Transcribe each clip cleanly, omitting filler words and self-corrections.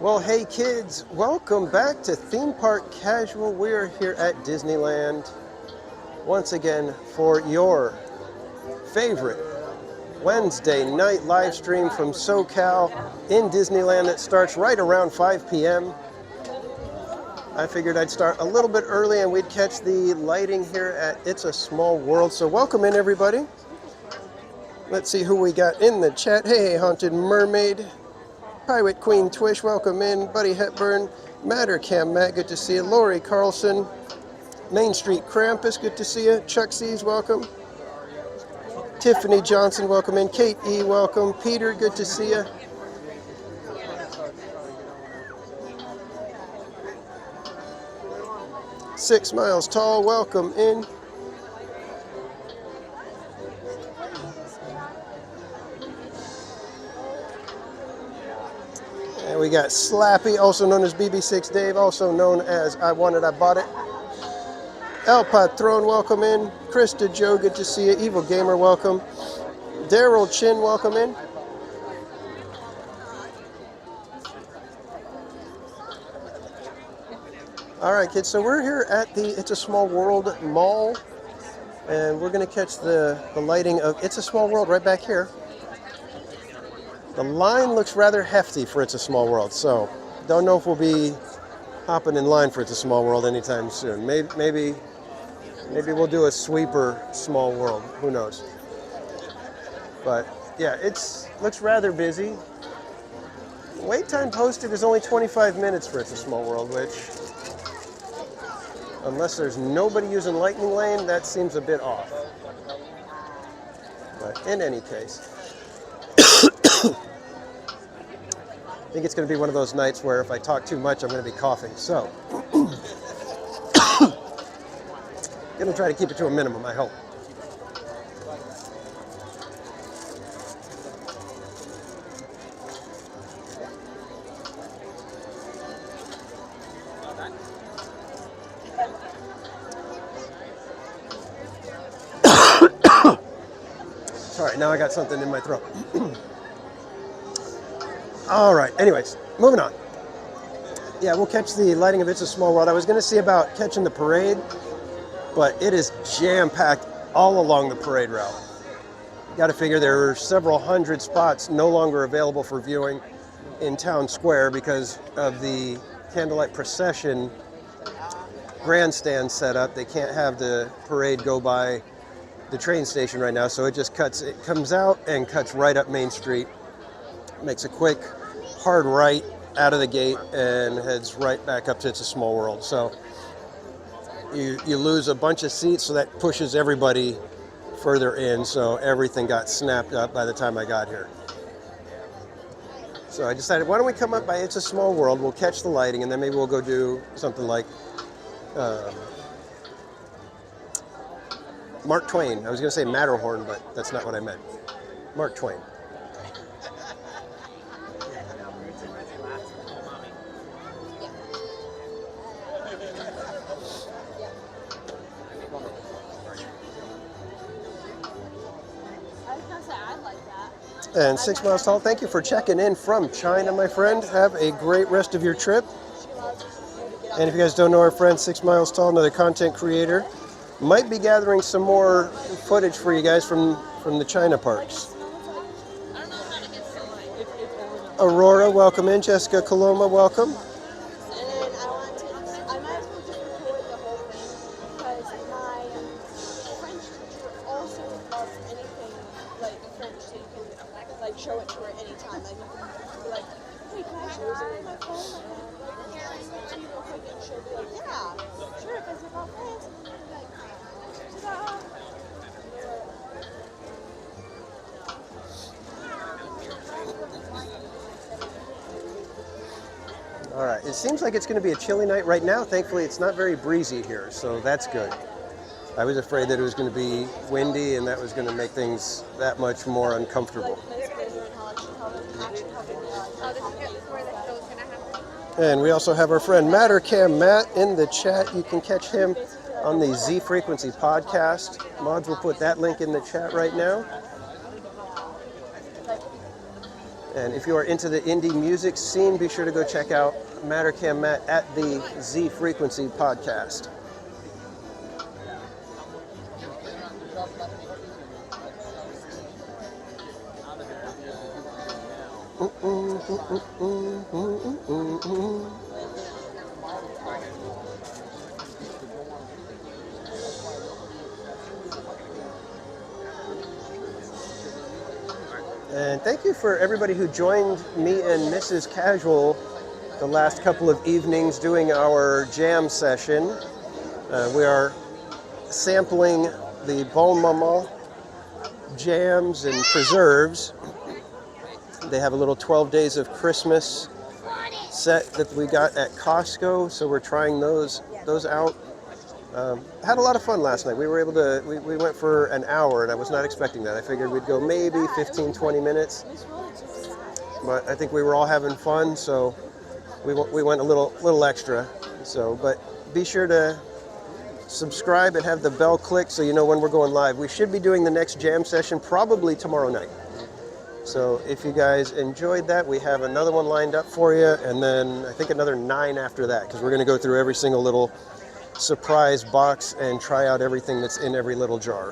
Well, hey kids, welcome back to Theme Park Casual. We're here at Disneyland once again for your favorite Wednesday night live stream from SoCal in Disneyland that starts right around 5 p.m. I figured I'd start a little bit early and we'd catch the lighting here at It's a Small World. So welcome in, everybody. Let's see who we got in the chat. Hey, Haunted Mermaid. Pirate Queen Twish, welcome in. Buddy Hepburn. Matter Cam Matt, good to see you. Lori Carlson. Main Street Krampus, good to see you. Chuck C's, welcome. Tiffany Johnson, welcome in. Kate E, welcome. Peter, good to see you. Six Miles Tall, welcome in. And we got Slappy, also known as BB6 Dave, also known as I Want It, I Bought It. El Patron, welcome in. Krista Joe, good to see you. Evil Gamer, welcome. Daryl Chin, welcome in. All right, kids, so we're here at the It's a Small World Mall, and we're going to catch the lighting of It's a Small World right back here. The line looks rather hefty for It's a Small World, so don't know if we'll be hopping in line for It's a Small World anytime soon. Maybe we'll do a sweeper Small World. Who knows? But yeah, looks rather busy. Wait time posted is only 25 minutes for It's a Small World, which, unless there's nobody using Lightning Lane, that seems a bit off. But in any case, I think it's going to be one of those nights where if I talk too much, I'm going to be coughing. So, going to try to keep it to a minimum, I hope. Sorry, now I got something in my throat. All right, anyways, moving on. Yeah, we'll catch the lighting of It's a Small World. I was going to see about catching the parade, but it is jam-packed all along the parade route. You got to figure there are several hundred spots no longer available for viewing in Town Square because of the candlelight procession grandstand set up. They can't have the parade go by the train station right now, so it comes out and cuts right up Main Street, makes a quick hard right out of the gate and heads right back up to It's a Small World. So you lose a bunch of seats, so that pushes everybody further in, so everything got snapped up by the time I got here. So I decided, why don't we come up by It's a Small World, we'll catch the lighting, and then maybe we'll go do something like Mark Twain. I was going to say Matterhorn, but that's not what I meant. Mark Twain. And 6 Miles Tall, thank you for checking in from China, my friend. Have a great rest of your trip. And if you guys don't know our friend 6 Miles Tall, another content creator, might be gathering some more footage for you guys from the China parks. Aurora, welcome in. Jessica Coloma, welcome. Show it to her anytime. Like, you can be like, hey, can I show something on my phone? And you go quick and she'll be like, yeah, sure, because you're all friends. Like, ta-da! All right, it seems like it's going to be a chilly night right now. Thankfully, it's not very breezy here, so that's good. I was afraid that it was going to be windy and that was going to make things that much more uncomfortable. And we also have our friend Mattercam Matt in the chat. You can catch him on the Z Frequency podcast. Mods will put that link in the chat right now. And if you are into the indie music scene, be sure to go check out Mattercam Matt at the Z Frequency podcast. And thank you for everybody who joined me and Mrs. Casual the last couple of evenings doing our jam session. We are sampling the Bon Maman jams and preserves. They have a little 12 Days of Christmas set that we got at Costco, so we're trying those out. Had a lot of fun last night. We were able to, we went for an hour, and I was not expecting that. I figured we'd go maybe 15, 20 minutes, but I think we were all having fun, so we went a little extra. So, but be sure to subscribe and have the bell click so you know when we're going live. We should be doing the next jam session probably tomorrow night. So if you guys enjoyed that, we have another one lined up for you, and then I think another 9 after that, because we're going to go through every single little surprise box and try out everything that's in every little jar.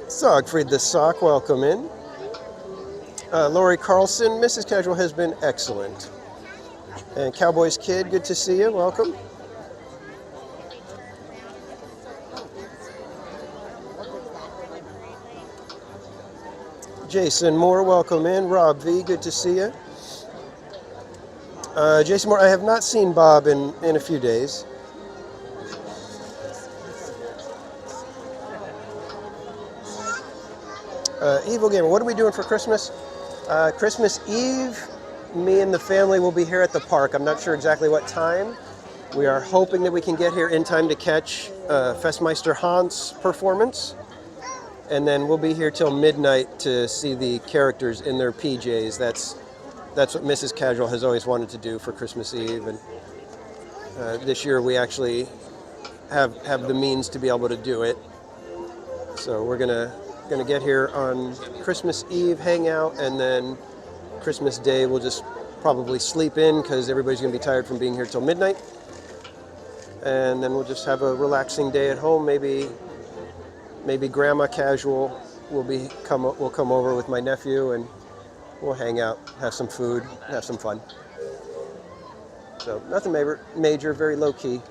Sogfried the Sock, welcome in. Lori Carlson, Mrs. Casual has been excellent. And Cowboys Kid, good to see you, welcome. Jason Moore, welcome in. Rob V, good to see you. Jason Moore, I have not seen Bob in a few days. Evil Gamer, what are we doing for Christmas? Christmas Eve, me and the family will be here at the park. I'm not sure exactly what time. We are hoping that we can get here in time to catch Festmeister Hans' performance. And then we'll be here till midnight to see the characters in their PJs. That's what Mrs. Casual has always wanted to do for Christmas Eve. And this year we actually have the means to be able to do it. So we're gonna get here on Christmas Eve, hang out, and then Christmas Day we'll just probably sleep in because everybody's gonna be tired from being here till midnight. And then we'll just have a relaxing day at home. Maybe Grandma Casual will come over with my nephew, and we'll hang out, have some food, have some fun. So nothing major, very low key.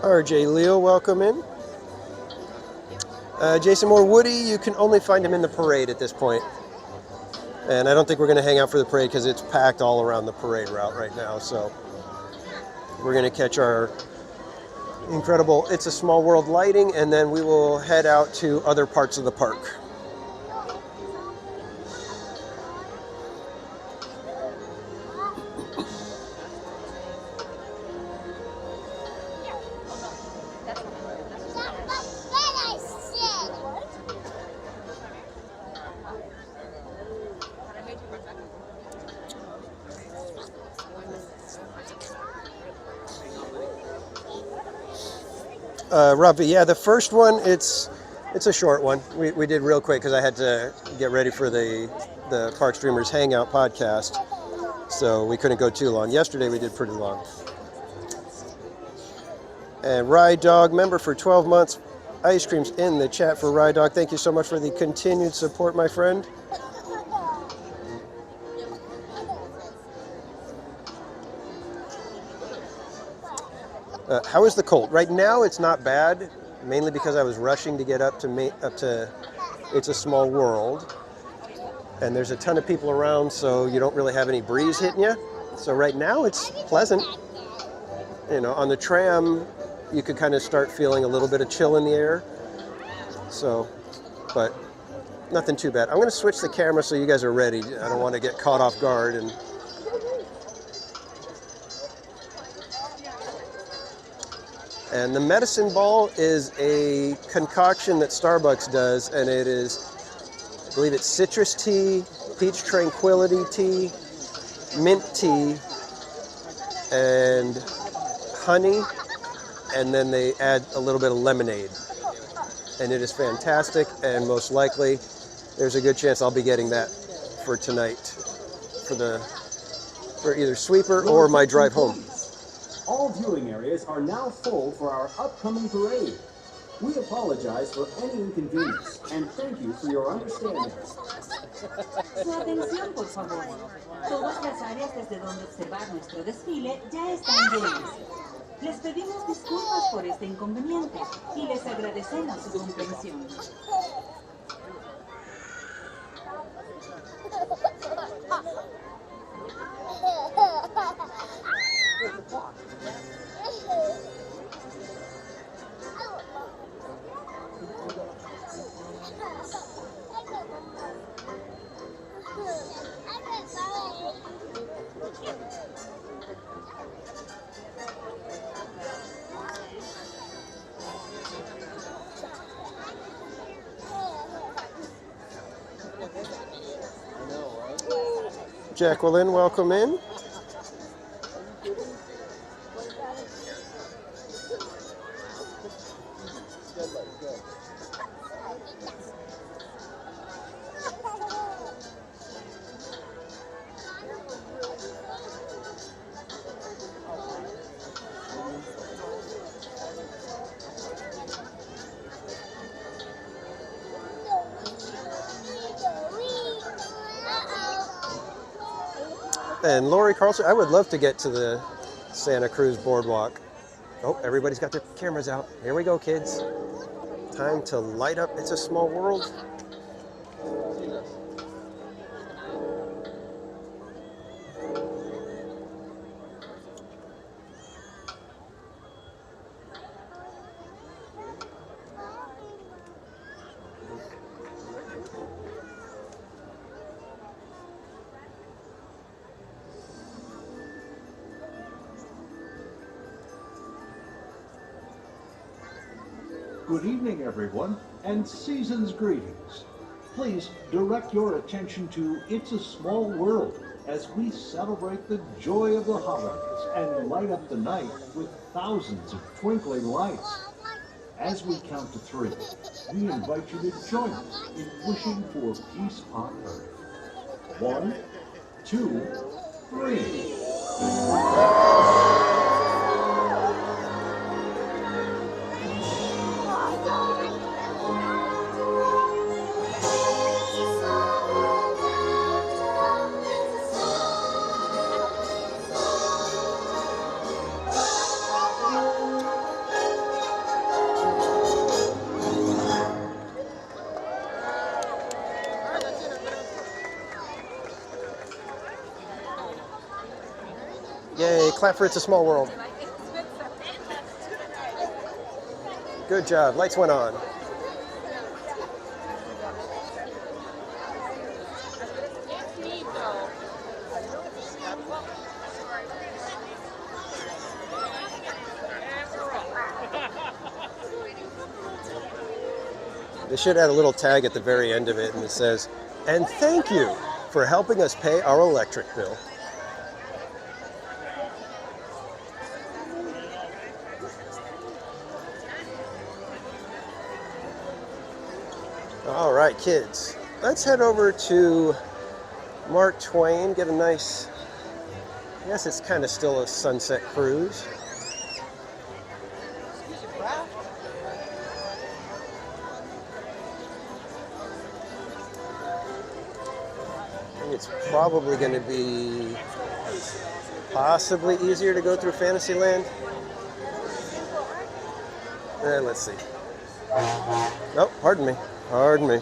RJ Leo, welcome in. Jason Moore, Woody, you can only find him in the parade at this point. And I don't think we're going to hang out for the parade because it's packed all around the parade route right now. So we're going to catch our incredible It's a Small World lighting, and then we will head out to other parts of the park. Robbie, yeah, the first one, it's a short one. We did real quick because I had to get ready for the Park Streamers Hangout podcast, so we couldn't go too long. Yesterday we did pretty long. And Ride Dog, member for 12 months. Ice creams in the chat for Ride Dog. Thank you so much for the continued support, my friend. How is the cold? Right now, it's not bad, mainly because I was rushing to get up to It's a Small World, and there's a ton of people around, so you don't really have any breeze hitting you. So right now, it's pleasant. You know, on the tram, you could kind of start feeling a little bit of chill in the air. So, but nothing too bad. I'm going to switch the camera so you guys are ready. I don't want to get caught off guard and. And the medicine ball is a concoction that Starbucks does, and it is, I believe it's citrus tea, peach tranquility tea, mint tea, and honey, and then they add a little bit of lemonade. And it is fantastic, and most likely there's a good chance I'll be getting that for tonight for either sweeper or my drive home. All viewing areas are now full for our upcoming parade. We apologize for any inconvenience and thank you for your understanding. Su atención, por favor. Todas las áreas desde donde observar nuestro desfile ya están llenas. Les pedimos disculpas por este inconveniente y les agradecemos su comprensión. Jacqueline, welcome in. And Lori Carlson, I would love to get to the Santa Cruz Boardwalk. Oh, everybody's got their cameras out. Here we go, kids. Time to light up It's a Small World. Good evening, everyone, and season's greetings. Please direct your attention to It's a Small World as we celebrate the joy of the holidays and light up the night with thousands of twinkling lights. As we count to 3, we invite you to join us in wishing for peace on earth. 1, 2, 3. Yay, clap for It's a Small World. Good job, lights went on. They should add a little tag at the very end of it, and it says, "And thank you for helping us pay our electric bill." All right, kids, let's head over to Mark Twain, get a nice, I guess it's kind of still a sunset cruise. I think it's probably going to be possibly easier to go through Fantasyland. Let's see. Oh, pardon me. Pardon me.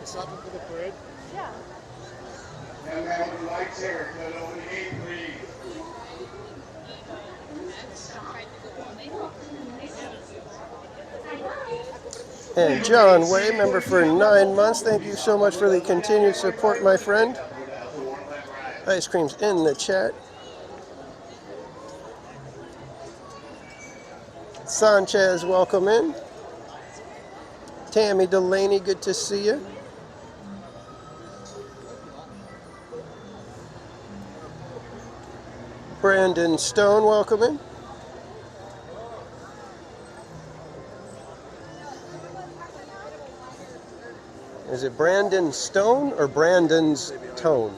Stopping for the parade? Yeah. And that would like to go over 8, please. And John Way, member for 9 months. Thank you so much for the continued support, my friend. Ice cream's in the chat. Sanchez, welcome in. Tammy Delaney, good to see you. Brandon Stone, welcome in. Is it Brandon Stone or Brandon's Tone?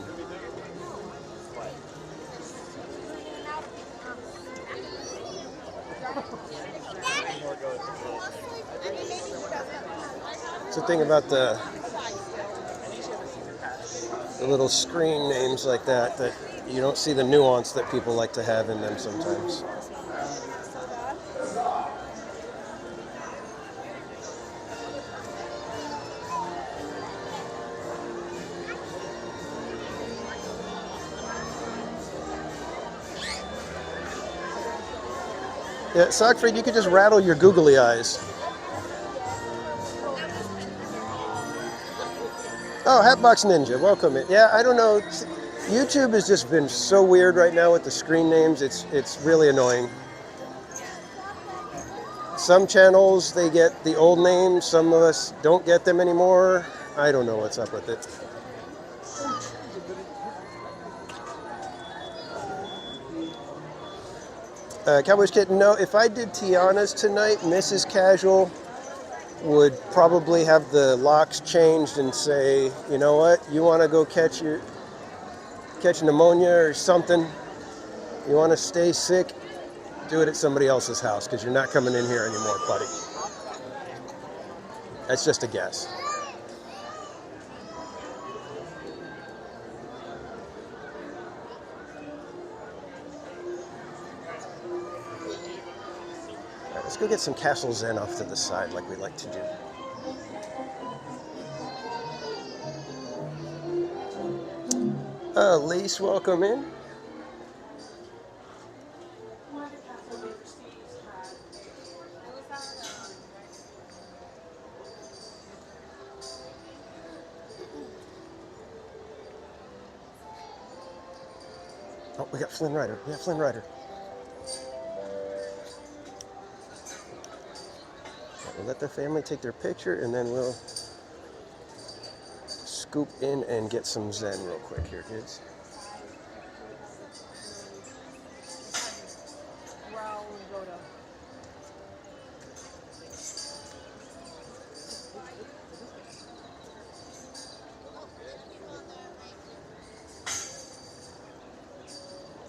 It's the thing about the little screen names like that you don't see the nuance that people like to have in them sometimes. Yeah, Sockfried, you could just rattle your googly eyes. Oh, Hatbox Ninja, welcome in. Yeah, I don't know. YouTube has just been so weird right now with the screen names. It's really annoying. Some channels, they get the old names. Some of us don't get them anymore. I don't know what's up with it. Cowboys Kitten, no, if I did Tiana's tonight, Mrs. Casual would probably have the locks changed and say, you know what, you want to go catch pneumonia or something, you want to stay sick, do it at somebody else's house because you're not coming in here anymore, buddy. That's just a guess. All right, let's go get some Castle Zen off to the side like we like to do. Lise, welcome in. Oh, we got Flynn Rider. We got Flynn Rider. We'll let the family take their picture and then we'll scoop in and get some Zen real quick here, kids.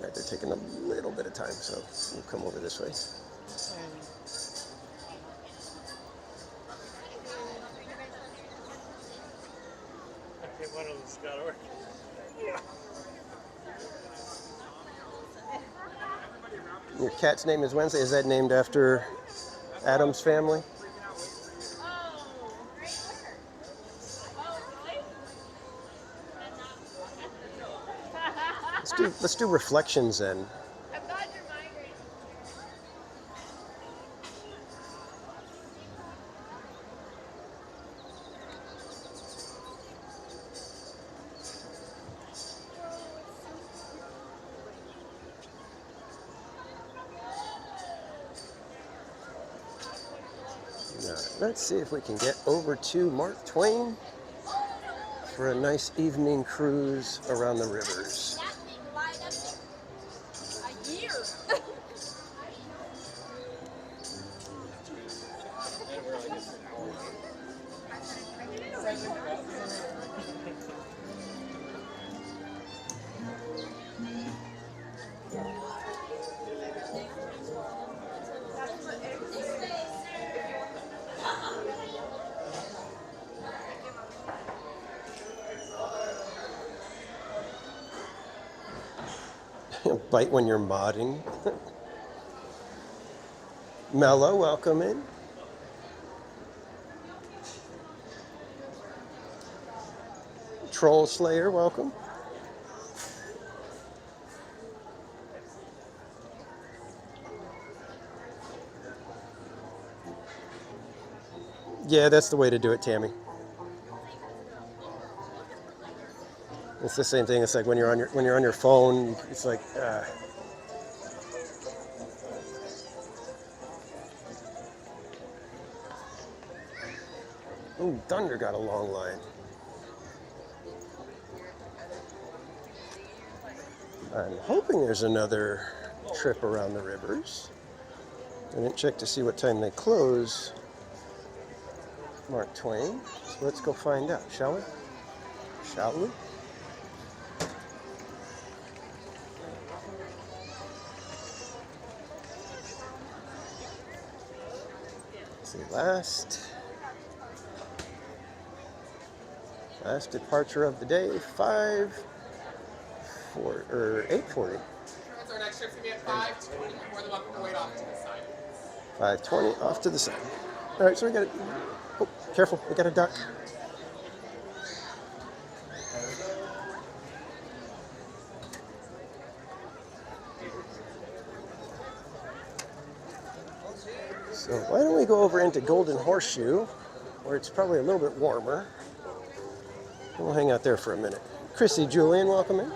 Right, they're taking a little bit of time, so we'll come over this way. Your cat's name is Wednesday. Is that named after Adam's family? Let's do reflections then. Let's see if we can get over to Mark Twain for a nice evening cruise around the rivers. Bite when you're modding. Mello, welcome in. Troll Slayer, welcome. Yeah, that's the way to do it, Tammy. It's the same thing. It's like when you're on your phone. It's like. Ooh, Thunder got a long line. I'm hoping there's another trip around the rivers. I didn't check to see what time they close, Mark Twain. So let's go find out, shall we? Shall we? Let's see, last departure of the day, 8:40. Our next trip's gonna be at 5:20. You're more than welcome to wait off to the side. 5:20 off to the side. All right, so we got it. Oh, careful, we got a duck. So why don't we go over into Golden Horseshoe, where it's probably a little bit warmer. And we'll hang out there for a minute. Chrissy, Julian, welcome in.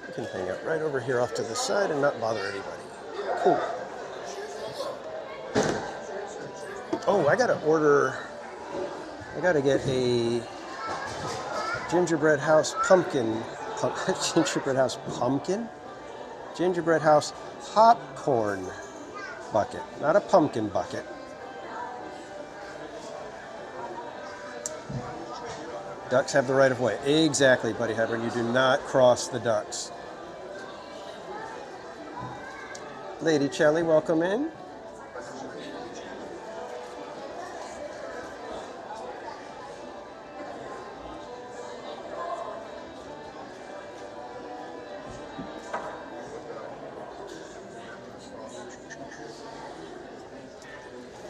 We can hang out right over here off to the side and not bother anybody. Cool. Oh, I gotta get a gingerbread house gingerbread house popcorn bucket, not a pumpkin bucket. Ducks have the right of way. Exactly, Buddy Hedward. You do not cross the ducks. Lady Chelly, welcome in.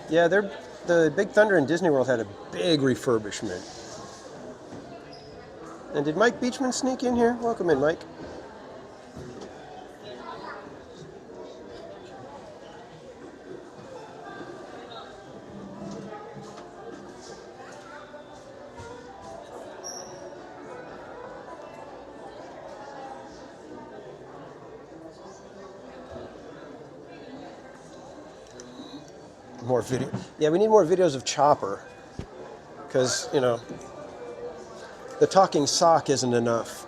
Yeah, the Big Thunder in Disney World had a big refurbishment. And did Mike Beachman sneak in here? Welcome in, Mike. More video. Yeah, we need more videos of Chopper. Because, you know, the talking sock isn't enough.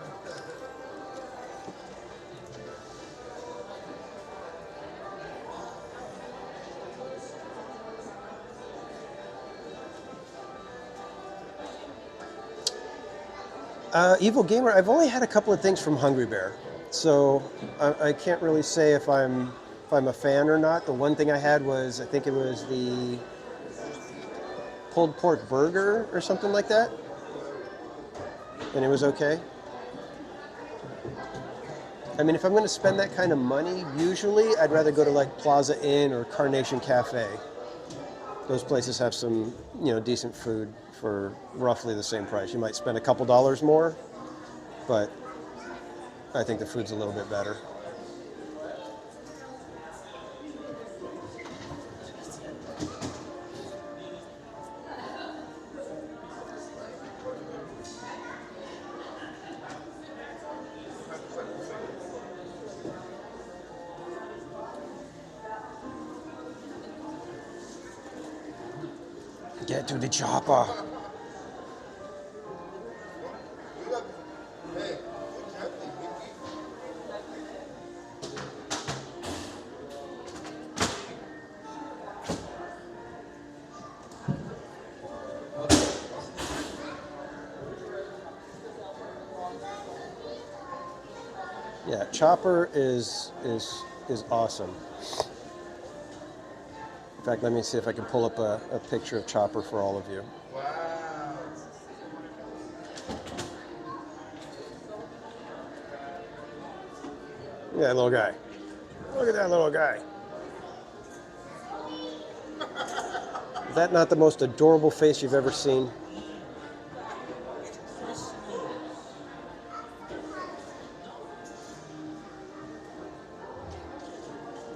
Evil Gamer, I've only had a couple of things from Hungry Bear. So I can't really say if I'm a fan or not. The one thing I had was, I think it was the pulled pork burger or something like that. And it was okay. I mean, if I'm going to spend that kind of money, usually I'd rather go to like Plaza Inn or Carnation Cafe. Those places have some, you know, decent food for roughly the same price. You might spend a couple dollars more, but I think the food's a little bit better. Get to the chopper. Yeah, Chopper is awesome. In fact, let me see if I can pull up a picture of Chopper for all of you. Wow. Look at that little guy. Look at that little guy. Is that not the most adorable face you've ever seen?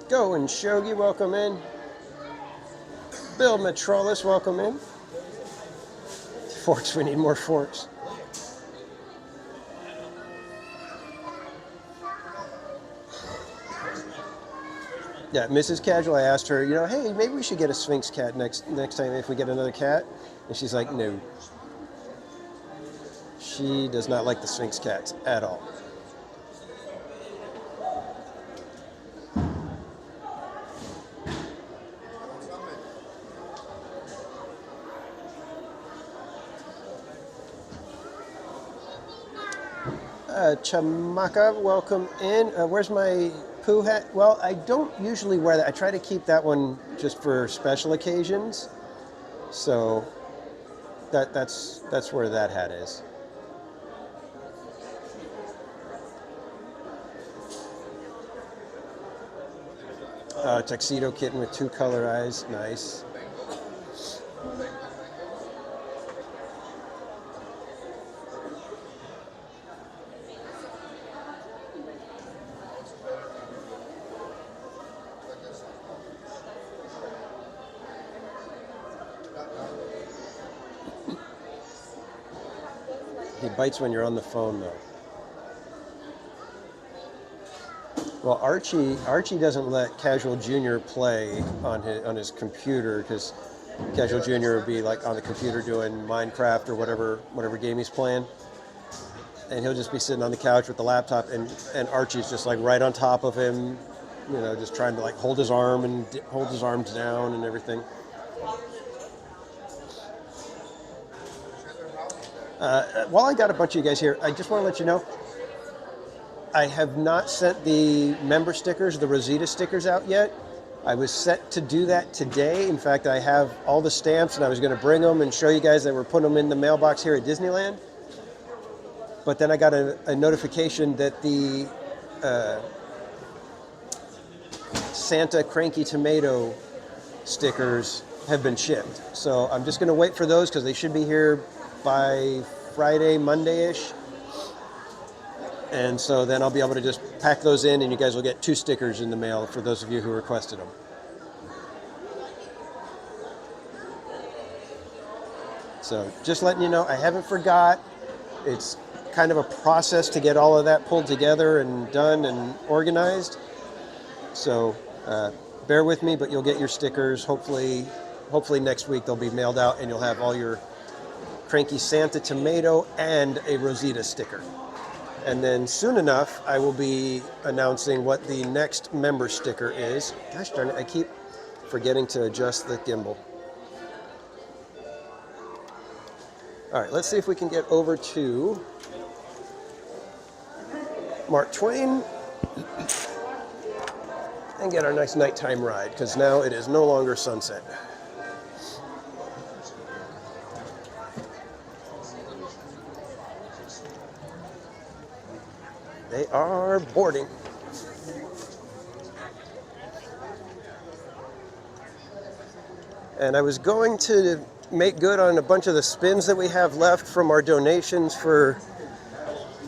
Go and Shogi, welcome in. Bill Metrolis, welcome in. Forks, we need more forks. Yeah, Mrs. Casual, I asked her, hey, maybe we should get a Sphinx cat next time if we get another cat. And she's like, no. She does not like the Sphinx cats at all. Chamaka, welcome in. Where's my poo hat? Well, I don't usually wear that. I try to keep that one just for special occasions. So that's where that hat is. Tuxedo kitten with 2 color eyes. Nice. He bites when you're on the phone, though. Well, Archie doesn't let Casual Jr. play on his computer because Casual Jr. would be like on the computer doing Minecraft or whatever game he's playing, and he'll just be sitting on the couch with the laptop, and Archie's just like right on top of him, just trying to like hold his arms down and everything. While I got a bunch of you guys here, I just want to let you know, I have not sent the member stickers, the Rosita stickers out yet. I was set to do that today. In fact, I have all the stamps and I was going to bring them and show you guys that we're putting them in the mailbox here at Disneyland. But then I got a notification that the Santa Cranky Tomato stickers have been shipped. So I'm just going to wait for those because they should be here by Friday, Monday-ish. And so then I'll be able to just pack those in and you guys will get 2 stickers in the mail for those of you who requested them. So just letting you know, I haven't forgot. It's kind of a process to get all of that pulled together and done and organized. So bear with me, but you'll get your stickers. Hopefully next week they'll be mailed out and you'll have all your Cranky Santa Tomato and a Rosita sticker. And then soon enough, I will be announcing what the next member sticker is. Gosh darn it, I keep forgetting to adjust the gimbal. All right, let's see if we can get over to Mark Twain and get our nice nighttime ride, because now it is no longer sunset. They are boarding. And I was going to make good on a bunch of the spins that we have left from our donations for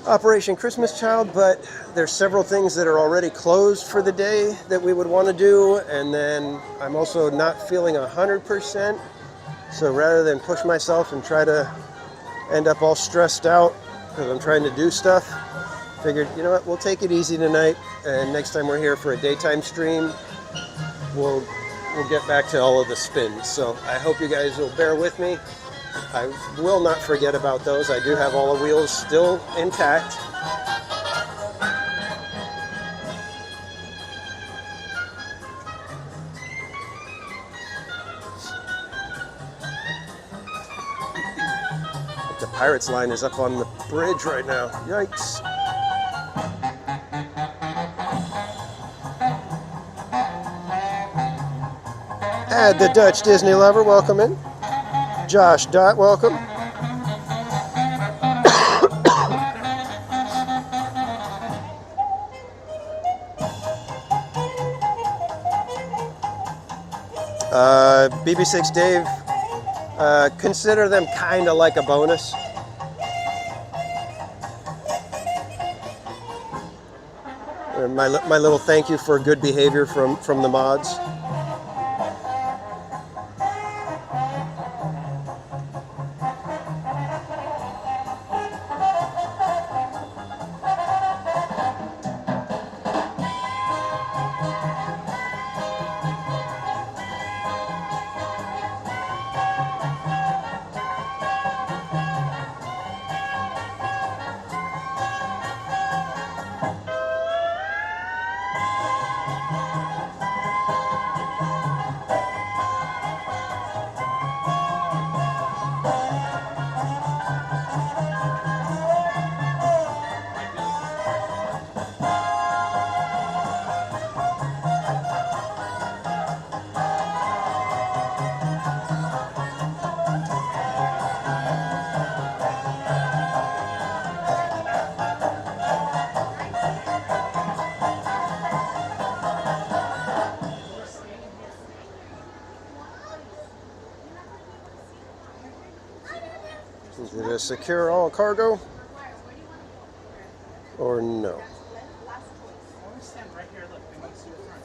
Operation Christmas Child, but there's several things that are already closed for the day that we would want to do, and then I'm also not feeling 100%. So rather than push myself and try to end up all stressed out because I'm trying to do stuff, figured, you know what, we'll take it easy tonight, and next time we're here for a daytime stream, we'll get back to all of the spins. So I hope you guys will bear with me. I will not forget about those. I do have all the wheels still intact. The Pirates line is up on the bridge right now. Yikes. Add the Dutch Disney lover, welcome in. Josh Dot, welcome. BB6 Dave, consider them kind of like a bonus. My little thank you for good behavior from the mods. Is it a secure all cargo? Or no? Stand right here, look, they want to see your front.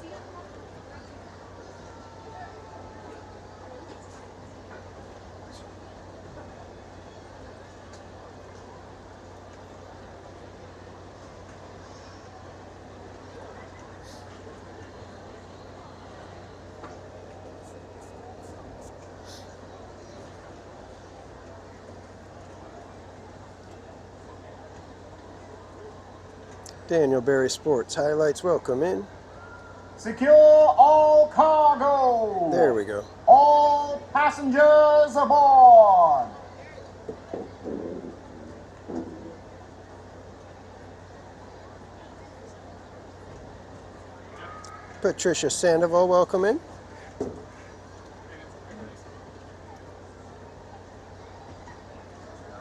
Daniel Berry Sports highlights. Welcome in. Secure all cargo. There we go. All passengers aboard. Patricia Sandoval, welcome in.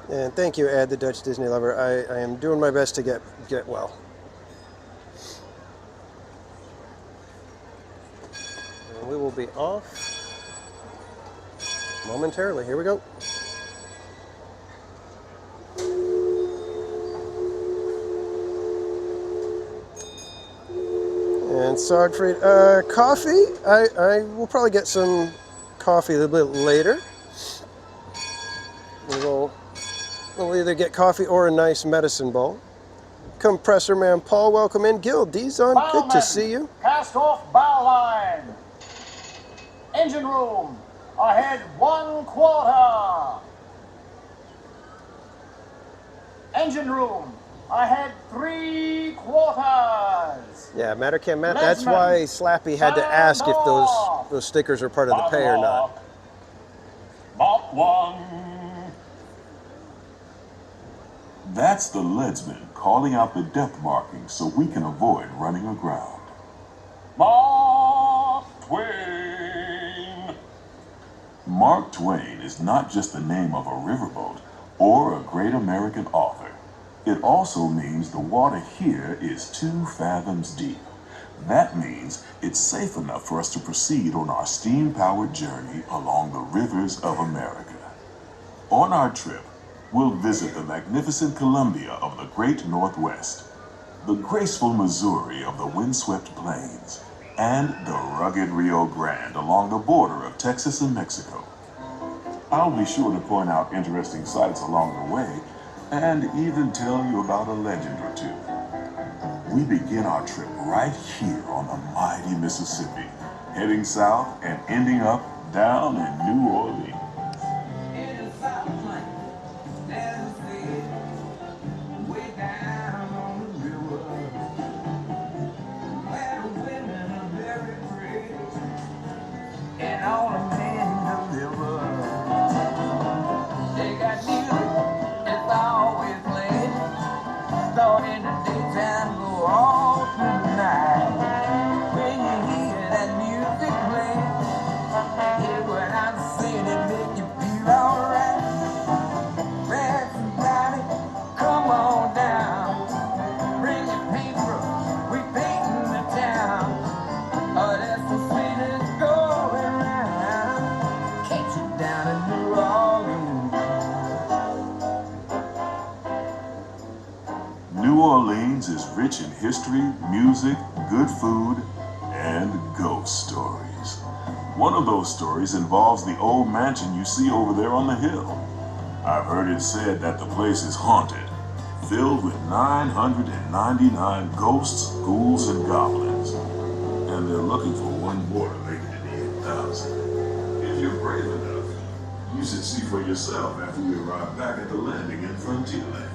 And thank you, Ad the Dutch Disney Lover. I am doing my best to get well. And we will be off momentarily. Here we go. And Sogfried, coffee. I will probably get some coffee a little bit later. We'll either get coffee or a nice medicine ball. Compressor Man Paul, welcome in. Gil Dizon, good to see you. Cast off bow line. Engine room. Ahead 1/4. Engine room. Ahead 3/4. Yeah, Mattercam Matt, that's why Slappy had to ask if those stickers are part of the pay or not. Mach 1. That's the leadsman calling out the depth markings so we can avoid running aground. Mark Twain. Mark Twain is not just the name of a riverboat or a great American author. It also means the water here is 2 fathoms deep. That means it's safe enough for us to proceed on our steam-powered journey along the rivers of America. On our trip, we'll visit the magnificent Columbia of the Great Northwest, the graceful Missouri of the windswept plains, and the rugged Rio Grande along the border of Texas and Mexico. I'll be sure to point out interesting sights along the way and even tell you about a legend or two. We begin our trip right here on the mighty Mississippi, heading south and ending up down in New Orleans. New Orleans is rich in history, music, good food, and ghost stories. One of those stories involves the old mansion you see over there on the hill. I've heard it said that the place is haunted, filled with 999 ghosts, ghouls, and goblins. And they're looking for one more to make it to the 8,000. If you're brave enough, you should see for yourself after we arrive back at the landing in Frontierland.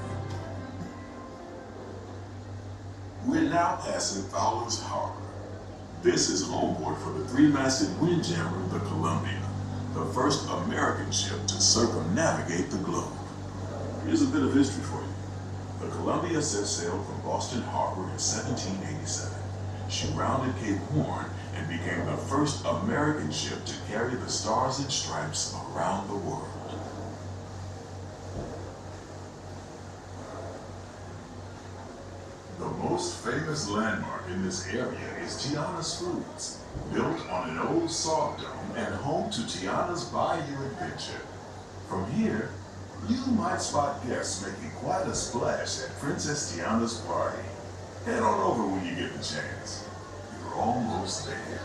We're now passing Fowler's Harbor. This is homeport for the 3-masted windjammer, the Columbia, the first American ship to circumnavigate the globe. Here's a bit of history for you. The Columbia set sail from Boston Harbor in 1787. She rounded Cape Horn and became the first American ship to carry the Stars and Stripes around the world. The most famous landmark in this area is Tiana's Foods, built on an old sawdome and home to Tiana's Bayou Adventure. From here, You might spot guests making quite a splash at Princess Tiana's party. Head on over when you get the chance. You're almost there.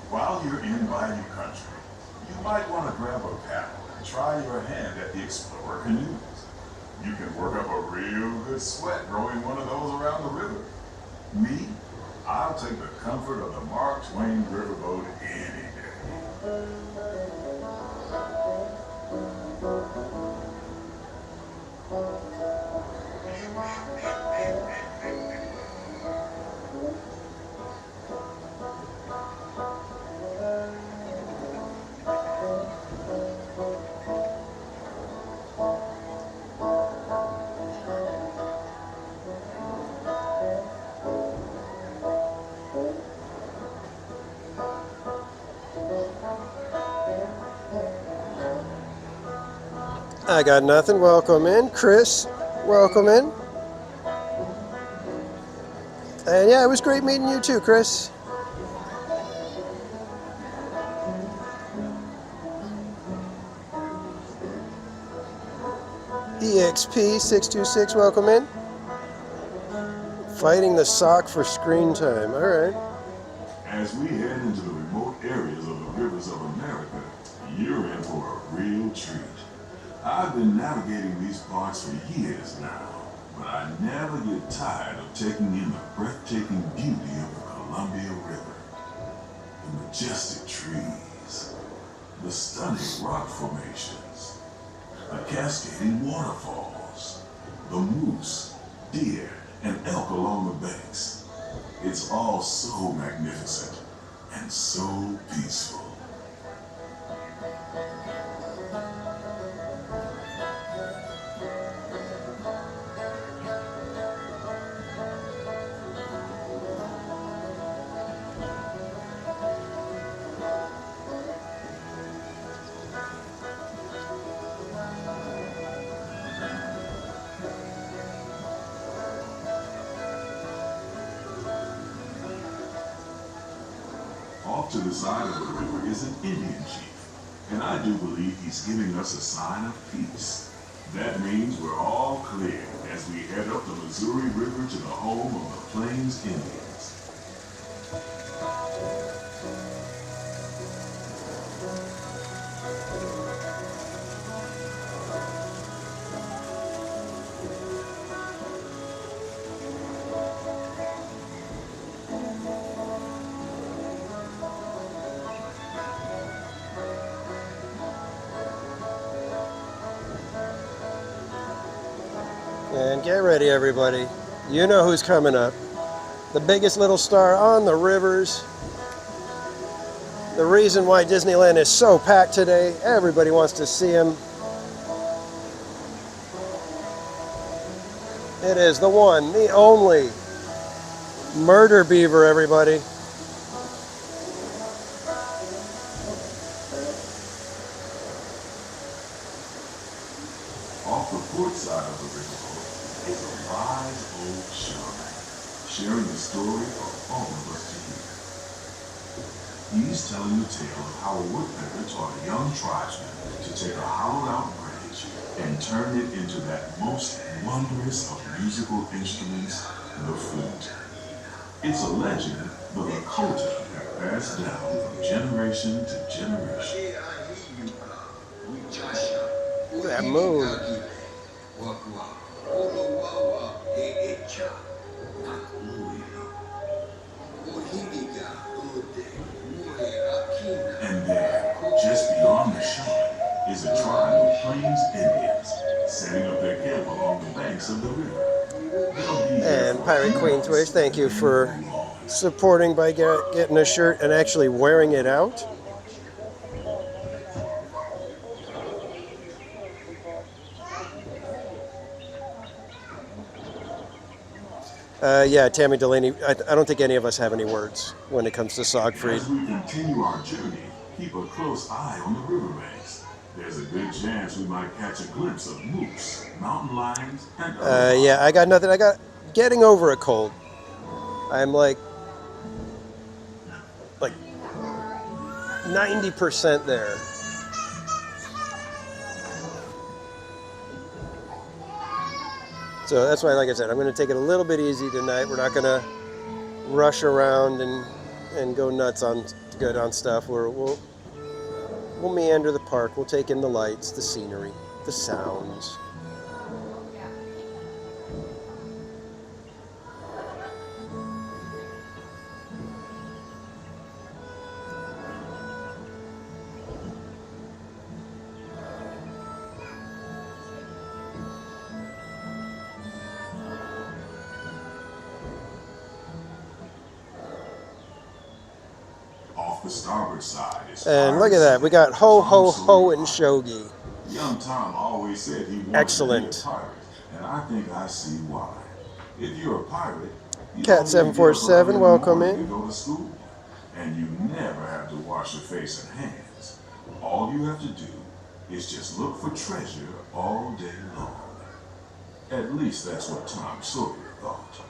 While you're in Bayou Country, you might want to grab a paddle and try your hand at the Explorer canoes. You can work up a real good sweat rowing one of those around the river. Me, I'll take the comfort of the Mark Twain riverboat any day. I got nothing. Welcome in. Chris, welcome in. And yeah, it was great meeting you too, Chris. EXP626, welcome in. Fighting the sock for screen time. All right. As we head into the remote areas of the rivers of America, you're in for a real treat. I've been navigating these parts for years now, but I never get tired of taking in the breathtaking beauty of the Columbia River. The majestic trees, the stunning rock formations, the cascading waterfalls, the moose, deer, and elk along the banks. It's all so magnificent and so peaceful. Off to the side of the river is an Indian chief, and I do believe he's giving us a sign of peace. That means we're all clear as we head up the Missouri River to the home of the Plains Indians. And get ready, everybody. You know who's coming up. The biggest little star on the rivers. The reason why Disneyland is so packed today. Everybody wants to see him. It is the one, the only Murder Beaver, everybody. Off the port side of the river is a wise old shaman, sharing the story for all of us to hear. He's telling the tale of how a woodpecker taught a young tribesman to take a hollowed-out branch and turn it into that most wondrous of musical instruments, the flute. It's a legend the Lakota have passed down from generation to generation. Look at that moon. And there, just beyond the shaman, is a tribe of Plains Indians setting up their camp along the banks of the river. They'll be here And for Pirate 2 Queen months Twitch, thank you and for very long. supporting by getting a shirt and actually wearing it out. Yeah, Tammy Delaney, I don't think any of us have any words when it comes to Siegfried. As we continue our journey, keep a close eye on the riverbanks. There's a good chance we might catch a glimpse of moose, mountain lions, and other Yeah, I got nothing. I got getting over a cold. I'm like 90% there. So that's why, like I said, I'm going to take it a little bit easy tonight. We're not going to rush around and go nuts on stuff. We'll meander the park. We'll take in the lights, the scenery, the sounds. Off the starboard side is And look at that. We got Ho, Ho, Ho, and Shogi. Young Tom always said he wanted Excellent. to be a pirate, and I think I see why. If you're a pirate, you Cat don't 747, get up early welcome morning in. to go to school, and you never have to wash your face and hands. All you have to do is just look for treasure all day long. At least that's what Tom Sawyer thought.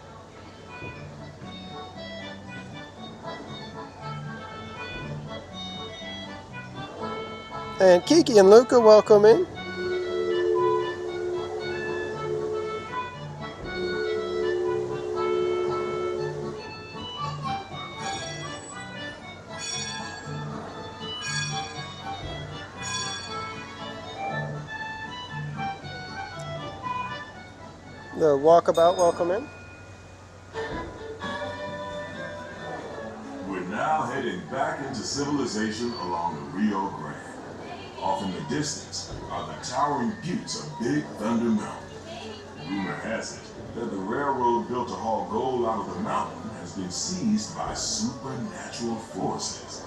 And Kiki and Luca, welcome in. The walkabout, welcome in. We're now heading back into civilization along the Rio Grande. Off in the distance are the towering buttes of Big Thunder Mountain. Rumor has it that the railroad built to haul gold out of the mountain has been seized by supernatural forces,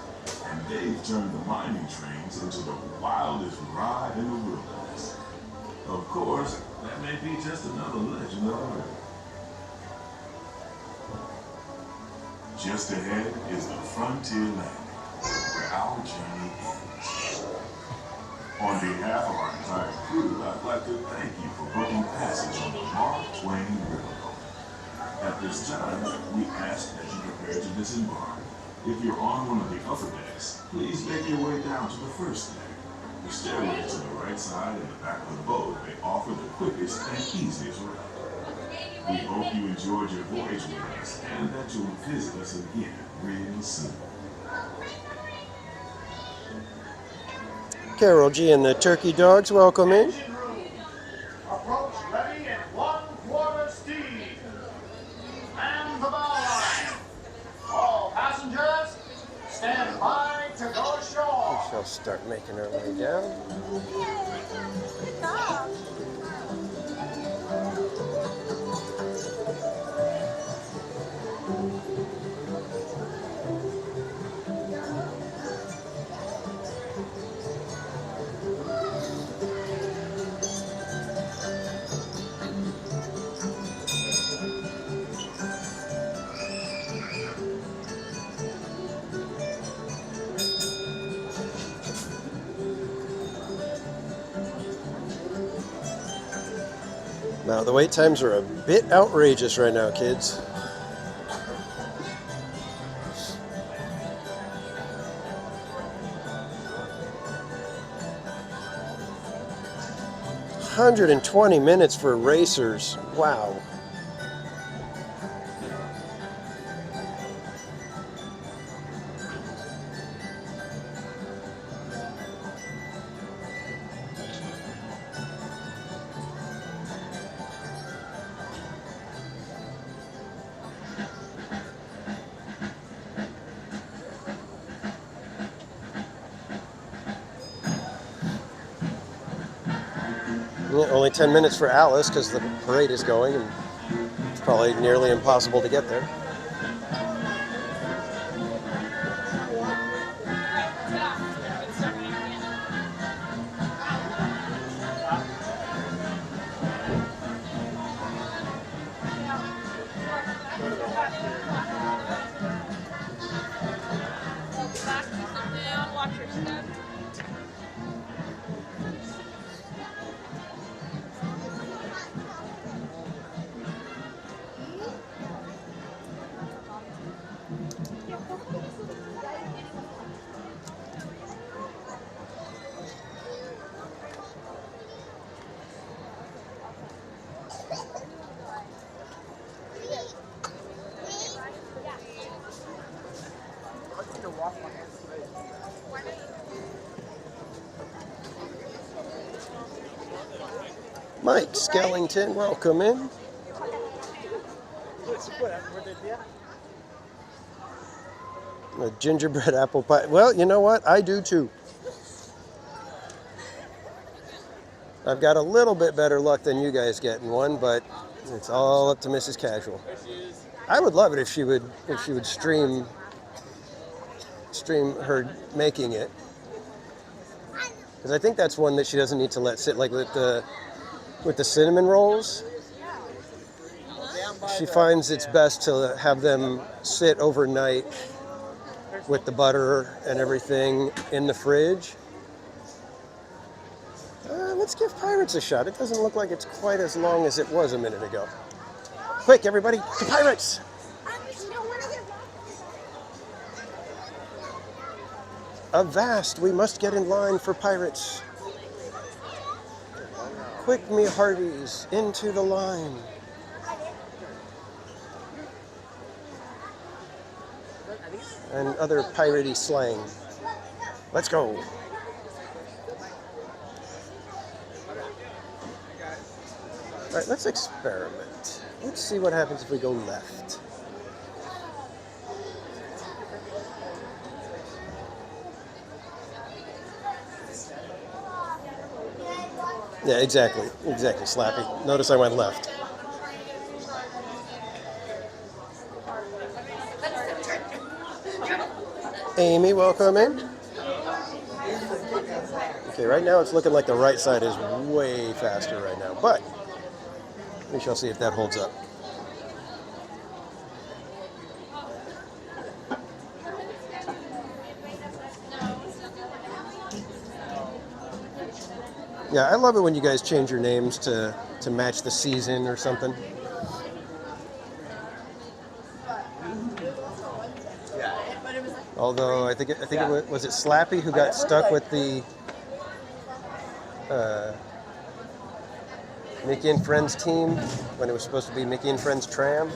and they've turned the mining trains into the wildest ride in the wilderness. Of course, that may be just another legend of Earth. Just ahead is the frontier landing, where our journey ends. On behalf of our entire crew, I'd like to thank you for booking passage on the Mark Twain Riverboat. At this time, we ask that you prepare to disembark. If you're on one of the upper decks, please make your way down to the first deck. The stairway to the right side and the back of the boat may offer the quickest and easiest route. We hope you enjoyed your voyage with us and that you'll visit us again real soon. Carol G and the Turkey Dogs, welcome in. Engine room. Approach ready at 1/4 speed. And the bow line. All passengers, stand by to go ashore. She'll start making her way down. Good job. Now, the wait times are a bit outrageous right now, kids. $120 for racers. Wow. Yeah, only 10 minutes for Alice because the parade is going and it's probably nearly impossible to get there. Mike Skellington, welcome in. A gingerbread apple pie. Well, you know what? I do too. I've got a little bit better luck than you guys getting one, but it's all up to Mrs. Casual. I would love it if she would stream her making it, because I think that's one that she doesn't need to let sit, like with the cinnamon rolls. She finds it's best to have them sit overnight with the butter and everything in the fridge. Let's give Pirates a shot. It doesn't look like it's quite as long as it was a minute ago. Quick, everybody, to Pirates! Avast, we must get in line for Pirates. Quick, me hearties, into the line. And other piratey slang. Let's go. All right, let's experiment. Let's see what happens if we go left. Yeah, exactly, Slappy. Notice I went left. Amy, welcome in. Okay, right now it's looking like the right side is way faster right now, but we shall see if that holds up. Yeah, I love it when you guys change your names to match the season or something. Although I think it was it Slappy who got stuck with the Mickey and Friends team when it was supposed to be Mickey and Friends Tram.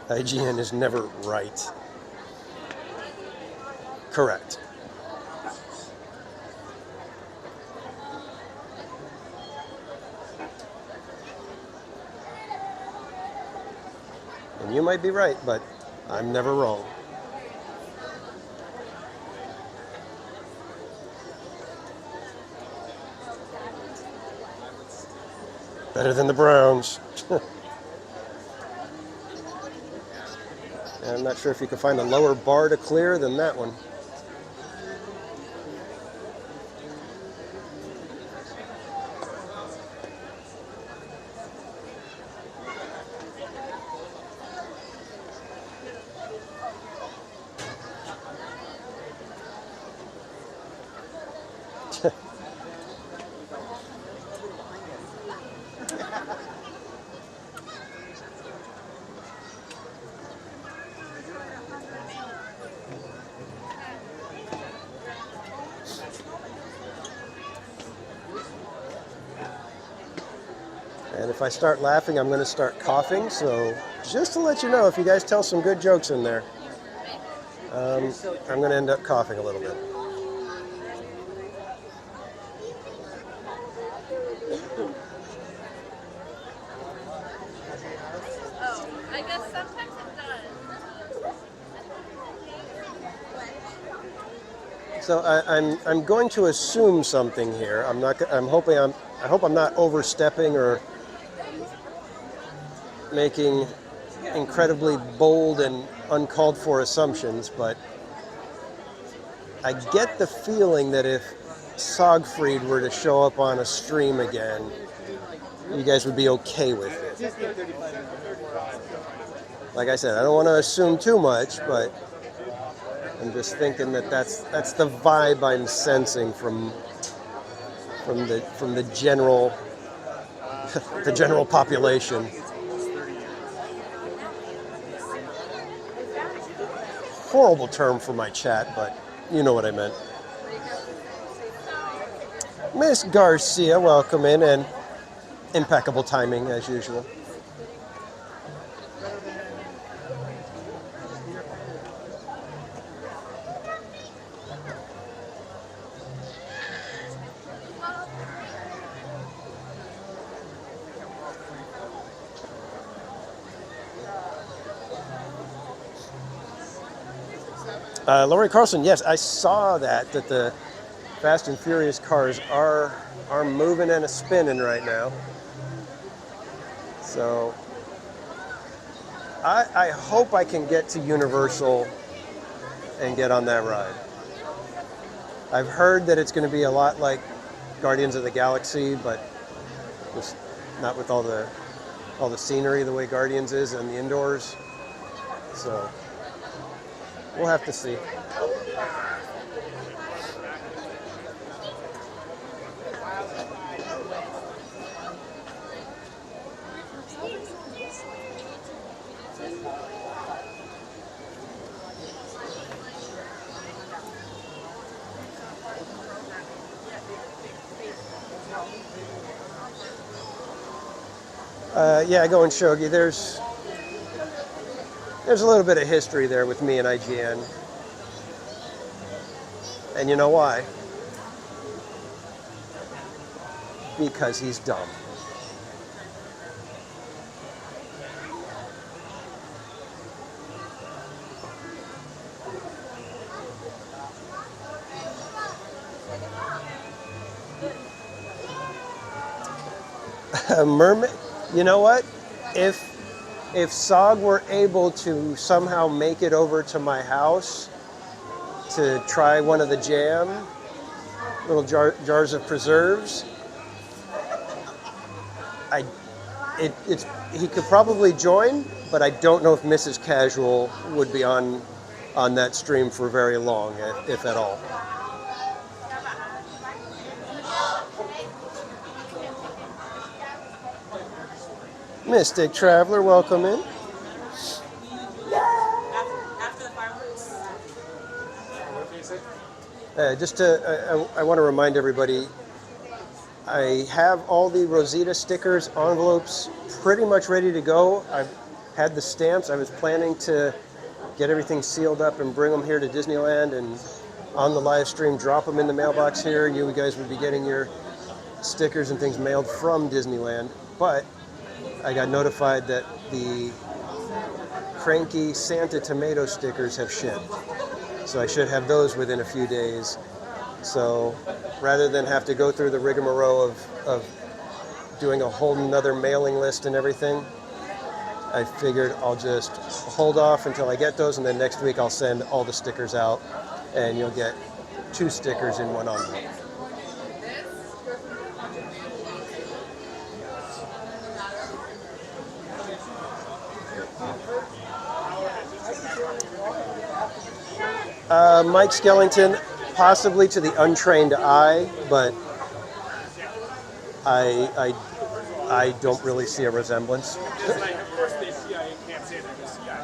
IGN is never right. Correct. And you might be right, but I'm never wrong. Better than the Browns. I'm not sure if you can find a lower bar to clear than that one. And if I start laughing, I'm going to start coughing. So just to let you know, if you guys tell some good jokes in there, I'm going to end up coughing a little bit. Oh, I guess sometimes it does. So I'm going to assume something here. I hope I'm not overstepping or making incredibly bold and uncalled for assumptions, but I get the feeling that if Sogfried were to show up on a stream again, you guys would be okay with it. Like I said, I don't want to assume too much, but I'm just thinking that that's the vibe I'm sensing from the general the general population. Horrible term for my chat, but you know what I meant. Miss Garcia, welcome in, and impeccable timing as usual. Lori Carlson, yes, I saw that the Fast and Furious cars are moving and a spinning right now. So I hope I can get to Universal and get on that ride. I've heard that it's going to be a lot like Guardians of the Galaxy, but just not with all the scenery the way Guardians is and the indoors. So we'll have to see. Yeah, going Shogi. There's a little bit of history there with me and IGN. And you know why? Because he's dumb. Mermaid, you know what? If Sog were able to somehow make it over to my house to try one of the jam, little jars of preserves, he could probably join, but I don't know if Mrs. Casual would be on that stream for very long, if at all. Mystic Traveler, welcome in. After the fireworks. I want to remind everybody, I have all the Rosita stickers, envelopes pretty much ready to go. I've had the stamps. I was planning to get everything sealed up and bring them here to Disneyland and on the live stream drop them in the mailbox here. You guys would be getting your stickers and things mailed from Disneyland. But I got notified that the Cranky Santa tomato stickers have shipped. So I should have those within a few days. So rather than have to go through the rigmarole of doing a whole nother mailing list and everything, I figured I'll just hold off until I get those, and then next week I'll send all the stickers out, and you'll get 2 stickers in one envelope. Mike Skellington, possibly to the untrained eye, but I don't really see a resemblance. Of course, they CIA can't say they're the CIA.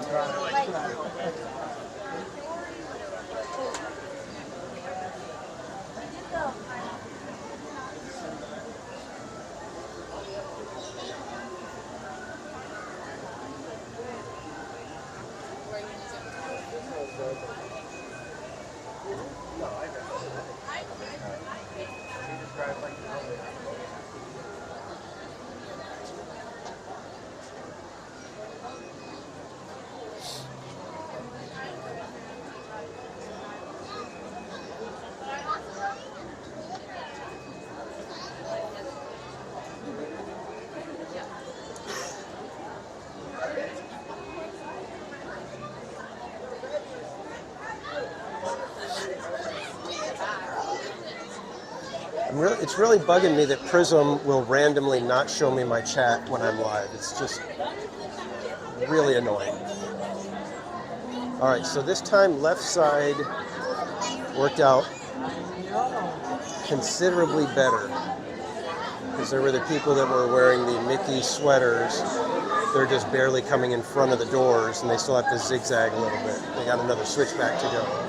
It's really bugging me that Prism will randomly not show me my chat when I'm live. It's just really annoying. All right, so this time left side worked out considerably better because there were the people that were wearing the Mickey sweaters. They're just barely coming in front of the doors, and they still have to zigzag a little bit. They got another switchback to go.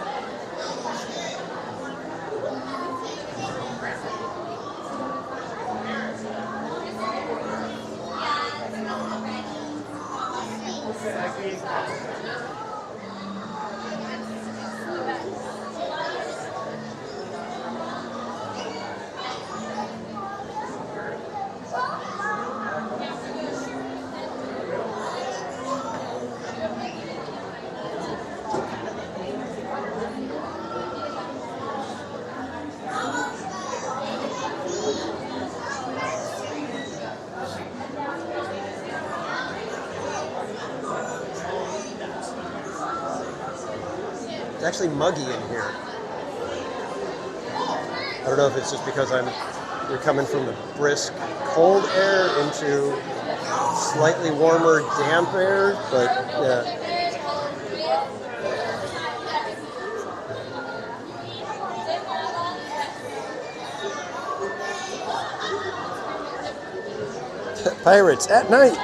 actually muggy in here. I don't know if it's just because we're coming from the brisk cold air into slightly warmer damp air, but yeah. Pirates at night.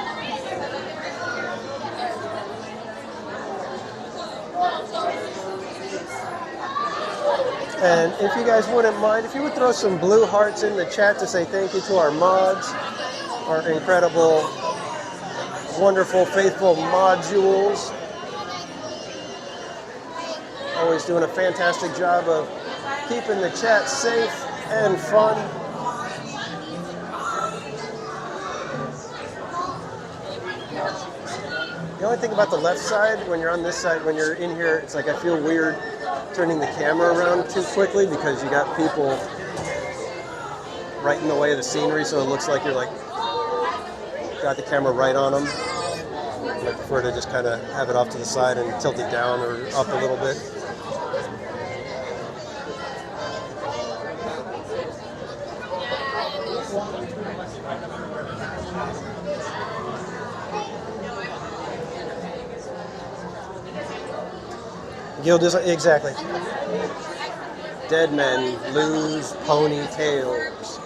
And if you guys wouldn't mind, if you would throw some blue hearts in the chat to say thank you to our mods, our incredible, wonderful, faithful modules. Always doing a fantastic job of keeping the chat safe and fun. The only thing about the left side, when you're on this side, when you're in here, it's like I feel weird turning the camera around too quickly because you got people right in the way of the scenery, so it looks like you're like got the camera right on them. I prefer to just kind of have it off to the side and tilt it down or up a little bit. Guild is exactly. Dead men lose ponytails.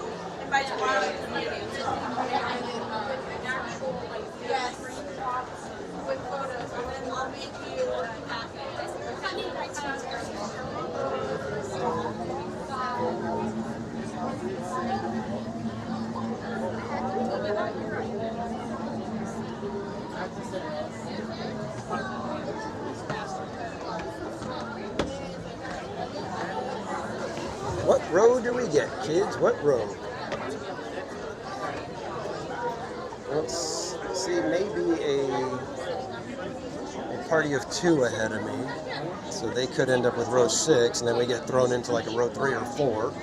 What row do we get, kids? What row? Let's see, maybe a party of 2 ahead of me. So they could end up with row 6, and then we get thrown into like a row 3 or 4.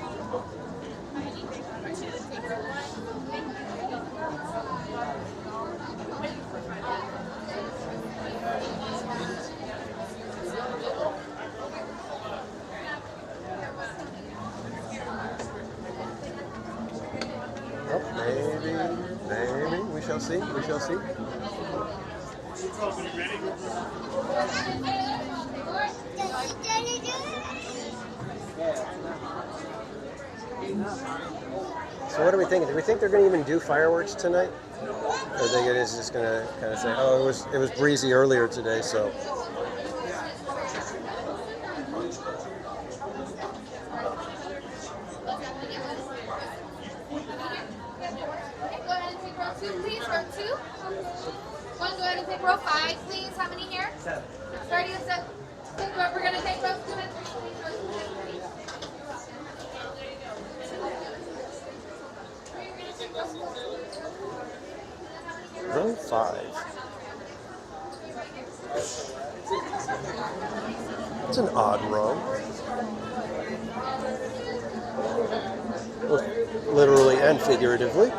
Maybe. We shall see. We shall see. So what are we thinking? Do we think they're going to even do fireworks tonight? Or do they just going to kind of say, oh, it was breezy earlier today, so... Row 5, please. How many here? 7. Starting with 7. We're going to take rows 2 and 3. Row 5. It's an odd row. Both literally and figuratively.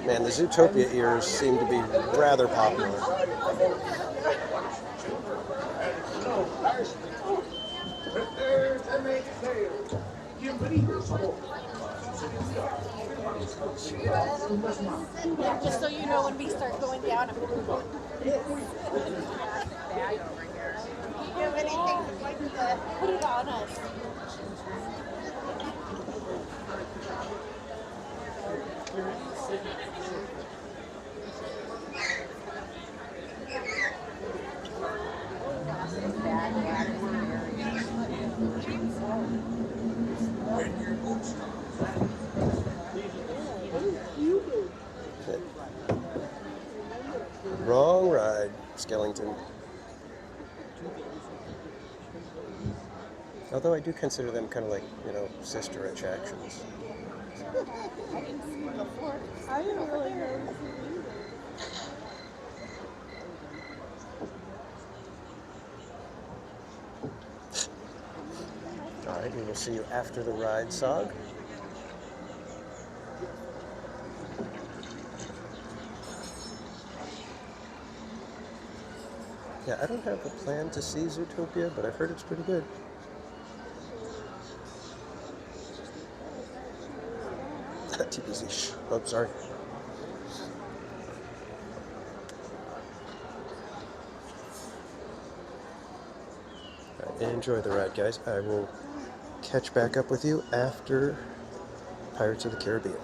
Man, the Zootopia ears seem to be rather popular. Yeah, just so you know when we start going down. Do you have anything to like to put it on us? Wrong ride, Skellington. Although I do consider them kind of like, sister attractions. I didn't see it before. I didn't really know. All right, we will see you after the ride, Sog. Yeah, I don't have a plan to see Zootopia, but I've heard it's pretty good. TBZ. Shh. Oh, sorry. All right, enjoy the ride, guys. I will catch back up with you after Pirates of the Caribbean.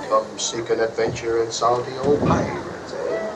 Come seek an adventure and salty old pirates, eh?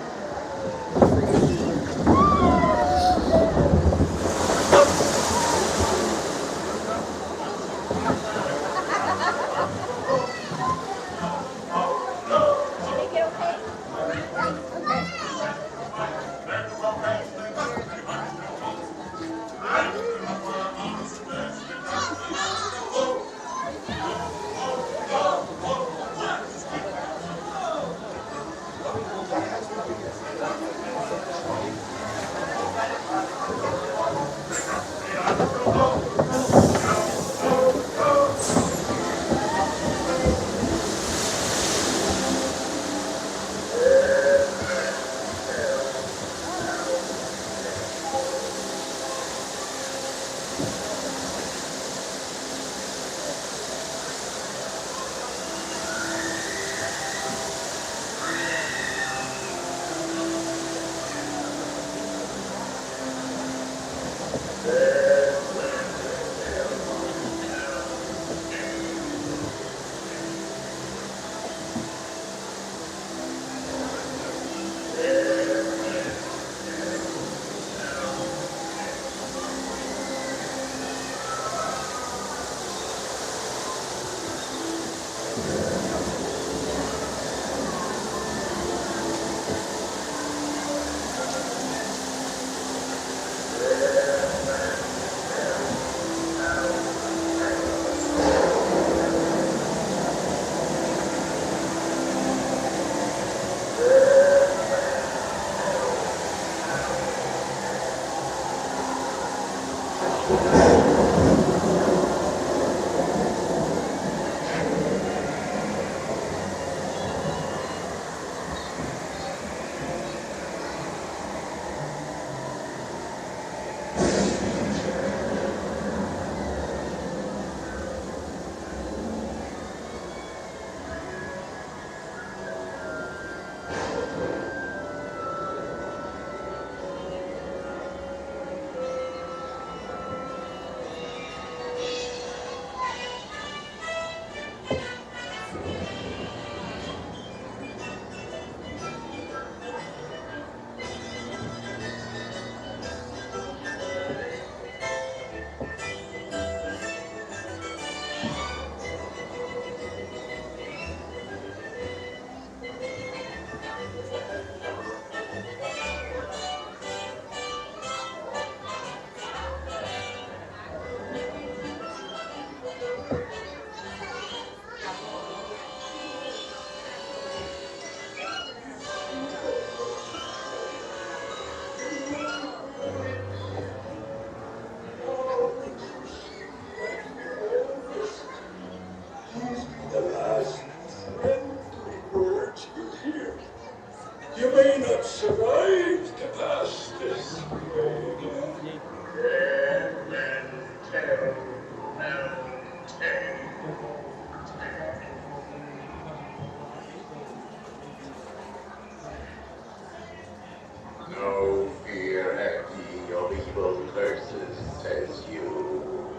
No fear at ye of evil curses, says you.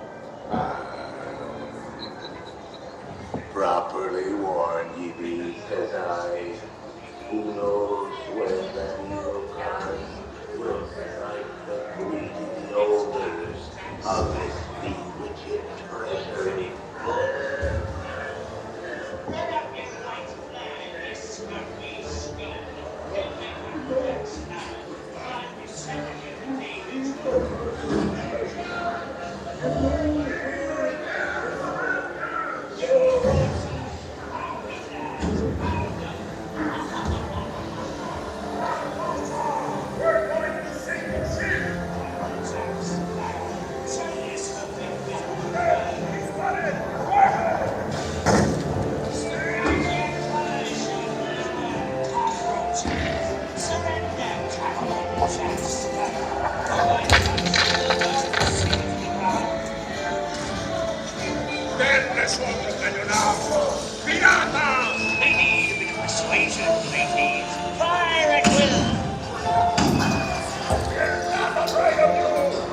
Properly warned ye babies has eyes. Who knows when that evil comes will strike the bleeding odors of this bewitching treasure.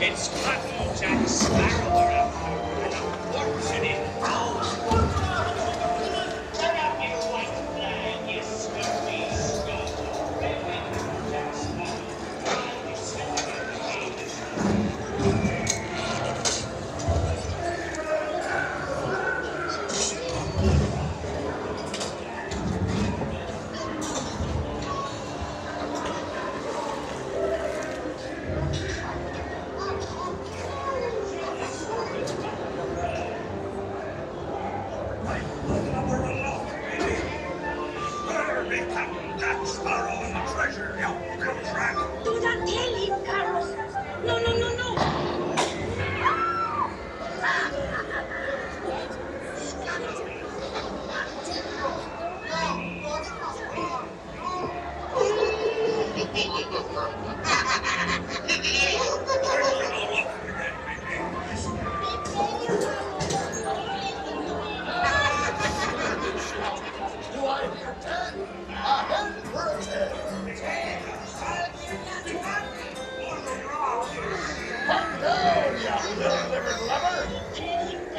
It's Captain Jack Sparrow around here, and a corpse in it. Turn up your white flag, you scurvy scum. Jack Sparrow, you send Jack Sparrow and the treasure. Do not tell him, Carlos. No, no, no, no.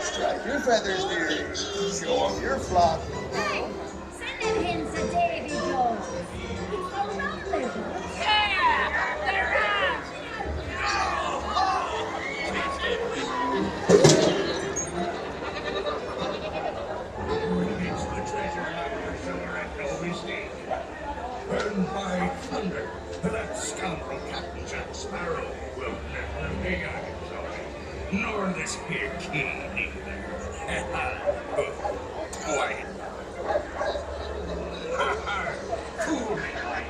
Strike your feathers, dearie. Show off your flock. Send him hints a Davy Jones. It's so lovely. Yeah, they're out. It's the treasure hunter somewhere at Novi's Day. Burn by thunder, that scoundrel Captain Jack Sparrow will never be out of sight. Nor this here king either. Quiet. Fool me like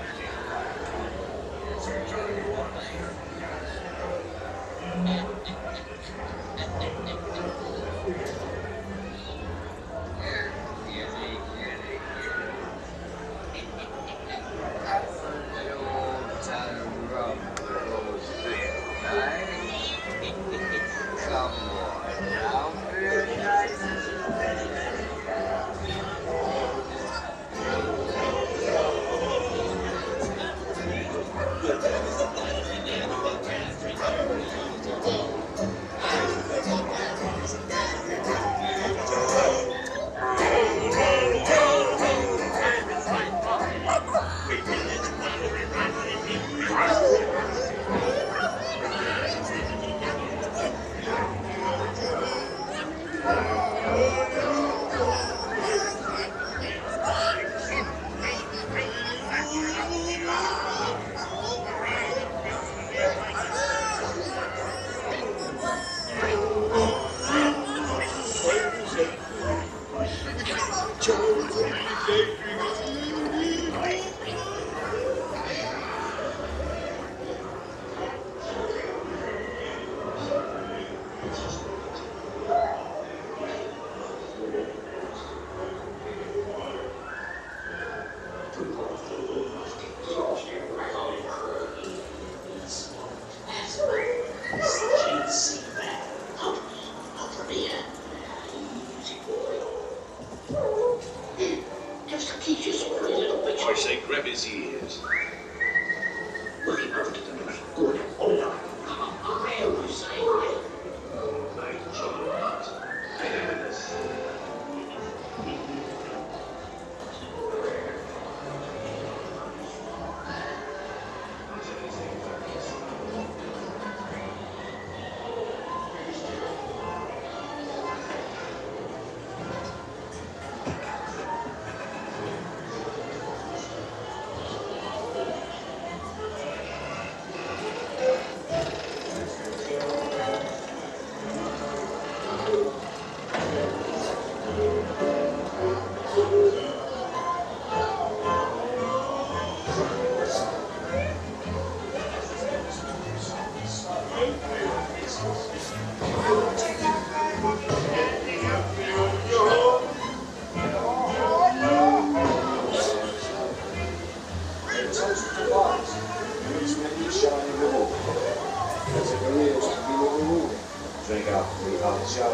me hearty show.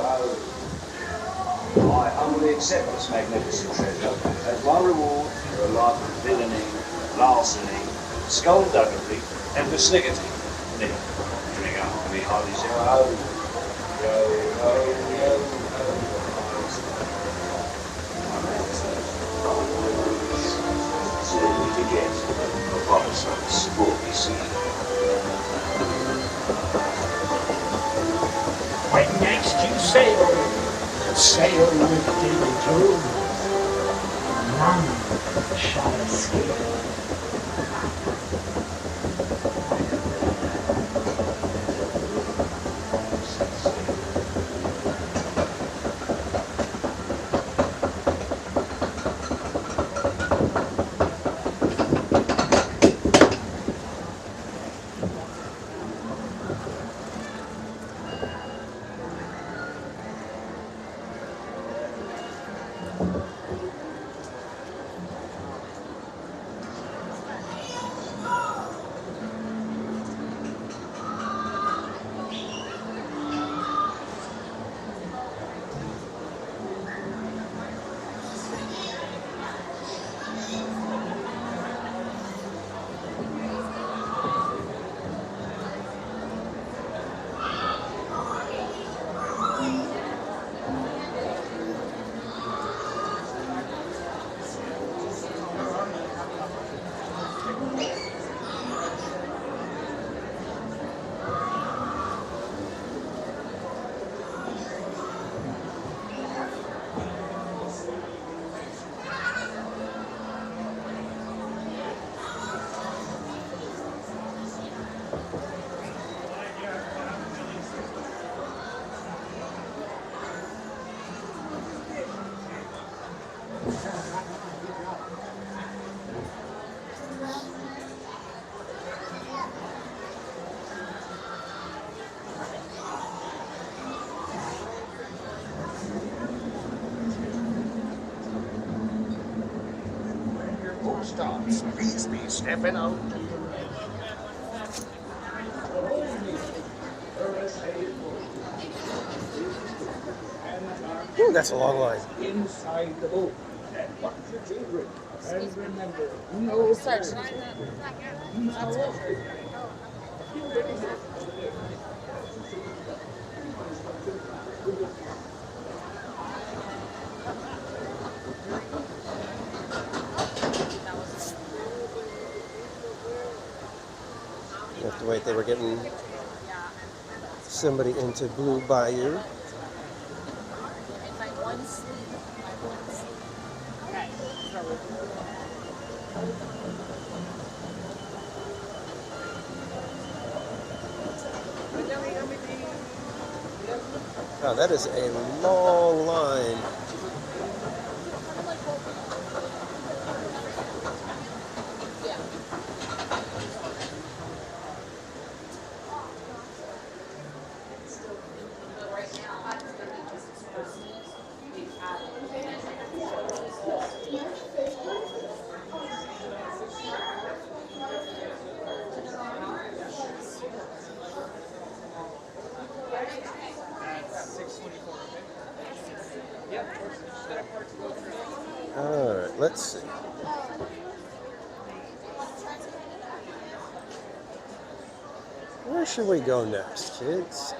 I humbly accept this magnificent treasure as my reward for a life of villainy, larceny, skullduggery, and persnickety. Now, drink up me hearty show. Yo, ho, yo, ho. Certainly to get a bothersome sporty scene. When next you sail with Davy Jones, none shall escape. Starts. Please be stepping out. Ooh, that's a long line. Inside the boat. And watch your children. And remember, no Search. You have to wait. They were getting somebody into Blue Bayou. Wow, that is a long line. All right, let's see. Where should we go next, kids?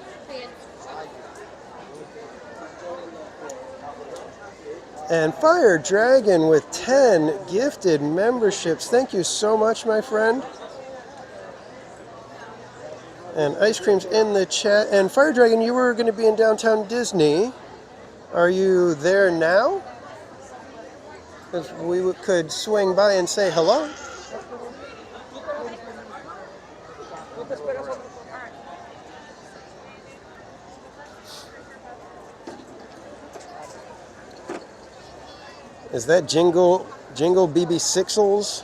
And Fire Dragon with 10 gifted memberships. Thank you so much, my friend. And ice cream's in the chat. And Fire Dragon, you were going to be in downtown Disney. Are you there now? Because we could swing by and say hello. Is that Jingle BB Sixels?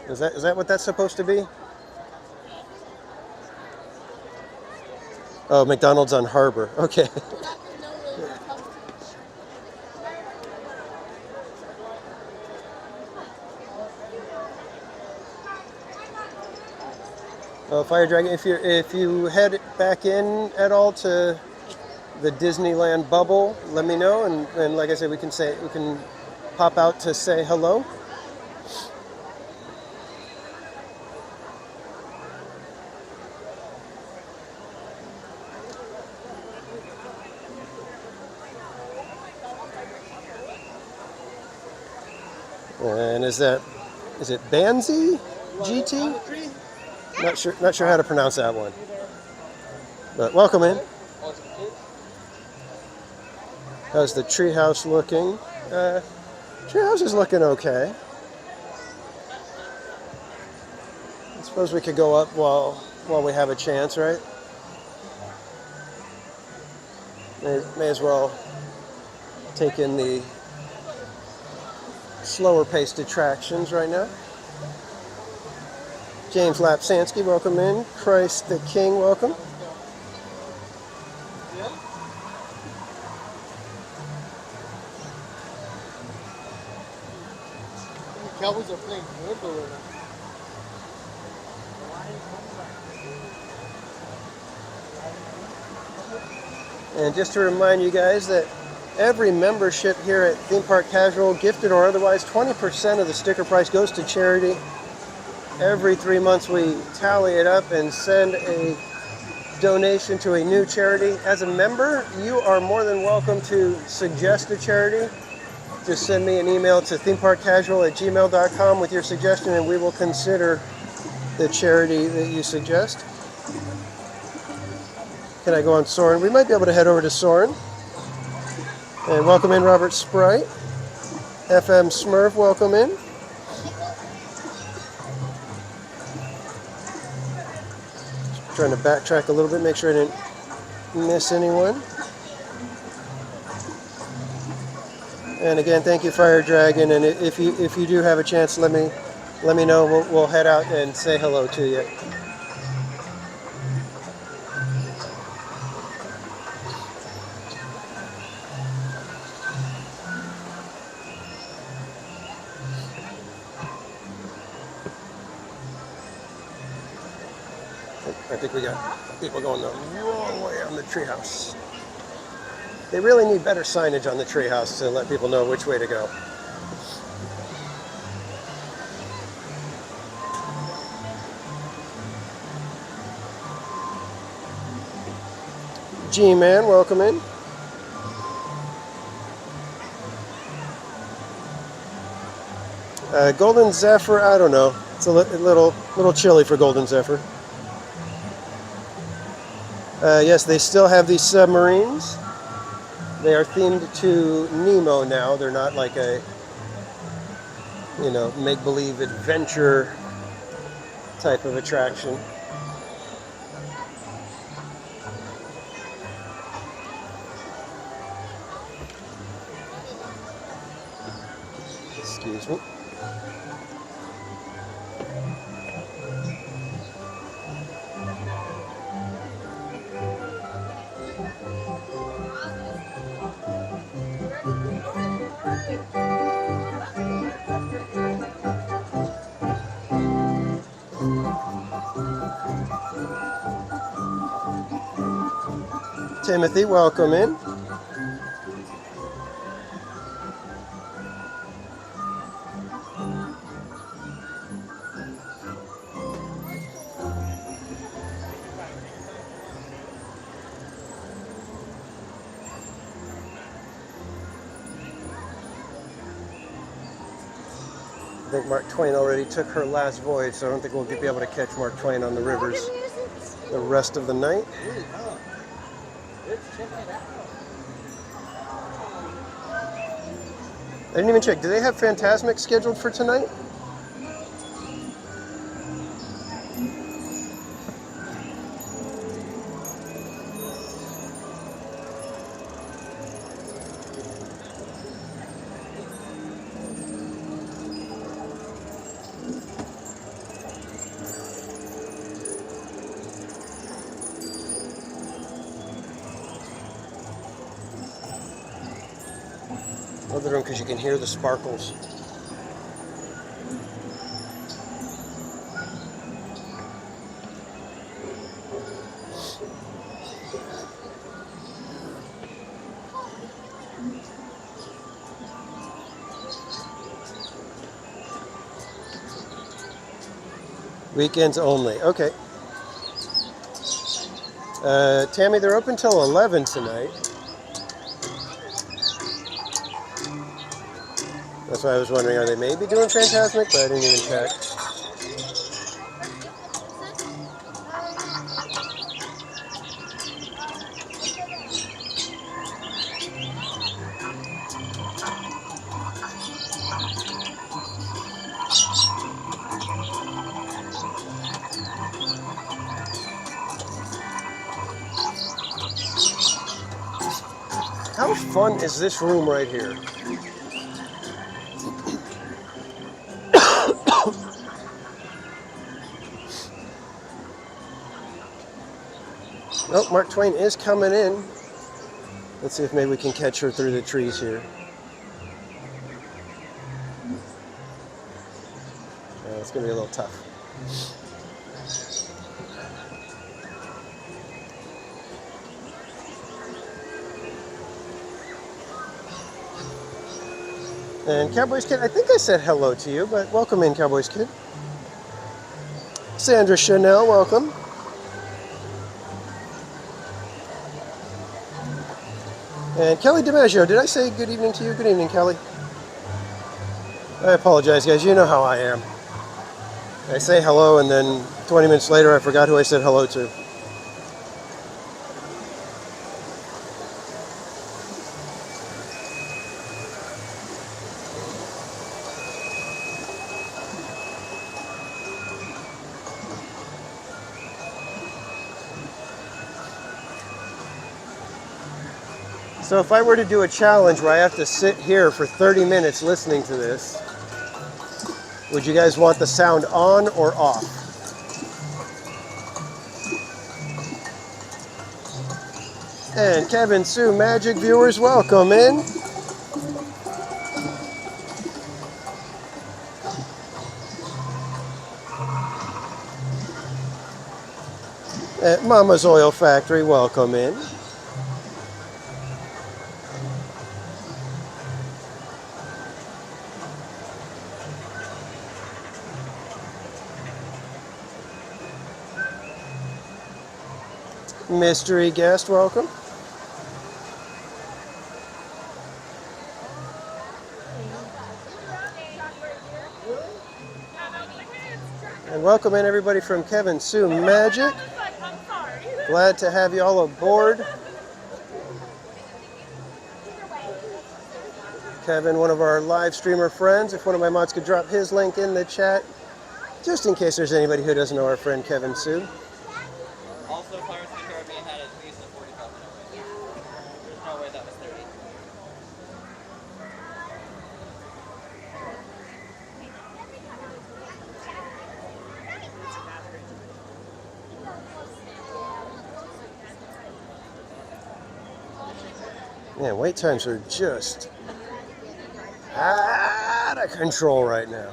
Is that what that's supposed to be? Oh, McDonald's on Harbor. Okay. Fire Dragon, if you head back in at all to the Disneyland bubble, let me know, and like I said, we can pop out to say hello. And is it Banzi GT? Not sure how to pronounce that one. But welcome in. How's the treehouse looking? Treehouse is looking okay. I suppose we could go up while we have a chance, right? May as well take in the slower paced attractions right now. James Lapsansky, welcome in. Christ the King, welcome. The Cowboys are playing good though right now. And just to remind you guys that every membership here at Theme Park Casual, gifted or otherwise, 20% of the sticker price goes to charity. Every 3 months we tally it up and send a donation to a new charity. As a member, you are more than welcome to suggest a charity. Just send me an email to themeparkcasual@gmail.com with your suggestion, and we will consider the charity that you suggest. Can I go on Soarin'? We might be able to head over to Soarin'. And welcome in Robert Sprite. FM Smurf, welcome in. Just trying to backtrack a little bit, make sure I didn't miss anyone. And again, thank you, Fire Dragon. And if you do have a chance, let me know. We'll head out and say hello to you. I think we got people going the wrong way on the treehouse. They really need better signage on the treehouse to let people know which way to go. G-Man, welcome in. Golden Zephyr, I don't know. It's a little chilly for Golden Zephyr. Yes, they still have these submarines. They are themed to Nemo now. They're not like a, make-believe adventure type of attraction. Excuse me. Timothy, welcome in. I think Mark Twain already took her last voyage, so I don't think we'll be able to catch Mark Twain on the rivers the rest of the night. I didn't even check. Do they have Phantasmic scheduled for tonight? Other room because you can hear the sparkles. Weekends only. Okay. Tammy, they're open till 11 tonight. That's why I was wondering, are they maybe doing Fantasmic? But I didn't even check. How fun is this room right here? Oh, Mark Twain is coming in. Let's see if maybe we can catch her through the trees here. It's going to be a little tough. And Cowboys Kid, I think I said hello to you, but welcome in, Cowboys Kid. Sandra Chanel, welcome. And Kelly DiMaggio, did I say good evening to you? Good evening, Kelly. I apologize, guys. You know how I am. I say hello, and then 20 minutes later, I forgot who I said hello to. So if I were to do a challenge where I have to sit here for 30 minutes listening to this, would you guys want the sound on or off? And Kevin, Sue, Magic viewers, welcome in. At Mama's Oil Factory, welcome in. Mystery guest, welcome. And welcome in everybody from Kevin, Sue, Magic. Glad to have you all aboard. Kevin, one of our live streamer friends. If one of my mods could drop his link in the chat, just in case there's anybody who doesn't know our friend Kevin Sue. Also, Pirates of the Caribbean had at least a 45 minute wait. There's no way that was 30. Man, wait times are just out of control right now.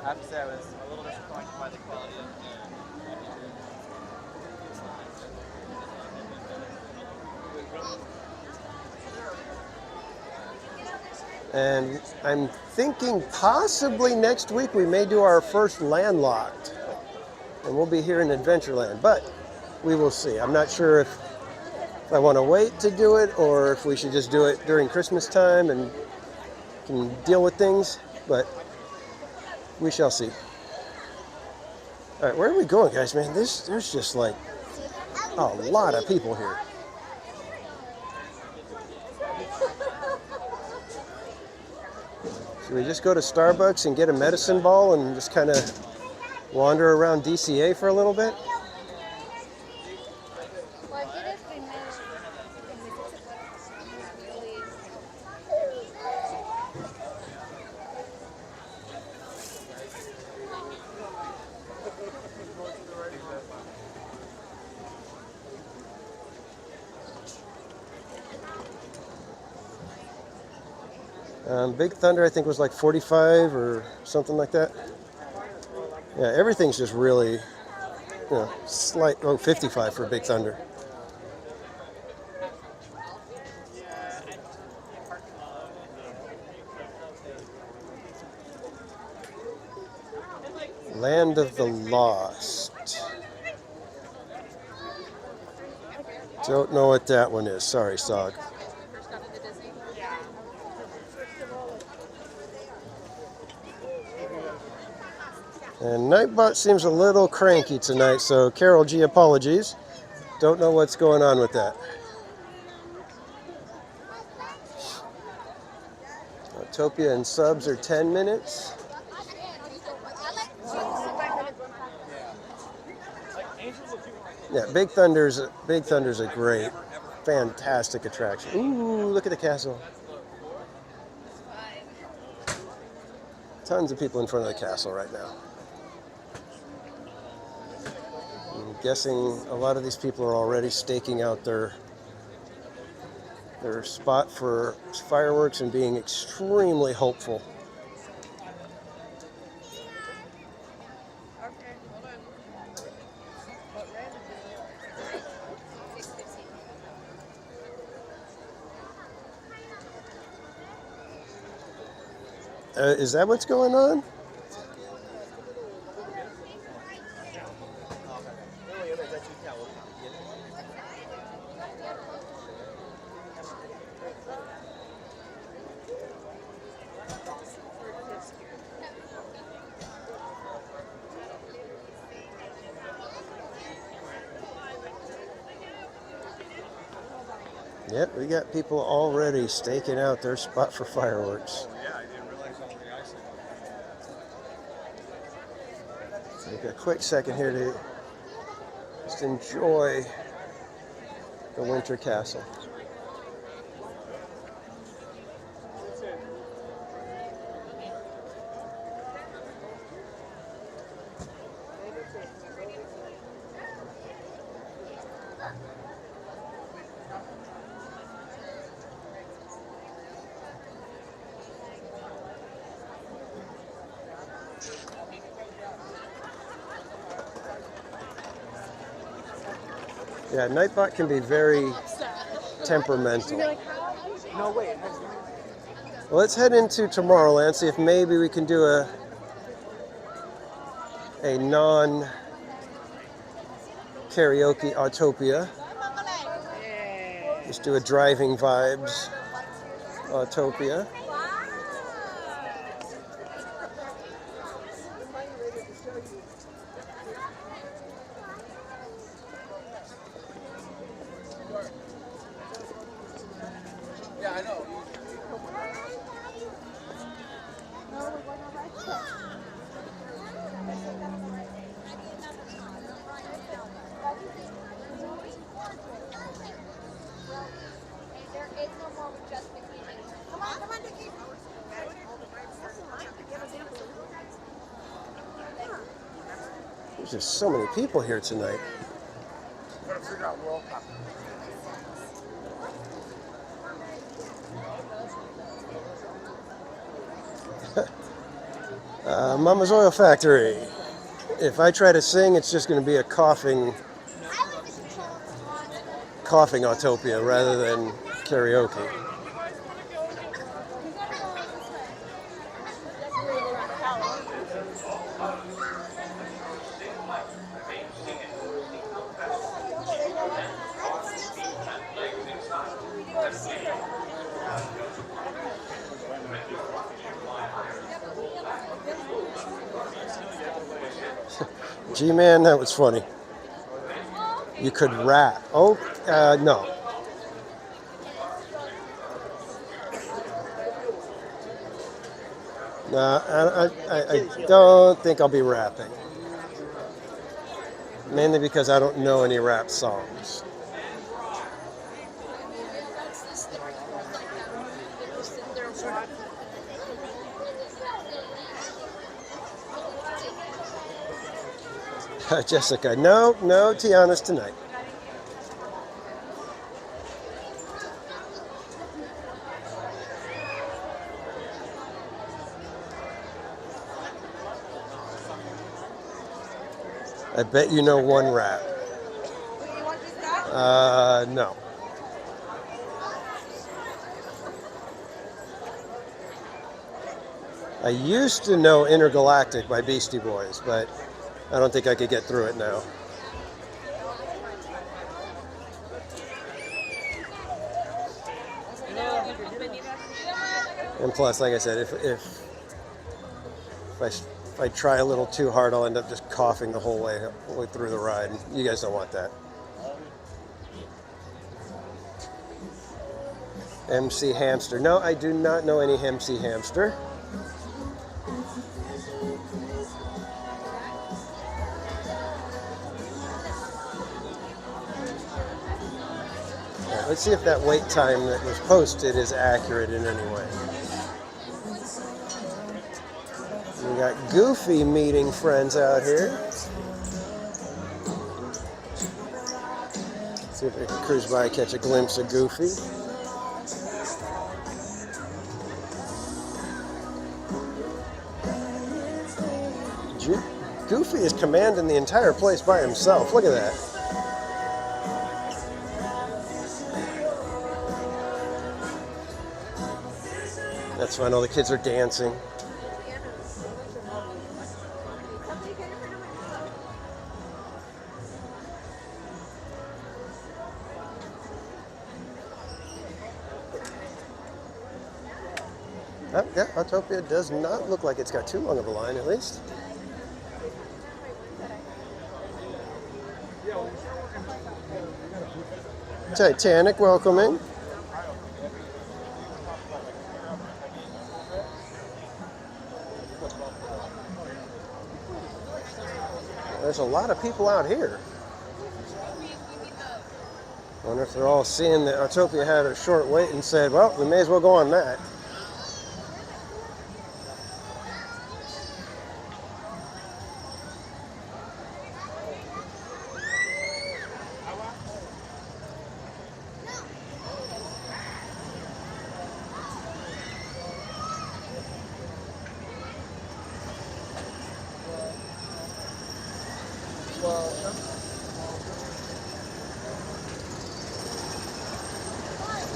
I have to say I was a little disappointed by the quality of And I'm thinking possibly next week we may do our first Landlocked. And we'll be here in Adventureland, but we will see. I'm not sure if I want to wait to do it or if we should just do it during Christmas time and can deal with things, but we shall see. All right, where are we going, guys, man? There's just like a lot of people here. Should we just go to Starbucks and get a medicine ball and just kind of wander around DCA for a little bit? Big Thunder, I think, was like 45 or something like that. Yeah, everything's just really, you know, slight. Oh, 55 for Big Thunder. Land of the Lost. Don't know what that one is. Sorry, Sog. And Nightbot seems a little cranky tonight, so Carol G, apologies. Don't know what's going on with that. Autopia and subs are 10 minutes. Yeah, Big Thunder's a great, fantastic attraction. Ooh, look at the castle. Tons of people in front of the castle right now. I'm guessing a lot of these people are already staking out their spot for fireworks and being extremely hopeful. Is that what's going on? Yep, we got people already staking out their spot for fireworks. Take a quick second here to just enjoy the winter castle. Yeah, Nightbot can be very temperamental. No, wait. Well, let's head into Tomorrowland, see if maybe we can do a non-karaoke Autopia. Just do a driving vibes Autopia. Yeah, I know. There is no more justification. Come on, Dickie. There's just so many people here tonight. Gotta figure out World Cup. Mama's Oil Factory. If I try to sing, it's just going to be a coughing Autopia rather than karaoke. G-Man, that was funny. You could rap. Oh, no. No, I don't think I'll be rapping. Mainly because I don't know any rap songs. Jessica, no Tiana's tonight. I bet you know one rap. No. I used to know Intergalactic by Beastie Boys, but I don't think I could get through it now. And plus, like I said, if I try a little too hard, I'll end up just coughing the whole way through the ride. You guys don't want that. MC Hamster. No, I do not know any MC Hamster. Right, let's see if that wait time that was posted is accurate in any way. We got Goofy meeting friends out here. See if I can cruise by and catch a glimpse of Goofy. Goofy is commanding the entire place by himself. Look at that. That's fun. All the kids are dancing. Oh, yeah, Autopia does not look like it's got too long of a line, at least. Titanic, welcoming. There's a lot of people out here. I wonder if they're all seeing that Autopia had a short wait and said, well, we may as well go on that.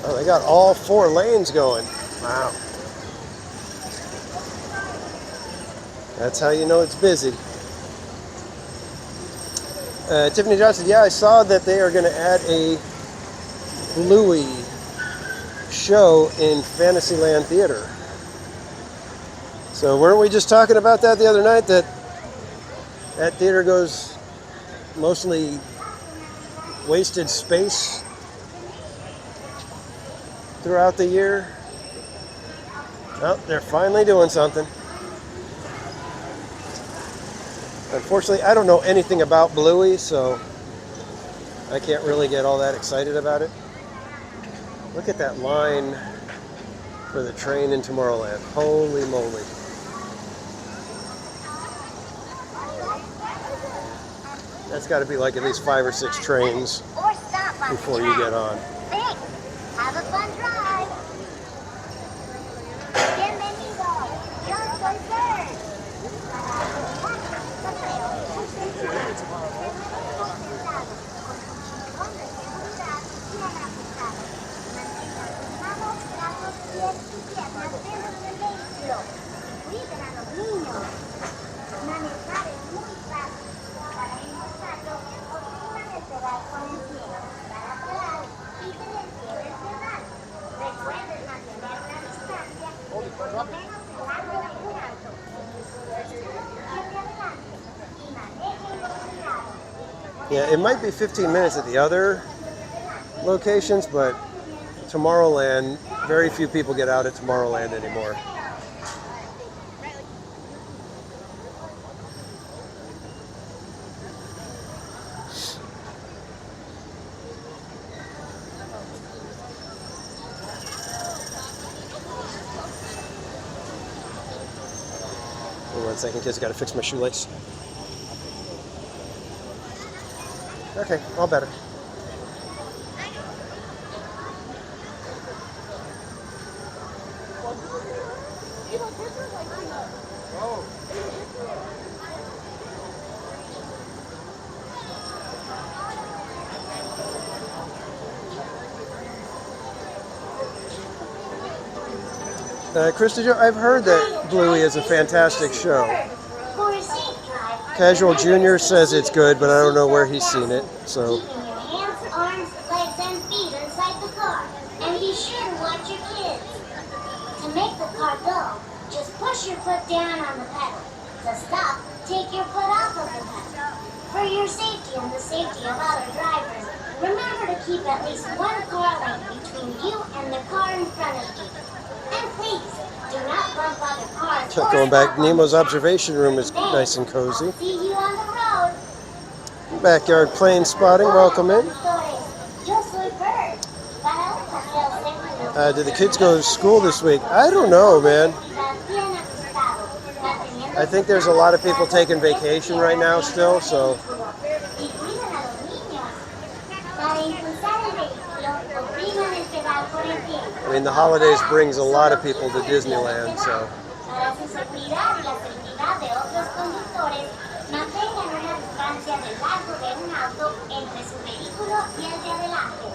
Oh, they got all 4 lanes going. Wow. That's how you know it's busy. Tiffany Johnson, yeah, I saw that they are going to add a Bluey show in Fantasyland Theater. So weren't we just talking about that the other night, that theater goes mostly wasted space throughout the year? Oh, they're finally doing something. Unfortunately, I don't know anything about Bluey, so I can't really get all that excited about it. Look at that line for the train in Tomorrowland. Holy moly. That's got to be like at least 5 or 6 trains before you get on. Thanks. Have a fun drive. Bienvenido. Yo soy Bird. Cuiden a los niños. Manejar es muy fácil. Para impulsarlo, obligan a pegar con el pie. Para parar, quiten el pie del pedal. Recuerden mantener una distancia de por lo menos el largo de un auto. Siempre adelante y manejen con cuidado. Yeah, it might be 15 minutes at the other locations, but Tomorrowland, very few people get out at Tomorrowland anymore. Hold on 1 second, kids, gotta fix my shoelace. Okay, all better. Chris, I've heard that Bluey is a fantastic show. For a safe drive, Casual Junior says it's good, but I don't know where he's seen it. So keeping your hands, arms, legs, and feet inside the car. And be sure to watch your kids. To make the car go, just push your foot down on the pedal. To stop, take your foot off of the pedal. For your safety and the safety of other drivers, remember to keep at least one car length between you and the car in front of you. And please, do not bump other cars. kept going back. Nemo's observation room is nice and cozy. See you on the road. Backyard plane spotting. Welcome in. Yo soy Bird. Para un paseo seguro. Did the kids go to school this week? I don't know, man. I think there's a lot of people taking vacation right now still, so Y cuiden a los niños. Para impulsar el vehículo, opriman el pedal con el pie. I mean the holidays brings a lot of people to Disneyland, so Para su seguridad y la seguridad de otros conductores, mantengan una distancia de largo de un auto entre su vehículo y el de adelante.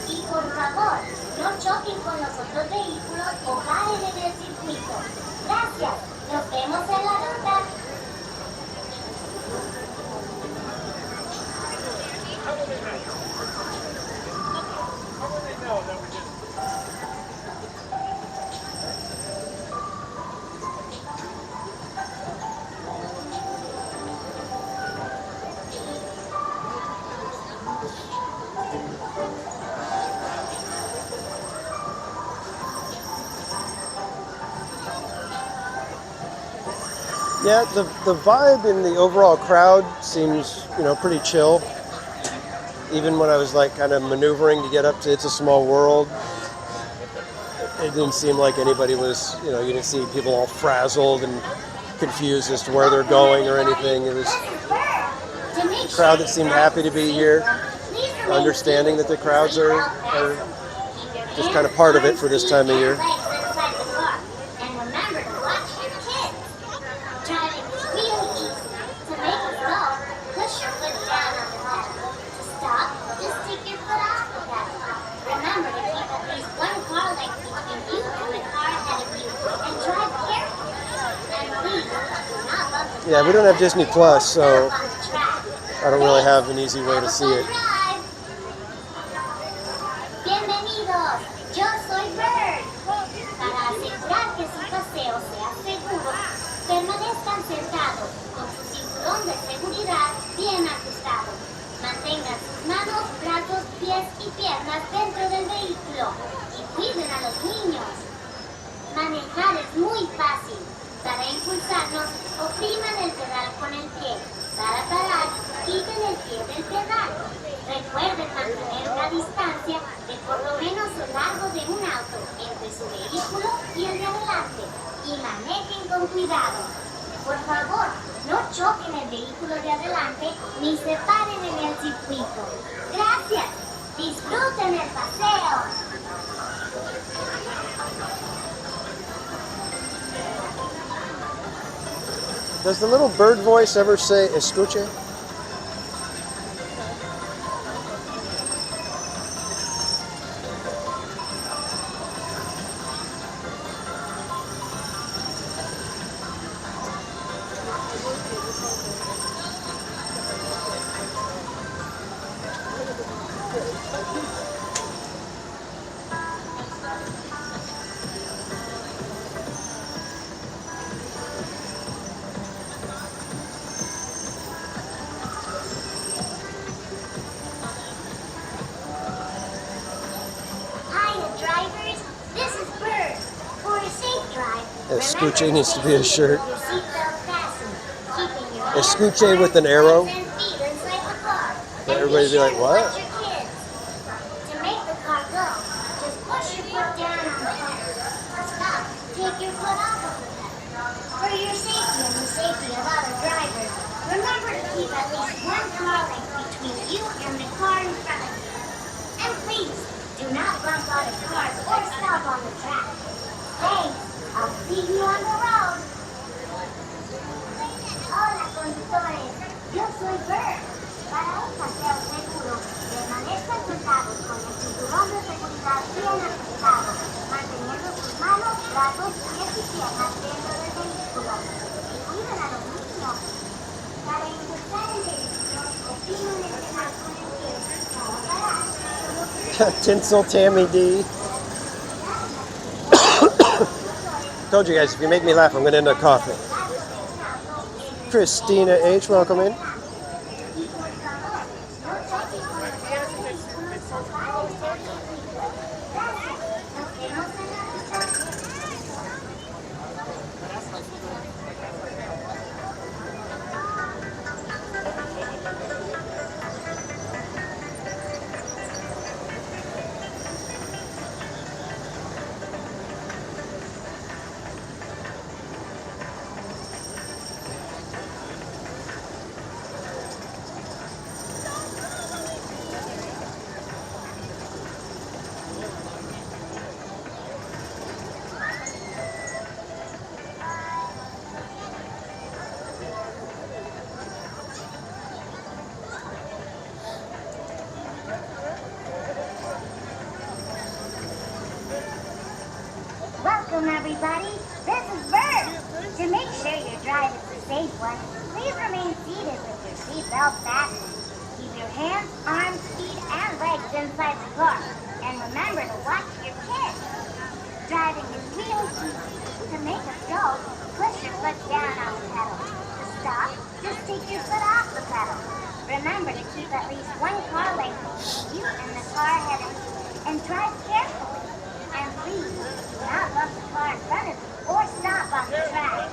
Y por favor, no choquen con los otros vehículos o paren en el circuito. Gracias. Nos vemos en la ruta. yeah, the vibe in the overall crowd seems, pretty chill. Even when I was like kind of maneuvering to get up to It's a Small World, it didn't seem like anybody was, you didn't see people all frazzled and confused as to where they're going or anything. It was a crowd that seemed happy to be here, understanding that the crowds are just kind of part of it for this time of year. And remember to watch your kids. Driving is really easy. To make a stop, push your foot down on the pedal. To stop, just take your foot off the pedal. Remember to keep at least one car length between you and the car ahead of you. And drive carefully. And please, do not bump the Yeah, we don't have Disney Plus, so on the track. I don't really have an easy way to see it. Bienvenidos, yo soy Bird. Para asegurar que su paseo sea seguro, permanezcan sentados con su cinturón de seguridad bien ajustado. Mantengan sus manos, brazos, pies y piernas dentro del vehículo y cuiden a los niños. Manejar es muy fácil. Para impulsarnos, opriman el pedal con el pie. Para parar, quiten el pie del pedal. Recuerden mantener una distancia de por lo menos lo largo de un auto entre su vehículo y el de adelante. Y manejen con cuidado. Por favor, no choquen el vehículo de adelante ni se paren en el circuito. Gracias. Disfruten el paseo. Does the little bird voice ever say escuche? Escuche needs to be a shirt. Escuche with an arrow. Everybody be like, what? To make the car go, just push your foot down on the pedal. Stop, take your foot off of the pedal. For your safety and the safety of other drivers, remember to keep at least one car length between you and the car in front of you. And please, do not bump other cars or stop on the track. Thanks, I'll see you on the road. Hola, conductores, yo soy Bird. Para un paseo seguro, permanezcan sentados con el cinturón de seguridad bien ajustado, manteniendo sus manos manos, brazos, pies y piernas dentro del vehículo. Y cuiden a los niños. Para ingresar en vehículos, opriman el pedal con el pie. Para parar, solo Tinsel Tammy D. Told you guys, if you make me laugh, I'm going to end up coughing. Christina H., welcome in. Welcome, everybody. This is Bert. To make sure your drive is a safe one, please remain seated with your seatbelt fastened. Keep your hands, arms, feet, and legs inside the car. And remember to watch your kids. Driving is real easy. To make a go, push your foot down on the pedal. To stop, just take your foot off the pedal. Remember to keep at least one car length between you and the car ahead of you. And drive carefully. And please, do not look the car in front of you or stop on the track.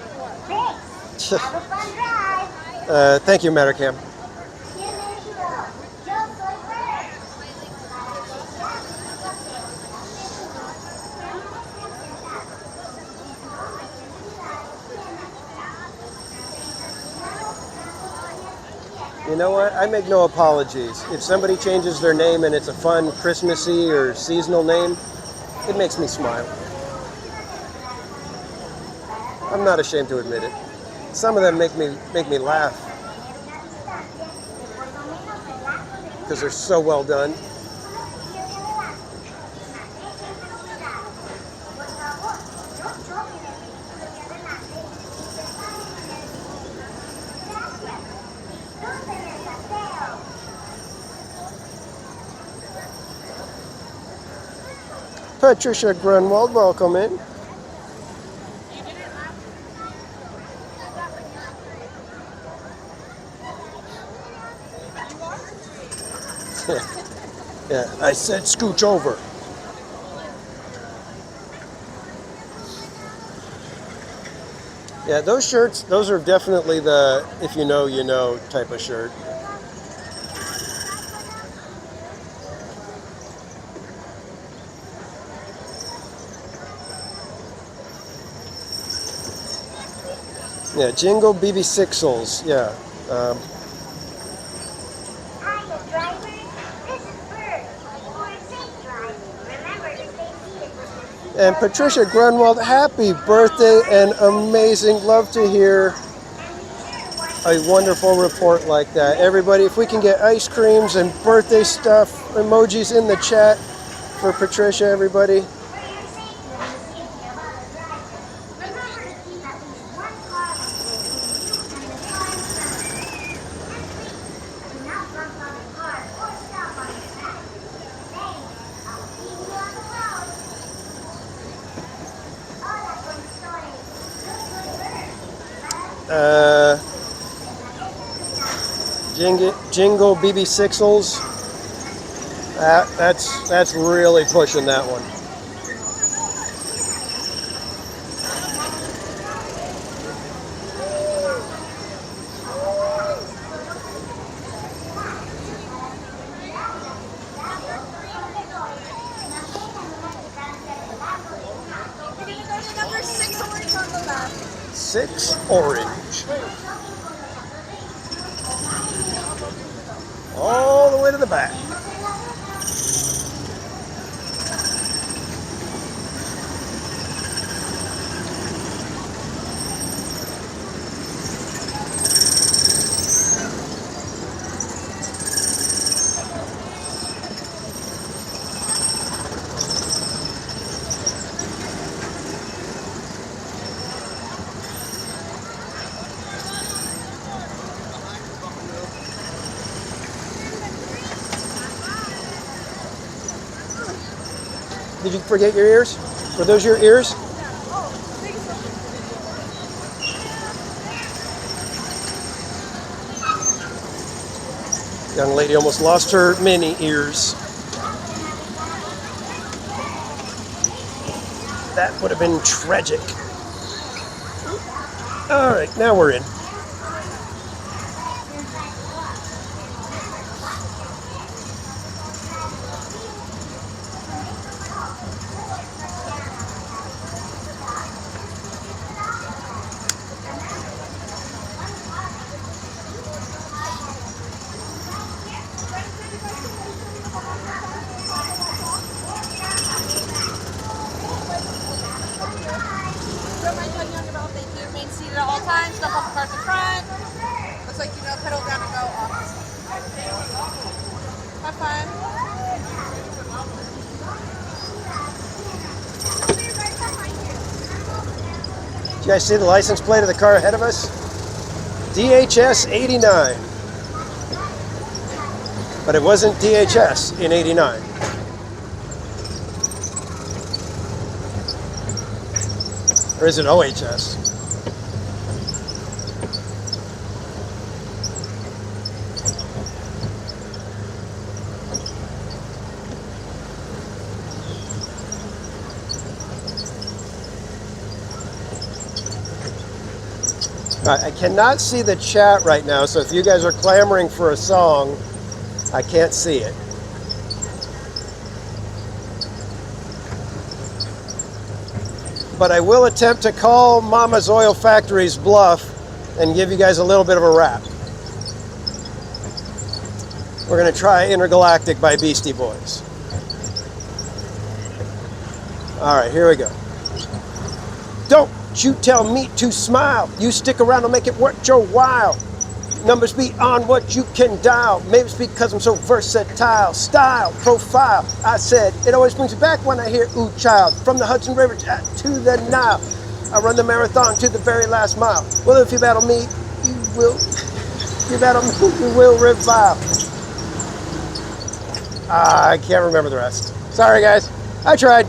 Thanks. Have a fun drive. Thank you, Metacam. Bienvenido. Yo soy Bert. You know what? I make no apologies. If somebody changes their name and it's a fun Christmassy or seasonal name, it makes me smile. I'm not ashamed to admit it. Some of them make me laugh because they're so well done. Patricia Grunwald, welcome in. Yeah, I said scooch over. Yeah, those shirts, those are definitely the if you know, you know type of shirt. Yeah, Jingle BB6els, yeah. Hiya, driver. This is Bert. For a safe drive, remember to stay seated with your And Patricia Grunwald, happy birthday and amazing. Love to hear a wonderful report like that. Everybody, if we can get ice creams and birthday stuff, emojis in the chat for Patricia, everybody. Jingle BB6els. That's really pushing that one. We're gonna go to number 6 orange on the left. 6 orange. All the way to the back. Did you forget your ears? Were those your ears? Young lady almost lost her mini ears. That would have been tragic. All right, now we're in. Don't mind cutting on your belt. Thank you. Remain seated at all times. Don't bump the cars in front. Looks like you know, pedal down and go off. Have fun. Did you guys see the license plate of the car ahead of us? DHS 89. But it wasn't DHS in 89. Or is it OHS? I cannot see the chat right now, so if you guys are clamoring for a song, I can't see it. But I will attempt to call Mama's Oil Factory's bluff and give you guys a little bit of a rap. We're going to try Intergalactic by Beastie Boys. All right, here we go. Don't you tell me to smile. You stick around and make it worth your while. Numbers beyond what you can dial. Maybe it's because I'm so versatile. Style, profile. I said, it always brings me back when I hear ooh child. From the Hudson River to the Nile. I run the marathon to the very last mile. Well, if you battle me, you will. If you battle me, you will revile. I can't remember the rest. Sorry, guys. I tried.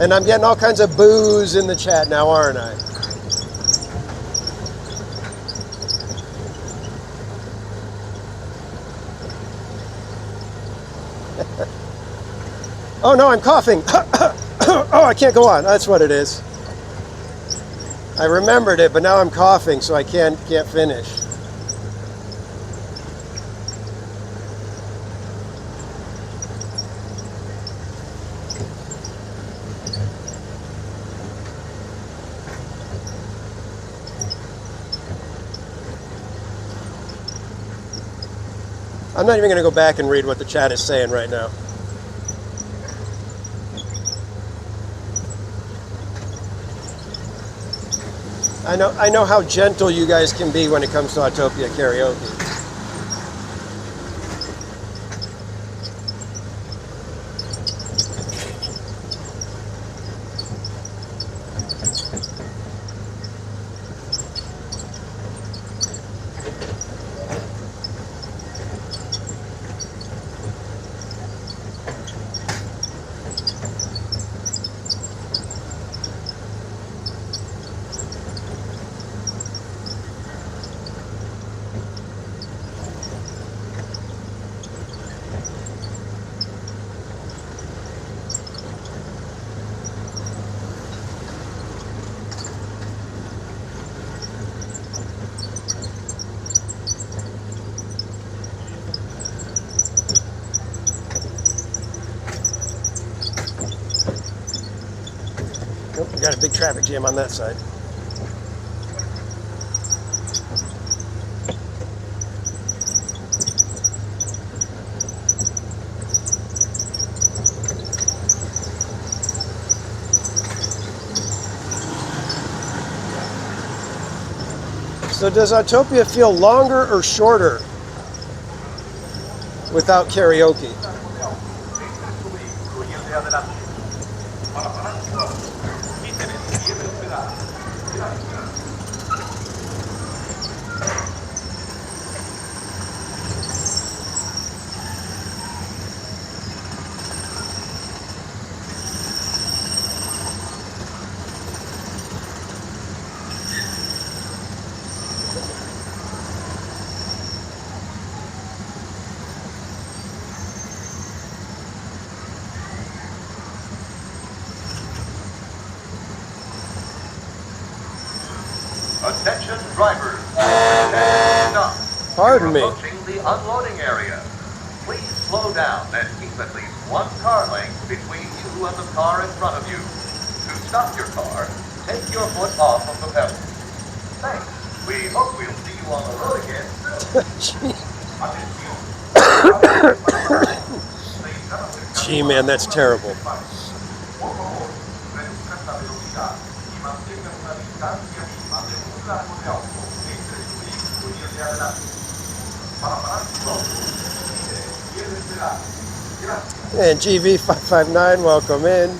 And I'm getting all kinds of boos in the chat now, aren't I? Oh no, I'm coughing. Oh, I can't go on. That's what it is. I remembered it, but now I'm coughing, so I can't finish. I'm not even going to go back and read what the chat is saying right now. I know how gentle you guys can be when it comes to Autopia karaoke. We got a big traffic jam on that side. So does Autopia feel longer or shorter without karaoke? Attention drivers. Stop. Pardon me. Approaching the unloading area. Please slow down and keep at least one car length between you and the car in front of you. To stop your car, take your foot off of the pedal. Thanks. We hope we'll see you on the road again soon. Gee, man, that's terrible. And GV559, welcome in.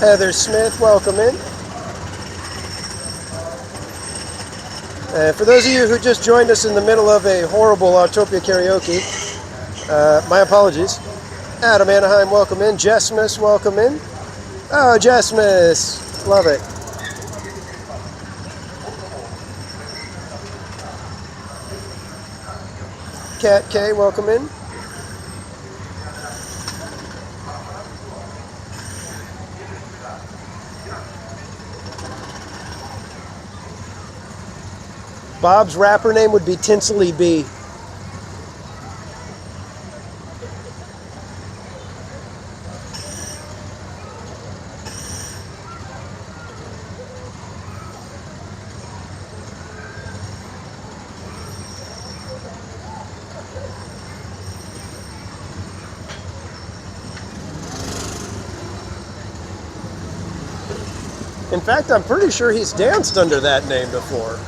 Heather Smith, welcome in. And for those of you who just joined us in the middle of a horrible Autopia karaoke, my apologies. Adam Anaheim, welcome in. Jessmus, welcome in. Oh, Jessmus, love it. Kat K, welcome in. Bob's rapper name would be Tinsley B. In fact, I'm pretty sure he's danced under that name before.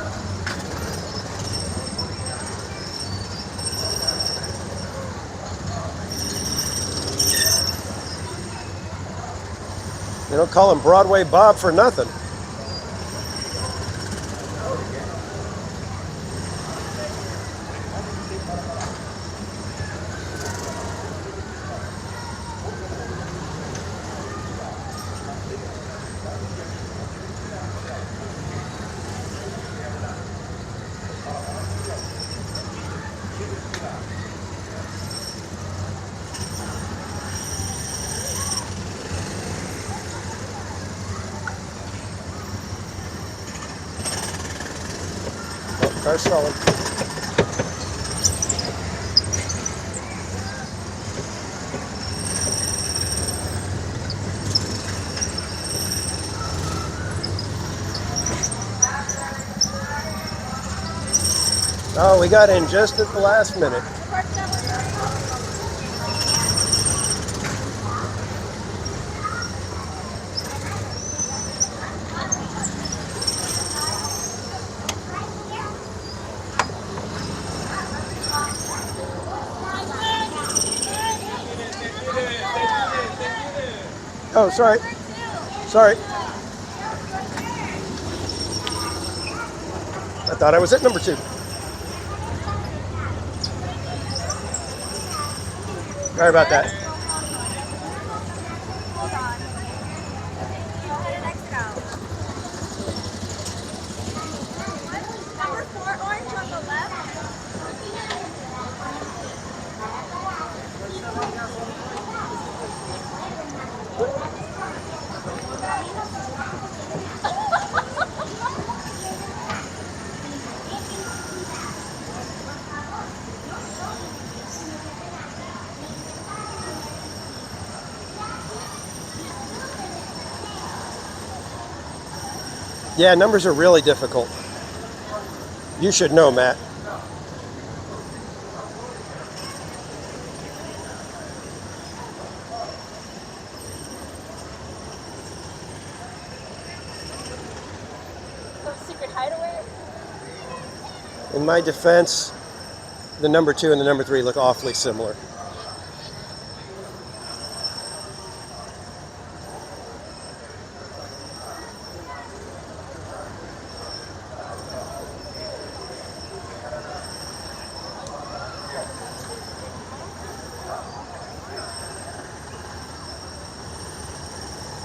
They don't call him Broadway Bob for nothing. Car's stalling. Oh, we got in just at the last minute. Oh, sorry. Sorry. I thought I was at number 2. Sorry about that. Hold on. Go ahead and exit out. Number 4, orange on the left. Yeah, numbers are really difficult. You should know, Matt. Secret hideaway? In my defense, the number 2 and the number 3 look awfully similar.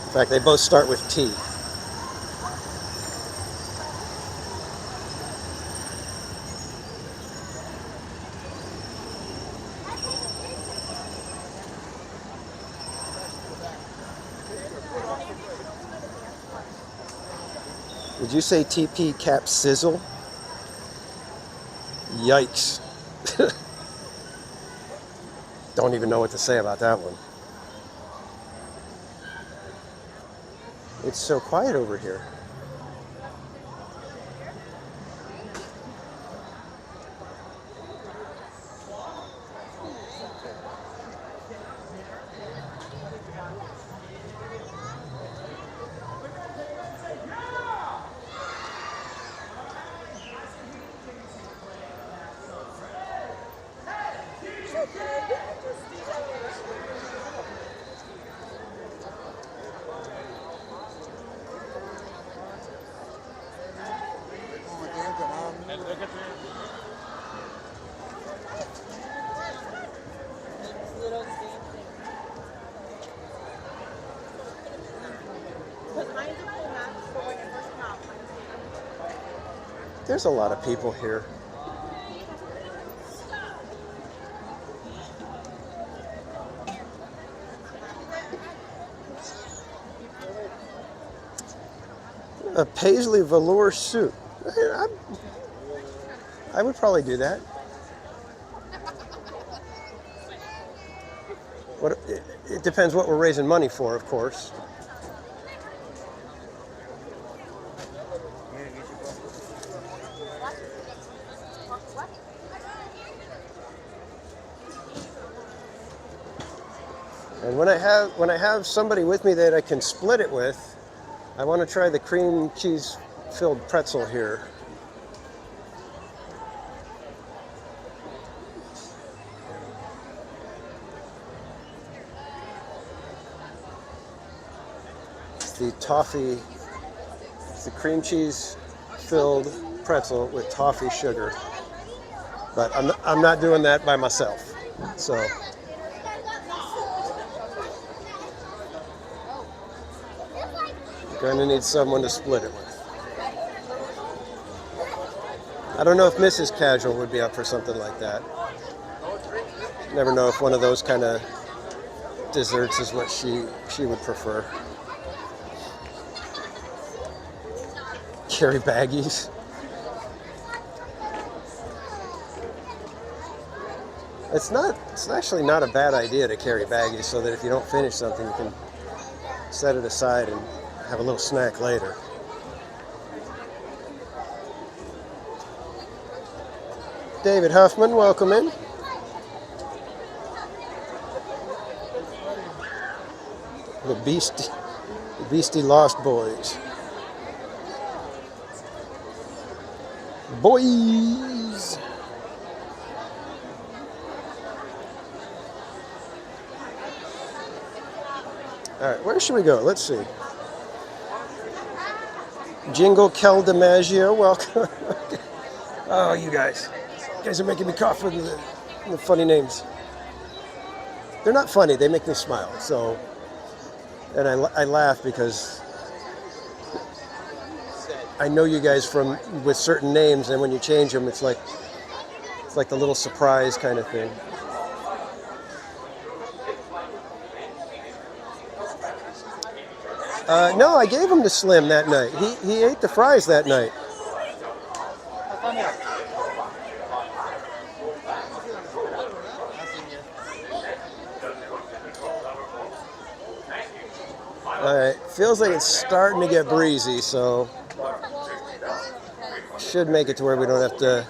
In fact, they both start with T. Did you say TP cap sizzle? Yikes. Don't even know what to say about that one. It's so quiet over here. There's a lot of people here. A paisley velour suit. I would probably do that. It depends what we're raising money for, of course. And when I have somebody with me that I can split it with, I want to try the cream cheese filled pretzel here. It's the toffee, it's the cream cheese filled pretzel with toffee sugar. But I'm not doing that by myself. So going to need someone to split it with. I don't know if Mrs. Casual would be up for something like that. Never know if one of those kind of desserts is what she would prefer. Carry baggies. It's actually not a bad idea to carry baggies so that if you don't finish something, you can set it aside and have a little snack later. David Huffman, welcome in. The Beastie Lost Boys. Boys! All right, where should we go? Let's see. Jingle Kel DiMaggio, welcome. Oh, you guys are making me cough with the funny names. They're not funny, they make me smile. So, and I laugh because I know you guys with certain names, and when you change them, it's like the little surprise kind of thing. No, I gave him to Slim that night. He ate the fries that night. All right, feels like it's starting to get breezy, so should make it to where we don't have to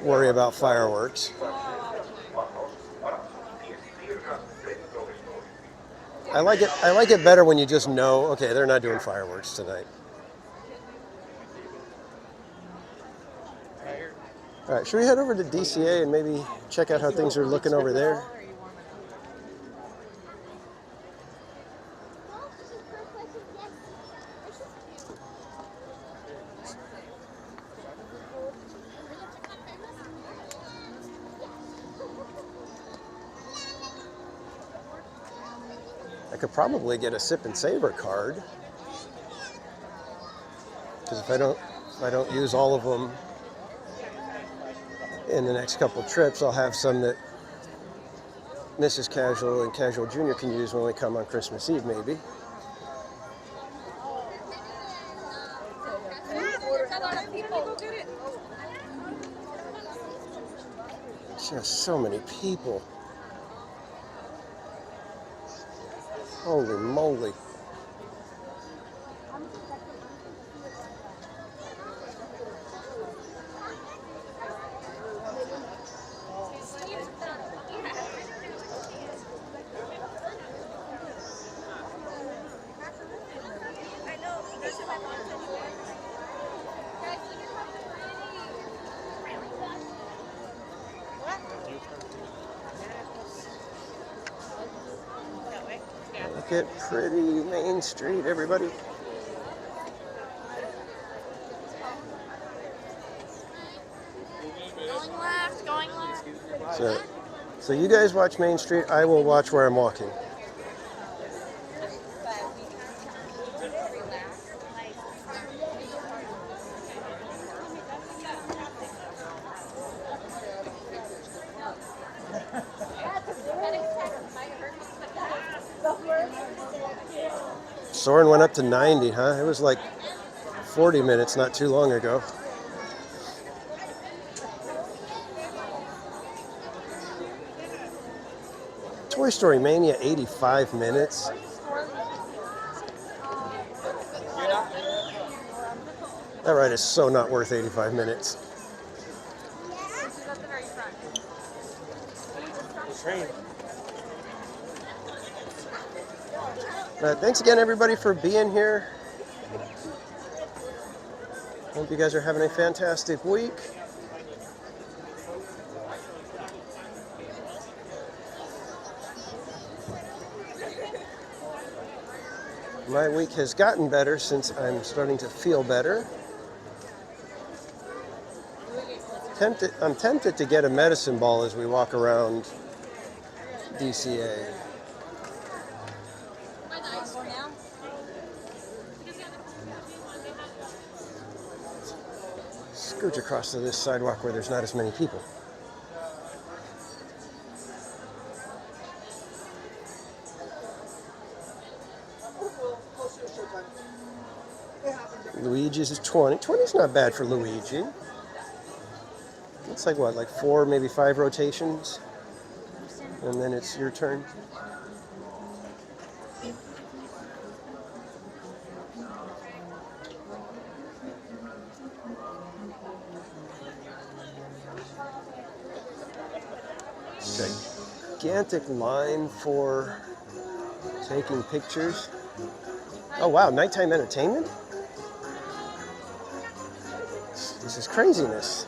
worry about fireworks. I like it better when you just know, okay, they're not doing fireworks tonight. All right, should we head over to DCA and maybe check out how things are looking over there? I could probably get a Sip and Savor card. Because if I don't use all of them in the next couple trips, I'll have some that Mrs. Casual and Casual Junior can use when we come on Christmas Eve, maybe. Just so many people. Holy moly. Look at pretty Main Street, everybody. Going left, going left. So you guys watch Main Street, I will watch where I'm walking. Soren went up to 90, huh? It was like 40 minutes not too long ago. Toy Story Mania, 85 minutes. That ride is so not worth 85 minutes. Thanks again, everybody, for being here. Hope you guys are having a fantastic week. My week has gotten better since I'm starting to feel better. I'm tempted to get a medicine ball as we walk around DCA. Scooch across to this sidewalk where there's not as many people. Luigi's is 20. 20 is not bad for Luigi. It's like what, like 4, maybe 5 rotations? And then it's your turn. Gigantic line for taking pictures. Oh wow, nighttime entertainment? This is craziness.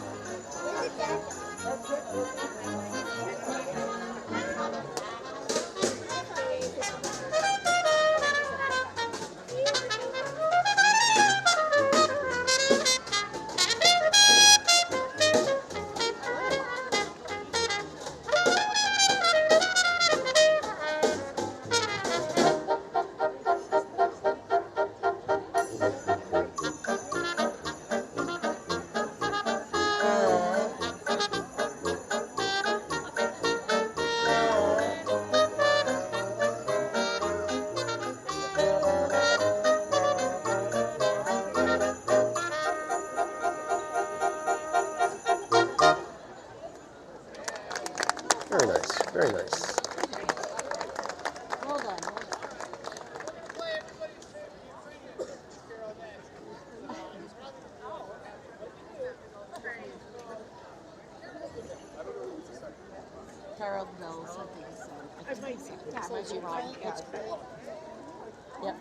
Very nice, very nice. Well done. Carol knows something, so I might be wrong. Yep.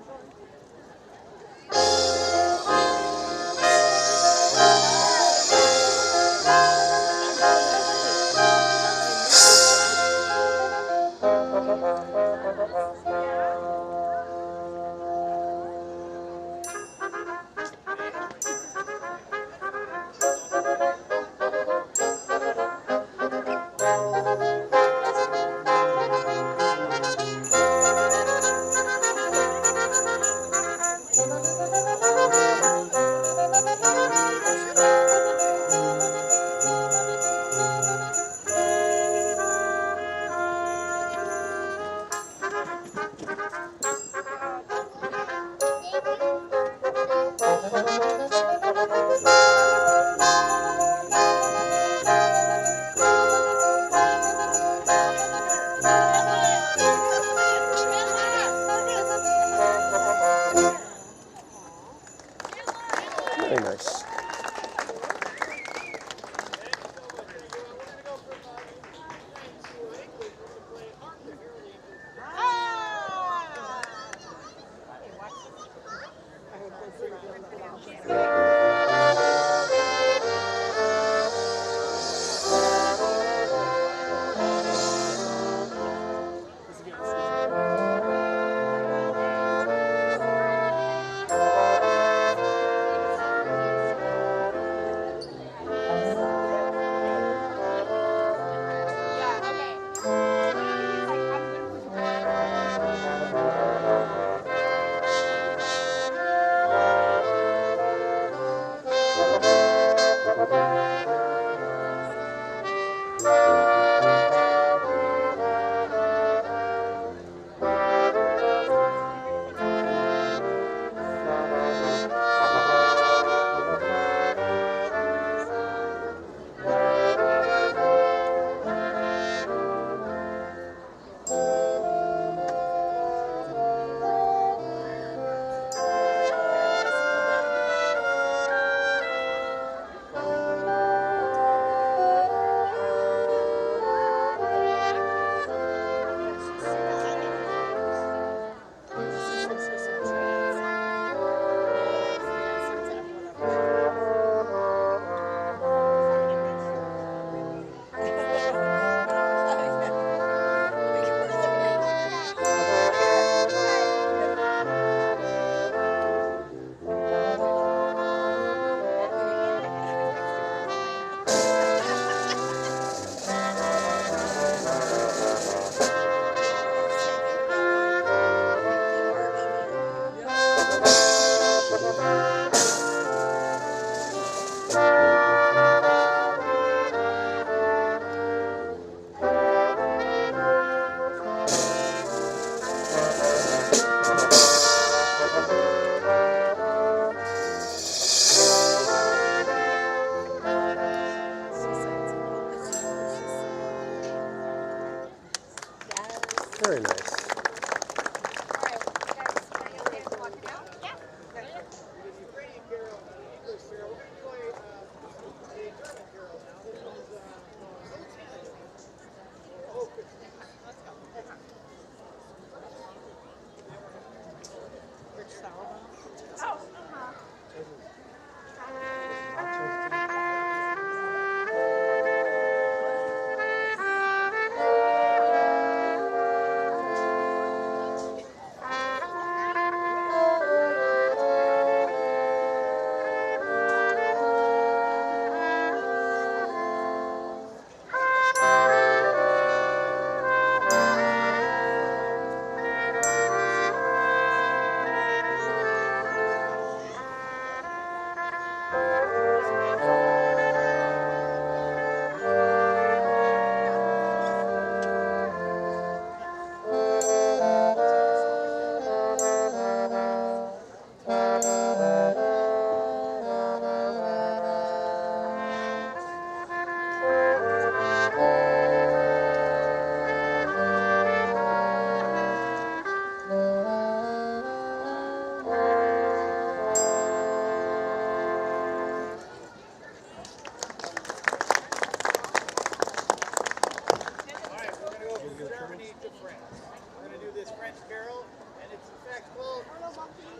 Carol, and it's in fact called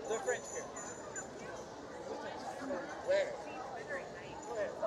the French Carol. Where? Go ahead.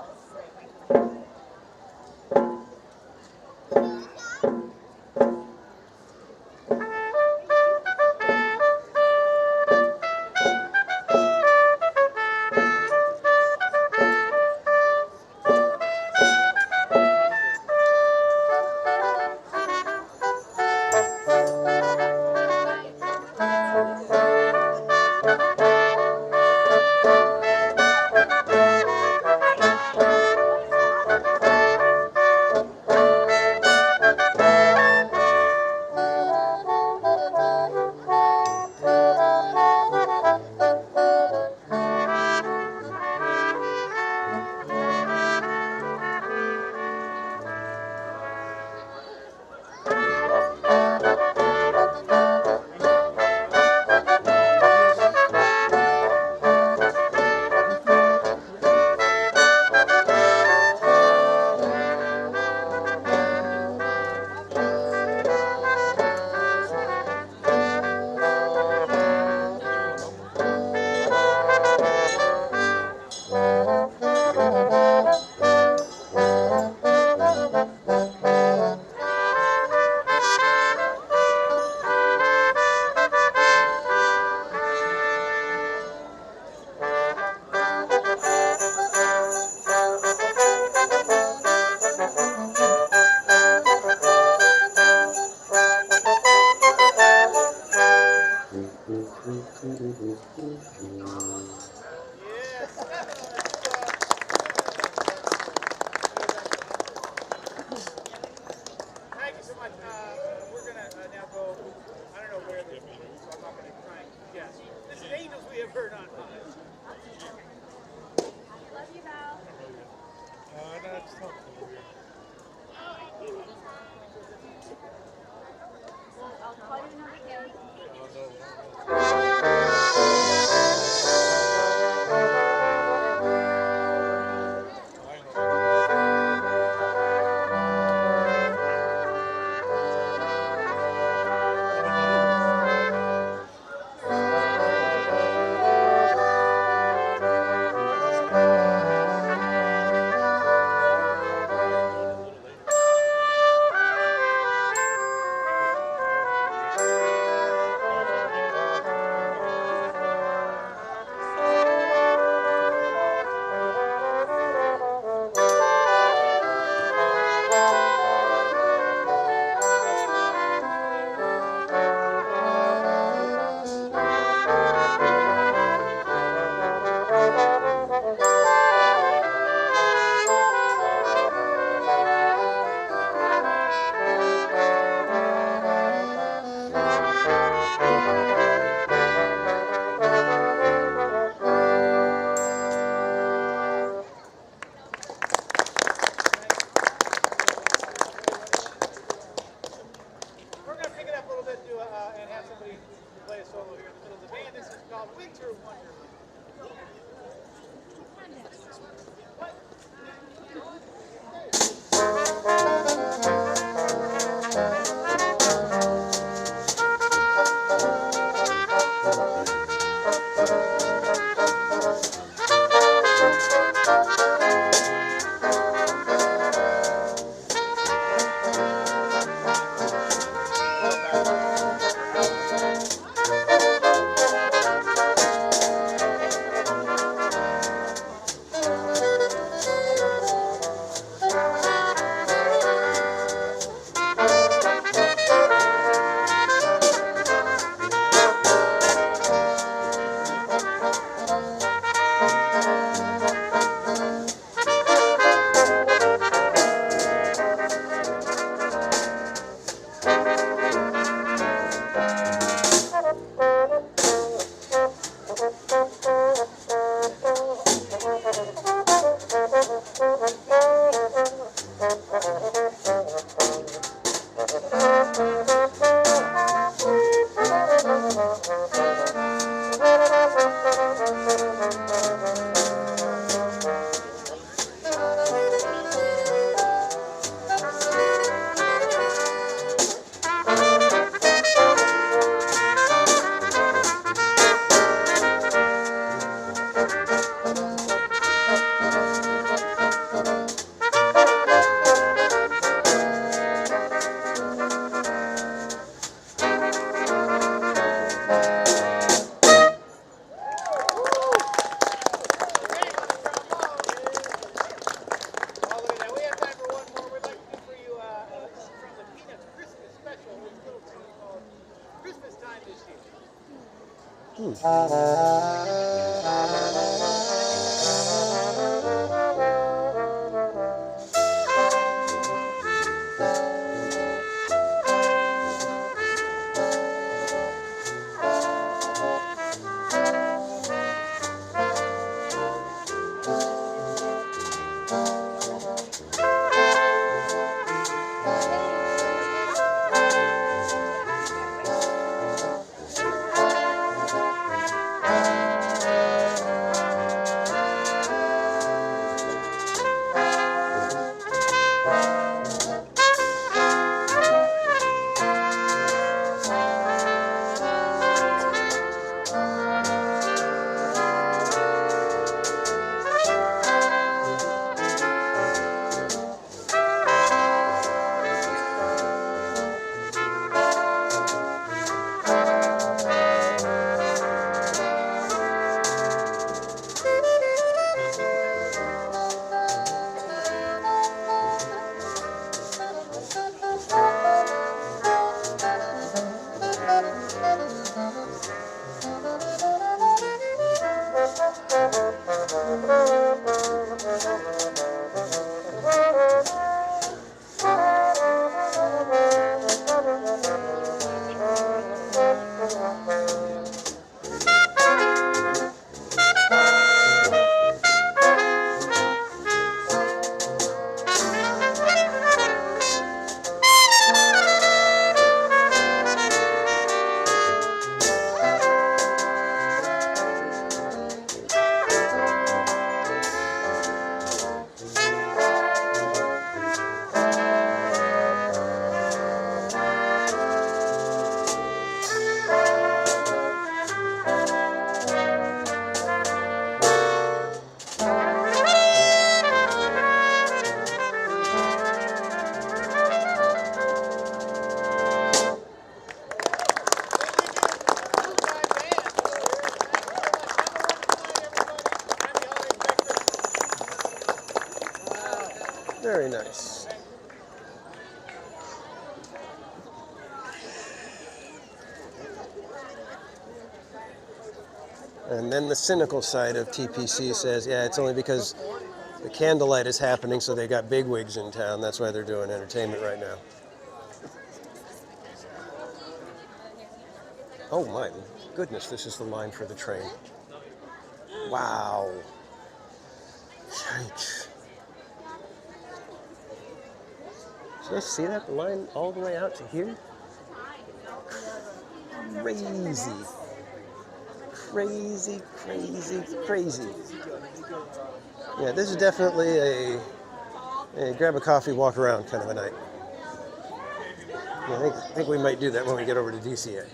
Thank you so much. We're going to now go, I don't know where this is, so I'm not going to try and guess. This is Angels We Have Heard on High. Love you, Val. That's tough. I'll call you another day. We're going to pick it up a little bit and have somebody play a solo here in the middle of the band. This is called Winter Wonderland. Very nice. And then the cynical side of TPC says, yeah, it's only because the candlelight is happening, so they got bigwigs in town. That's why they're doing entertainment right now. Oh my goodness, this is the line for the train. Wow. Yikes. Did you guys see that? The line all the way out to here? Crazy. Crazy, crazy, crazy. Yeah, this is definitely a grab a coffee, walk around kind of a night. Yeah, I think we might do that when we get over to DCA.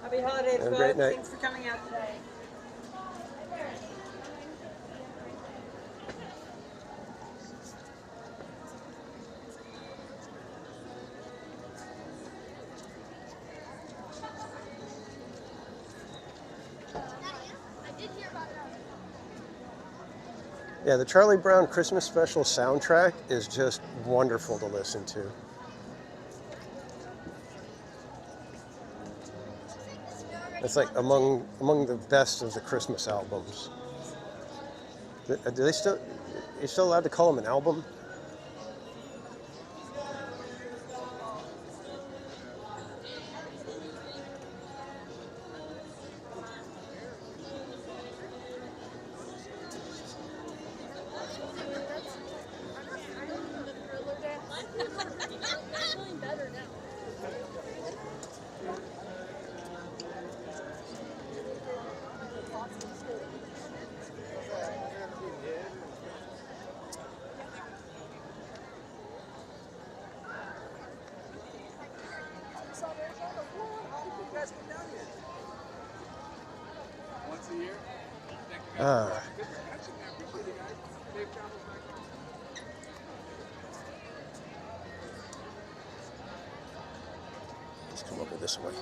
Happy holidays, Have a great night. Thanks for coming out today. Yeah, the Charlie Brown Christmas Special soundtrack is just wonderful to listen to. It's like among the best of the Christmas albums. Do they still? You're still allowed to call them an album? Once a year? Ah. Let's come over this way.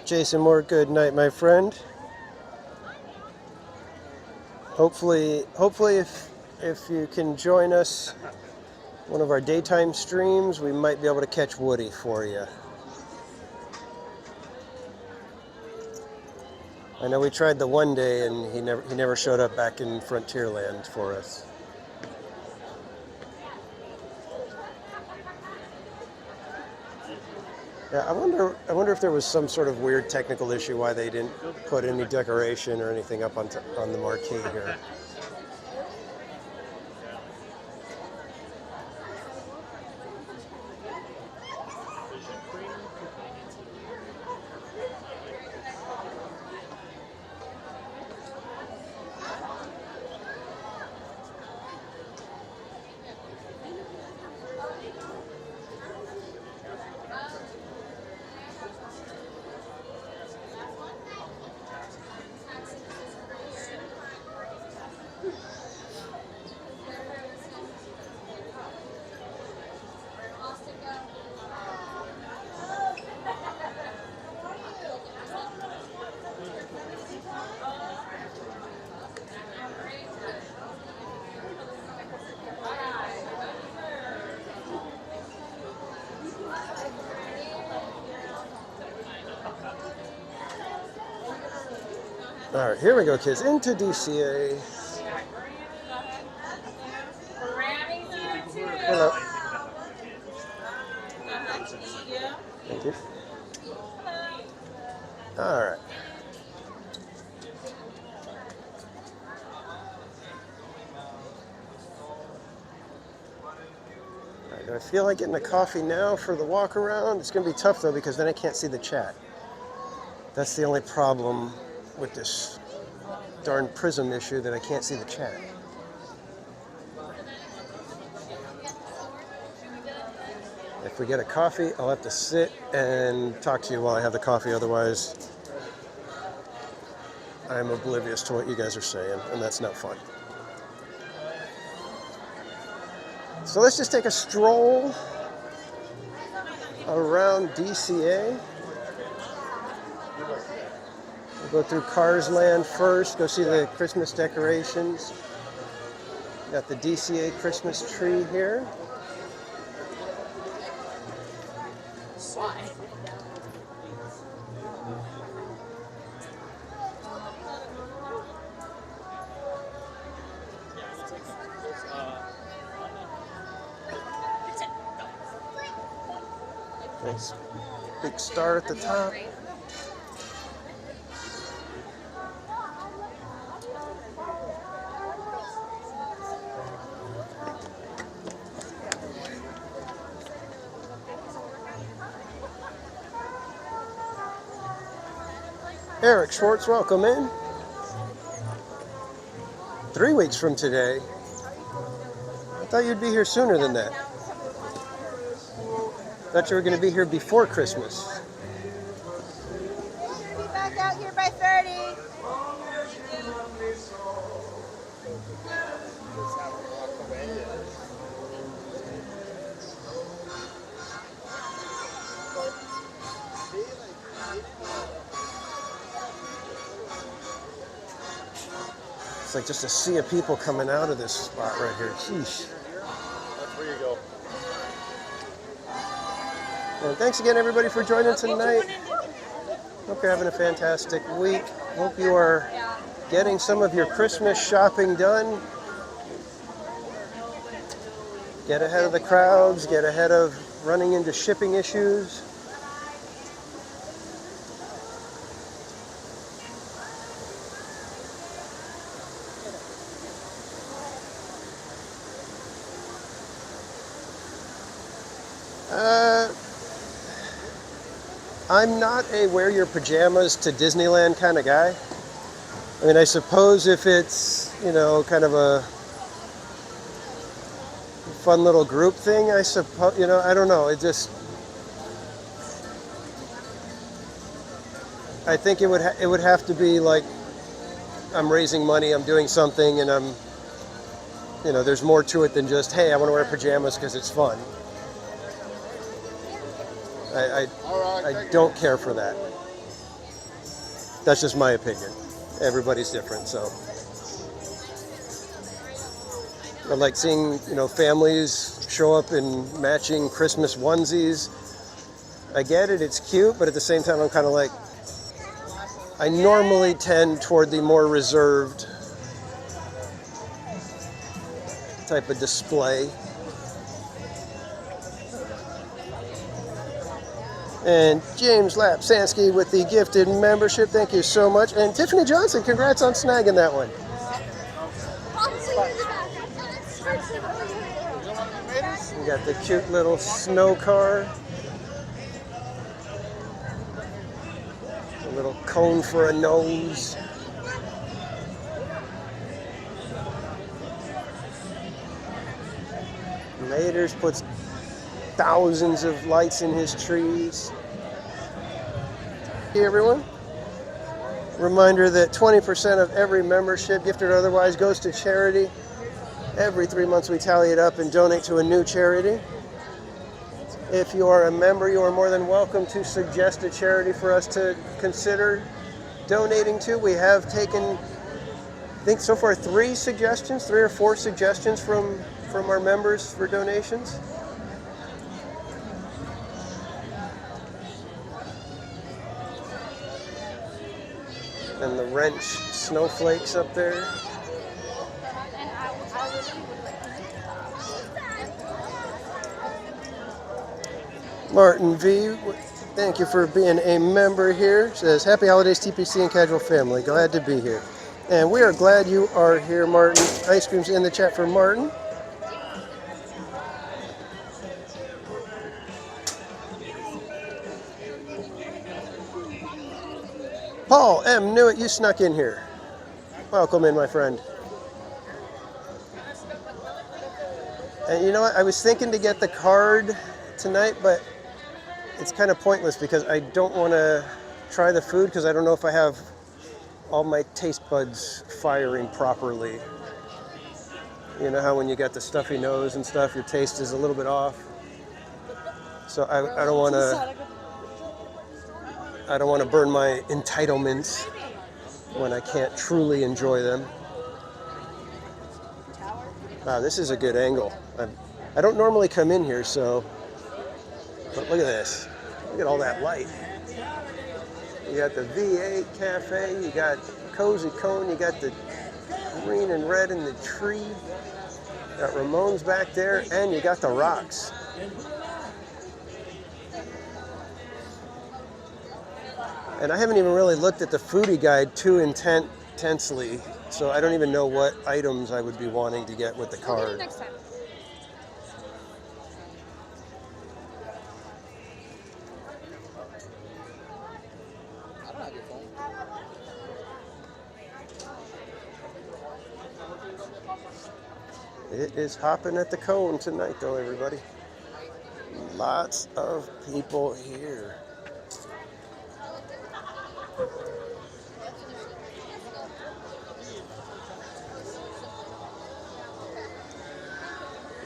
Jason Moore, good night, my friend. Hopefully if you can join us one of our daytime streams, we might be able to catch Woody for you. I know we tried the one day and he never showed up back in Frontierland for us. Yeah, I wonder if there was some sort of weird technical issue why they didn't put any decoration or anything up on the marquee here. All right, here we go, kids, into DCA. Hello. Thank you. All right. Do I feel like getting a coffee now for the walk around? It's going to be tough though because then I can't see the chat. That's the only problem with this darn prism issue, that I can't see the chat. If we get a coffee, I'll have to sit and talk to you while I have the coffee. Otherwise, I'm oblivious to what you guys are saying, and that's not fun. So let's just take a stroll around DCA. We'll go through Cars Land first, go see the Christmas decorations. Got the DCA Christmas tree here. Nice big star at the top. Eric Schwartz, welcome in. 3 weeks from today. I thought you'd be here sooner than that. Thought you were going to be here before Christmas. Be back out here by 30. It's like just a sea of people coming out of this spot right here. Sheesh. That's where you go. And thanks again, everybody, for joining tonight. Hope you're having a fantastic week. Hope you are getting some of your Christmas shopping done. Get ahead of the crowds. Get ahead of running into shipping issues. I'm not a wear your pajamas to Disneyland kind of guy. I mean, I suppose if it's, you know, kind of a fun little group thing, I suppose, you know, I don't know. It just, I think it would have to be like I'm raising money, I'm doing something, and I'm, you know, there's more to it than just, hey, I want to wear pajamas because it's fun. I don't care for that. That's just my opinion. Everybody's different, so. I like seeing, families show up in matching Christmas onesies. I get it, it's cute, but at the same time, I'm kind of like, I normally tend toward the more reserved type of display. And James Lapsansky with the gifted membership, thank you so much. And Tiffany Johnson, congrats on snagging that one. We got the cute little snow car. A little cone for a nose. Maters puts thousands of lights in his trees. Hey everyone. Reminder that 20% of every membership, gifted or otherwise, goes to charity. Every 3 months we tally it up and donate to a new charity. If you are a member, you are more than welcome to suggest a charity for us to consider donating to. We have taken, I think so far, 3 or 4 suggestions from our members for donations. And the wrench snowflakes up there. Martin V, thank you for being a member here. Says, happy holidays, TPC and Casual Family. Glad to be here. And we are glad you are here, Martin. Ice cream's in the chat for Martin. Paul M. Knew it, you snuck in here. Welcome in, my friend. And you know what? I was thinking to get the card tonight, but it's kind of pointless because I don't want to try the food because I don't know if I have all my taste buds firing properly. You know how when you got the stuffy nose and stuff, your taste is a little bit off. So I don't want to burn my entitlements when I can't truly enjoy them. Wow, this is a good angle. I don't normally come in here, but look at this. Look at all that light. You got the V8 Cafe, you got Cozy Cone, you got the green and red in the tree. You got Ramon's back there, and you got the rocks. And I haven't even really looked at the foodie guide too intensely, so I don't even know what items I would be wanting to get with the card. Next time. It is hopping at the cone tonight, though, everybody. Lots of people here.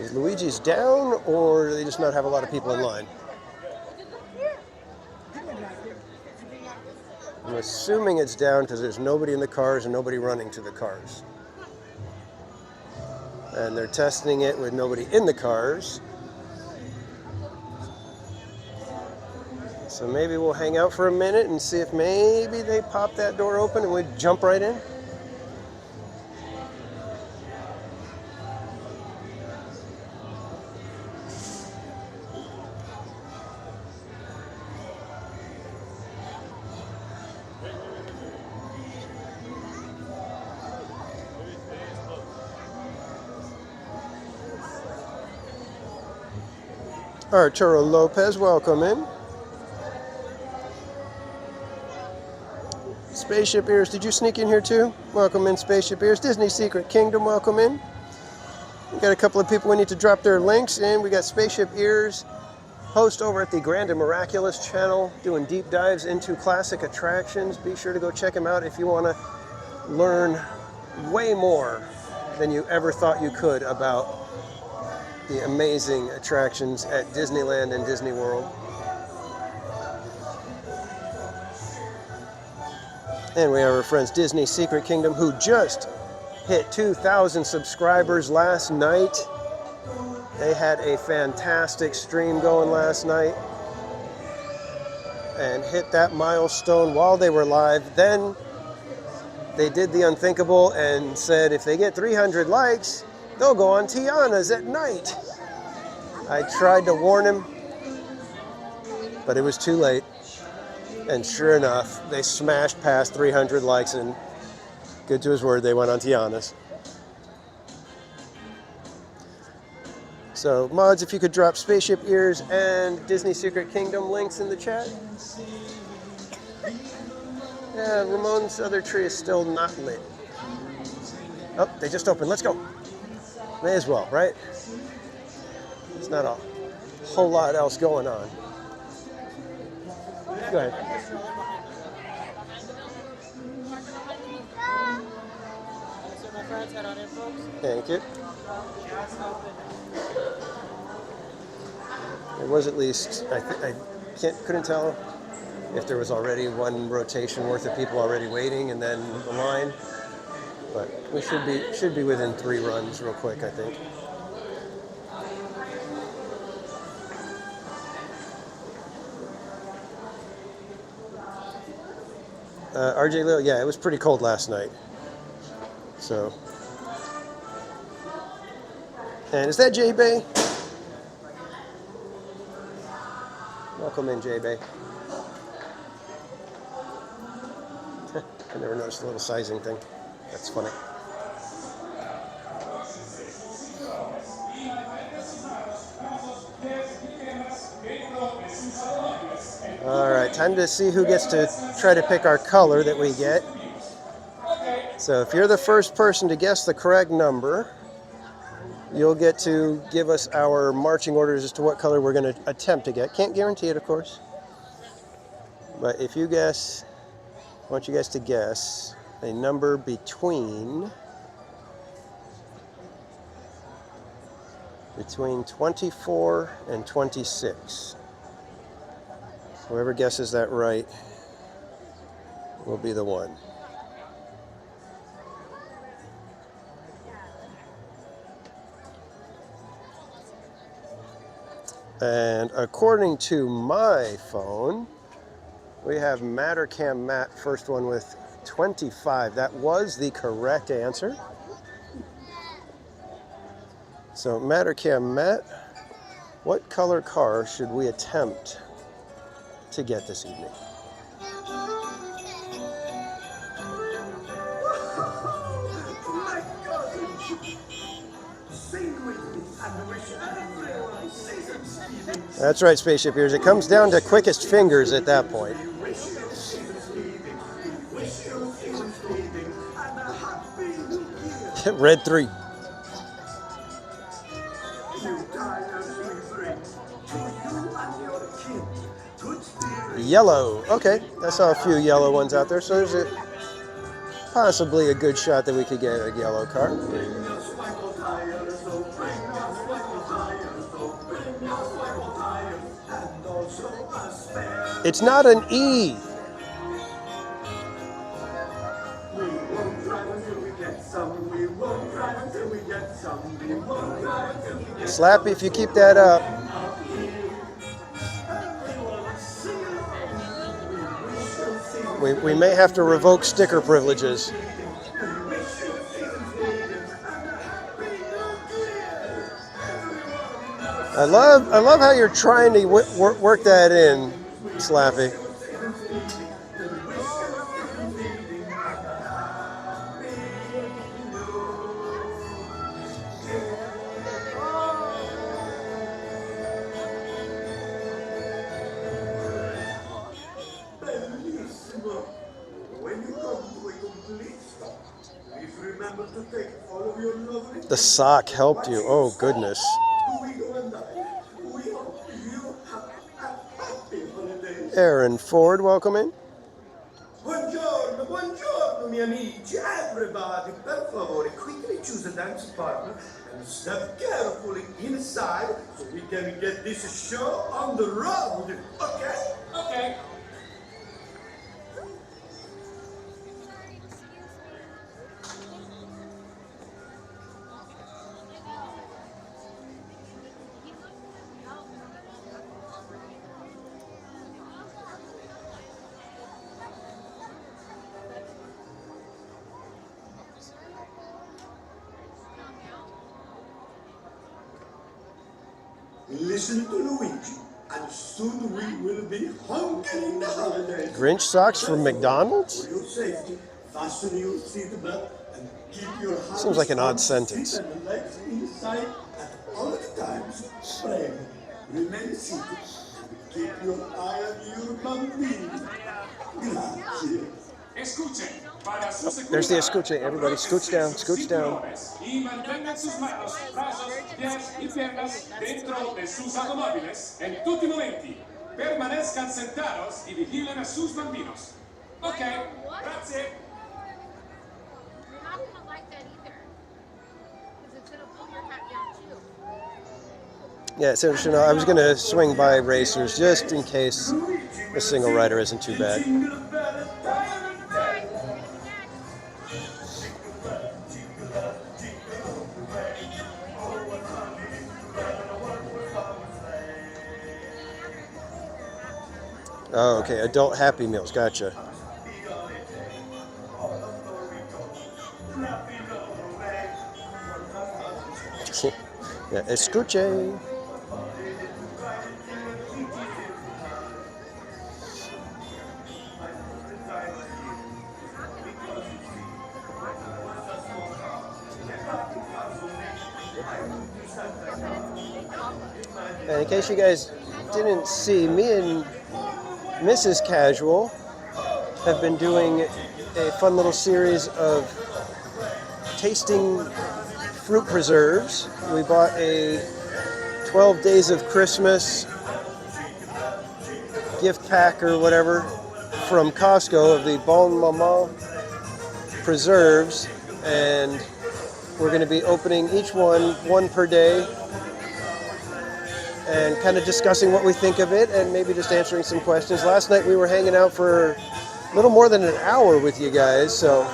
Is Luigi's down, or do they just not have a lot of people in line? I'm assuming it's down because there's nobody in the cars and nobody running to the cars. And they're testing it with nobody in the cars. So maybe we'll hang out for a minute and see if maybe they pop that door open and we jump right in. Arturo Lopez, welcome in. Spaceship Ears, did you sneak in here too? Welcome in, Spaceship Ears. Disney Secret Kingdom, welcome in. We got a couple of people we need to drop their links in. We got Spaceship Ears, host over at the Grand and Miraculous channel, doing deep dives into classic attractions. Be sure to go check him out if you want to learn way more than you ever thought you could about the amazing attractions at Disneyland and Disney World. And we have our friends Disney Secret Kingdom, who just hit 2,000 subscribers last night. They had a fantastic stream going last night and hit that milestone while they were live. Then they did the unthinkable and said if they get 300 likes, they'll go on Tiana's at night. I tried to warn him, but it was too late. And sure enough, they smashed past 300 likes, and good to his word, they went on Tiana's. So, mods, if you could drop Spaceship Ears and Disney Secret Kingdom links in the chat. Yeah, Ramon's other tree is still not lit. Oh, they just opened. Let's go. May as well, right? There's not a whole lot else going on. Go ahead. Thank you. There was at least, I couldn't tell if there was already one rotation worth of people already waiting and then the line, but we should be within 3 runs real quick, I think. RJ Lil, yeah, it was pretty cold last night. So, and is that J Bay? Welcome in, J Bay. I never noticed the little sizing thing. That's funny. All right, time to see who gets to try to pick our color that we get. So if you're the first person to guess the correct number, you'll get to give us our marching orders as to what color we're going to attempt to get. Can't guarantee it, of course. But if you guess, I want you guys to guess a number between 24 and 26. Whoever guesses that right will be the one. And according to my phone, we have Mattercam Matt, first one with 25. That was the correct answer. So Mattercam Matt, what color car should we attempt to get this evening? That's right, Spaceship Ears. It comes down to quickest fingers at that point. Red 3. Yellow. Okay, I saw a few yellow ones out there, so there's possibly a good shot that we could get a yellow car. It's not an E. Slappy, if you keep that up. We may have to revoke sticker privileges. I love how you're trying to work that in, Slappy. The sock helped you. Oh, goodness. Aaron Ford, welcome in. Buongiorno, buongiorno, miei amici. Everybody, per favore, quickly choose a dance partner and step carefully inside so we can get this show on the road. Okay? Okay. listen to Luigi, and soon we will be hunkering the holidays. Grinch socks from McDonald's? For your safety, fasten your seatbelt and keep your hands Seems like an odd on sentence. seat and legs inside at all the times. Prego, remain seated and keep your eye on your bambini. Grazie. Escuchen, para su seguridad. There's the escuche. Everybody scooch down, scooch down. Y mantengan sus manos, brazos, pies y piernas dentro de sus automóviles en tutti i momenti. Permanezcan sentados y vigilen a sus bambinos. Ok, grazie. You're not going to like that either. Because it's going to pull your hat down too. Yeah, so you know, I was going to swing by Racers just in case the single rider isn't too bad. Oh, okay, adult Happy Meals, gotcha. Yeah, escuche. And in case you guys didn't see, me and Mrs. Casual have been doing a fun little series of tasting fruit preserves. We bought a 12 Days of Christmas gift pack or whatever from Costco of the Bon Maman preserves, and we're going to be opening each one per day, and kind of discussing what we think of it and maybe just answering some questions. Last night we were hanging out for a little more than an hour with you guys, so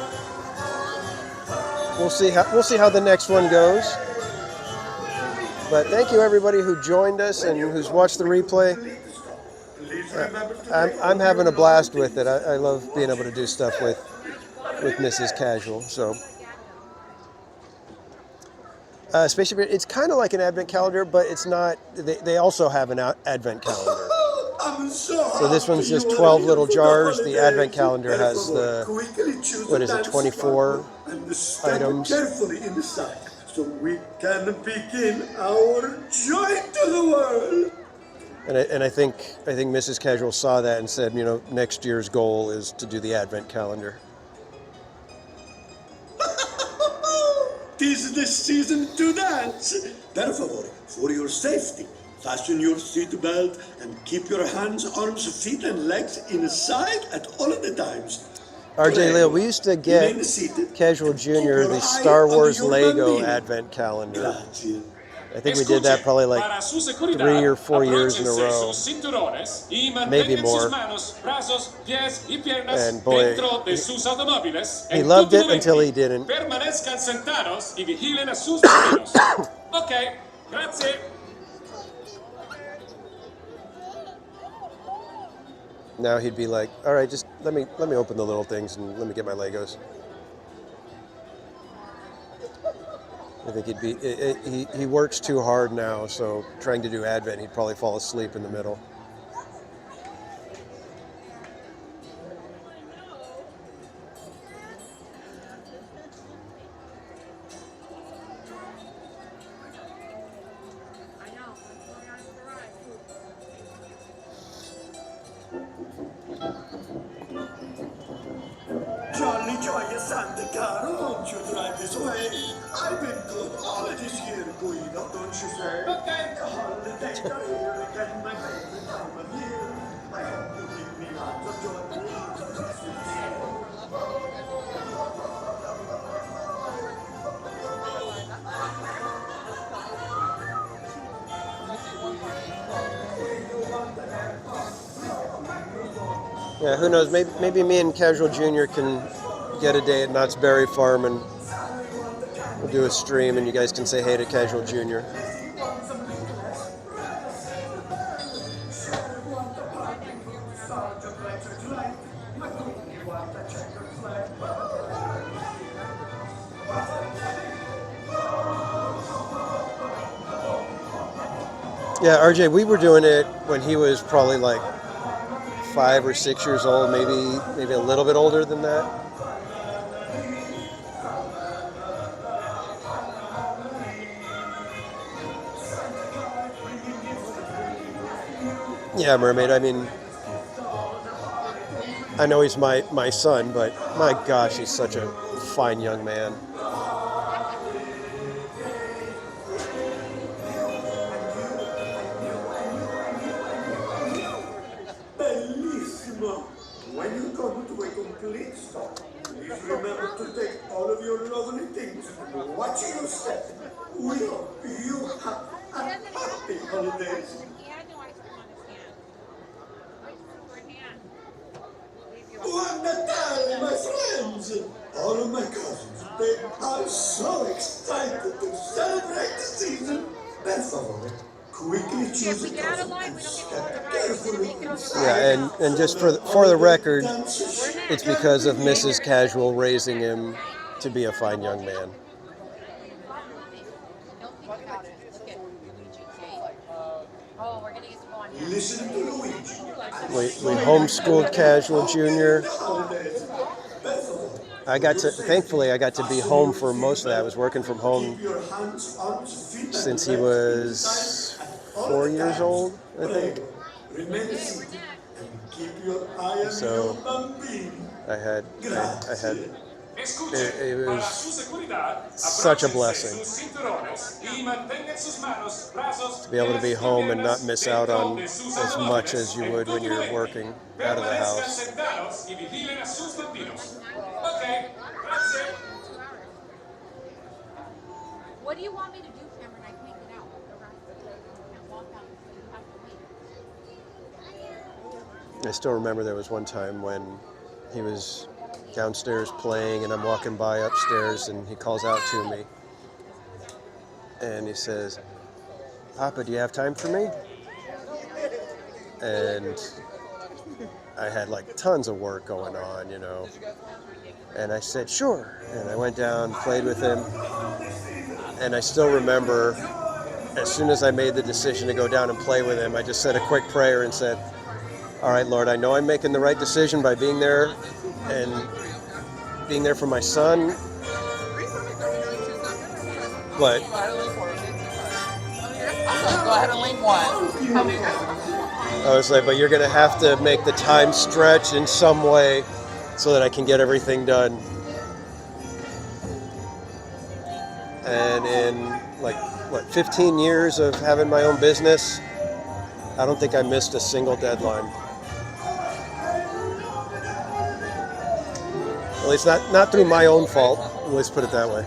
we'll see how the next one goes. But thank you everybody who joined us and who's watched the replay. I'm having a blast with it. I love being able to do stuff with Mrs. Casual. So Spaceship, it's kind of like an advent calendar, but it's not. They also have an advent calendar. So this one's just 12 little jars. The advent calendar has the, what is it, 24 items. Carefully inside, so we can begin our joy to the world. And I think Mrs. Casual saw that and said, you know, next year's goal is to do the advent calendar. 'Tis the season to dance. Per favore, for your safety, fasten your seatbelt and keep your hands, arms, feet, and legs inside at all of the times. RJ Leo, we used to get Casual Junior the Star Wars Lego advent calendar. I think we did that probably like 3 or 4 years in a row, maybe more. And boy, he loved it until he didn't. Okay, grazie. Now he'd be like, all right, just let me open the little things and let me get my Legos. I think he'd be, he works too hard now, so trying to do Advent, he'd probably fall asleep in the middle. Jolly joyous Santa Caro, won't you drive this way? I've been good all of this year, Guido, don't you say? Okay. The holidays are here again, my favorite time of year. I hope you give me lots of joy and lots of Christmas. Yeah, who knows? Maybe me and Casual Junior can get a day at Knott's Berry Farm and we'll do a stream and you guys can say hey to Casual Junior. Yeah, RJ, we were doing it when he was probably like 5 or 6 years old, maybe a little bit older than that. Yeah, Mermaid. I mean, I know he's my son, but my gosh, he's such a fine young man. Bellissimo! When you come to a complete stop, please remember to take all of your lovely things and watch your step. We hope you have a happy holidays. Buon Natale, my friends! All of my cousins, they are so excited to celebrate the season. Per favore, quickly choose a cousin and step carefully inside. Yeah, and just for the record, it's because of Mrs. Casual raising him to be a fine young man. Listen to Luigi. We homeschooled Casual Junior. Thankfully, I got to be home for most of that. I was working from home since he was 4 years old, I think. So I had it was such a blessing to be able to be home and not miss out on as much as you would when you're working out of the house. What do you want me to do, Cameron? I can't get out. I can't walk out. You have to wait. I still remember there was one time when he was downstairs playing and I'm walking by upstairs and he calls out to me and he says, "Papa, do you have time for me?" And I had like tons of work going on, you know. And I said, "Sure." And I went down, played with him. And I still remember as soon as I made the decision to go down and play with him, I just said a quick prayer and said, "All right, Lord, I know I'm making the right decision by being there and being there for my son, but Go ahead and link one. I was like, but you're going to have to make the time stretch in some way so that I can get everything done." And in 15 years of having my own business, I don't think I missed a single deadline. At least not through my own fault. Let's put it that way.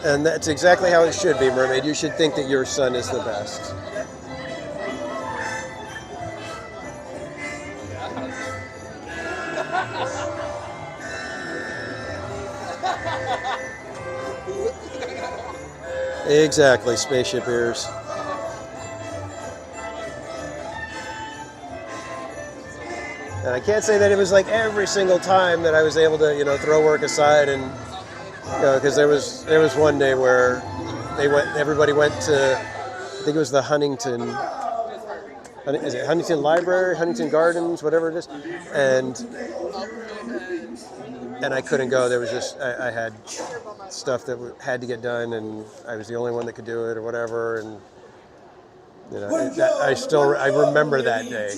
And that's exactly how it should be, Mermaid. You should think that your son is the best. Exactly, spaceship ears. And I can't say that it was like every single time that I was able to, throw work aside and, because there was one day where everybody went to, I think it was the Huntington Library, Huntington Gardens, whatever it is, and I couldn't go. There was just, I had stuff that had to get done, and I was the only one that could do it or whatever, and I remember that day.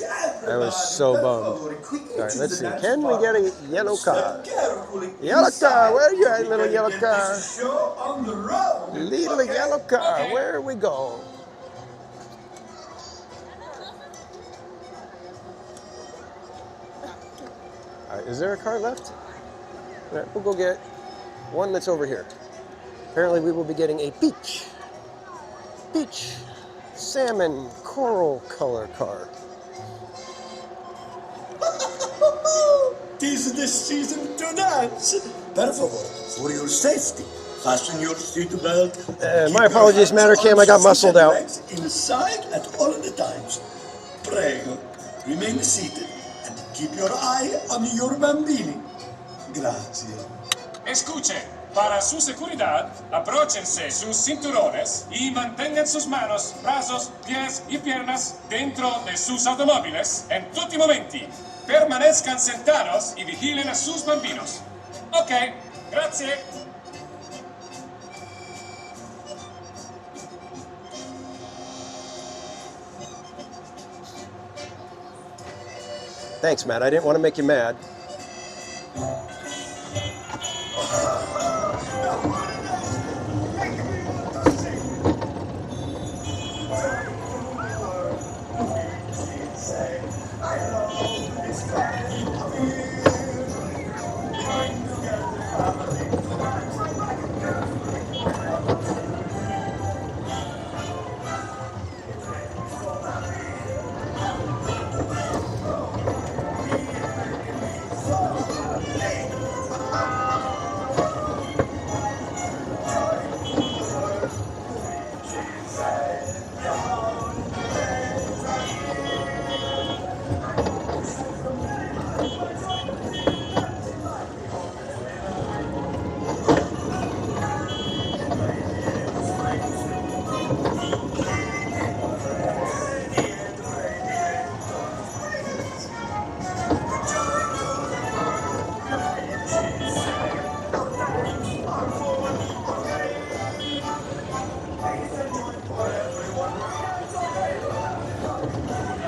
I was so bummed. All right, let's see. Can we get a yellow car? Yellow car, where are you at, little yellow car? Little yellow car, where we go? All right, is there a car left? All right, we'll go get one that's over here. Apparently we will be getting a peach salmon coral color car. Tis the season to dance. Per favor, for your safety, fasten your seatbelt. My apologies, Mattercam, I got muscled out. Inside at all the times. Prego, remain seated and keep your eye on your bambini. Grazie. Escuche, para su seguridad, abróchense sus cinturones y mantengan sus manos, brazos, pies y piernas dentro de sus automóviles en tutti momenti. Permanezcan sentados y vigilen a sus bambinos. Ok, grazie. Thanks, Matt. I didn't want to make you mad.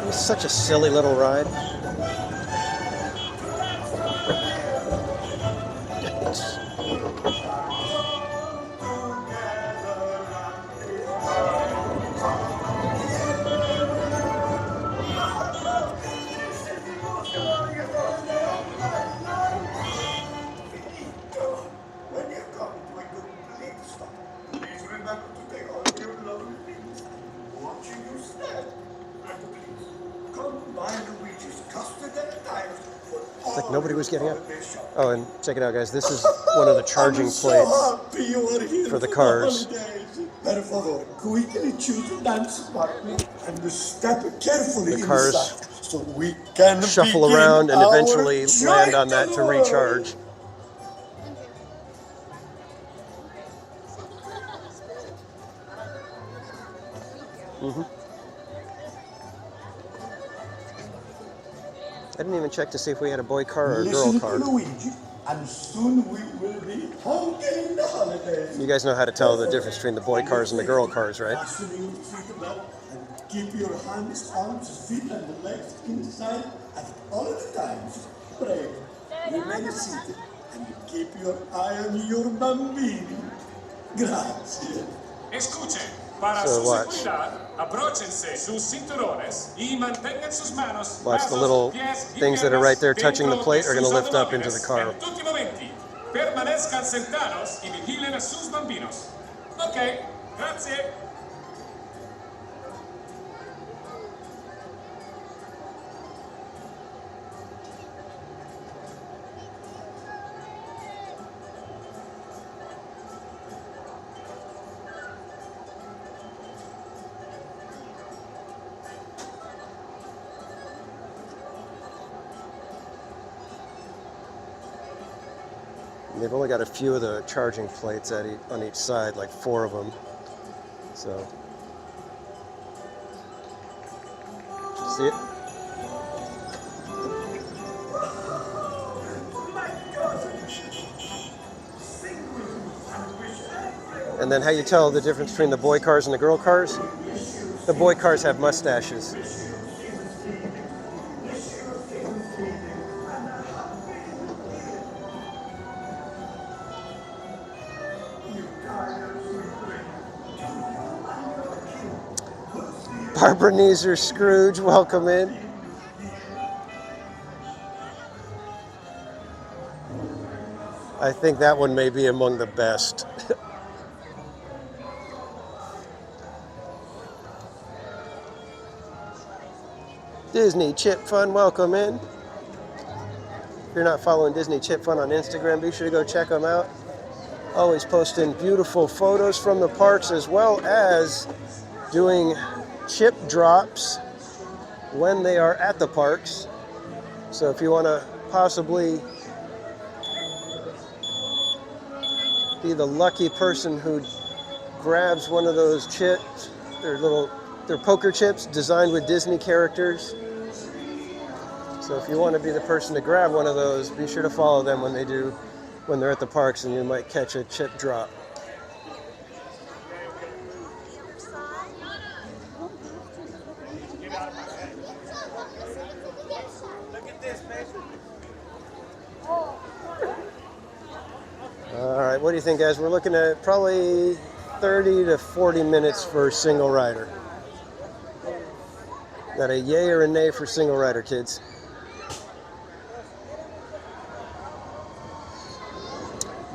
It's such a silly little ride. When you come to a complete stop, please remember to take all your lovely things. Watching you stand. And please, come buy Luigi's custard and tires for It's like nobody was getting up. Oh, and check it out, guys. This is one of the charging plates for the cars. Per favor, quickly choose a dance partner and step carefully The cars inside so we can shuffle begin around and our eventually land on that to joy. recharge. I didn't even check to see if we had a boy car or a girl Listen car. to Luigi, and soon we will be home in the holidays. You guys know how to tell the difference between the boy cars and the girl cars, right? Fasten your seatbelt and keep your hands, arms, feet, and legs inside at all the times. Pray, remain seated and keep your eye on your bambini. Grazie. Escuche, para So su watch. seguridad, abróchense sus cinturones y mantengan sus manos, Watch, the brazos, little pies y things that are right there piernas touching the dentro plate de are going to sus lift up into the automóviles car. en tutti momenti. Permanezcan sentados y vigilen a sus bambinos. Ok, grazie. They've only got a few of the charging plates on each side, like 4 of them. So, see it? And then how you tell the difference between the boy cars and the girl cars? The boy cars have mustaches. Barbara Neeser Scrooge, welcome in. I think that one may be among the best. Disney Chip Fun, welcome in. If you're not following Disney Chip Fun on Instagram, be sure to go check them out. Always posting beautiful photos from the parks as well as doing chip drops when they are at the parks. So if you want to possibly be the lucky person who grabs one of those chips, they're poker chips designed with Disney characters. So if you want to be the person to grab one of those, be sure to follow them when they're at the parks, and you might catch a chip drop. All right, what do you think, guys? We're looking at probably 30 to 40 minutes for single rider. Got a yay or a nay for single rider, kids?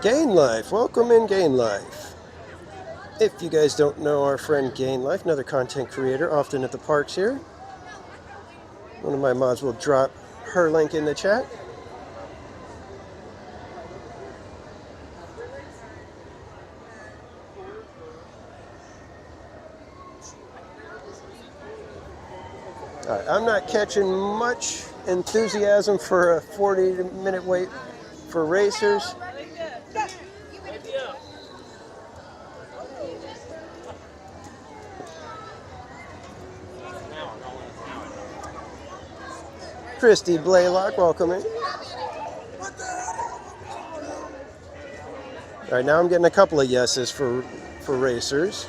Gain Life, welcome in Gain Life. If you guys don't know our friend Gain Life, another content creator, often at the parks here. One of my mods will drop her link in the chat. All right, I'm not catching much enthusiasm for a 40-minute wait for racers. Christy Blaylock, welcome in. All right, now I'm getting a couple of yeses for racers.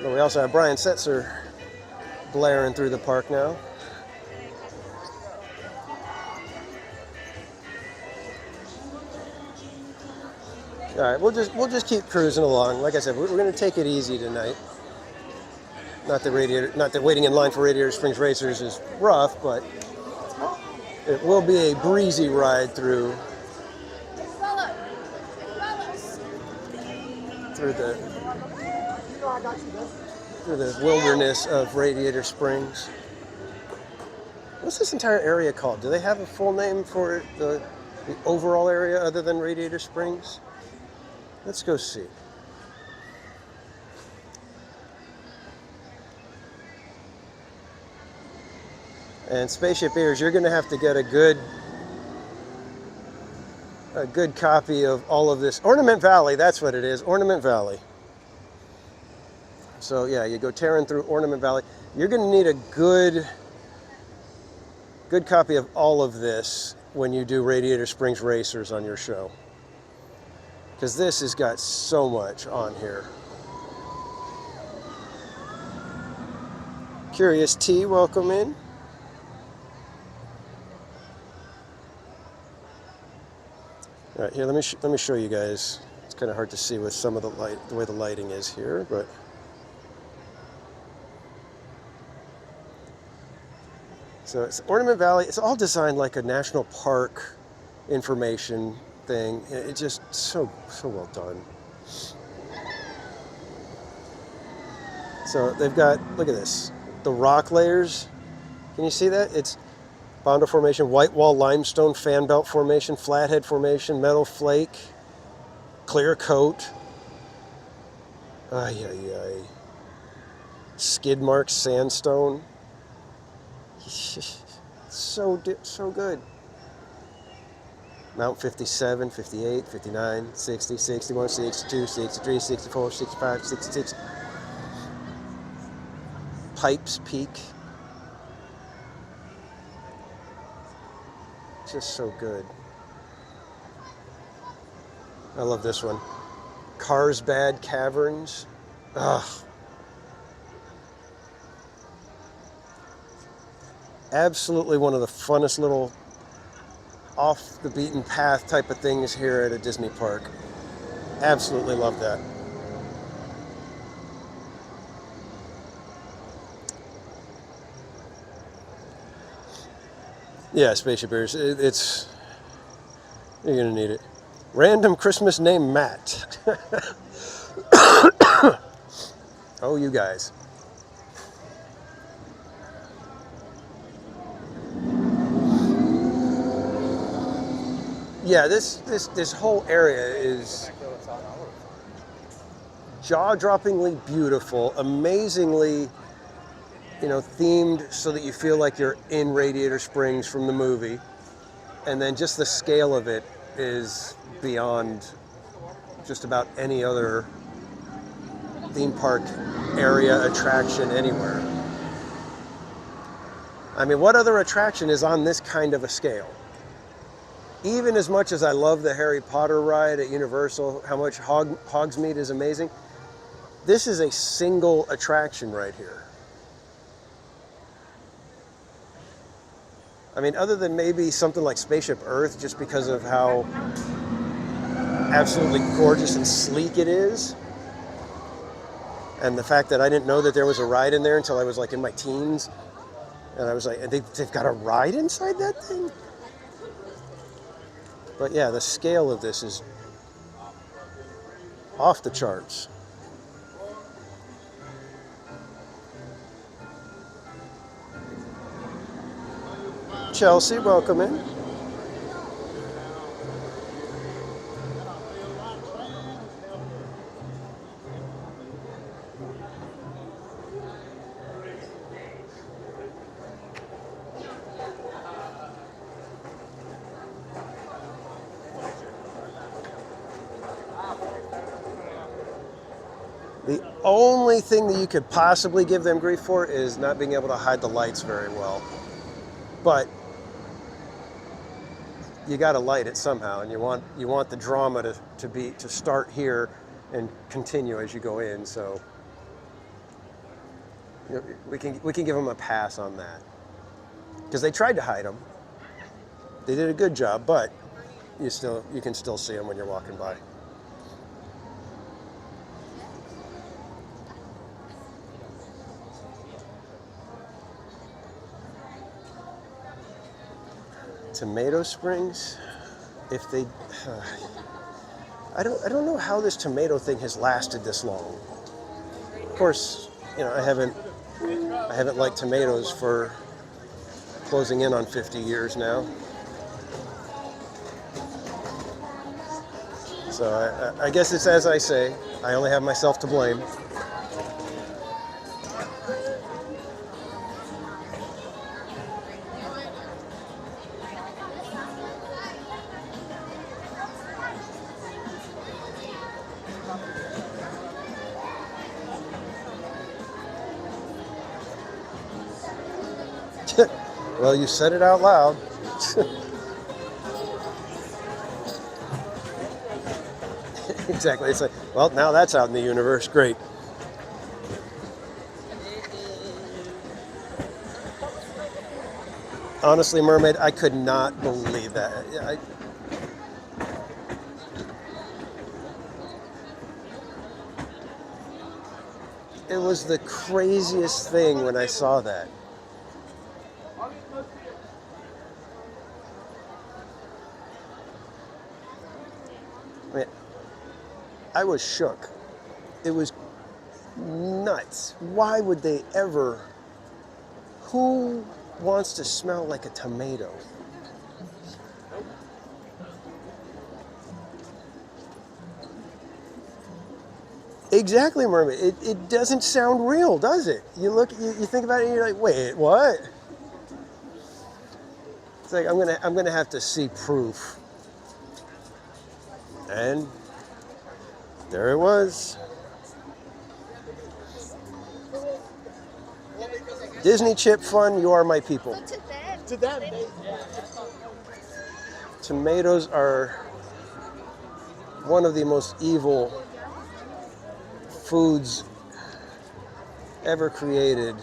But we also have Brian Setzer blaring through the park now. All right, we'll just keep cruising along. Like I said, we're going to take it easy tonight. Not that waiting in line for Radiator Springs Racers is rough, but it will be a breezy ride through the wilderness of Radiator Springs. What's this entire area called? Do they have a full name for the overall area other than Radiator Springs? Let's go see. And Spaceship Ears, you're going to have to get a good copy of all of this. Ornament Valley, that's what it is. Ornament Valley. So yeah, you go tearing through Ornament Valley. You're going to need a good copy of all of this when you do Radiator Springs Racers on your show, because this has got so much on here. Curious T, welcome in. All right, here, let me show you guys. It's kind of hard to see with some of the way the lighting is here, but so it's Ornament Valley. It's all designed like a national park information thing. It's just so well done. So they've got, look at this, the rock layers. Can you see that? It's Bondo Formation, White Wall Limestone, Fan Belt Formation, Flathead Formation, Metal Flake, Clear Coat, Skid Mark Sandstone. So good. Mount 57, 58, 59, 60, 61, 62, 63, 64, 65, 66. Pipes Peak. Just so good. I love this one. Carlsbad Caverns. Ugh. Absolutely one of the funnest little off the beaten path type of things here at a Disney park. Absolutely love that. Yeah, Spaceship Ears. You're gonna need it. Random Christmas name Matt. Oh, you guys. Yeah, this whole area is jaw-droppingly beautiful, amazingly you know, themed so that you feel like you're in Radiator Springs from the movie. And then just the scale of it is beyond just about any other theme park area attraction anywhere. I mean, what other attraction is on this kind of a scale? Even as much as I love the Harry Potter ride at Universal, how much Hogsmeade is amazing, this is a single attraction right here. I mean, other than maybe something like Spaceship Earth, just because of how absolutely gorgeous and sleek it is. And the fact that I didn't know that there was a ride in there until I was like in my teens. And I was like, they've got a ride inside that thing? But yeah, the scale of this is off the charts. Chelsea, welcome in. The only thing that you could possibly give them grief for is not being able to hide the lights very well. But you got to light it somehow, and you want the drama to start here and continue as you go in. So you know, we can give them a pass on that, because they tried to hide them. They did a good job, but you can still see them when you're walking by. Tomato Springs, if they, I don't know how this tomato thing has lasted this long. Of course, you know, I haven't liked tomatoes for closing in on 50 years now. So I guess it's as I say, I only have myself to blame. Well, you said it out loud. Exactly. It's like, well, now that's out in the universe. Great. Honestly, Mermaid, I could not believe that. It was the craziest thing when I saw that. I mean, I was shook. It was nuts. Why would they ever? Who wants to smell like a tomato? Exactly, Mermaid. It doesn't sound real, does it? You think about it and you're like, wait, what? It's like I'm gonna have to see proof. And there it was. Disney chip fun, you are my people. To them. Tomatoes are one of the most evil foods ever created.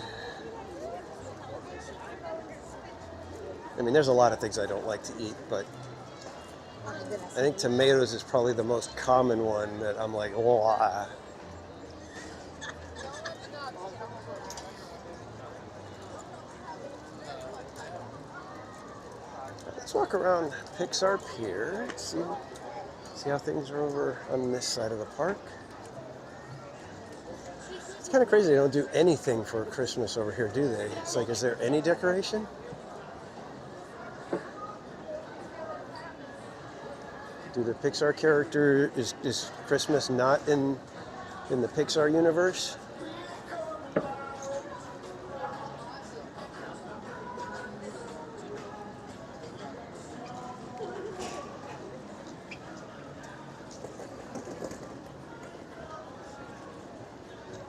I mean, there's a lot of things I don't like to eat, but I think tomatoes is probably the most common one that I'm like, oh. Let's walk around Pixar Pier, see how things are over on this side of the park. It's kind of crazy they don't do anything for Christmas over here, do they? It's like, is there any decoration? Do the Pixar character, is Christmas not in the Pixar universe?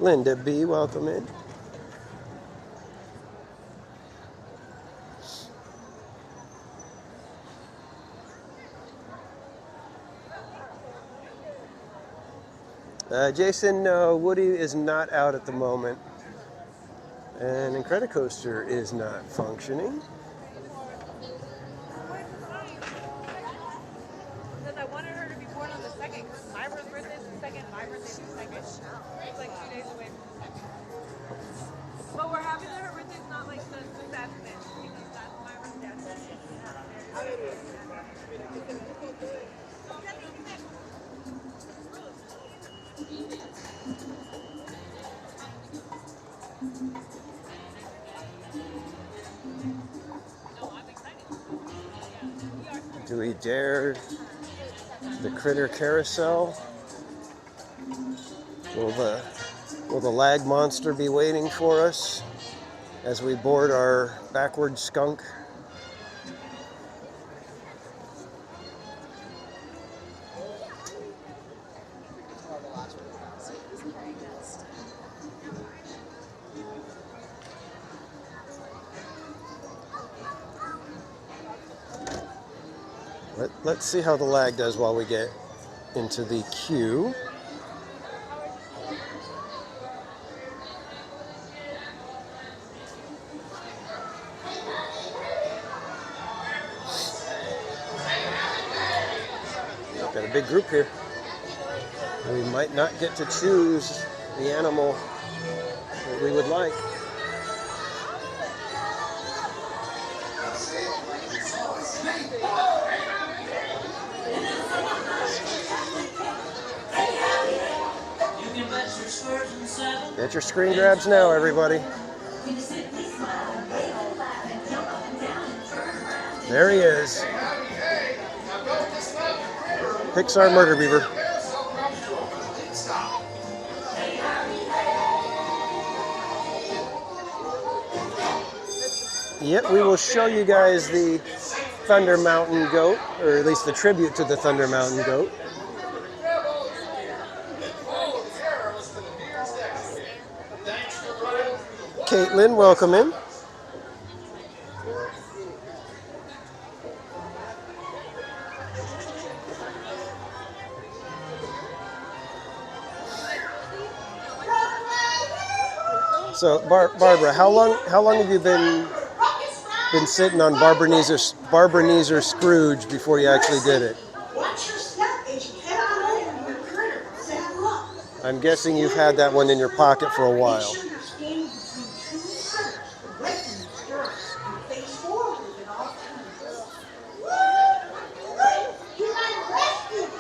Linda B, welcome in. Jason, no, Woody is not out at the moment. And Incredicoaster is not functioning. Because I wanted her to be born on the 2nd, because Myra's birthday is the 2nd, my birthday is the 2nd. It's like 2 days away from the 2nd. But we're having her birthday's not like the Saturday, because that's Myra's dad's birthday. Do we dare the critter carousel? Will the lag monster be waiting for us as we board our backward skunk? Let's see how the lag does while we get into the queue. Got a big group here. We might not get to choose the animal that we would like. Get your screen grabs now, everybody. There he is. Pixar Murder Beaver. Yep, we will show you guys the Thunder Mountain goat, or at least the tribute to the Thunder Mountain goat. Caitlin, welcome in. So, Barbara, how long have you been sitting on Barbenezer Scrooge before you actually did it? Watch your step as you head on over to the critter. Say look. I'm guessing you've had that one in your pocket for a while. Make sure you're standing between two critters, the legs in the stirrups, and face forward at all times. You got rescued,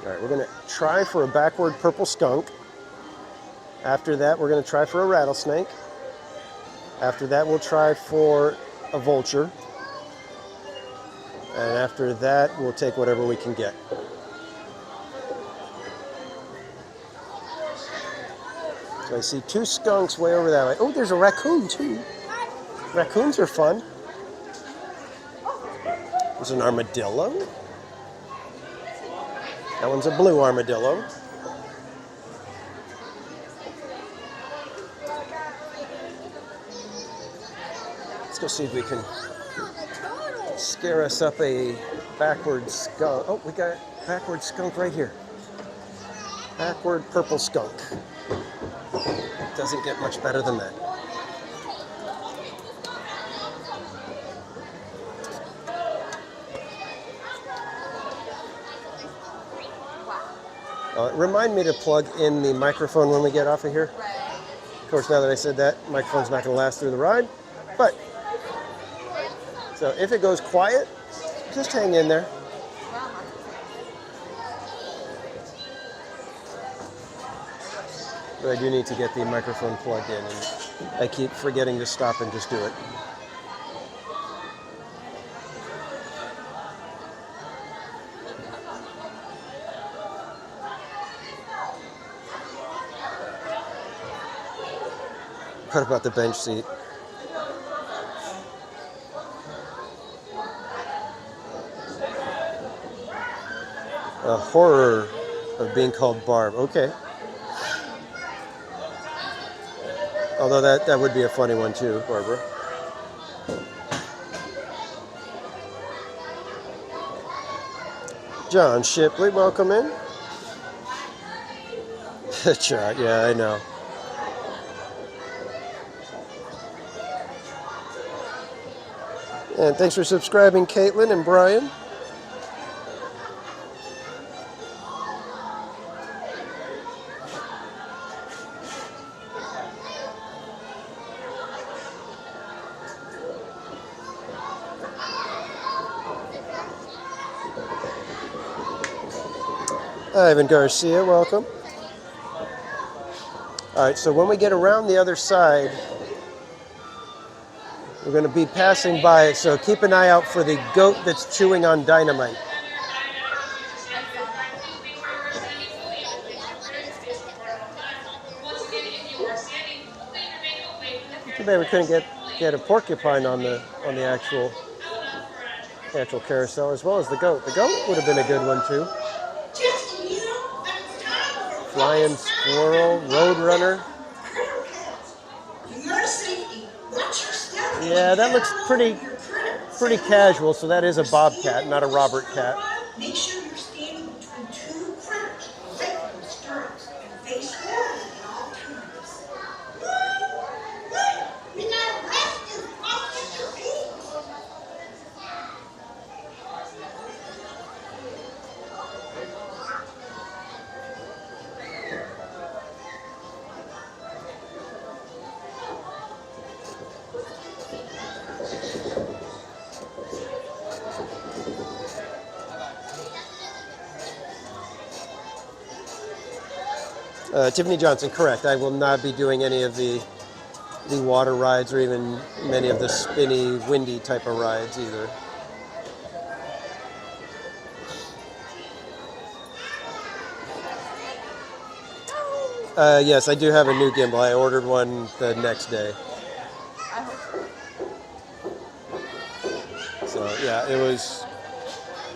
All right, we're going to try for a backward purple skunk. After that, we're going to try for a rattlesnake. After that, we'll try for a vulture. And after that, we'll take whatever we can get. So I see two skunks way over that way. Oh, there's a raccoon too. Raccoons are fun. There's an armadillo. That one's a blue armadillo. Let's go see if we can scare us up a backward skunk. Oh, we got a backward skunk right here. Backward purple skunk. Doesn't get much better than that. Remind me to plug in the microphone when we get off of here. Of course, now that I said that, microphone's not going to last through the ride. But, so if it goes quiet, just hang in there. But I do need to get the microphone plugged in, and I keep forgetting to stop and just do it. What about the bench seat? A horror of being called Barb. Okay. Although that would be a funny one too, Barbara. John Shipley, welcome in. Chat, yeah, I know. And thanks for subscribing, Caitlin and Brian. Ivan Garcia, welcome. All right, so when we get around the other side, we're going to be passing by, so keep an eye out for the goat that's chewing on dynamite. Too bad we couldn't get a porcupine on the actual carousel, as well as the goat. The goat would have been a good one too. Flying squirrel, roadrunner. Yeah, that looks pretty casual. So that is a bobcat, not a Robert cat. Make sure you're standing between two critters, away from the stirrups, and face forward at all times. You're not arrested. Officer Pete. Tiffany Johnson, correct. I will not be doing any of the water rides or even many of the spinny, windy type of rides either. Yes, I do have a new gimbal. I ordered one the next day. So yeah, it was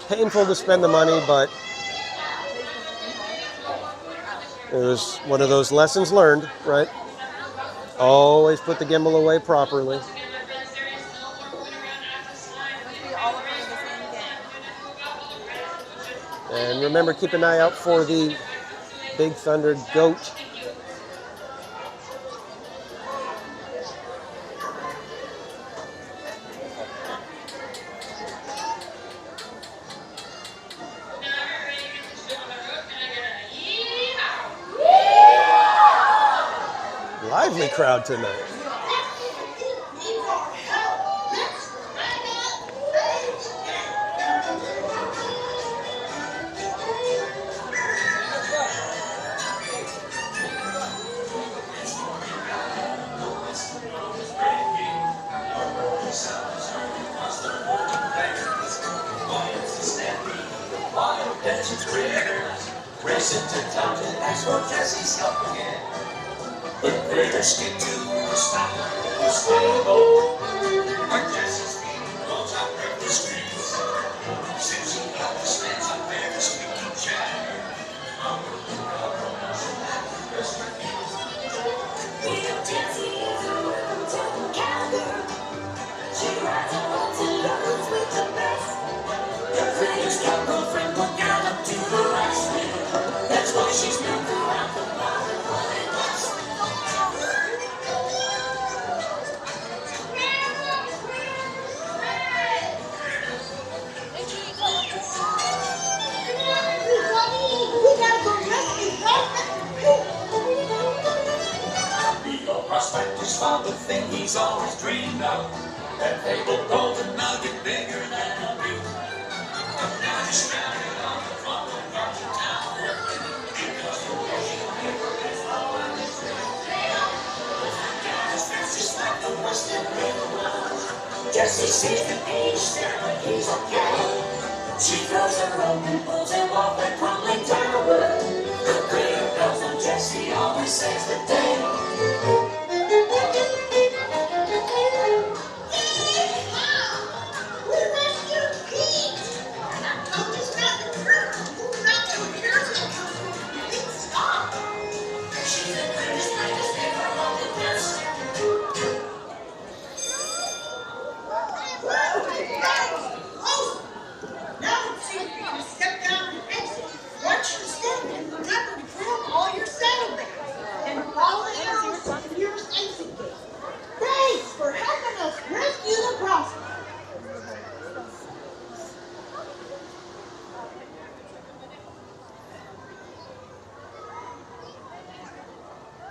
painful to spend the money, but it was one of those lessons learned, right? Always put the gimbal away properly. And remember, keep an eye out for the Big Thunder goat. Lively crowd tonight. Racing to town to ask for Jesse's help again. But British get to the stop, the stable. When Jesse's feet rolls out of the streets, since he got the stands up there to speak to Jack. Little Jessie is a little town cowgirl. She rides around to London with the best. The British girlfriend will gallop to the rescue. That's why she's moved around the world and running west. Be your prospector's father thing he's always dreamed of. That fabled golden nugget bigger than a beat. Now he's stranded on the front of Martin Town. Because the ocean river is low and it's just like the Western Railroad. Jesse sees the page there, but he's okay. She throws her rope and pulls him off that crumbling tower. The greater bells on Jesse always saves the day.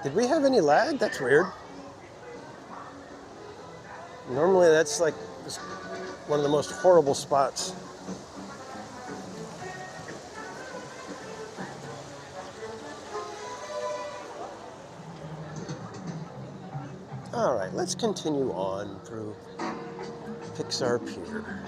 Did we have any lag? That's weird. Normally that's like just one of the most horrible spots. All right, let's continue on through Pixar Pier.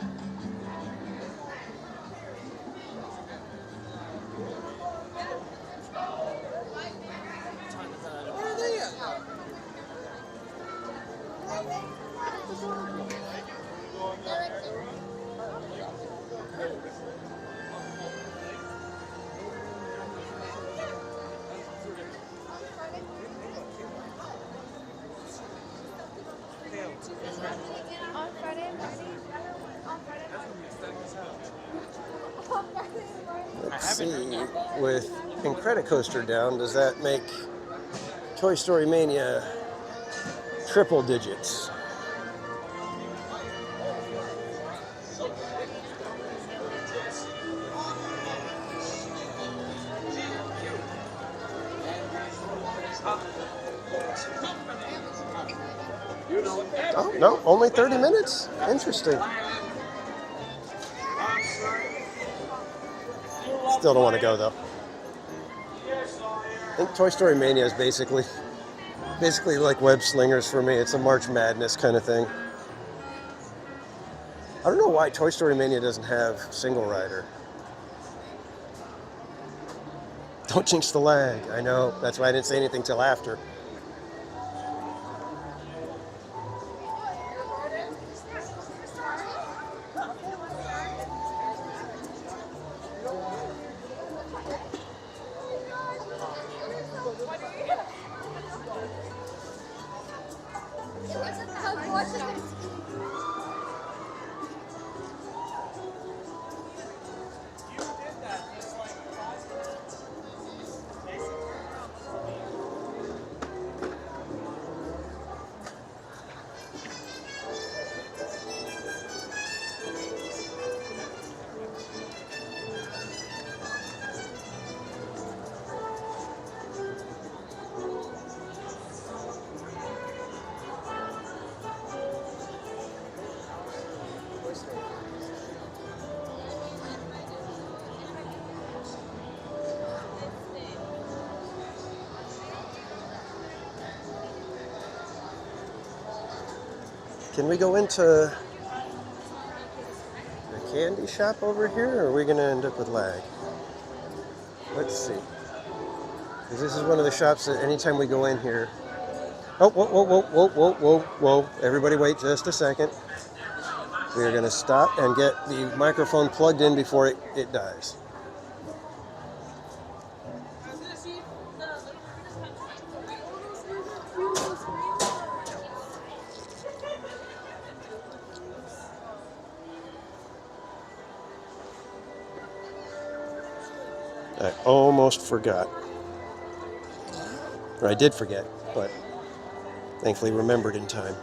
Let's see, with Incredicoaster down, does that make Toy Story Mania triple digits? Oh, no, only 30 minutes? Interesting. Still don't want to go, though. I think Toy Story Mania is basically like Web Slingers for me. It's a March Madness kind of thing. I don't know why Toy Story Mania doesn't have single rider. Don't jinx the lag. I know. That's why I didn't say anything till after. Can we go into the candy shop over here, or are we going to end up with lag? Let's see. Because this is one of the shops that anytime we go in here... Oh, whoa, whoa, whoa, whoa, whoa, whoa, whoa. Everybody wait just a second. We are going to stop and get the microphone plugged in before it dies. I almost forgot. Or I did forget, but thankfully remembered in time.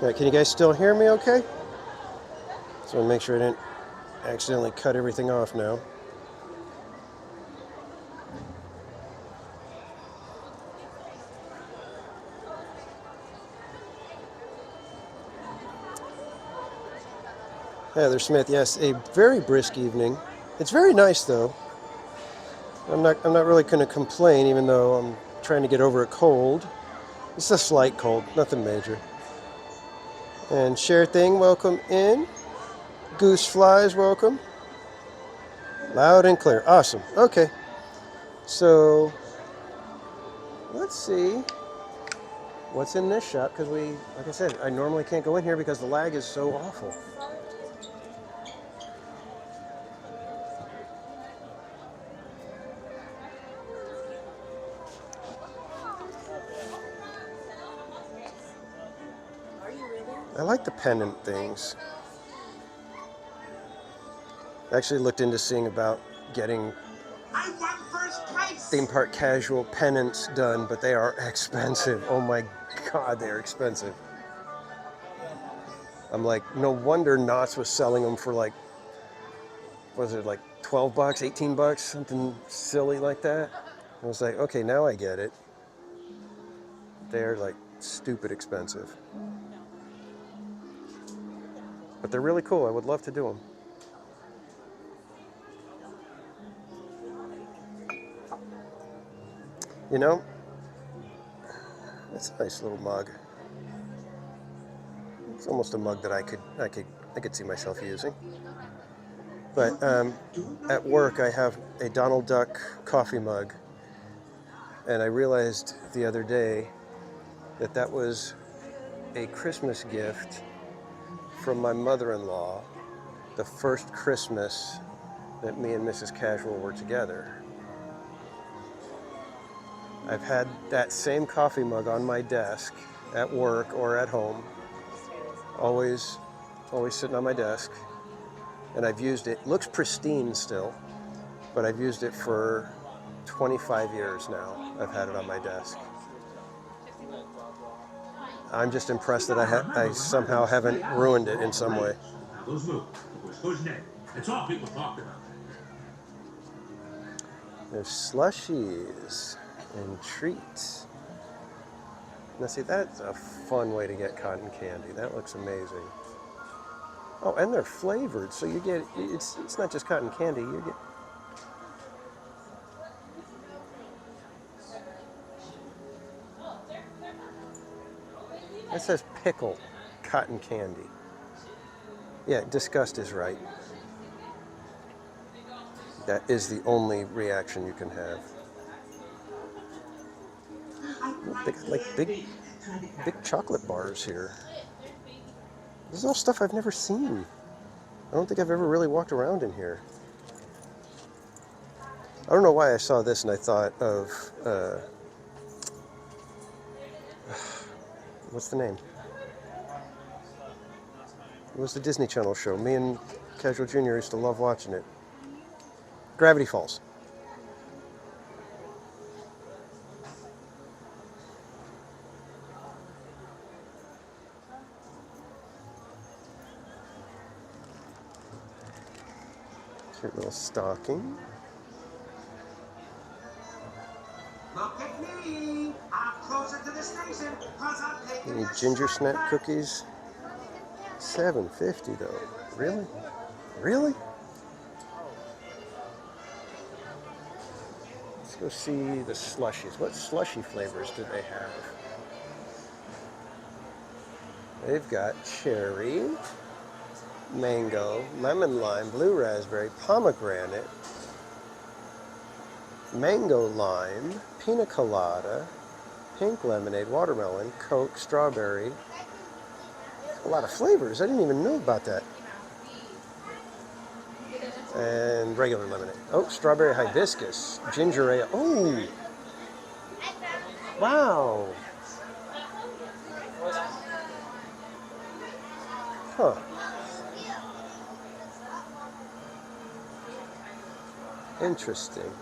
All right, can you guys still hear me okay? So I'll make sure I didn't accidentally cut everything off now. Heather Smith, yes, a very brisk evening. It's very nice though. I'm not really going to complain, even though I'm trying to get over a cold. It's a slight cold, nothing major. And Share Thing, welcome in. Goose Flies, welcome. Loud and clear. Awesome. Okay. So, let's see what's in this shop, because like I said, I normally can't go in here because the lag is so awful. I like the pendant things. I actually looked into seeing about getting theme park casual pennants done, but they are expensive. Oh my God, they are expensive. I'm like, no wonder Knott's was selling them for like, was it like 12 bucks, 18 bucks, something silly like that. I was like, okay, now I get it. They're like stupid expensive. But they're really cool. I would love to do them. You know, that's a nice little mug. It's almost a mug that I could see myself using. But at work, I have a Donald Duck coffee mug, and I realized the other day that that was a Christmas gift from my mother-in-law, the first Christmas that me and Mrs. Casual were together. I've had that same coffee mug on my desk at work or at home, always sitting on my desk, and I've used it. It looks pristine still, but I've used it for 25 years now. I've had it on my desk. I'm just impressed that I somehow haven't ruined it in some way. Those move. Who's next? That's all people talk about. There's slushies and treats. Now see, that's a fun way to get cotton candy. That looks amazing. Oh, and they're flavored, so you get, it's not just cotton candy, you get... It says pickle cotton candy. Yeah, disgust is right. That is the only reaction you can have. They got like big chocolate bars here. This is all stuff I've never seen. I don't think I've ever really walked around in here. I don't know why I saw this and I thought of, what's the name? It was the Disney Channel show. Me and Casual Jr. used to love watching it. Gravity Falls. Cute little stocking. Look at me. I'm closer to the station because I'm taking Any ginger snap cookies? $7.50 though. Really? Really? Let's go see the slushies. What slushy flavors do they have? They've got cherry, mango, lemon lime, blue raspberry, pomegranate, mango lime, pina colada, pink lemonade, watermelon, Coke, strawberry. A lot of flavors. I didn't even know about that. And regular lemonade. Oh, strawberry hibiscus, ginger ale. Oh! Wow! Huh. Interesting.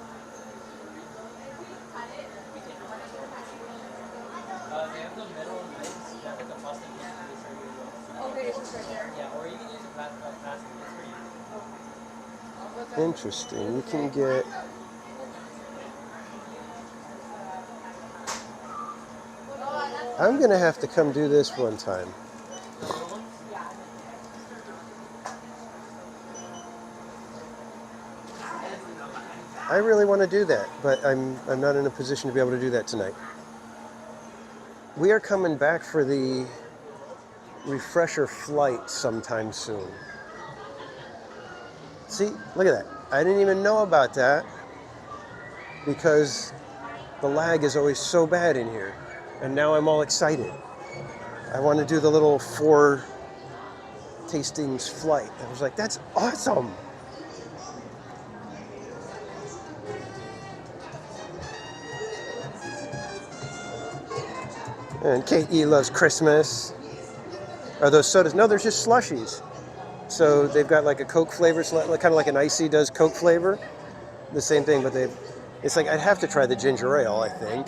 Interesting. You can get I'm gonna have to come do this one time. I really want to do that, but I'm not in a position to be able to do that tonight. We are coming back for the refresher flight sometime soon. See, look at that. I didn't even know about that because the lag is always so bad in here. And now I'm all excited. I want to do the little 4 tastings flight. I was like, that's awesome. And Kate E loves Christmas. Are those sodas? No, they're just slushies. So they've got like a Coke flavor, kind of like an Icy does Coke flavor. The same thing, but it's like I'd have to try the ginger ale, I think.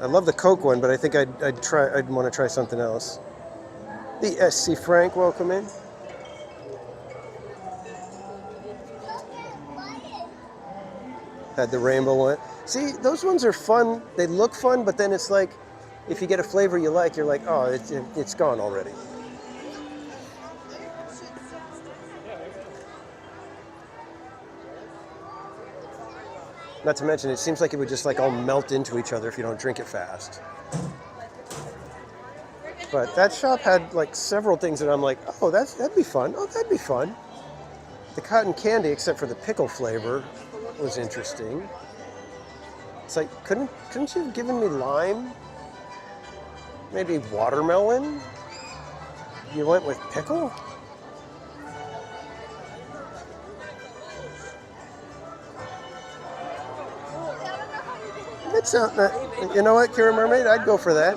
I love the Coke one, but I think I'd want to try something else. The SC Frank, welcome in. Had the rainbow one. See, those ones are fun. They look fun, but then it's like, if you get a flavor you like, you're like, oh, it's gone already. Not to mention, it seems like it would just like all melt into each other if you don't drink it fast. But that shop had like several things that I'm like, oh, that'd be fun. Oh, that'd be fun. The cotton candy, except for the pickle flavor, was interesting. It's like, couldn't you have given me lime? Maybe watermelon? You went with pickle? That sounds, you know what, Kira Mermaid? I'd go for that.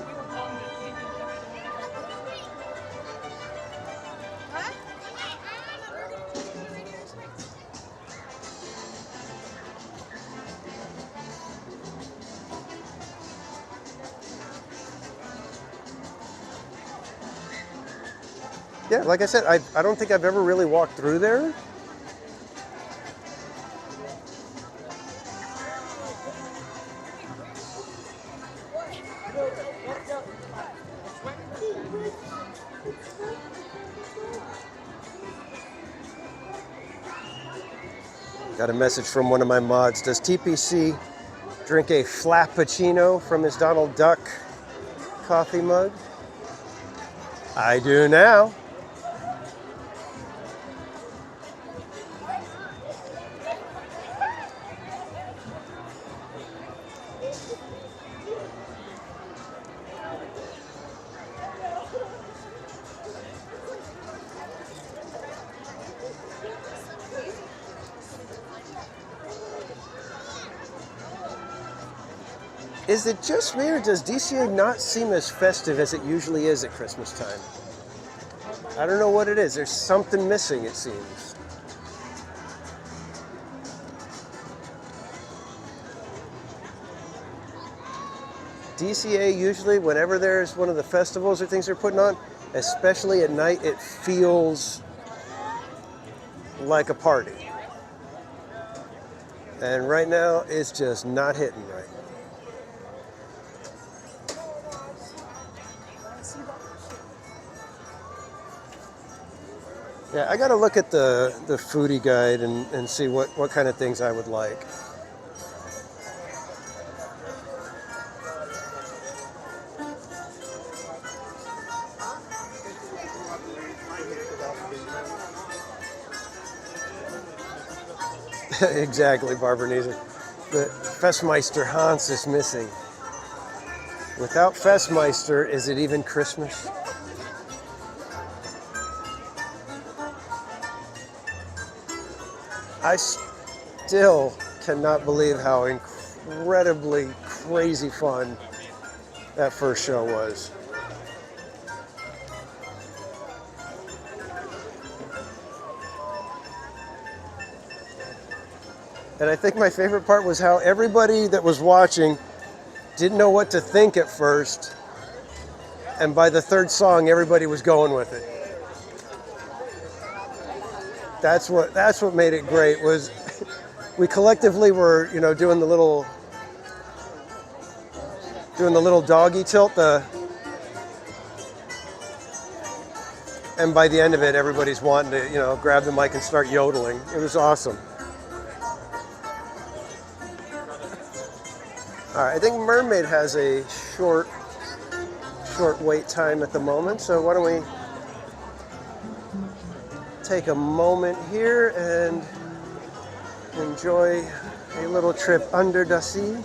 Yeah, like I said, I don't think I've ever really walked through there. Got a message from one of my mods. Does TPC drink a flappuccino from his Donald Duck coffee mug? I do now. Is it just me, or does DCA not seem as festive as it usually is at Christmas time? I don't know what it is. There's something missing, it seems. DCA usually, whenever there's one of the festivals or things they're putting on, especially at night, it feels like a party. And right now, it's just not hitting right. Yeah, I gotta look at the foodie guide and see what kind of things I would like. Exactly, Barbara Neeser. The Festmeister Hans is missing. Without Festmeister, is it even Christmas? I still cannot believe how incredibly crazy fun that first show was. And I think my favorite part was how everybody that was watching didn't know what to think at first. And by the third song, everybody was going with it. That's what made it great, was we collectively were, doing the little doggy tilt, and by the end of it, everybody's wanting to, grab the mic and start yodeling. It was awesome. All right, I think Mermaid has a short wait time at the moment, so why don't we take a moment here and enjoy a little trip under the sea.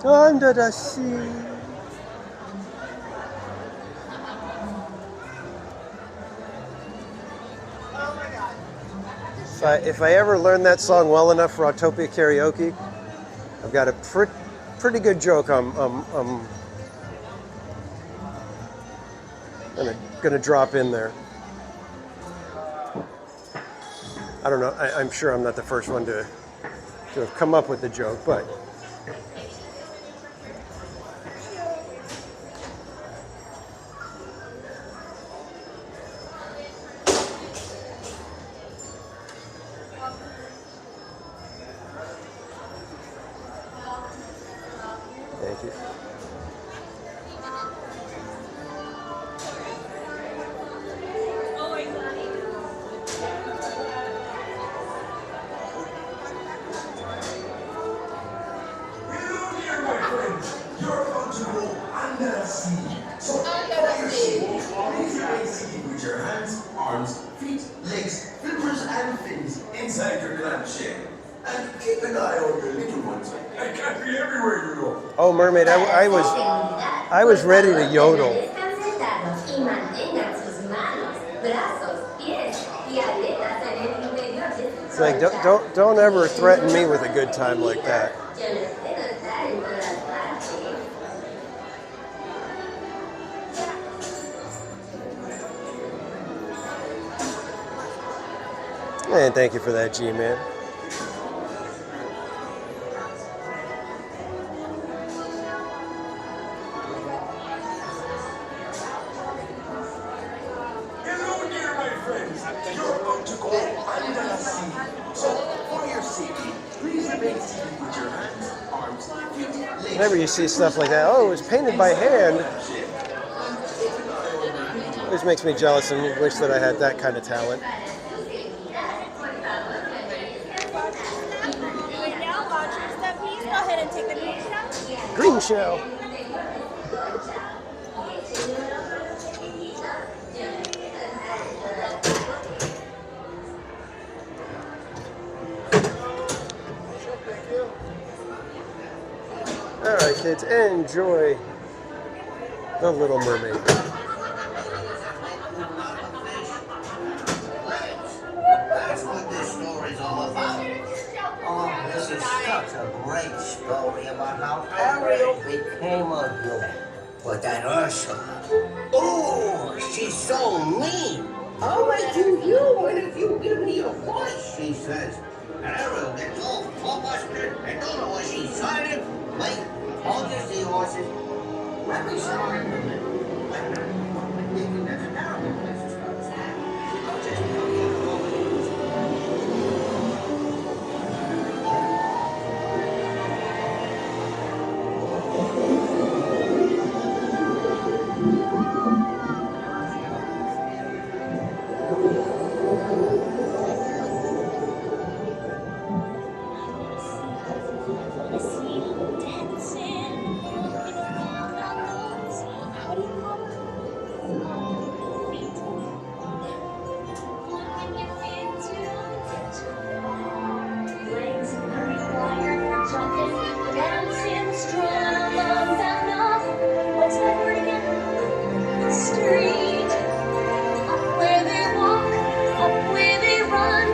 Under the sea. If I ever learn that song well enough for Autopia Karaoke, I've got a pretty good joke I'm gonna drop in there. I don't know. I'm sure I'm not the first one to have come up with the joke, but thank you. You're about to go under the sea. So, for your safety, please remain seated with your hands, arms, feet, legs, flippers, and fins inside your clamshell. And keep an eye on your little ones. I can't be everywhere, you know. Oh, mermaid! I was ready to yodel. It's like don't ever threaten me with a good time like that. And thank you for that, G-Man. Hello there, my friends. You're about to go under the sea. So, for your safety, please remain seated with your hands, arms, feet, legs. Whenever you see stuff like that, oh, it was painted by hand. Always makes me jealous and wish that I had that kind of talent. Go ahead and take the green shell. Green shell. All right, kids, enjoy The Little Mermaid. That's what this story's all about. Oh, this is such a great story about how Ariel became a villain. But that Ursula, oh, she's so mean. I'll make you, and if you give me a voice, she says. And Ariel gets all flustered and don't know what she's signing. Wait, hold your seahorses. Let me start. I'm thinking that's a terrible place to start. I'll just tell you in a moment. Dancing, stroll on down what's that word again? Street. Up where they walk, up where they run,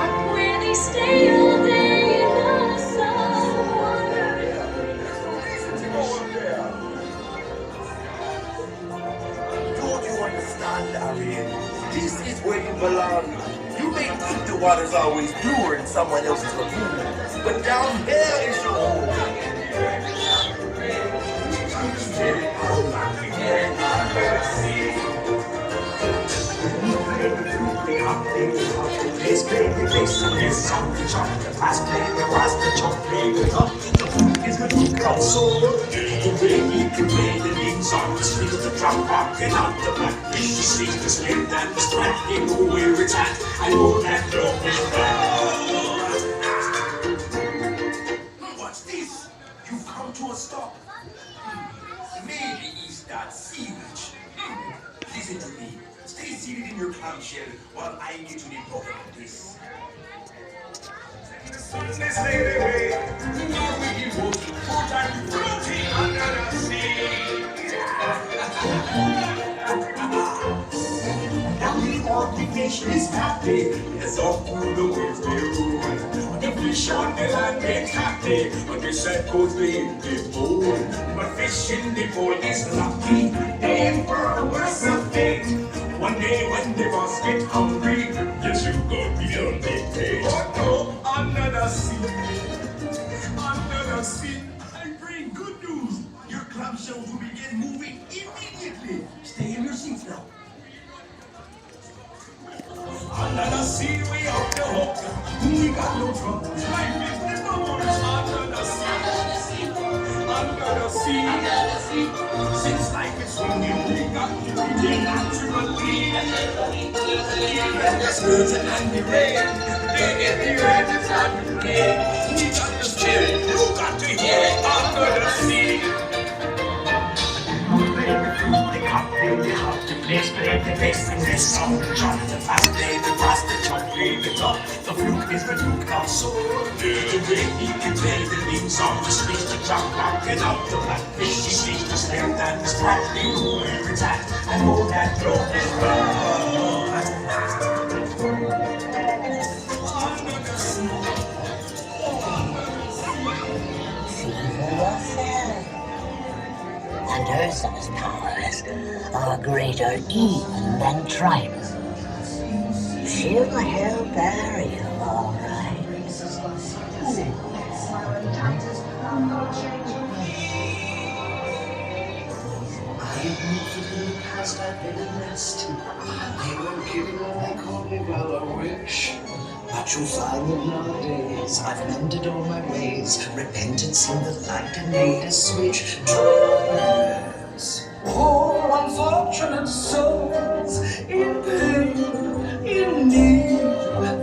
up where they stay all day in the sun. Don't you understand, Ariel? This is where you belong. You may think the water's always bluer in someone else's lagoon, but down here is your home. This baby face on this song, the chop, the past baby was the chop, baby up, the food is good to come. So you can play the lead song, the street, the drop, rocking out the back. She sees the spin and the strap, you know where it's at. I know that love is bad. What's this? You've come to a stop. Maybe it's that sea witch. Listen to me. Stay seated in your clamshell while I get to the bottom of this. The sun is sailing away. Now we go to full-time floating under the sea. Now the occupation is happy. Yes, all through the waves they roll. The fish on the land ain't happy, but the sad goes they bowl. But fish in the pool is lucky. They ain't for a worse of thing. I bring good news. Your club shows will begin moving immediately. Stay in your seats now. Under the sea, we up the hook. We got no troubles. Life is never worse under the sea. Under the sea. Since life is swinging, we got to begin naturally. Even the skirting and the rain, they get the rain, it's not the rain. We got the spirit, you got to hear it under the sea. Baby, hop to place, baby, face in this song. Jump the fast, baby, fast, the jump, baby, top. The fluke is the fluke of soul. The way he can play the lead song, the speech, the jump, rocking out the blackfish. He speaks the snare and the strap, the where it's at, and all that throw is And Ursula's powers are greater even than Trident. She'll help Ariel, all right. I've moved in the past, I've been a nest. They weren't kidding when they called me Bella Witch. But you'll find that nowadays I've mended all my ways. Repentance in the light and made a switch. Yes. Poor unfortunate souls in pain, in need.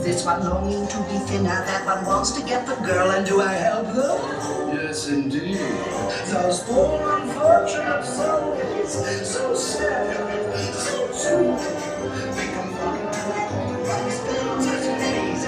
This one longing to be thinner, that one wants to get the girl, and do I help them? Yes, indeed. Those poor unfortunate souls, so sad, so true. They come flocking to the corner by the spells of today's.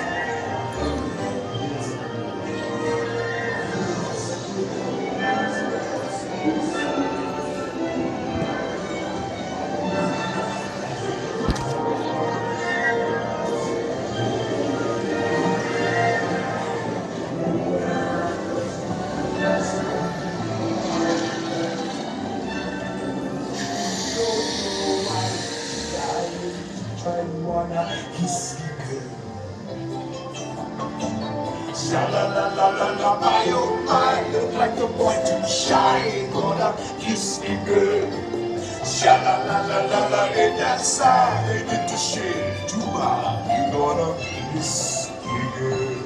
Sha-la-la-la-la-la, my oh my, look like the boy too shy, gonna kiss me good. Sha-la-la-la-la-la, in that side, they get to shade too high, you gonna kiss me good.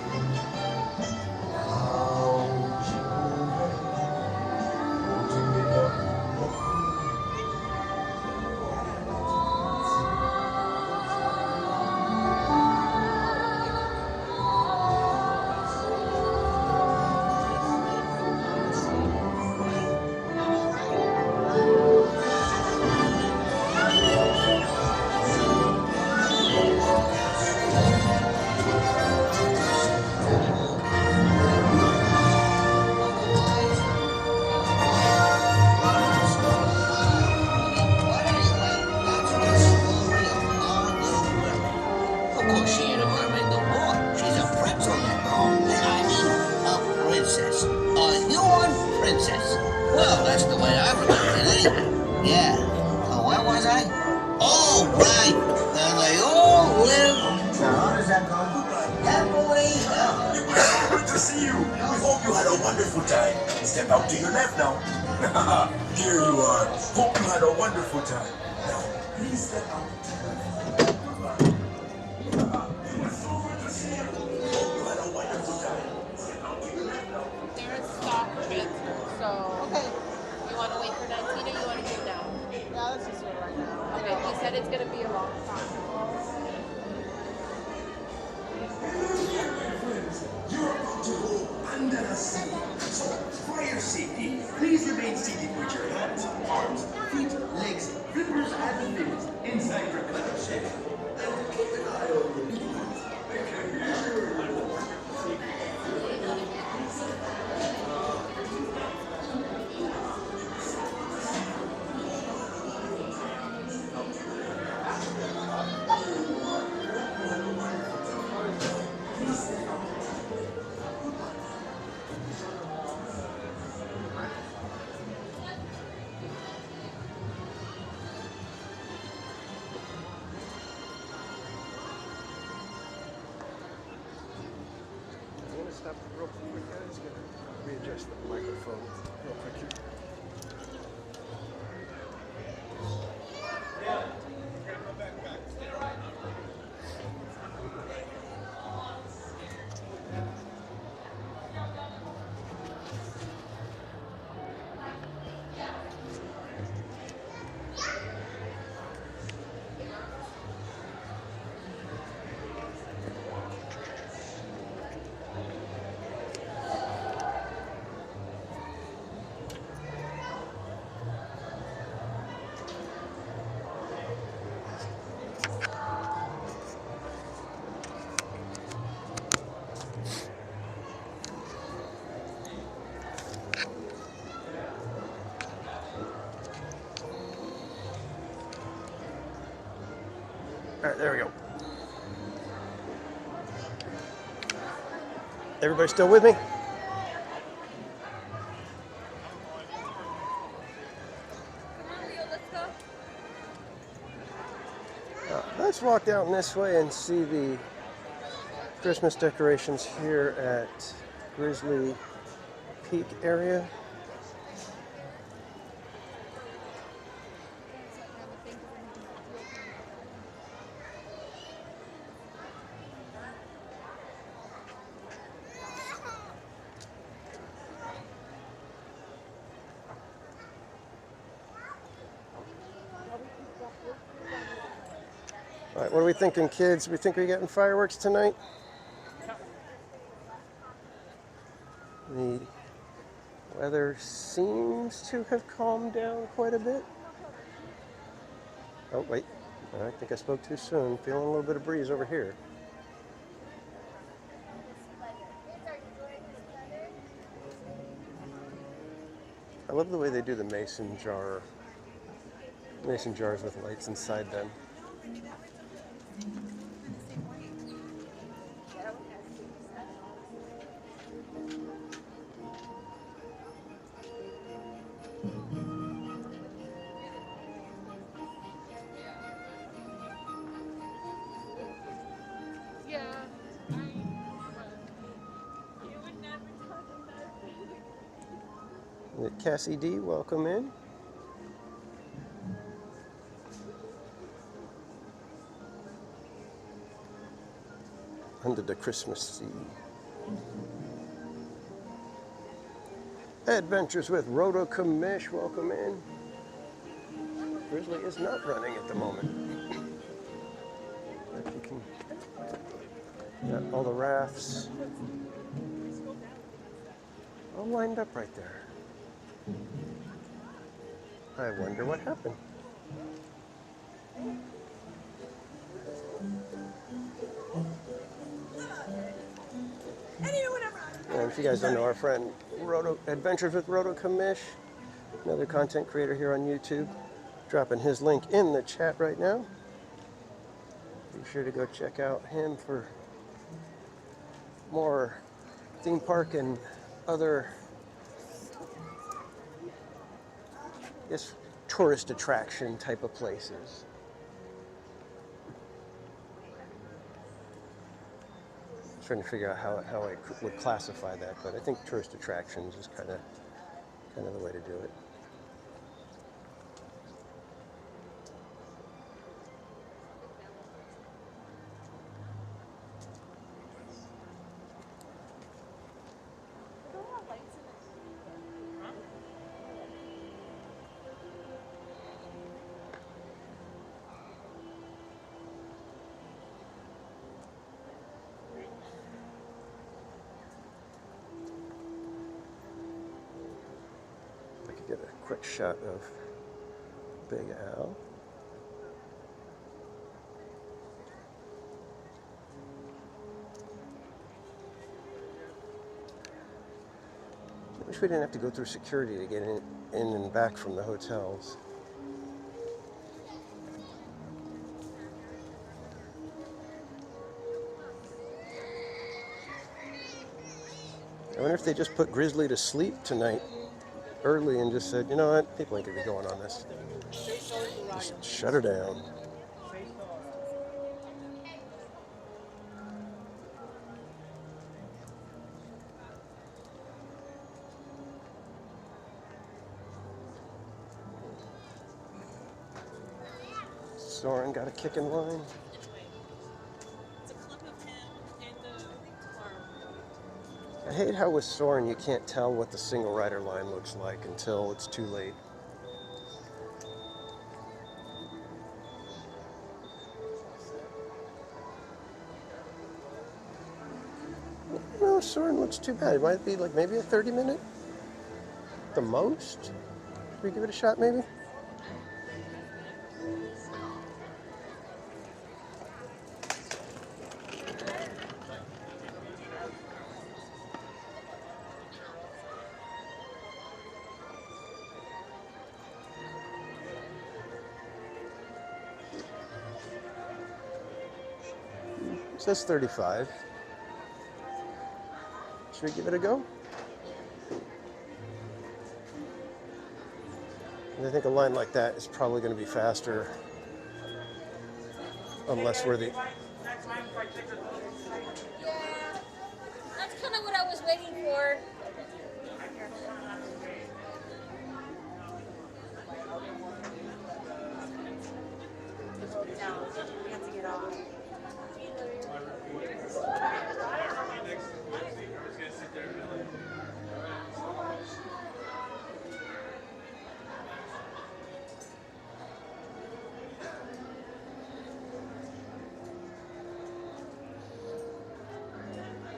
Well, that's the way I remember it anyhow. Yeah. Oh, where was I? Oh, right. And they all live. Now, how does that go? Happily ever. Good to see you. We hope you had a wonderful time. Step out to your left now. Here you are. Hope you had a wonderful time. Now, please step out to your left. There's stock transfer, so. Okay. You want to wait for 19 or you want to do it now? Yeah, let's just do it right now. Okay, he said it's going to be a long time. You're about to go under the sea. So, for your safety, please remain seated with your hands, arms, feet, legs, flippers, and fins inside your cloud shed. And keep an eye on your knees. I'm gonna stop real quick, guys. readjust the microphone real quick here. All right, there we go. Everybody still with me? Let's walk down this way and see the Christmas decorations here at Grizzly Peak area. All right, what are we thinking, kids? We think we're getting fireworks tonight? The weather seems to have calmed down quite a bit. Oh, wait. I think I spoke too soon. Feeling a little bit of breeze over here. I love the way they do the mason jars with lights inside them. Cassie D, welcome in. Under the Christmas sea. Adventures with Roto Commish, welcome in. Grizzly is not running at the moment. You can, got all the rafts all lined up right there. I wonder what happened. And if you guys don't know, our friend Adventures with Roto Commish, another content creator here on YouTube, dropping his link in the chat right now. Be sure to go check out him for more theme park and other, I guess, tourist attraction type of places. Trying to figure out how I would classify that, but I think tourist attractions is kind of the way to do it. Get a quick shot of Big Al. I wish we didn't have to go through security to get in and back from the hotels. I wonder if they just put Grizzly to sleep tonight early and just said, you know what, people ain't gonna be going on this. Just shut her down. Soren got a kick in line. I hate how with Soren you can't tell what the single rider line looks like until it's too late. No, Soren looks too bad. It might be like maybe a 30-minute, the most. Can we give it a shot, maybe? It says 35. Should we give it a go? And I think a line like that is probably going to be faster, unless we're the... Yeah, that's kind of what I was waiting for. We have to get off.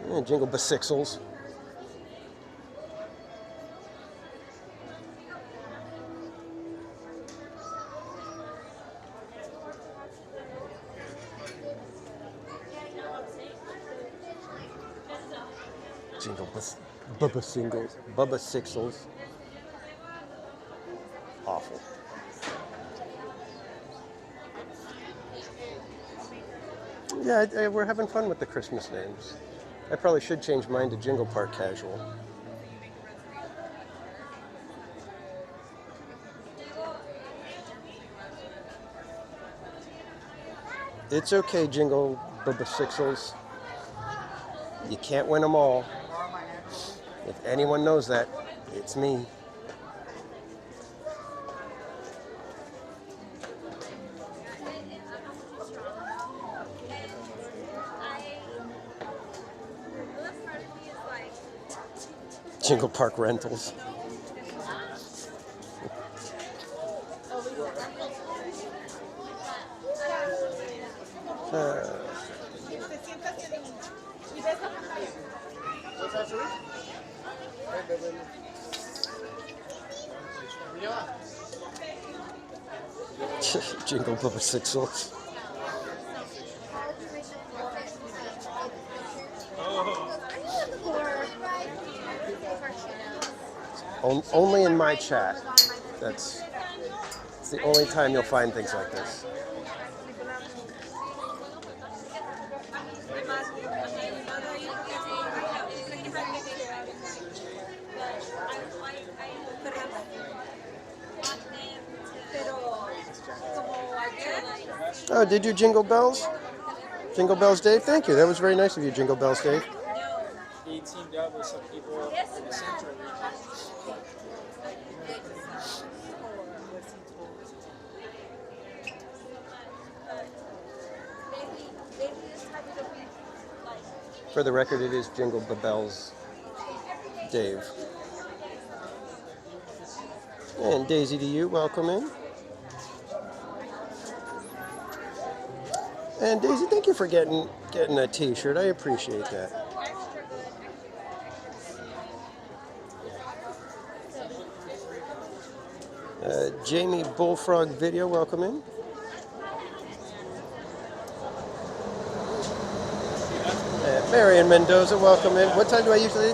Yeah, Jingle Basixels. Jingle Bubba Singles. Bubba Sixels. Awful. Yeah, we're having fun with the Christmas names. I probably should change mine to Jingle Park Casual. It's okay, Jingle Bubba Sixels. You can't win them all. If anyone knows that, it's me. Jingle Park Rentals. Jingle Bubba Sixels. Only in my chat. It's the only time you'll find things like this. Oh, did you Jingle Bells? Jingle Bells Dave? Thank you. That was very nice of you, Jingle Bells Dave. He teamed up with some people in the central region. For the record, it is Jingle Bells Dave. And Daisy to you, welcome in. And Daisy, thank you for getting a t-shirt. I appreciate that. Jamie Bullfrog Video, welcome in. Marion Mendoza, welcome in. What time do I usually?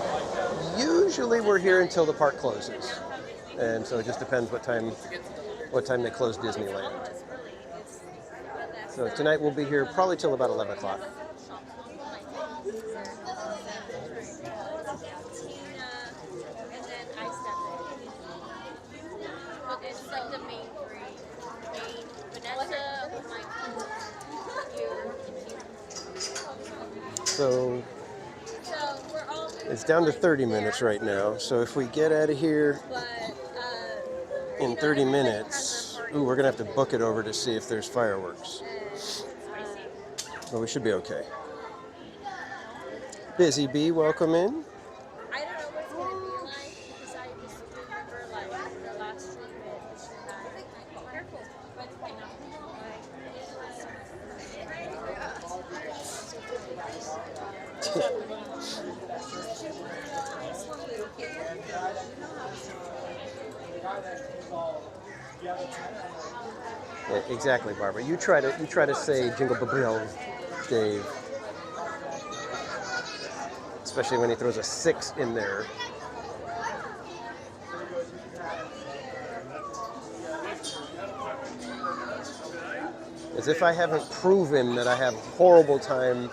Usually we're here until the park closes, and so it just depends what time they close Disneyland. So tonight we'll be here probably till about 11 o'clock. So it's down to 30 minutes right now. So if we get out of here in 30 minutes, Ooh, we're gonna have to book it over to see if there's fireworks. But we should be okay. Busy Bee, welcome in. I don't know what it's gonna be like because I just remember like the last stream it was careful. Yeah, exactly, Barbara. You try to say Jingle Bells, Dave. Especially when he throws a 6 in there. As if I haven't proven that I have a horrible time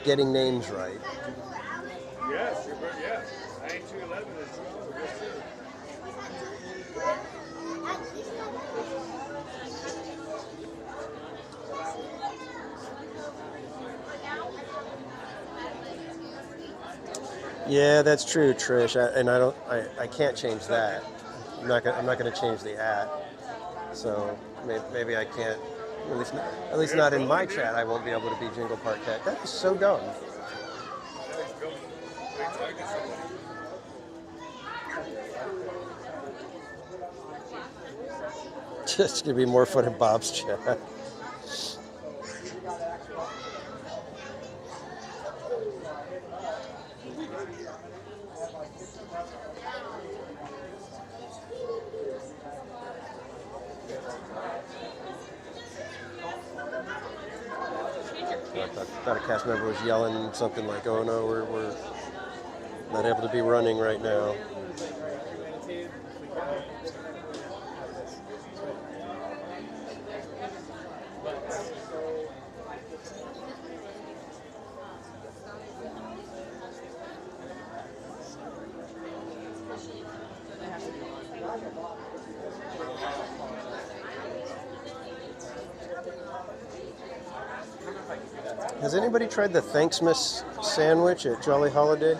getting names right. Yes, yes. 9211 is Yeah, that's true, Trish. I can't change that. I'm not gonna change the @ So maybe I can't. At least not in my chat. I won't be able to be Jingle Park Cat. That is so dumb. Just gonna be more fun in Bob's chat. I thought a cast member was yelling something like, "Oh no, we're not able to be running right now." Has anybody tried the Thanksmas sandwich at Jolly Holiday?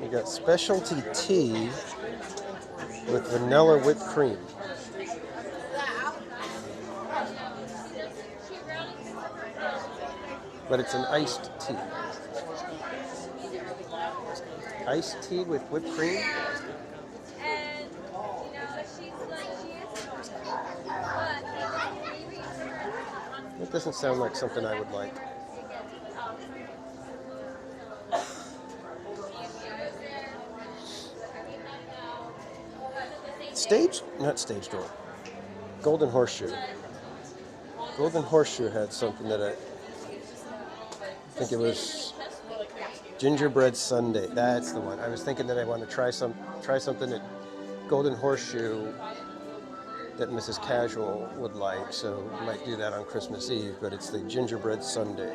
We got specialty tea with vanilla whipped cream. But it's an iced tea. Iced tea with whipped cream? That doesn't sound like something I would like. Not stage door. Golden Horseshoe. Golden Horseshoe had something that I think it was gingerbread sundae. That's the one. I was thinking that I want to try something at Golden Horseshoe that Mrs. Casual would like, so I might do that on Christmas Eve, but it's the gingerbread sundae.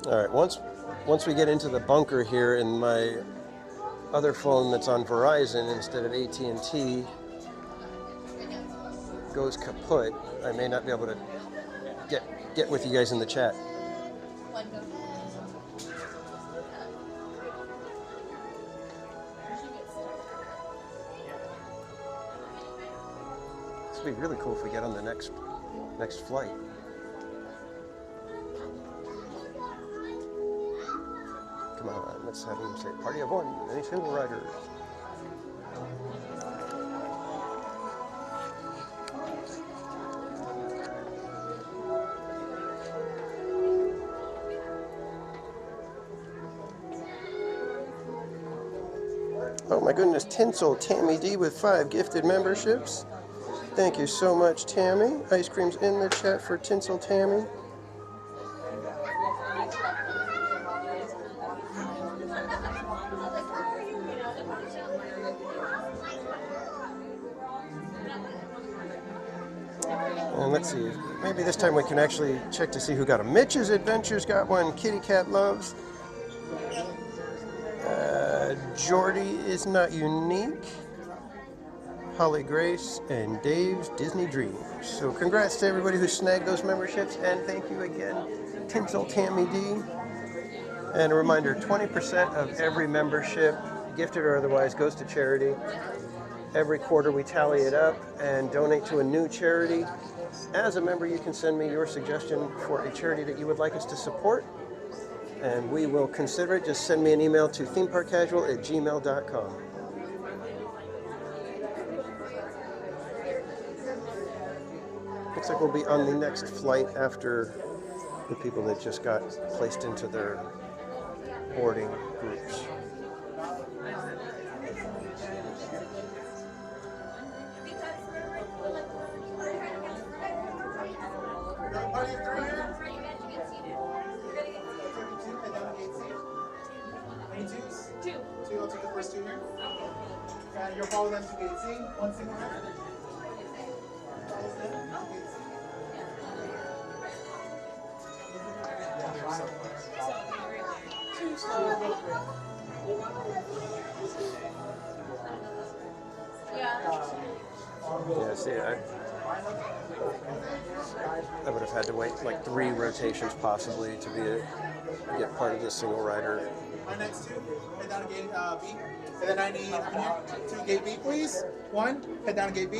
All right, once we get into the bunker here and my other phone that's on Verizon instead of AT&T goes kaput, I may not be able to get with you guys in the chat. This would be really cool if we get on the next flight. Come on, let's have him say, "Party of one, any single rider." Oh my goodness, Tinsel Tammy D with 5 gifted memberships. Thank you so much, Tammy. Ice cream's in the chat for Tinsel Tammy. And let's see, maybe this time we can actually check to see who got a. Mitch's Adventures got one. Kitty Cat Loves. Jordy is not unique. Holly Grace and Dave's Disney Dreams. So congrats to everybody who snagged those memberships, and thank you again, Tinsel Tammy D. And a reminder, 20% of every membership, gifted or otherwise, goes to charity. Every quarter we tally it up and donate to a new charity. As a member, you can send me your suggestion for a charity that you would like us to support, and we will consider it. Just send me an email to themeparkcasual@gmail.com. Looks like we'll be on the next flight after the people that just got placed into their boarding groups. Two, I'll take the first two here. And you'll follow them to gate C. One single right. Yeah, see, I would have had to wait like 3 rotations possibly to get part of this single rider. My next two, head down to gate B. And then I need two gate B, please. One, head down to gate B.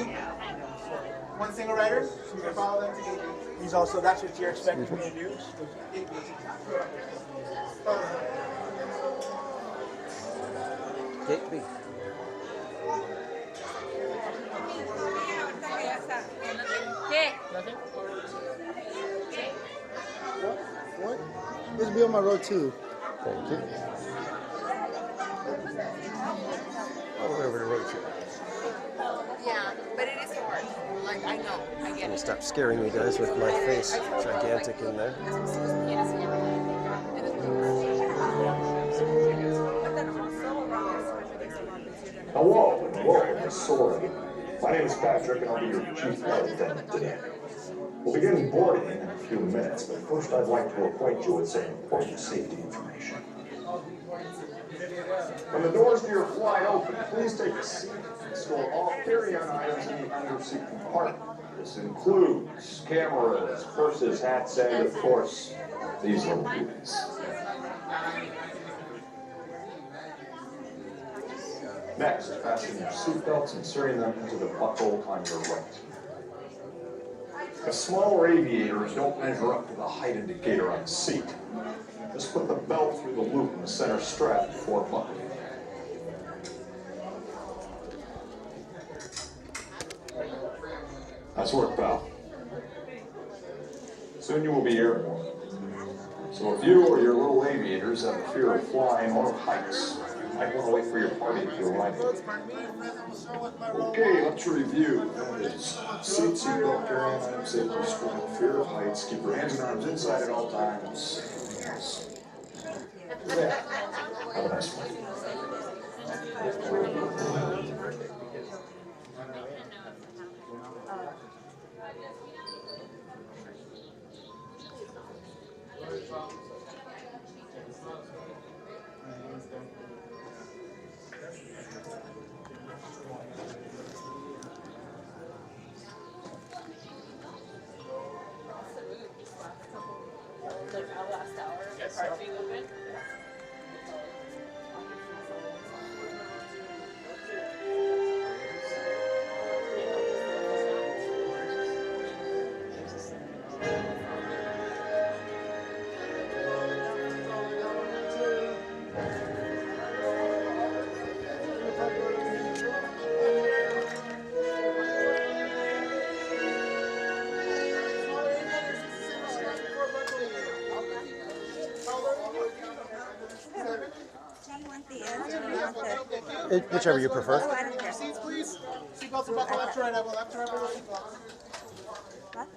One single rider. You can follow them to gate B. He's also, that's what you're expecting me to do. Gate B. Gate B. What? This will be on my road too. Thank you. All the way over to road 2. Yeah, but it is hard. Like, I know. I get it. Stop scaring me, guys, with my face gigantic in there. Hello and welcome to Soaring. My name is Patrick and I'll be your chief flight attendant today. We'll begin boarding in a few minutes, but first I'd like to acquaint you with some important safety information. When the doors to your flight open, please take a seat and store all carry-on items in the under-seat compartment. This includes cameras, purses, hats, and of course, these little booties. Next, fasten your seatbelts, inserting them into the buckle on your right. As smaller aviators don't measure up to the height indicator on the seat. Just put the belt through the loop in the center strap before buckling. Nice work, pal. Soon you will be airborne. So if you or your little aviators have a fear of flying or of heights, you might want to wait for your party to arrive. Okay, let's review. That is seat, seatbelt, carry-on item, safety, stroll, fear of heights, keep your hands and arms inside at all times. Anything else? Yeah. Have a nice one. Whichever you prefer. Oh, I don't care. Seats, please. Seatbelts are buckled left to right. I will left to right. What?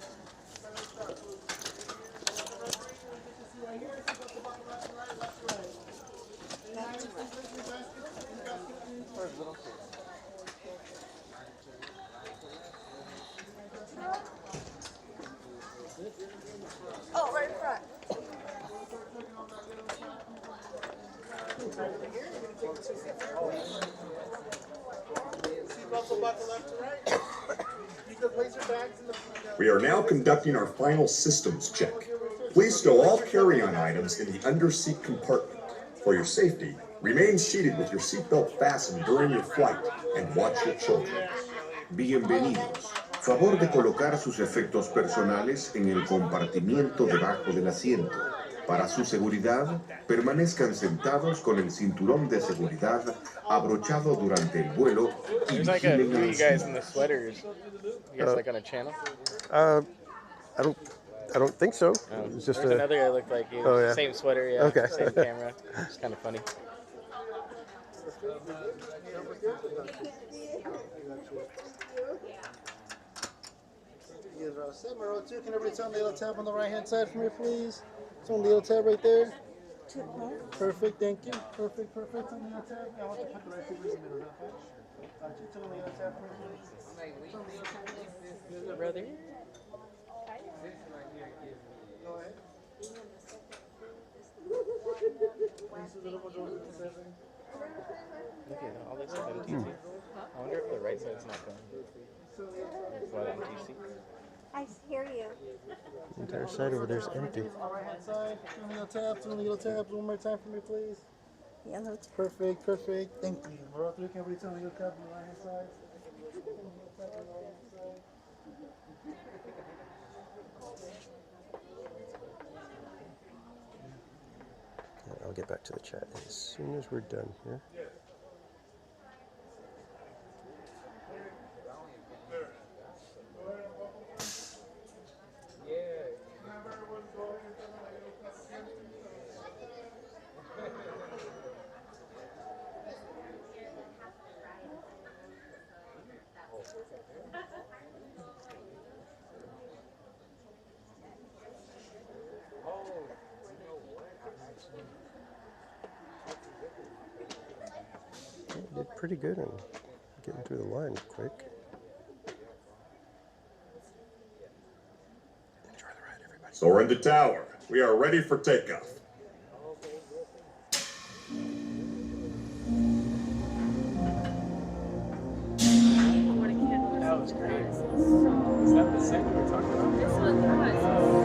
Oh, right in front. Seatbelts will buckle left to right. You can place your bags in the. We are now conducting our final systems check. Please stow all carry-on items in the underseat compartment. For your safety, remain seated with your seatbelt fastened during your flight and watch your children. Bienvenidos. Favor de colocar sus efectos personales en el compartimiento debajo del asiento. Para su seguridad, permanezcan sentados con el cinturón de seguridad abrochado durante el vuelo y There's like a vigilen few al you guys in the sweaters. You guys like on a channel? I don't think so. It's just There's another guy looked like you. Oh, yeah. Same sweater, yeah. Okay. Same camera. It's kind of funny. You guys are all set. Row 2. Can everybody turn the little tab on the right hand side for me, please? It's on the little tab right there. Perfect, thank you. Perfect. On the little tab. I want to put the right fingers in the middle. Turn the little tab for me, please. Brother. Go ahead. Look at all this stuff MTC. I wonder if the right side's not going. What MTC? I hear you. The entire side over there's empty. On the right hand side. Turn the little tab. One more time for me, please. Yellow. Perfect. Thank you. Row 3. Can everybody turn the little tab on the right hand side? I'll get back to the chat as soon as we're done here. Did pretty good on getting through the line quick. So we're in the tower. We are ready for takeoff. That was great. Is that the set we were talking about? This one was. Oh.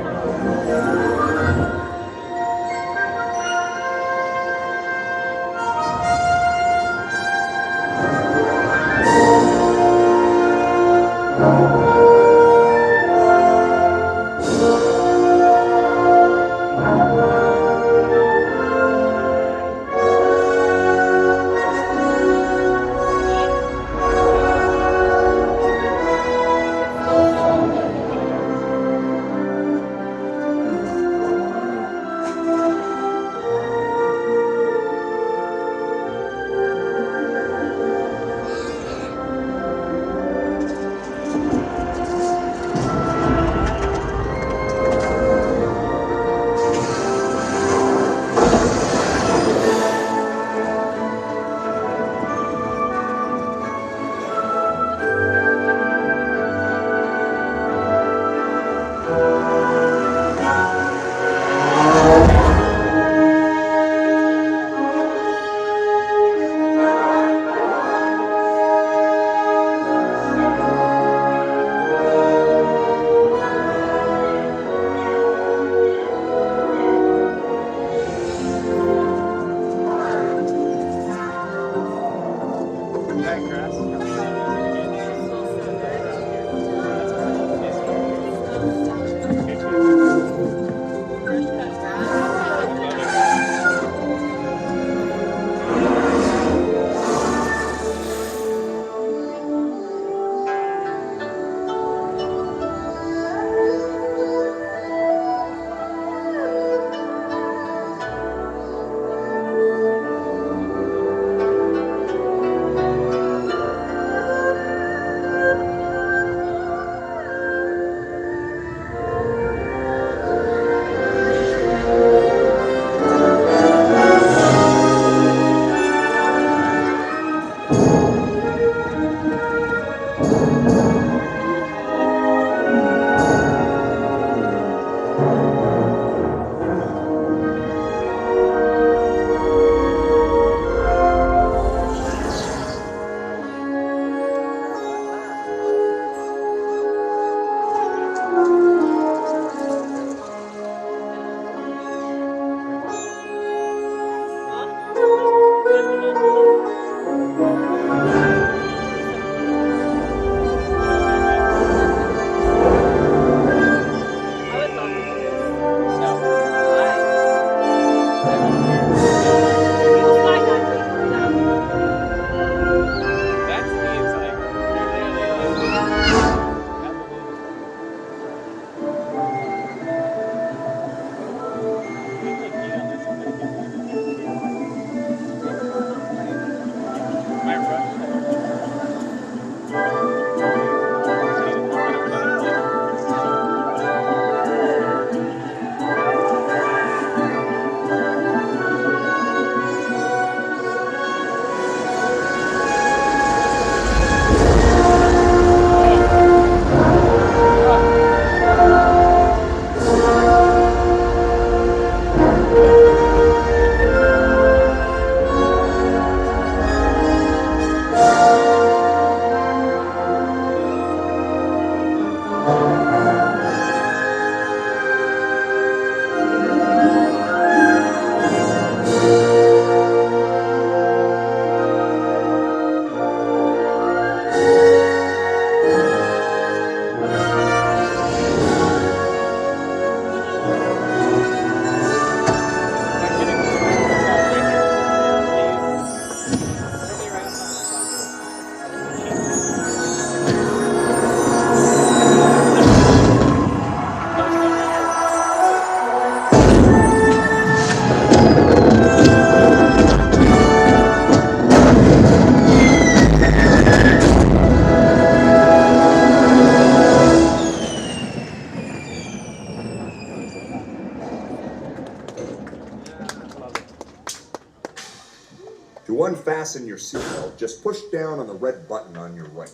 To unfasten your seatbelt, just push down on the red button on your right.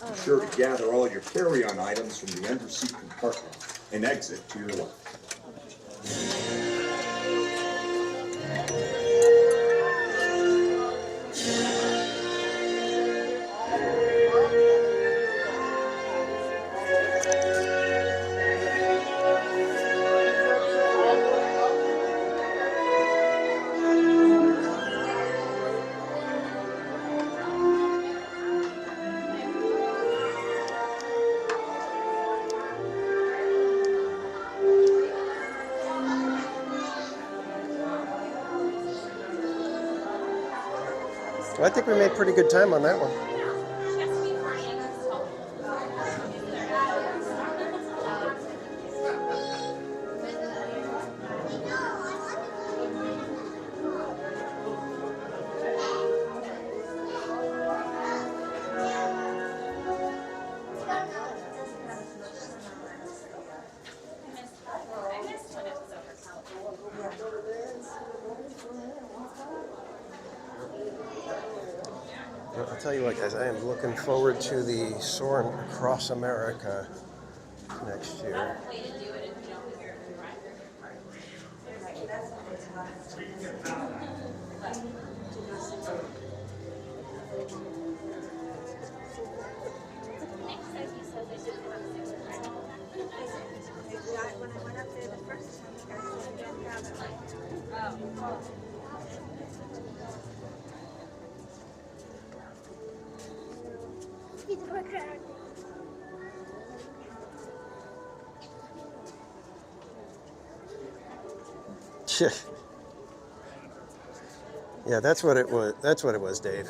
Be sure to gather all your carry-on items from the underseat compartment and exit to your left. I think we made pretty good time on that one. I'll tell you what, guys, I am looking forward to the Soarin' Across America next year. Yeah, that's what it was. That's what it was, Dave.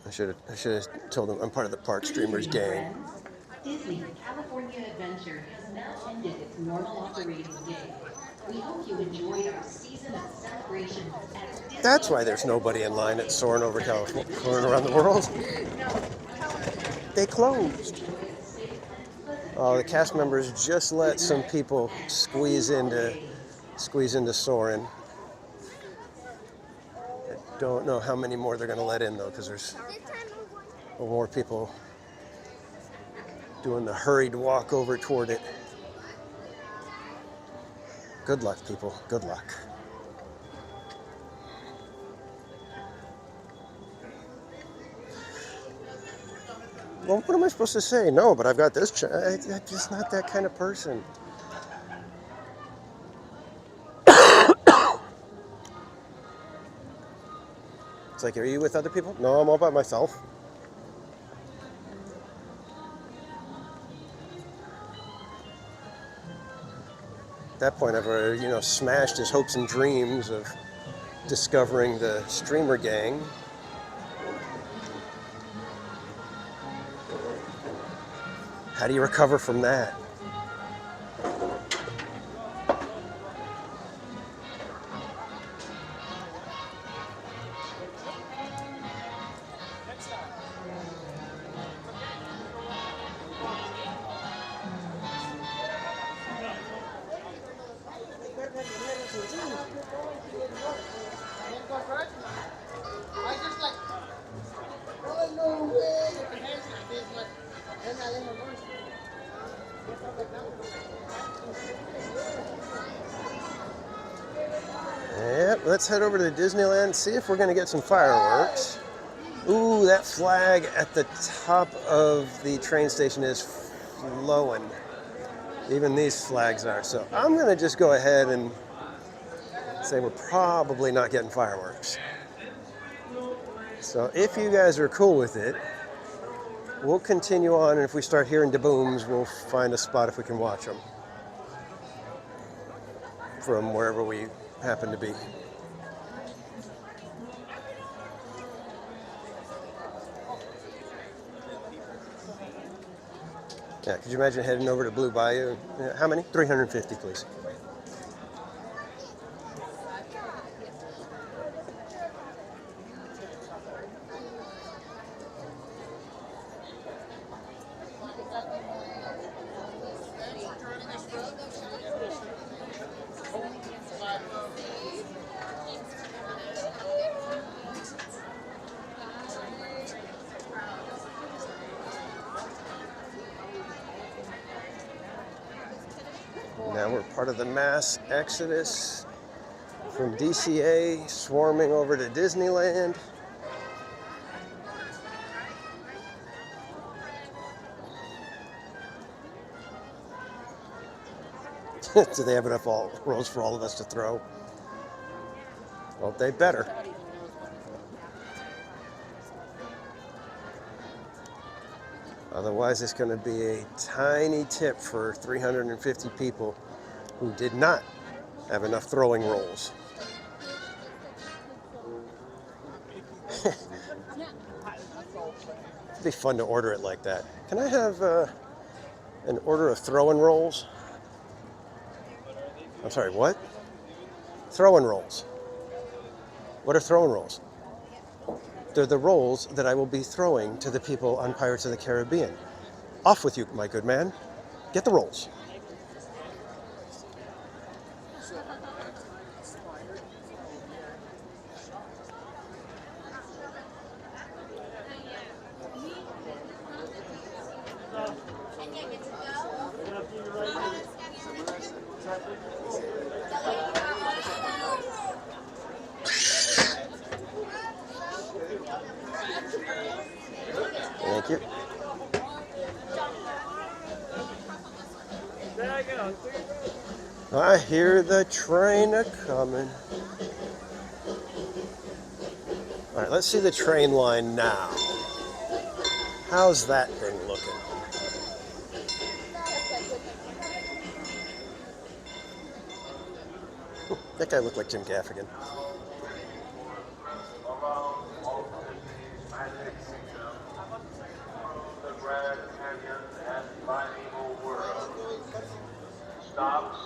I should have told him I'm part of the Park Streamers gang. Disney's California Adventure has now ended its normal operating day. We hope you enjoyed our season of celebrations at Disney. That's why there's nobody in line at Soarin' over California, Soarin' around the world. They closed. Oh, the cast members just let some people squeeze into Soarin'. I don't know how many more they're going to let in though, because there's more people doing the hurried walk over toward it. Good luck, people. Good luck. Well, what am I supposed to say? No, but I've got this. I'm just not that kind of person. It's like, are you with other people? No, I'm all by myself. At that point, I've already, smashed his hopes and dreams of discovering the streamer gang. How do you recover from that? Yep, let's head over to Disneyland, see if we're going to get some fireworks. Ooh, that flag at the top of the train station is flowing. Even these flags are. So I'm going to just go ahead and say we're probably not getting fireworks. So if you guys are cool with it, we'll continue on, and if we start hearing the booms, we'll find a spot if we can watch them from wherever we happen to be. Yeah, could you imagine heading over to Blue Bayou? How many? 350, please. Now we're part of the mass exodus from DCA, swarming over to Disneyland. Do they have enough rolls for all of us to throw? Well, they better. Otherwise, it's going to be a tiny tip for 350 people who did not have enough throwing rolls. It'd be fun to order it like that. Can I have an order of throwing rolls? I'm sorry, what? Throwing rolls. What are throwing rolls? They're the rolls that I will be throwing to the people on Pirates of the Caribbean. Off with you, my good man. Get the rolls. Thank you. I hear the train a-coming. All right, let's see the train line now. How's that thing looking? That guy looked like Jim Gaffigan.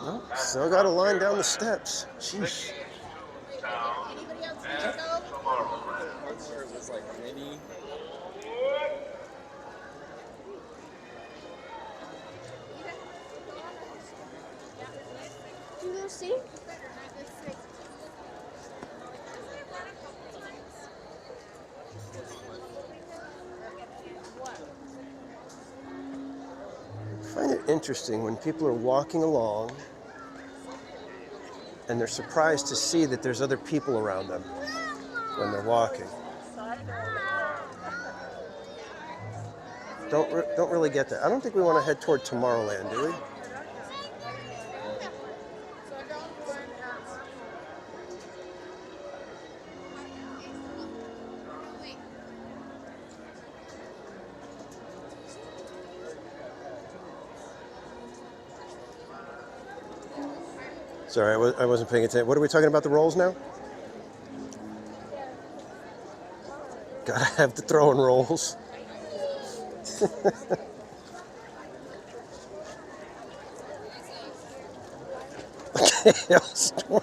Nope, still got a line down the steps. Jeez. Anybody else need to go? Where it was like mini. Do you go see? I find it interesting when people are walking along and they're surprised to see that there's other people around them when they're walking. Don't really get that. I don't think we want to head toward Tomorrowland, do we? Sorry, I wasn't paying attention. What are we talking about, the rolls now? Gotta have the throwing rolls. Okay, hailstorm.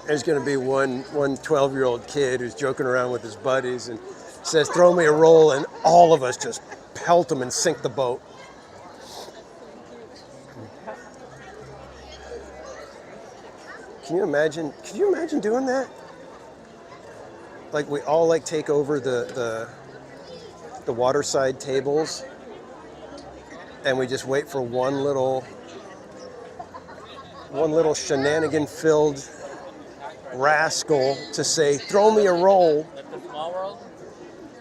There's going to be one 12-year-old kid who's joking around with his buddies and says, "Throw me a roll," and all of us just pelt him and sink the boat. Can you imagine doing that? Like we all like take over the waterside tables and we just wait for one little shenanigan-filled rascal to say, "Throw me a roll,"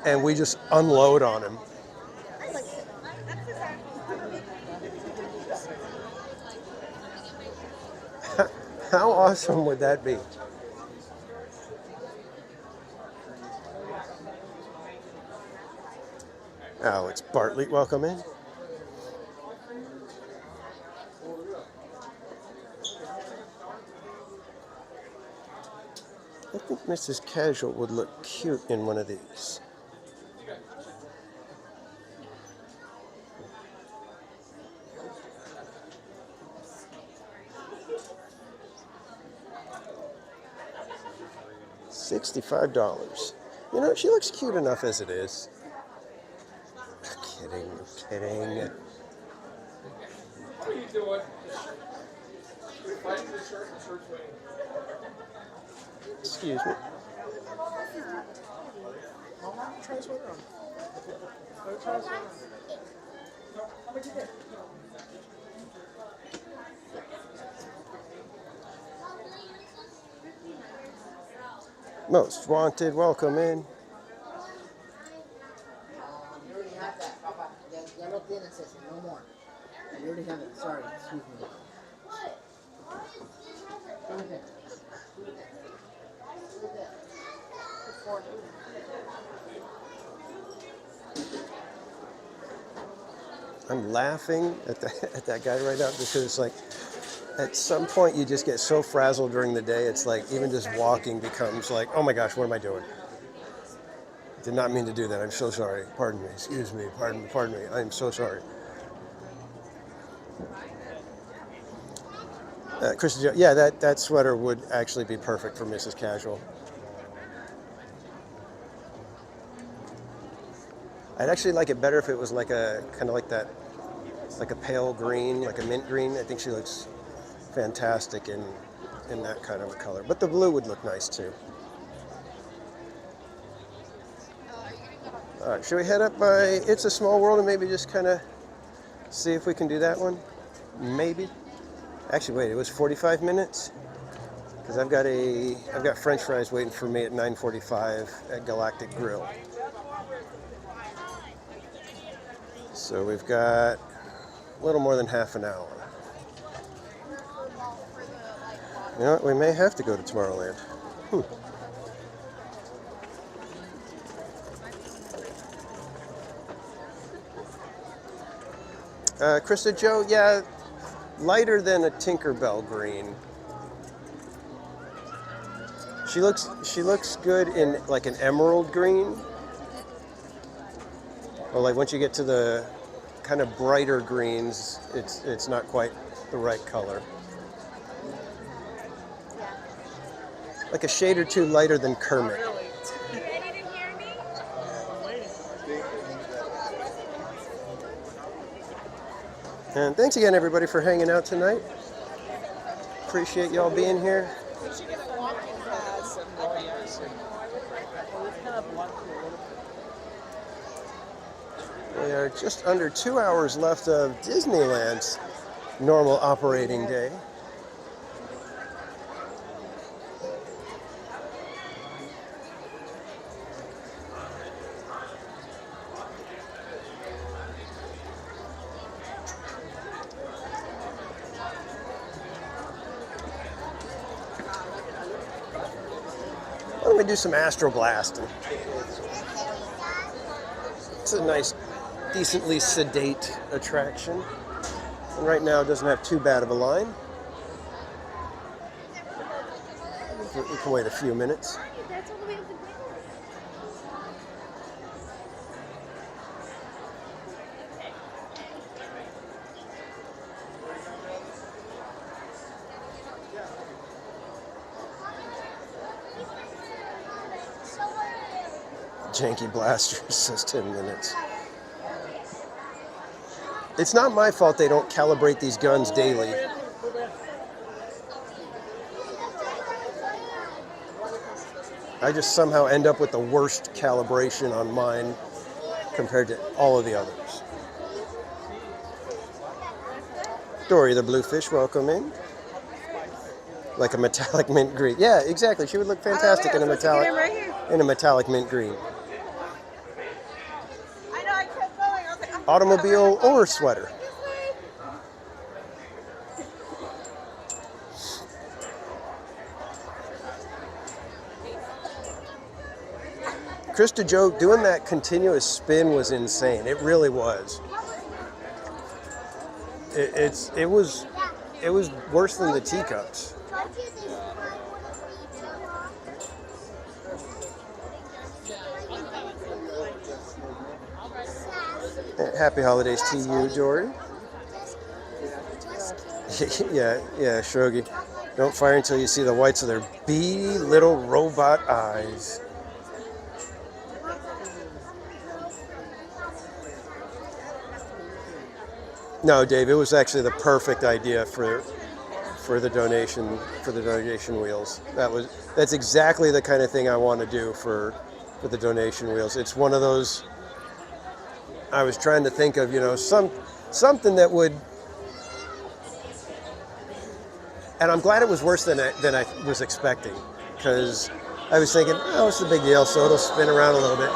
and we just unload on him. How awesome would that be? Alex Bartley, welcome in. I think Mrs. Casual would look cute in one of these. $65. You know, she looks cute enough as it is. Kidding. What are you doing? We're fighting the church and church wing. Excuse me. Try this one on. Most wanted, welcome in. You already have that, Papa. Ya lo tienes ese, no more. You already have it. Sorry, excuse me. I'm laughing at that guy right now because it's like, at some point you just get so frazzled during the day, it's like even just walking becomes like, oh my gosh, what am I doing? Did not mean to do that. I'm so sorry. Pardon me. Excuse me. Pardon me. I'm so sorry. Krista, yeah, that sweater would actually be perfect for Mrs. Casual. I'd actually like it better if it was like a kind of like that, like a pale green, like a mint green. I think she looks fantastic in that kind of a color. But the blue would look nice too. All right, should we head up by It's a Small World and maybe just kind of see if we can do that one? Maybe. Actually, wait, it was 45 minutes? Because I've got French fries waiting for me at 9:45 at Galactic Grill. So we've got a little more than half an hour. You know what, we may have to go to Tomorrowland. Krista Joe, yeah, lighter than a Tinkerbell green. She looks good in like an emerald green. Or like once you get to the kind of brighter greens, it's not quite the right color. Like a shade or two lighter than Kermit. And thanks again, everybody, for hanging out tonight. Appreciate y'all being here. We should get a walking pass. We are just under 2 hours left of Disneyland's normal operating day. Why don't we do some Astro Blasting? It's a nice, decently sedate attraction. And right now it doesn't have too bad of a line. We can wait a few minutes. Janky Blaster says 10 minutes. It's not my fault they don't calibrate these guns daily. I just somehow end up with the worst calibration on mine compared to all of the others. Dory the Bluefish, welcome in. Like a metallic mint green. Yeah, exactly. She would look fantastic in a metallic mint green. Automobile or sweater. Krista Joe, doing that continuous spin was insane. It really was. It was worse than the teacups. Happy holidays to you, Dory. yeah, Shogi. Don't fire until you see the whites of their beady little robot eyes. No, Dave, it was actually the perfect idea for the donation wheels. That's exactly the kind of thing I want to do for the donation wheels. It's one of those I was trying to think of, something that would. And I'm glad it was worse than I was expecting, because I was thinking, oh, what's the big deal? So it'll spin around a little bit.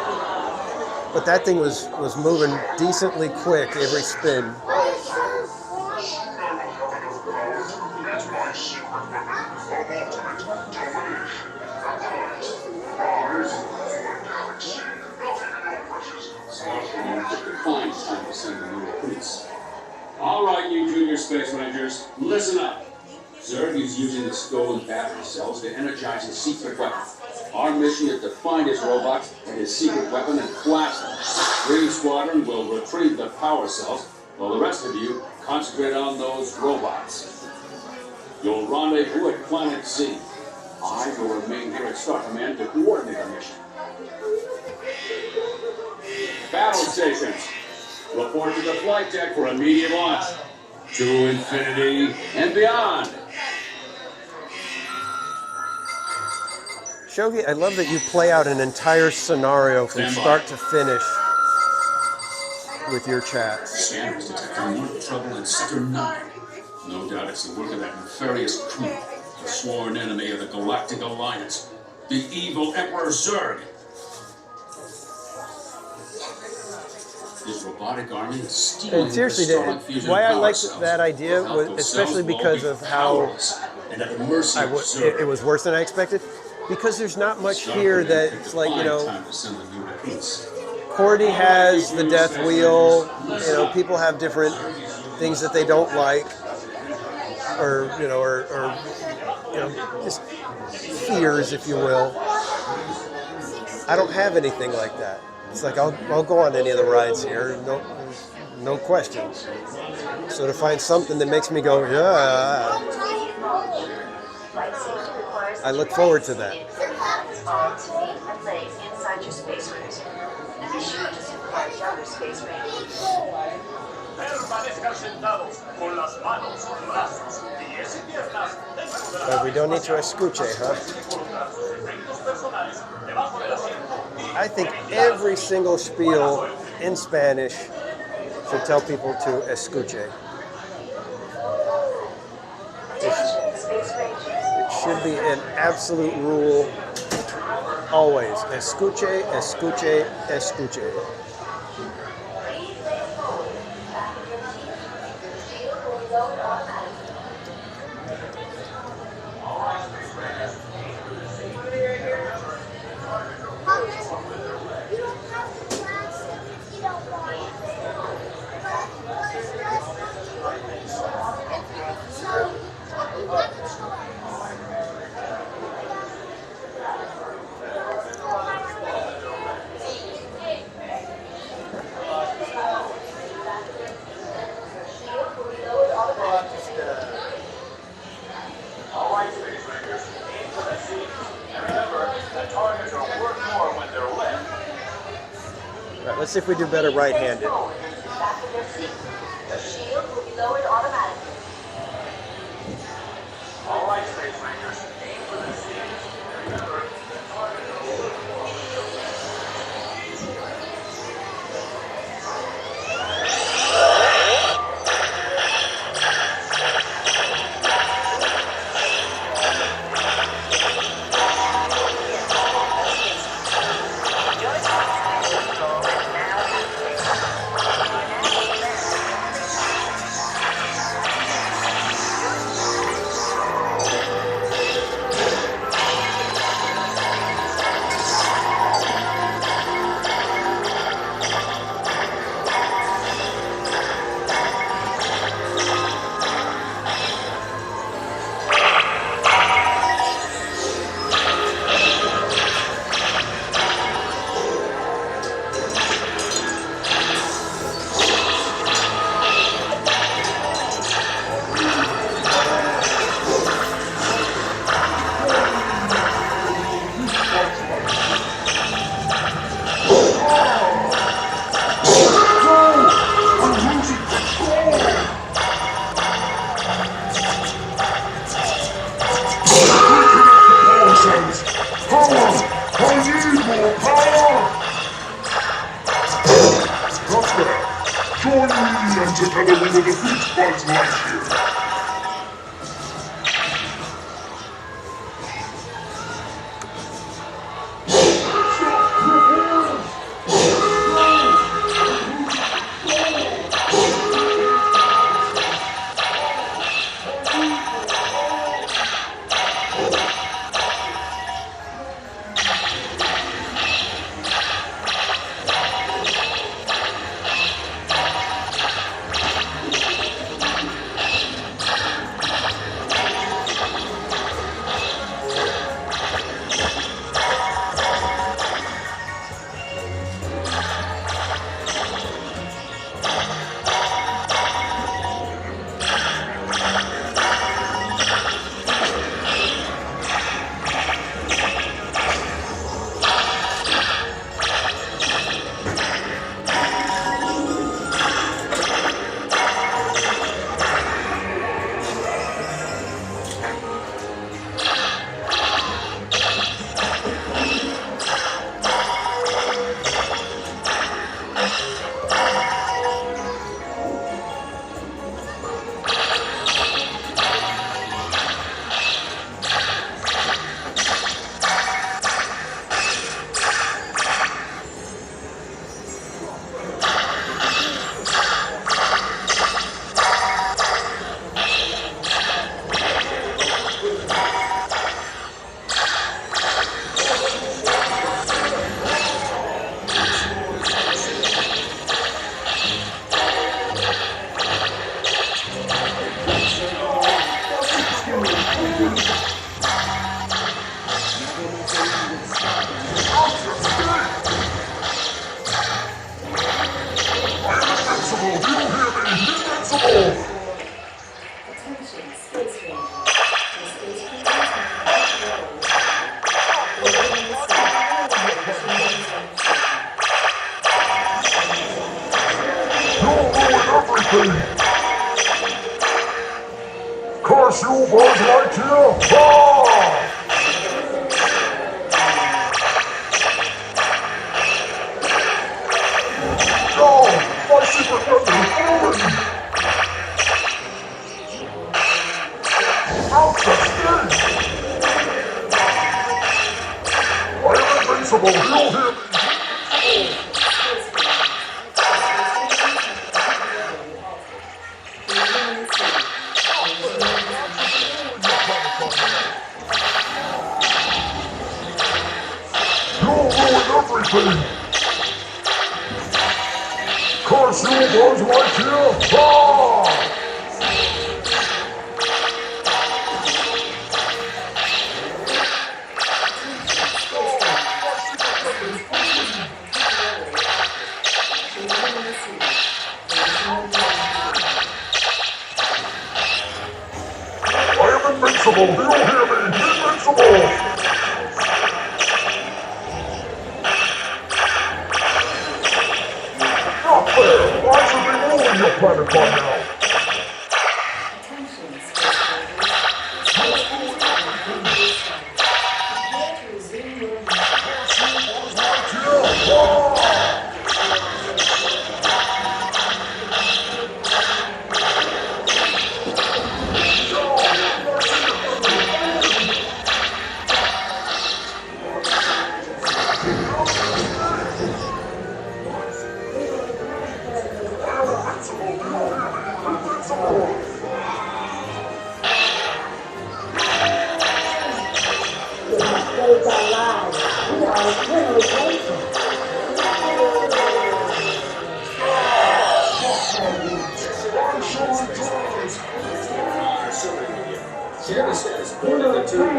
But that thing was moving decently quick every spin. All right, you junior space rangers, listen up. Zurg is using the stolen battery cells to energize his secret weapon. Our mission is to find his robots and his secret weapon and blast them. Green Squadron will retrieve the power cells, while the rest of you concentrate on those robots. You'll rendezvous at Planet Z. I will remain here at Star Command to coordinate the mission. Battle stations, report to the flight deck for immediate launch. To infinity and beyond. Shogi, I love that you play out an entire scenario from start to finish with your chats. Scanners detecting more trouble in Sector 9. No doubt it's the work of that nefarious crew, the sworn enemy of the Galactic Alliance, the evil Emperor Zurg. His robotic army is stealing And seriously, the fusion why I power liked cells. that idea was especially because of how and at the mercy of Zurg. it was worse than I expected. Because there's not much here that's like, Cordy has the death wheel, people have different things that they don't like, or just fears, if you will. I don't have anything like that. It's like I'll go on any of the rides here, no question. So to find something that makes me go, yeah, I look forward to that. But we don't need to escuche, huh? I think every single spiel in Spanish should tell people to escuche. It should be an absolute rule always. Escuche, escuche, escuche. Let's see if we do better right-handed. everything. Curse you, Buzz Lightyear! Ah! No! My secret weapon is moving! Out the stage! I am invincible, you'll hear me! You'll ruin everything! Curse you, Buzz Lightyear! Ah! I am invincible! You'll hear me! Invincible! Not fair! I should be ruling your planet by now!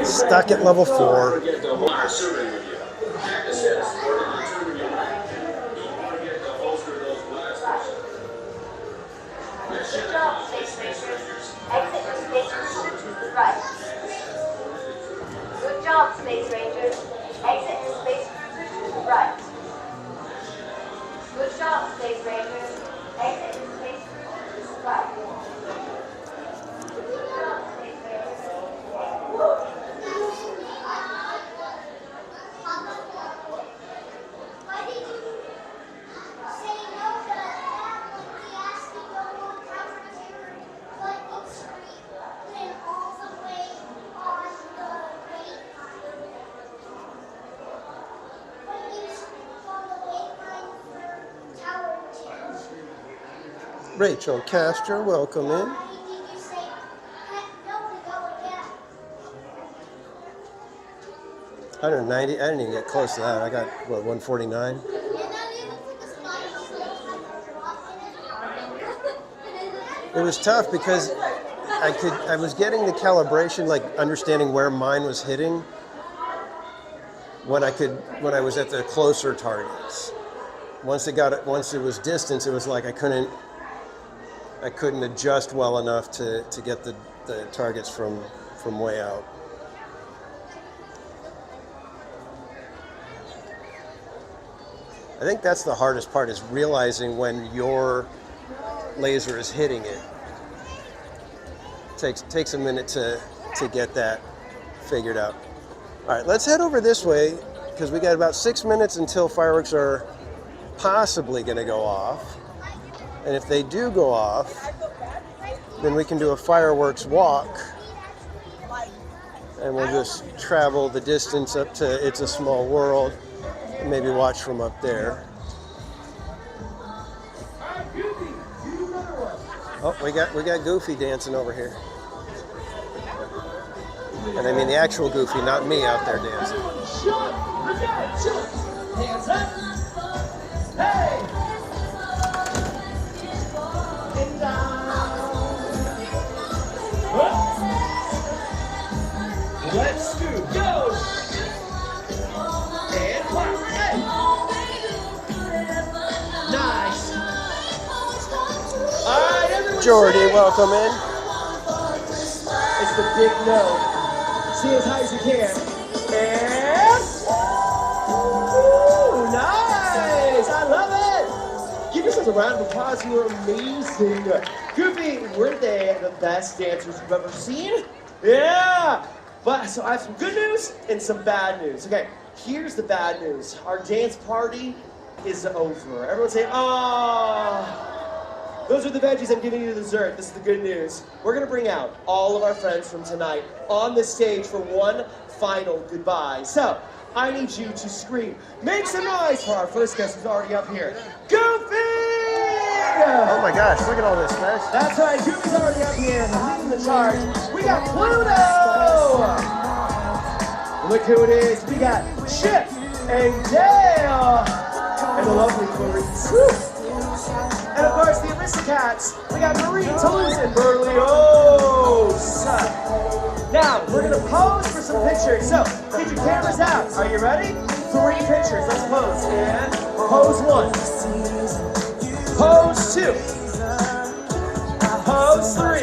Stuck at level 4. Good job, Space Rangers. Exit your space cruiser to the right. Good job, Space Rangers. Exit your space cruiser to the right. Good job, Space Rangers. Exit your space cruiser to the right. Good job, Space Rangers. Rachel Castro, welcome in. 190. I didn't even get close to that. I got, what, 149? It was tough because I was getting the calibration, like understanding where mine was hitting when I was at the closer targets. Once it was distance, it was like I couldn't adjust well enough to get the targets from way out. I think that's the hardest part, is realizing when your laser is hitting it. Takes a minute to get that figured out. All right, let's head over this way because we got about 6 minutes until fireworks are possibly going to go off. And if they do go off, then we can do a fireworks walk, and we'll just travel the distance up to It's a Small World and maybe watch from up there. Oh, we got Goofy dancing over here. And I mean the actual Goofy, not me out there dancing. Hands up. Hey. And down. Let's scoot. Go. And clap. Hey. Nice. All right, everyone. Jordy, welcome in. It's the big no. See as high as you can. And... Ooh, nice! I love it! Give this is a round of applause. You were amazing. Goofy, weren't they the best dancers you've ever seen? Yeah! But so I have some good news and some bad news. Okay, here's the bad news. Our dance party is over. Everyone say, "Ah!" Those are the veggies. I'm giving you the dessert. This is the good news. We're gonna bring out all of our friends from tonight on the stage for one final goodbye. So, I need you to scream. Make some noise for our first guest who's already up here. Goofy! Oh my gosh, look at all this, guys. That's right, Goofy's already up here, leading the charge. We got Pluto! Look who it is. We got Chip and Dale. And the lovely Clarice. Woo! And of course, the Aristocats. We got Marie, Toulouse, and Berlioz. Now, we're gonna pose for some pictures. So, get your cameras out. Are you ready? 3 pictures. Let's pose. And pose 1. Pose 2. Pose 3.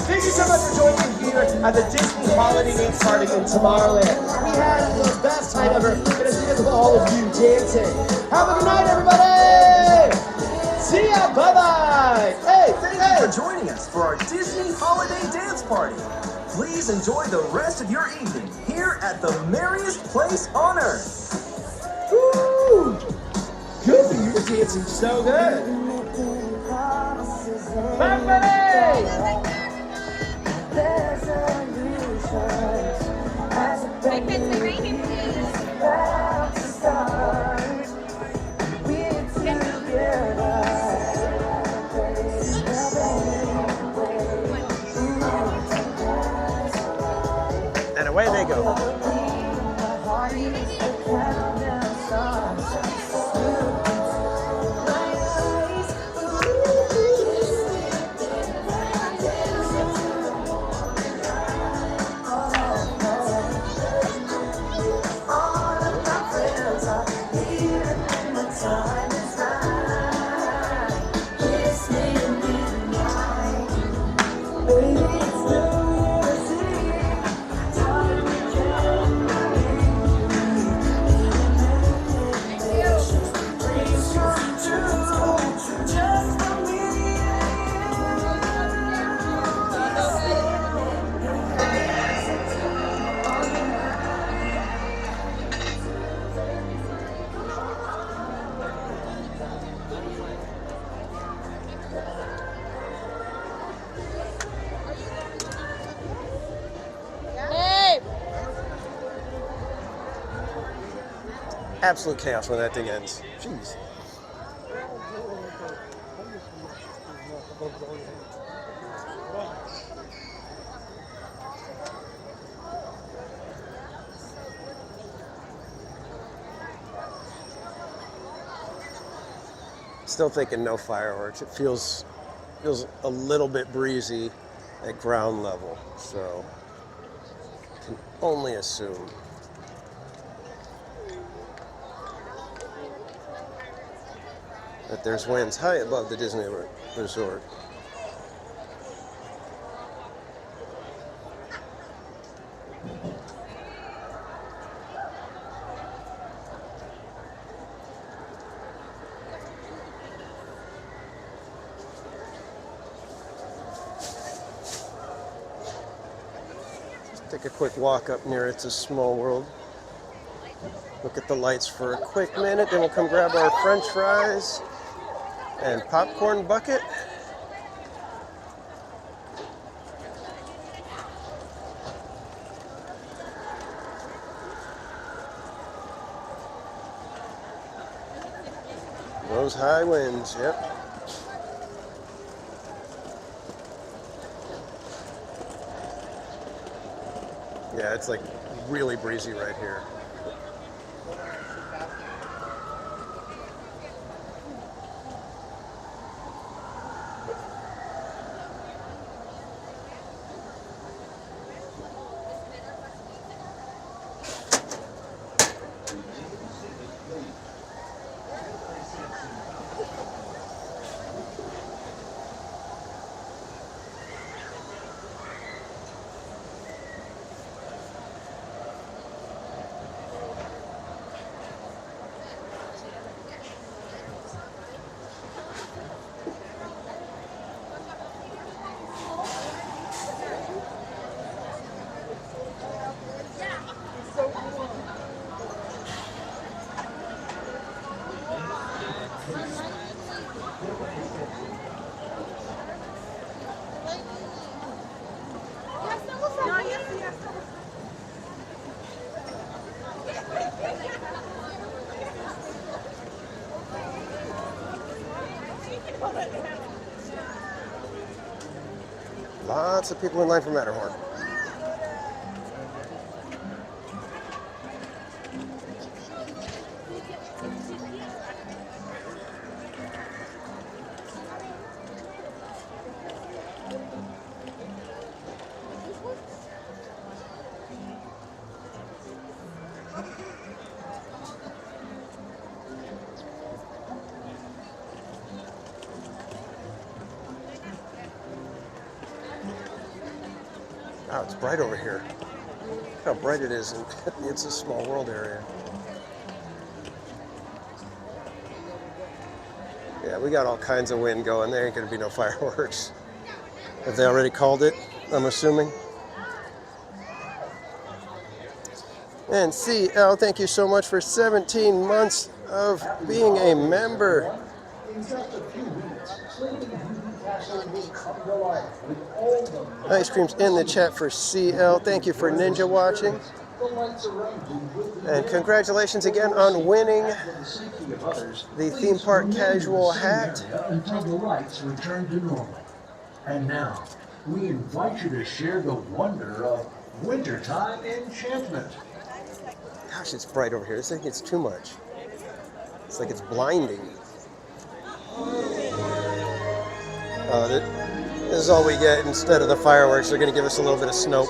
Thank you so much for joining me here at the Disney Holiday Dance Party in Tomorrowland. We had the best time ever, and it's because of all of you dancing. Have a good night, everybody! See ya, bye-bye! Hey, Thank you for joining us for our Disney Holiday Dance Party. Please enjoy the rest of your evening here at the merriest place on earth. Woo! Goofy, you're dancing so good. Bye-bye! Can I fit some right here, please? And away they go. Absolute chaos when that thing ends. Jeez. Still thinking no fireworks. It feels a little bit breezy at ground level, so can only assume. That there's winds high above the Disney Resort. Just take a quick walk up near It's a Small World. Look at the lights for a quick minute, then we'll come grab our French fries and popcorn bucket. Those high winds, yep. Yeah, it's like really breezy right here. Lots of people in line for Matterhorn. Wow, it's bright over here. Look how bright it is, and it's a small world area. Yeah, we got all kinds of wind going. There ain't gonna be no fireworks. Have they already called it, I'm assuming? And CL, thank you so much for 17 months of being a member. In just a few weeks, Sleeping Beauty Castle will come to life with all the Ice cream's in the chat for CL. Thank you for Ninja watching. And congratulations again on winning the theme park casual hat. Until the lights return to normal. And now, we invite you to share the wonder of wintertime enchantment. Gosh, it's bright over here. This thing gets too much. It's like it's blinding. Oh, this is all we get instead of the fireworks. They're going to give us a little bit of snow.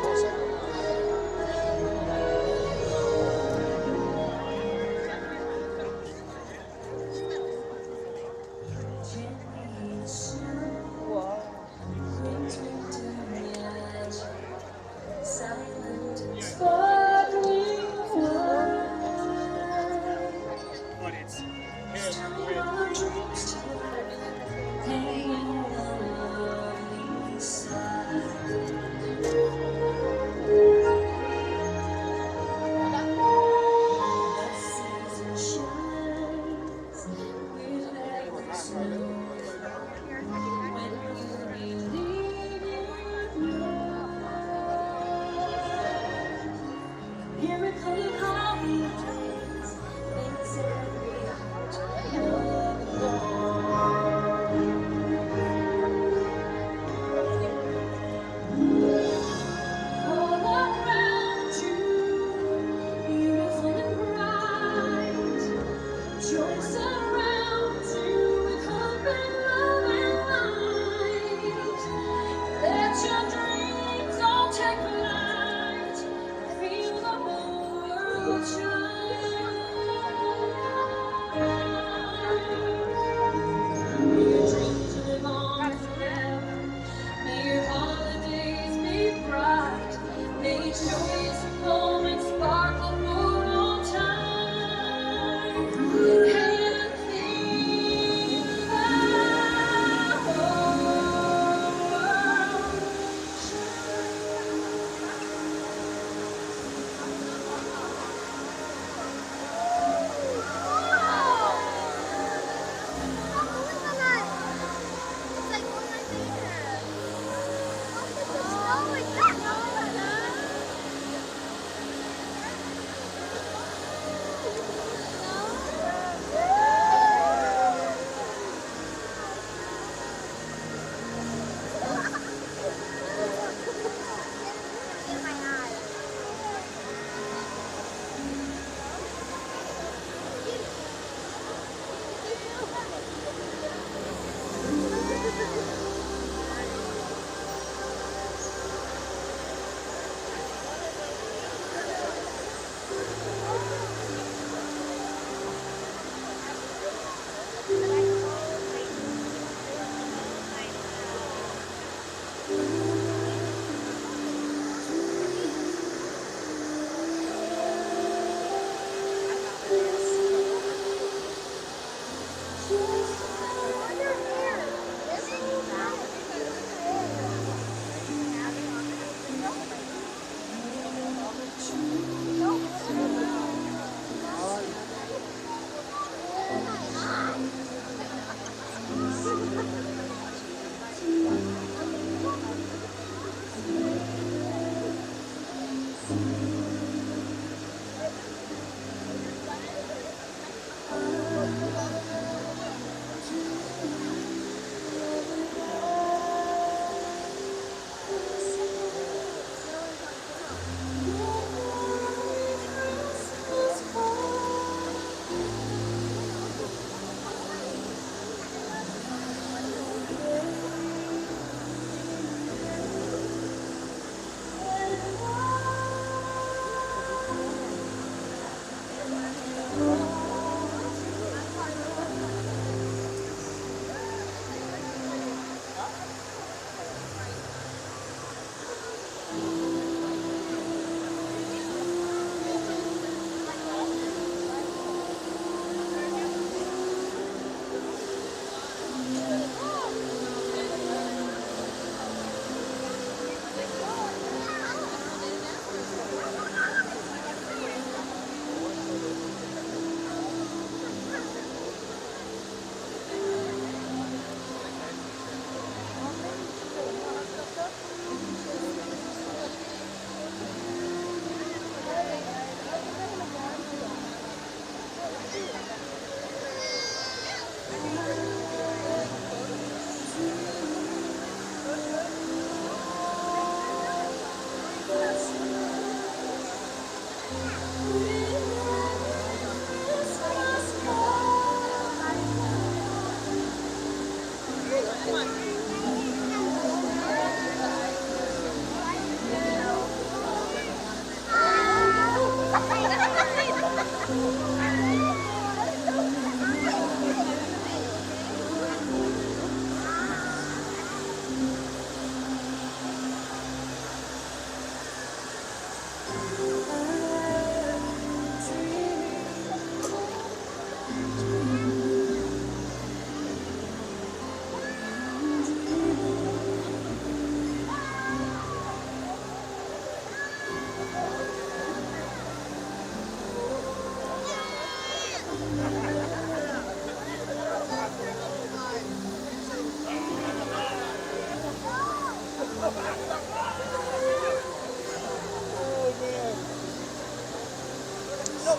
See?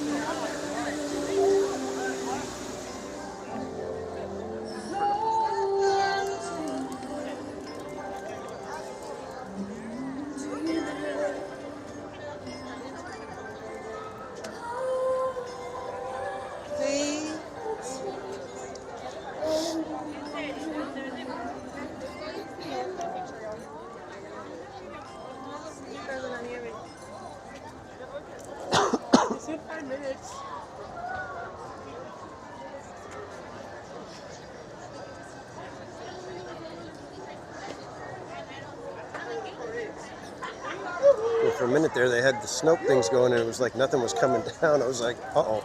It's in 5 minutes. Well, for a minute there, they had the Snoke things going, and it was like nothing was coming down. I was like, uh-oh.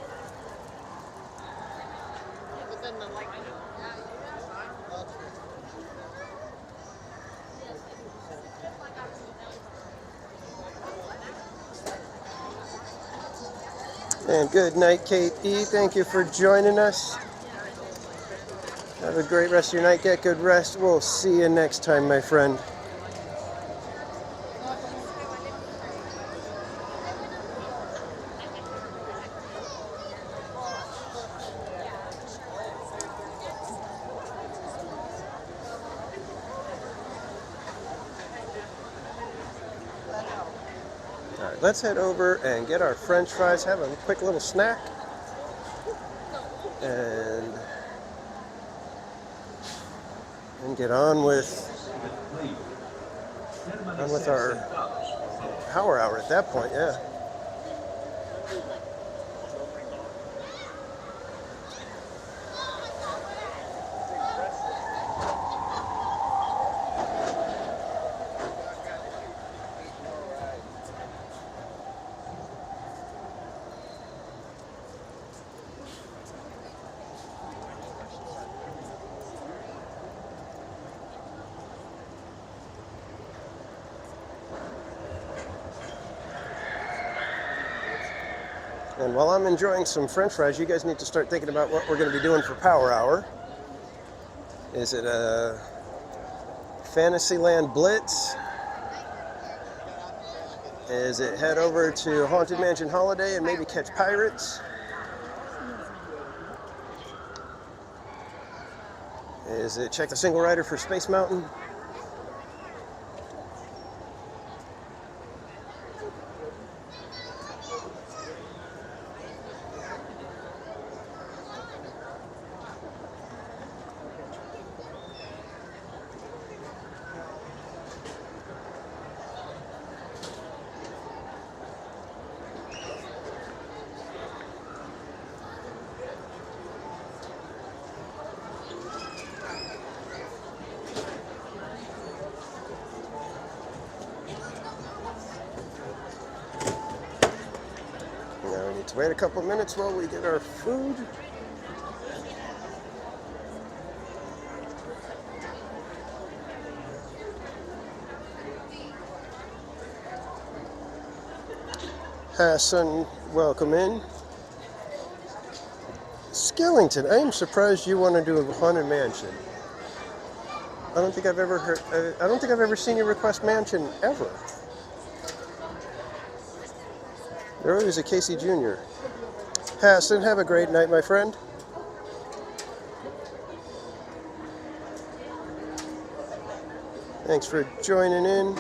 And good night, Kate E. Thank you for joining us. Have a great rest of your night. Get good rest. We'll see you next time, my friend. All right, let's head over and get our French fries, have a quick little snack, and get on with our power hour at that point, yeah. And while I'm enjoying some French fries, you guys need to start thinking about what we're going to be doing for Power Hour. Is it a Fantasyland Blitz? Is it head over to Haunted Mansion Holiday and maybe catch pirates? Is it check the single rider for Space Mountain? Now we need to wait a couple minutes while we get our food. Hassan, welcome in. Skellington, I am surprised you want to do a Haunted Mansion. I don't think I've ever seen you request Mansion ever. You're always a Casey Jr. Hassan, have a great night, my friend. Thanks for joining in.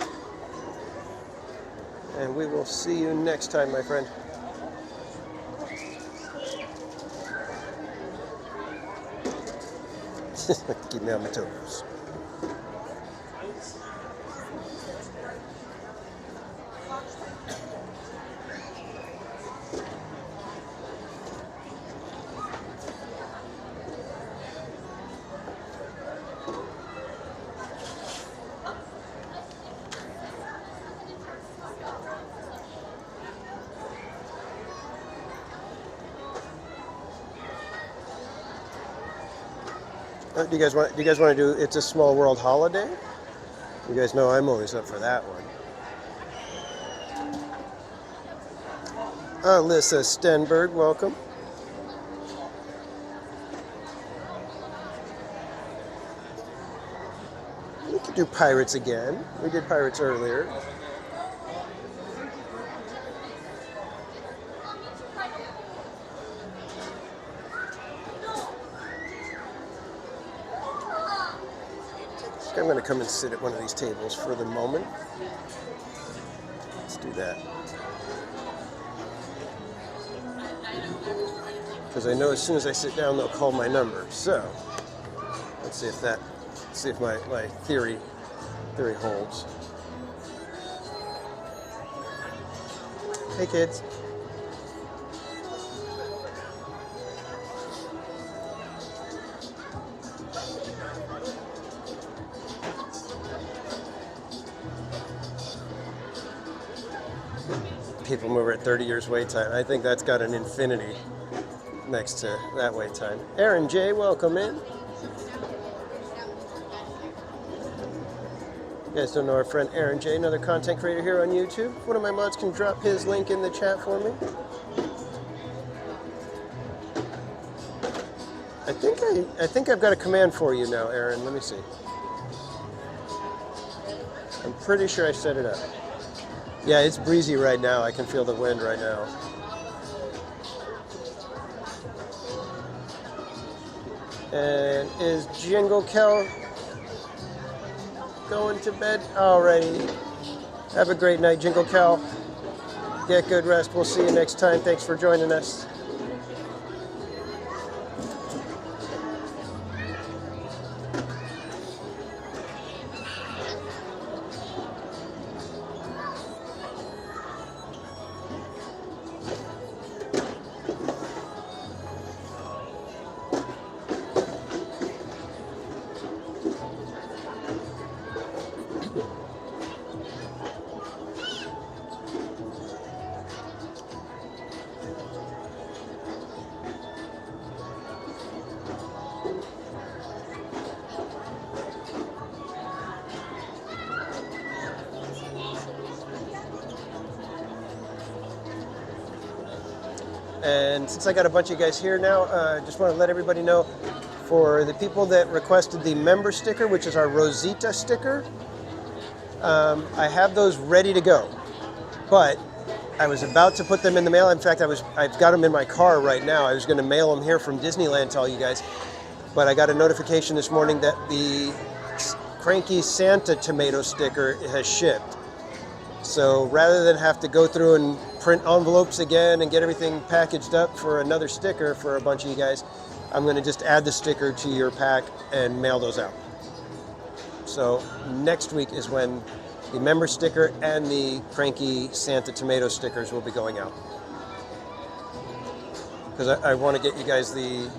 And we will see you next time, my friend. Keep me on my toes. Do you guys want to do It's a Small World Holiday? You guys know I'm always up for that one. Alyssa Stenberg, welcome. We could do Pirates again. We did Pirates earlier. think I'm going to come and sit at one of these tables for the moment. Let's do that. Because I know as soon as I sit down, they'll call my number. So, let's see if my theory holds. Hey, kids. People mover at 30 years wait time. I think that's got an infinity next to that wait time. Aaron J, welcome in. You guys don't know our friend Aaron J, another content creator here on YouTube. One of my mods can drop his link in the chat for me. I think I've got a command for you now, Aaron. Let me see. I'm pretty sure I set it up. Yeah, it's breezy right now. I can feel the wind right now. And is Jingle Kel going to bed? Alrighty. Have a great night, Jingle Kel. Get good rest. We'll see you next time. Thanks for joining us. And since I got a bunch of you guys here now, just want to let everybody know, for the people that requested the member sticker, which is our Rosita sticker, I have those ready to go. But I was about to put them in the mail. In fact, I've got them in my car right now. I was going to mail them here from Disneyland to all you guys. But I got a notification this morning that the Cranky Santa tomato sticker has shipped. So rather than have to go through and print envelopes again and get everything packaged up for another sticker for a bunch of you guys, I'm going to just add the sticker to your pack and mail those out. So next week is when the member sticker and the Cranky Santa tomato stickers will be going out. Because I want to get you guys the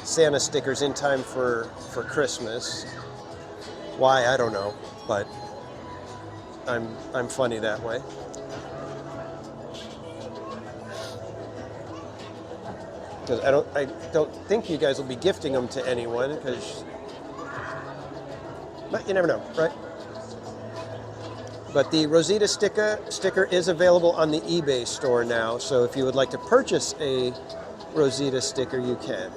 Santa stickers in time for Christmas. Why, I don't know, but I'm funny that way. Because I don't think you guys will be gifting them to anyone, but you never know, right? But the Rosita sticker is available on the eBay store now, so if you would like to purchase a Rosita sticker, you can.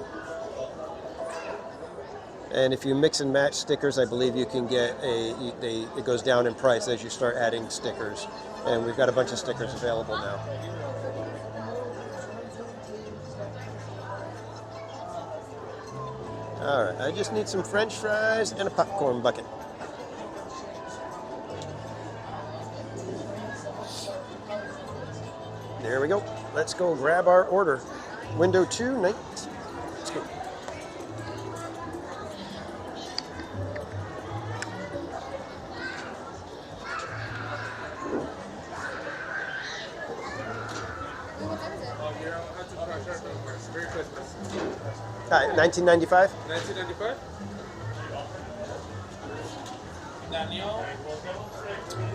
And if you mix and match stickers, I believe you can get it goes down in price as you start adding stickers. And we've got a bunch of stickers available now. All right, I just need some French fries and a popcorn bucket. There we go. Let's go grab our order. Window 2, night. Let's go. Hi, 1995? 1995? Daniel,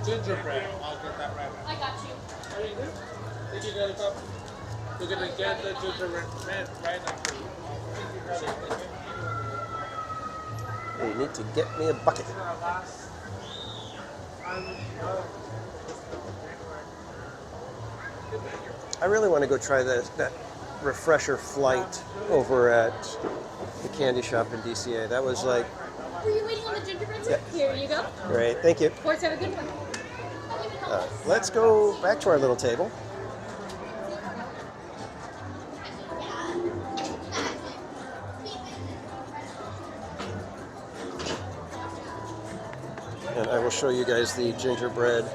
gingerbread. I'll get that right now. I got you. Are you good? Thank you, Lollipop. We're gonna get the gingerbread man right now for you. You need to get me a bucket. I really want to go try that refresher flight over at the candy shop in DCA. That was like... Were you waiting on the gingerbread? Yeah. Here you go. Great, thank you. Of course, have a good one. Let's go back to our little table. will show you guys the gingerbread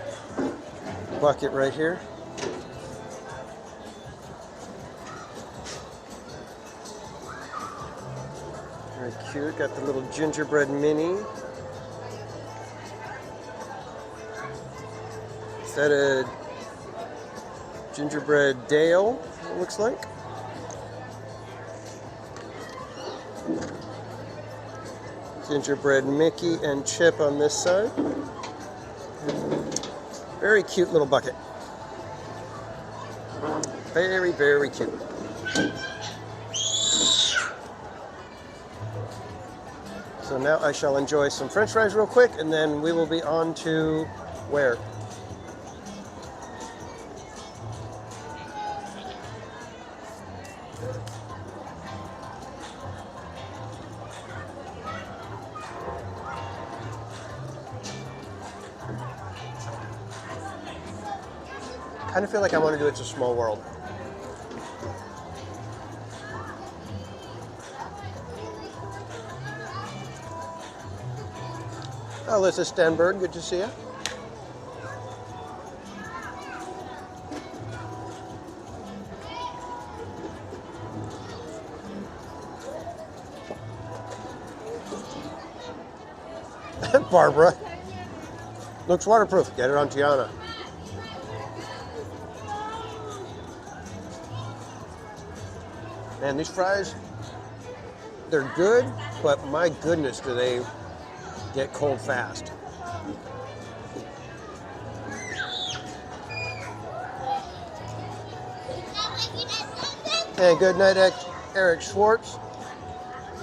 bucket right here. Very cute. Got the little gingerbread mini. Is that a gingerbread Dale, it looks like? Gingerbread Mickey and Chip on this side. Very cute little bucket. Very, very cute. So now I shall enjoy some French fries real quick, and then we will be on to where? I kind of feel like I want to do It's a Small World. Alyssa Stenberg, good to see you. Barbara. Looks waterproof. Get it on Tiana. Man, these fries, they're good, but my goodness, do they get cold fast. And good night, Eric Schwartz.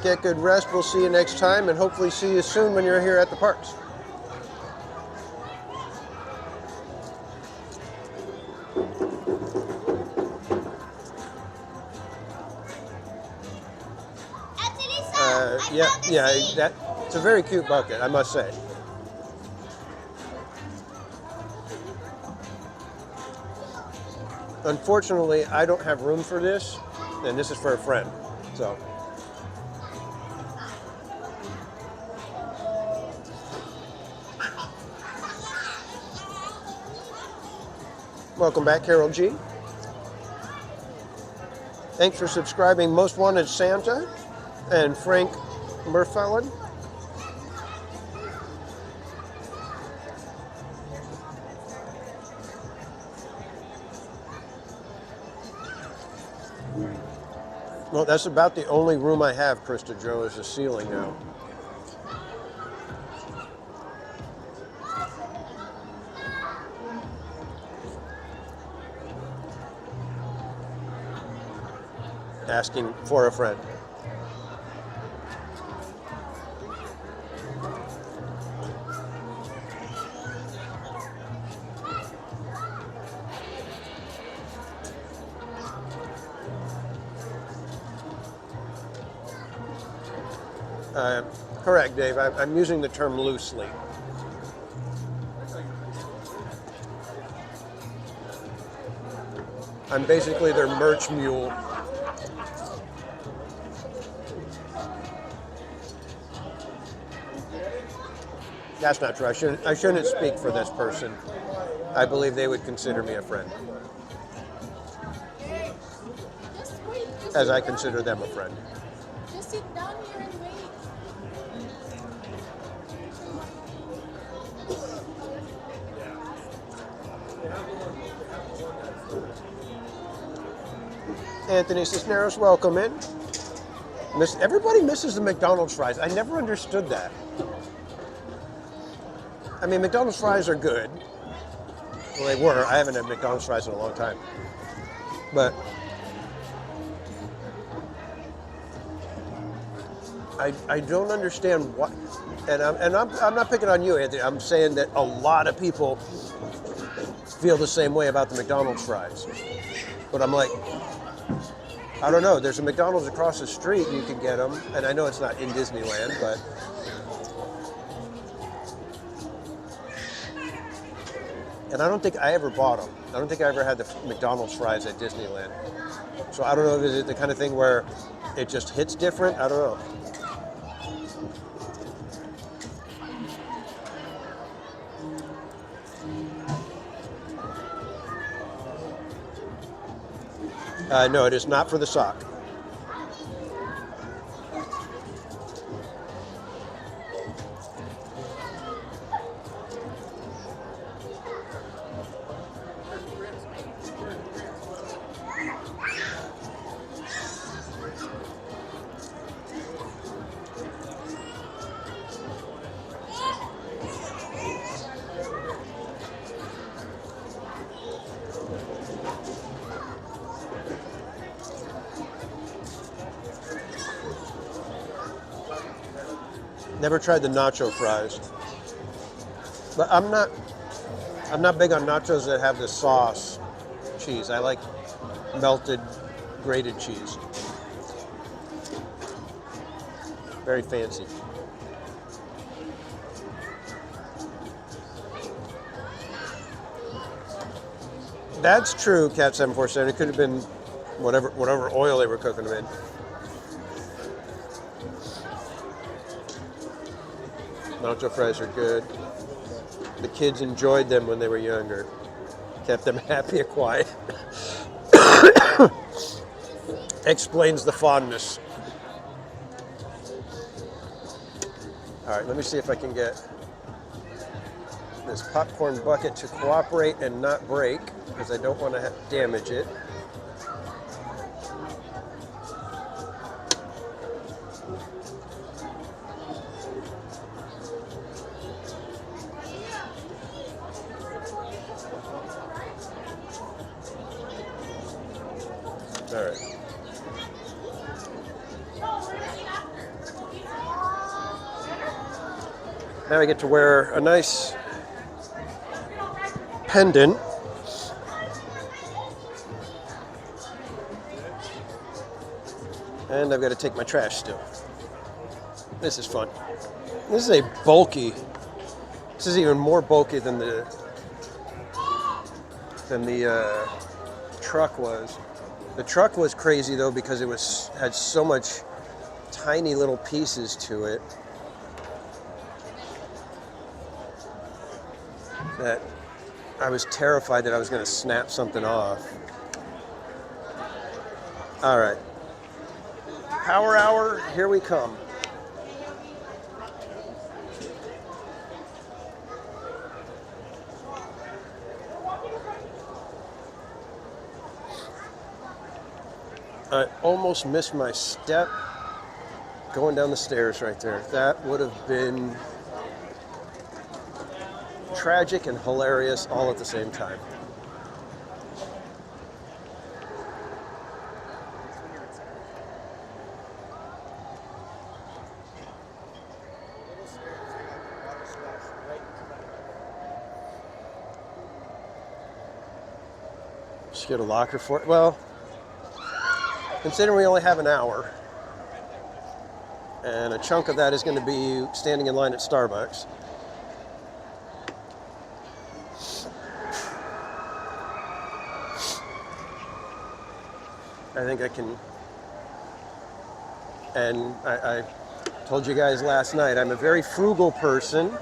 Get good rest. We'll see you next time, and hopefully see you soon when you're here at the parks. It's a very cute bucket, I must say. Unfortunately, I don't have room for this, and this is for a friend, so. Welcome back, Carol G. Thanks for subscribing, Most Wanted Santa and Frank Murfellin. Well, that's about the only room I have, Krista Joe, is the ceiling now. Asking for a friend. Correct, Dave. I'm using the term loosely. I'm basically their merch mule. That's not true. I shouldn't speak for this person. I believe they would consider me a friend, as I consider them a friend. Just sit down here and wait. Anthony Cisneros, welcome in. Everybody misses the McDonald's fries. I never understood that. I mean, McDonald's fries are good. Well, they were. I haven't had McDonald's fries in a long time. But I don't understand what, and I'm not picking on you, Anthony. I'm saying that a lot of people feel the same way about the McDonald's fries. But I'm like, I don't know. There's a McDonald's across the street. You can get them, and I know it's not in Disneyland, but. And I don't think I ever bought them. I don't think I ever had the McDonald's fries at Disneyland. So I don't know if it's the kind of thing where it just hits different. I don't know. No, it is not for the sock. Never tried the nacho fries. But I'm not big on nachos that have the sauce cheese. I like melted grated cheese. Very fancy. That's true, Cat 747. It could have been whatever oil they were cooking them in. Nacho fries are good. The kids enjoyed them when they were younger. Kept them happy and quiet. Explains the fondness. All right, let me see if I can get this popcorn bucket to cooperate and not break, because I don't want to damage it. All right. Now I get to wear a nice pendant. And I've got to take my trash still. This is fun. This is a bulky. This is even more bulky than the truck was. The truck was crazy though because it had so much tiny little pieces to it that I was terrified that I was going to snap something off. All right. Power hour, here we come. I almost missed my step going down the stairs right there. That would have been tragic and hilarious all at the same time. Just get a locker for it. Well, considering we only have an hour, and a chunk of that is going to be standing in line at Starbucks. I think I can, and I told you guys last night, I'm a very frugal person.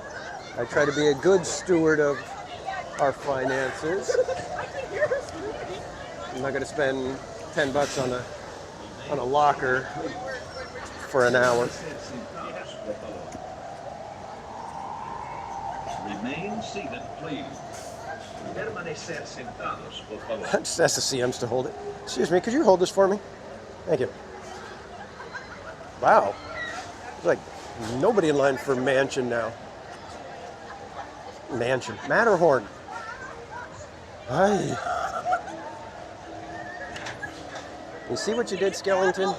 I try to be a good steward of our finances. I'm not going to spend $10 on a locker for an hour. Remain seated, please. Permanecer sentados, por favor. Just ask the CMs to hold it. Excuse me, could you hold this for me? Thank you. Wow. There's like nobody in line for Mansion now. Mansion. Matterhorn. Aye. You see what you did, Skellington?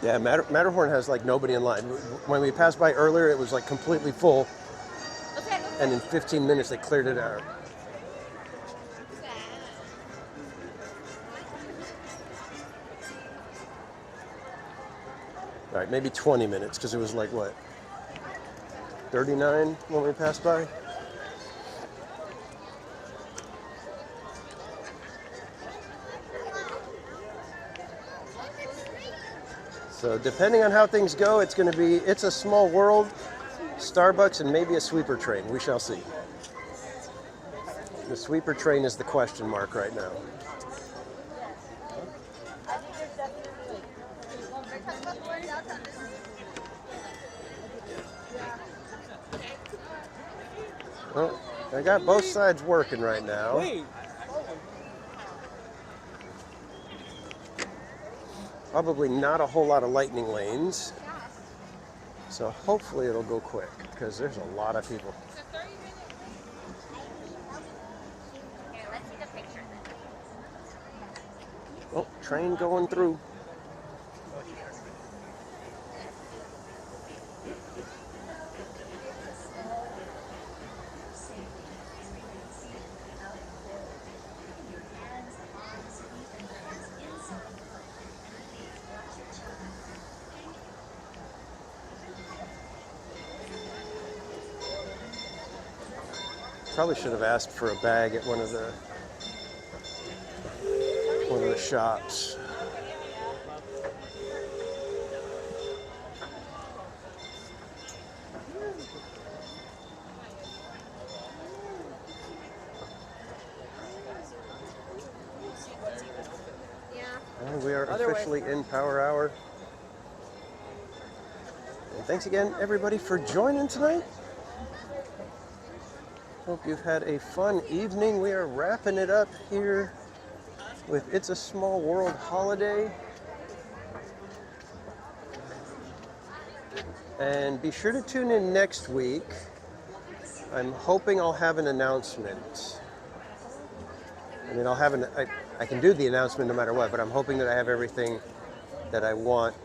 Yeah, Matterhorn has like nobody in line. When we passed by earlier, it was like completely full. And in 15 minutes, they cleared it out. All right, maybe 20 minutes because it was like what, 39 when we passed by. So depending on how things go, it's going to be It's a Small World, Starbucks, and maybe a sweeper train. We shall see. The sweeper train is the question mark right now. Well, I got both sides working right now. Probably not a whole lot of lightning lanes. So hopefully it'll go quick because there's a lot of people. Oh, train going through. Probably should have asked for a bag at one of the shops. And we are officially in Power Hour. And thanks again, everybody, for joining tonight. Hope you've had a fun evening. We are wrapping it up here with It's a Small World Holiday. And be sure to tune in next week. I'm hoping I'll have an announcement. I mean, I can do the announcement no matter what, but I'm hoping that I have everything that I want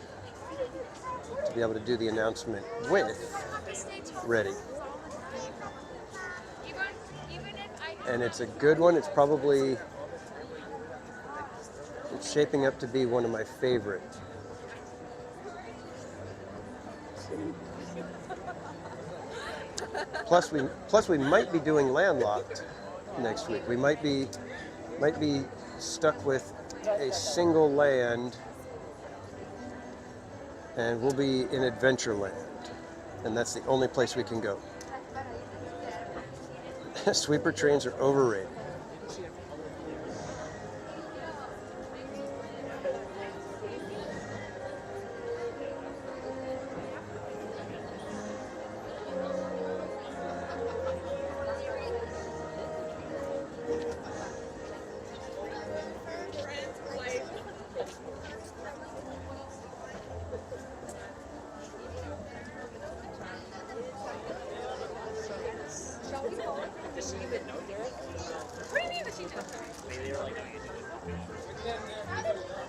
to be able to do the announcement with ready. And it's a good one. It's shaping up to be one of my favorite. Plus we might be doing Landlocked next week. We might be stuck with a single land, and we'll be in Adventureland, and that's the only place we can go. Sweeper trains are overrated.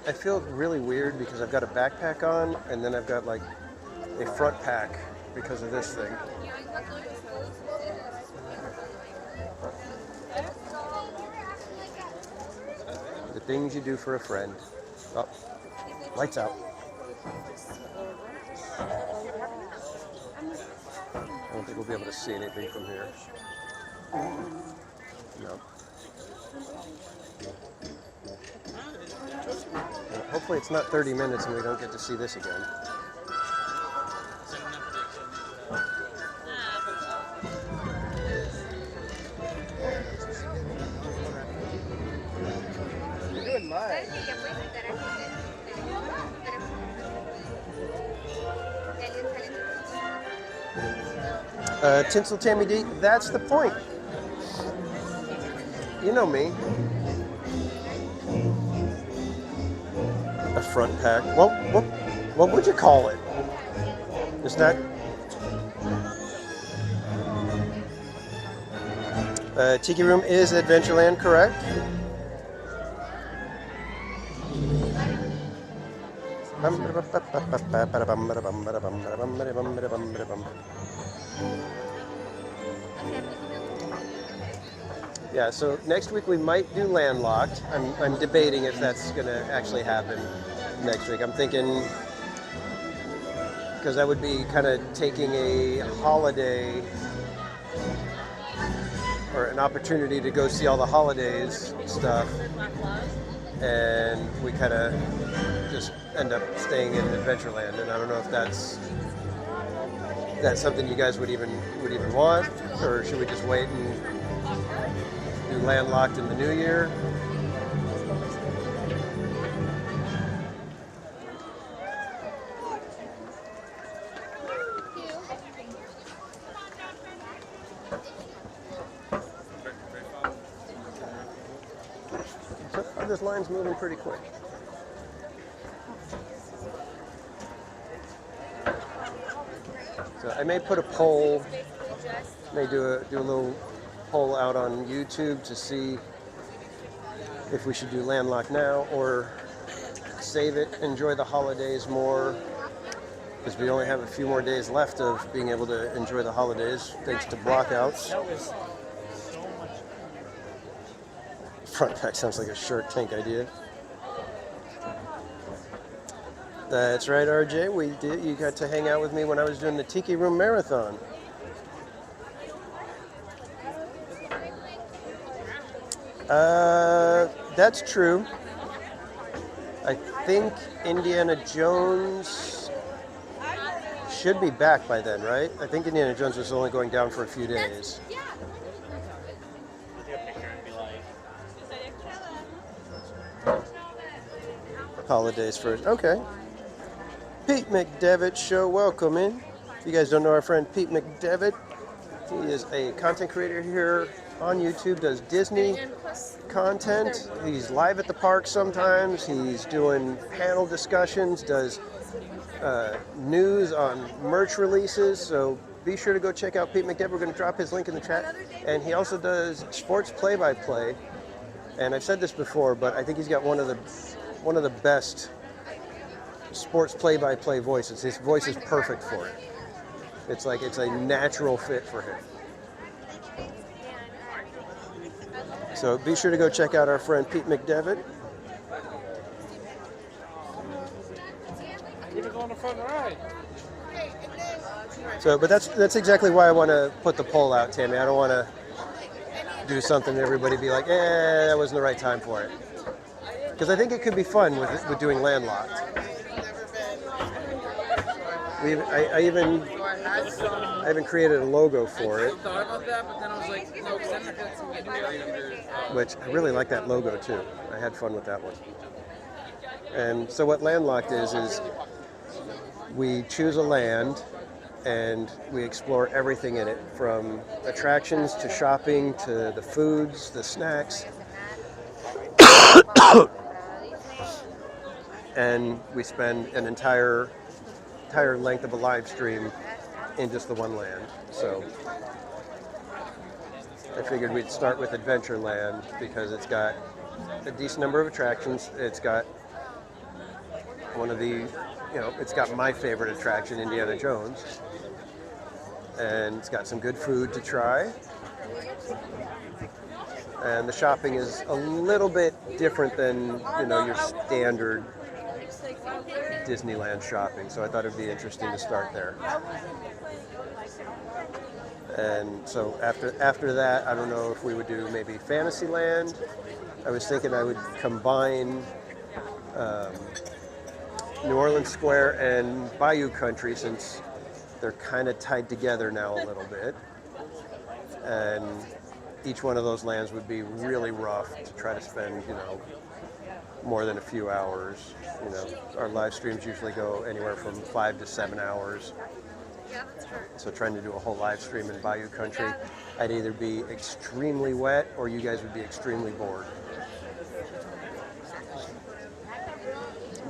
I feel really weird because I've got a backpack on and then I've got like a front pack because of this thing. The things you do for a friend. Oh, lights out. I don't think we'll be able to see anything from here. No. Hopefully it's not 30 minutes and we don't get to see this again. You're doing mine. Tinsel Tammy D, that's the point. You know me. A front pack. What would you call it? Is that Tiki Room is Adventureland, correct? Yeah, so next week we might do Landlocked. I'm debating if that's going to actually happen next week. I'm thinking because that would be kind of taking a holiday or an opportunity to go see all the holidays stuff, and we kind of just end up staying in Adventureland. And I don't know if that's something you guys would even want, or should we just wait and do Landlocked in the new year? So this line's moving pretty quick. So I may put a poll, may do a little poll out on YouTube to see if we should do Landlocked now or save it, enjoy the holidays more, because we only have a few more days left of being able to enjoy the holidays thanks to blockouts. Front pack sounds like a Shark Tank idea. That's right, RJ. We did. You got to hang out with me when I was doing the Tiki Room Marathon. That's true. I think Indiana Jones should be back by then, right? I think Indiana Jones was only going down for a few days. Holidays first. Okay. Pete McDevitt show, welcome in. If you guys don't know our friend Pete McDevitt, he is a content creator here on YouTube, does Disney content. He's live at the park sometimes. He's doing panel discussions, does news on merch releases. So be sure to go check out Pete McDevitt. We're going to drop his link in the chat. And he also does sports play-by-play. And I've said this before, but I think he's got one of the best sports play-by-play voices. His voice is perfect for it. It's like it's a natural fit for him. So be sure to go check out our friend Pete McDevitt. I'm gonna go on a fun ride. So, but that's exactly why I want to put the poll out, Tammy. I don't want to do something and everybody be like, that wasn't the right time for it. Because I think it could be fun with doing Landlocked. I even created a logo for it. I thought about that, but then I was like, no, because I'm not gonna Which I really like that logo too. I had fun with that one. And so what Landlocked is we choose a land and we explore everything in it, from attractions to shopping to the foods, the snacks. And we spend an entire length of a live stream in just the one land. So I figured we'd start with Adventureland because it's got a decent number of attractions. It's got one of the, it's got my favorite attraction, Indiana Jones. And it's got some good food to try. And the shopping is a little bit different than, your standard Disneyland shopping. So I thought it'd be interesting to start there. And so after that, I don't know if we would do maybe Fantasyland. I was thinking I would combine New Orleans Square and Bayou Country, since they're kind of tied together now a little bit. And each one of those lands would be really rough to try to spend, more than a few hours. Our live streams usually go anywhere from 5 to 7 hours. Yeah, that's true. So trying to do a whole live stream in Bayou Country, I'd either be extremely wet or you guys would be extremely bored.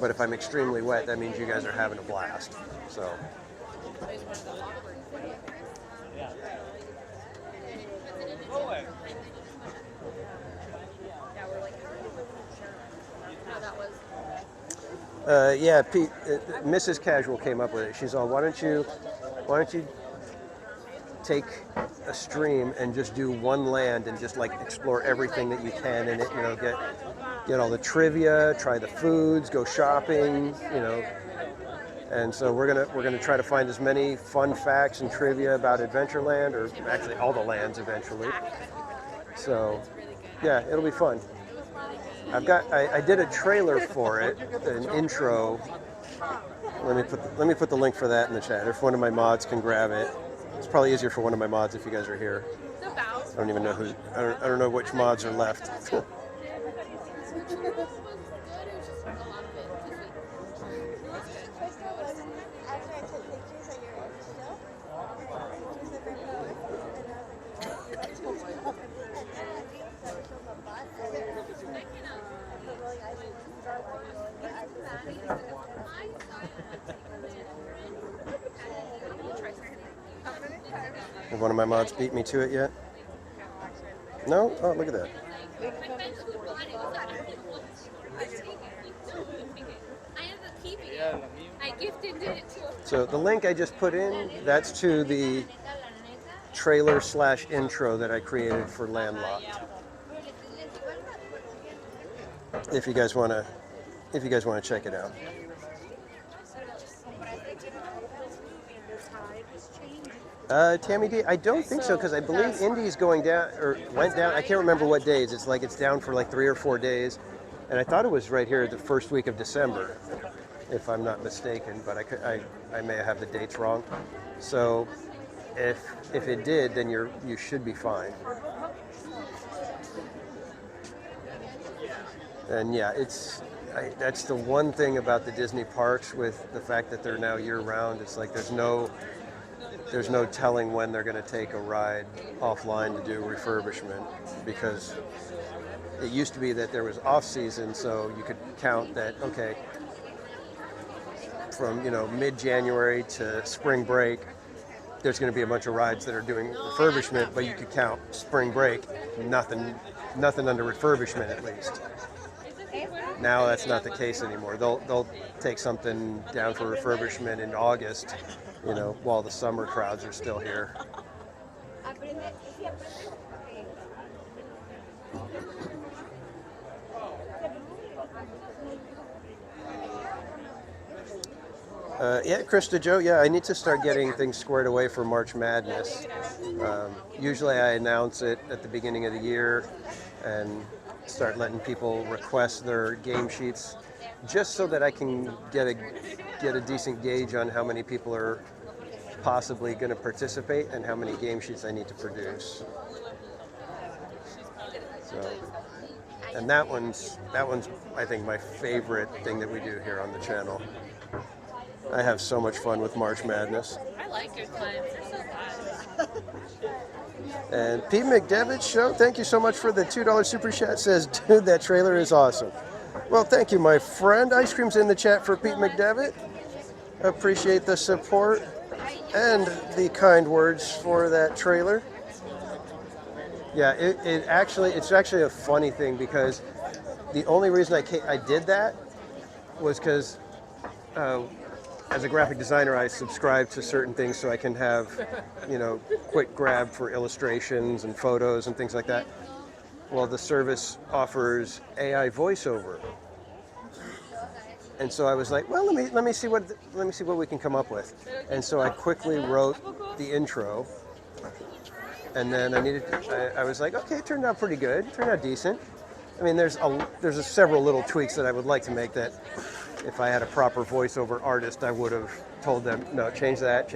But if I'm extremely wet, that means you guys are having a blast. So. Yeah, Pete, Mrs. Casual came up with it. She's all, why don't you take a stream and just do one land and just like explore everything that you can in it, get all the trivia, try the foods, go shopping, And so we're gonna try to find as many fun facts and trivia about Adventureland, or actually all the lands eventually. So yeah, it'll be fun. I did a trailer for it, an intro. Let me put the link for that in the chat. If one of my mods can grab it, it's probably easier for one of my mods if you guys are here. I don't even know who. I don't know which mods are left. Have one of my mods beat me to it yet? No? Oh, look at that. I gifted it to a So the link I just put in, that's to the trailer / intro that I created for Landlocked. If you guys want to check it out. Tammy D, I don't think so, because I believe Indy's going down, or went down. I can't remember what days. It's like it's down for like 3 or 4 days, and I thought it was right here the first week of December, if I'm not mistaken. But I may have the dates wrong. So if it did, then you should be fine. And yeah, that's the one thing about the Disney parks with the fact that they're now year-round. It's like there's no telling when they're going to take a ride offline to do refurbishment, because it used to be that there was off-season, so you could count that, okay, from mid-January to spring break, there's going to be a bunch of rides that are doing refurbishment, but you could count spring break, nothing under refurbishment at least. Now that's not the case anymore. They'll take something down for refurbishment in August, while the summer crowds are still here. Yeah, Krista Joe, yeah, I need to start getting things squared away for March Madness. Usually I announce it at the beginning of the year and start letting people request their game sheets, just so that I can get a decent gauge on how many people are possibly going to participate and how many game sheets I need to produce. So, and that one's I think my favorite thing that we do here on the channel. I have so much fun with March Madness. I like your clients. They're so fun. And Pete McDevitt Show, thank you so much for the $2 super chat. Says, dude, that trailer is awesome. Well, thank you, my friend. Ice cream's in the chat for Pete McDevitt. Appreciate the support and the kind words for that trailer. Yeah, it's actually a funny thing, because the only reason I did that was because as a graphic designer, I subscribe to certain things so I can have, quick grab for illustrations and photos and things like that. Well, the service offers AI voiceover, and so I was like, well, let me see what we can come up with. And so I quickly wrote the intro, and then I was like, okay, it turned out pretty good. It turned out decent. I mean, there's several little tweaks that I would like to make that, if I had a proper voiceover artist, I would have told them, no, change that.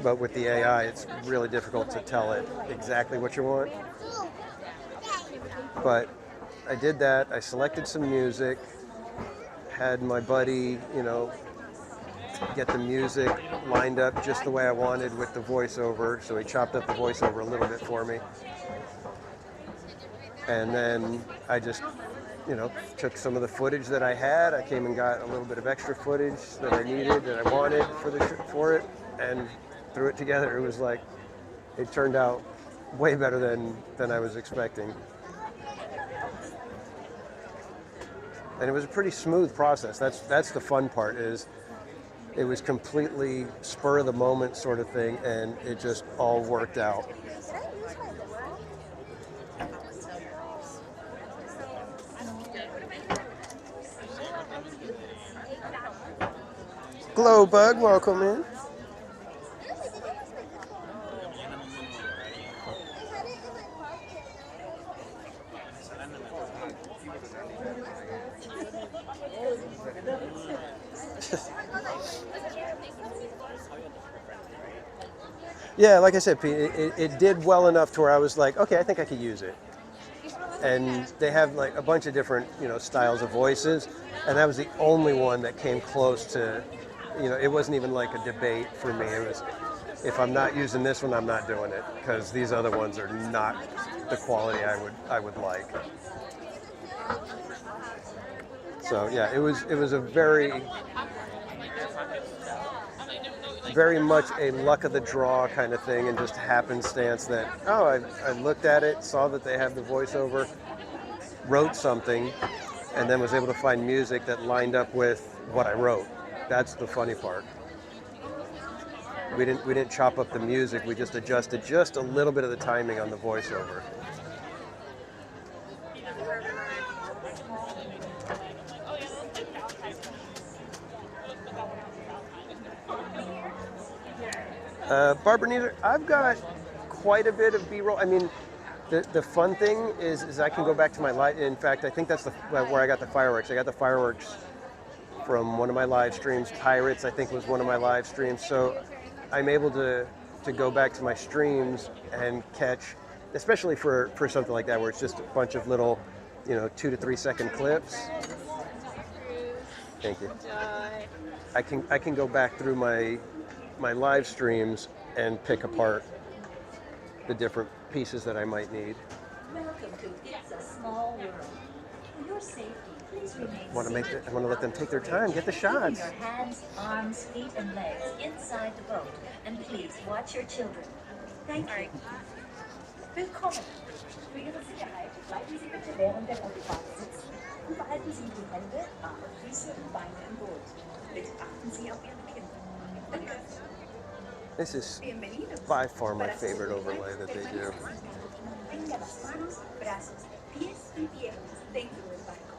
But with the AI, it's really difficult to tell it exactly what you want. But I did that. I selected some music, had my buddy, get the music lined up just the way I wanted with the voiceover. So he chopped up the voiceover a little bit for me. And then I just, took some of the footage that I had. I came and got a little bit of extra footage that I needed, that I wanted for it, and threw it together. It was like, it turned out way better than I was expecting. And it was a pretty smooth process. That's the fun part, is it was completely spur of the moment sort of thing, and it just all worked out. Glow Bug, welcome in. Yeah, like I said, Pete, it did well enough to where I was like, okay, I think I could use it. And they have like a bunch of different, styles of voices, and that was the only one that came close to, it wasn't even like a debate for me. It was, if I'm not using this one, I'm not doing it, because these other ones are not the quality I would like. So yeah, it was a very much a luck of the draw kind of thing, and just happenstance that, I looked at it, saw that they have the voiceover, wrote something, and then was able to find music that lined up with what I wrote. That's the funny part. We didn't chop up the music, we just adjusted just a little bit of the timing on the voiceover. Barbara Neither, I've got quite a bit of B-roll. I mean, the fun thing is I can go back to my live. In fact, I think that's where I got the fireworks. I got the fireworks from one of my live streams. Pirates, I think, was one of my live streams. So I'm able to go back to my streams and catch, especially for something like that where it's just a bunch of little, 2 to 3 second clips. Thank you. I can go back through my live streams and pick apart the different pieces that I might need. Welcome to It's a Small World. For your safety, please remain I want to let them take their time, get the shots. Keeping your hands, arms, feet, and legs inside the boat, and please watch your children. Thank you. Willkommen. Für Ihre Sicherheit bleiben Sie bitte während der Autofahrt sitzen und behalten Sie die Hände, Arme, Füße und Beine im Boot. Bitte achten Sie auf Ihre Kinder. Danke. This is by far my favorite overlay that they do. Tenga las manos, brazos, pies y piernas dentro del barco.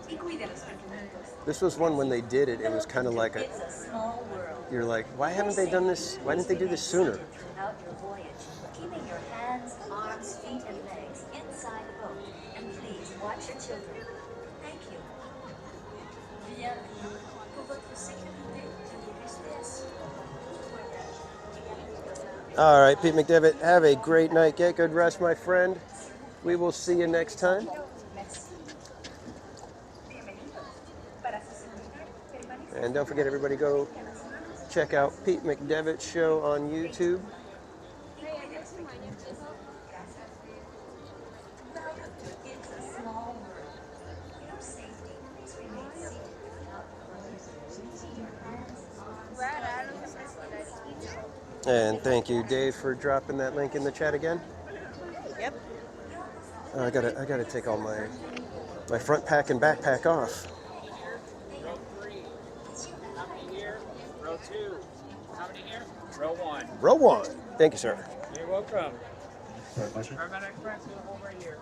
Y cuide los pequeñitos. This was one when they did it. It was kind of like It's a small world. you're like, why haven't they done this? Why didn't they do this sooner? Throughout your voyage, keeping your hands, arms, feet, and legs inside the boat. And please watch your children. Thank you. Bienvenue. Pour votre sécurité, veuillez rester assis. All right, Pete McDevitt, have a great night. Get good rest, my friend. We will see you next time. And don't forget, everybody, go check out Pete McDevitt's show on YouTube. And thank you, Dave, for dropping that link in the chat again. Yep. I gotta take all my front pack and backpack off. Row 3. How many here? Row 2. How many here? Row 1. Row 1. Thank you, sir. You're welcome. Paramedic Express, over here.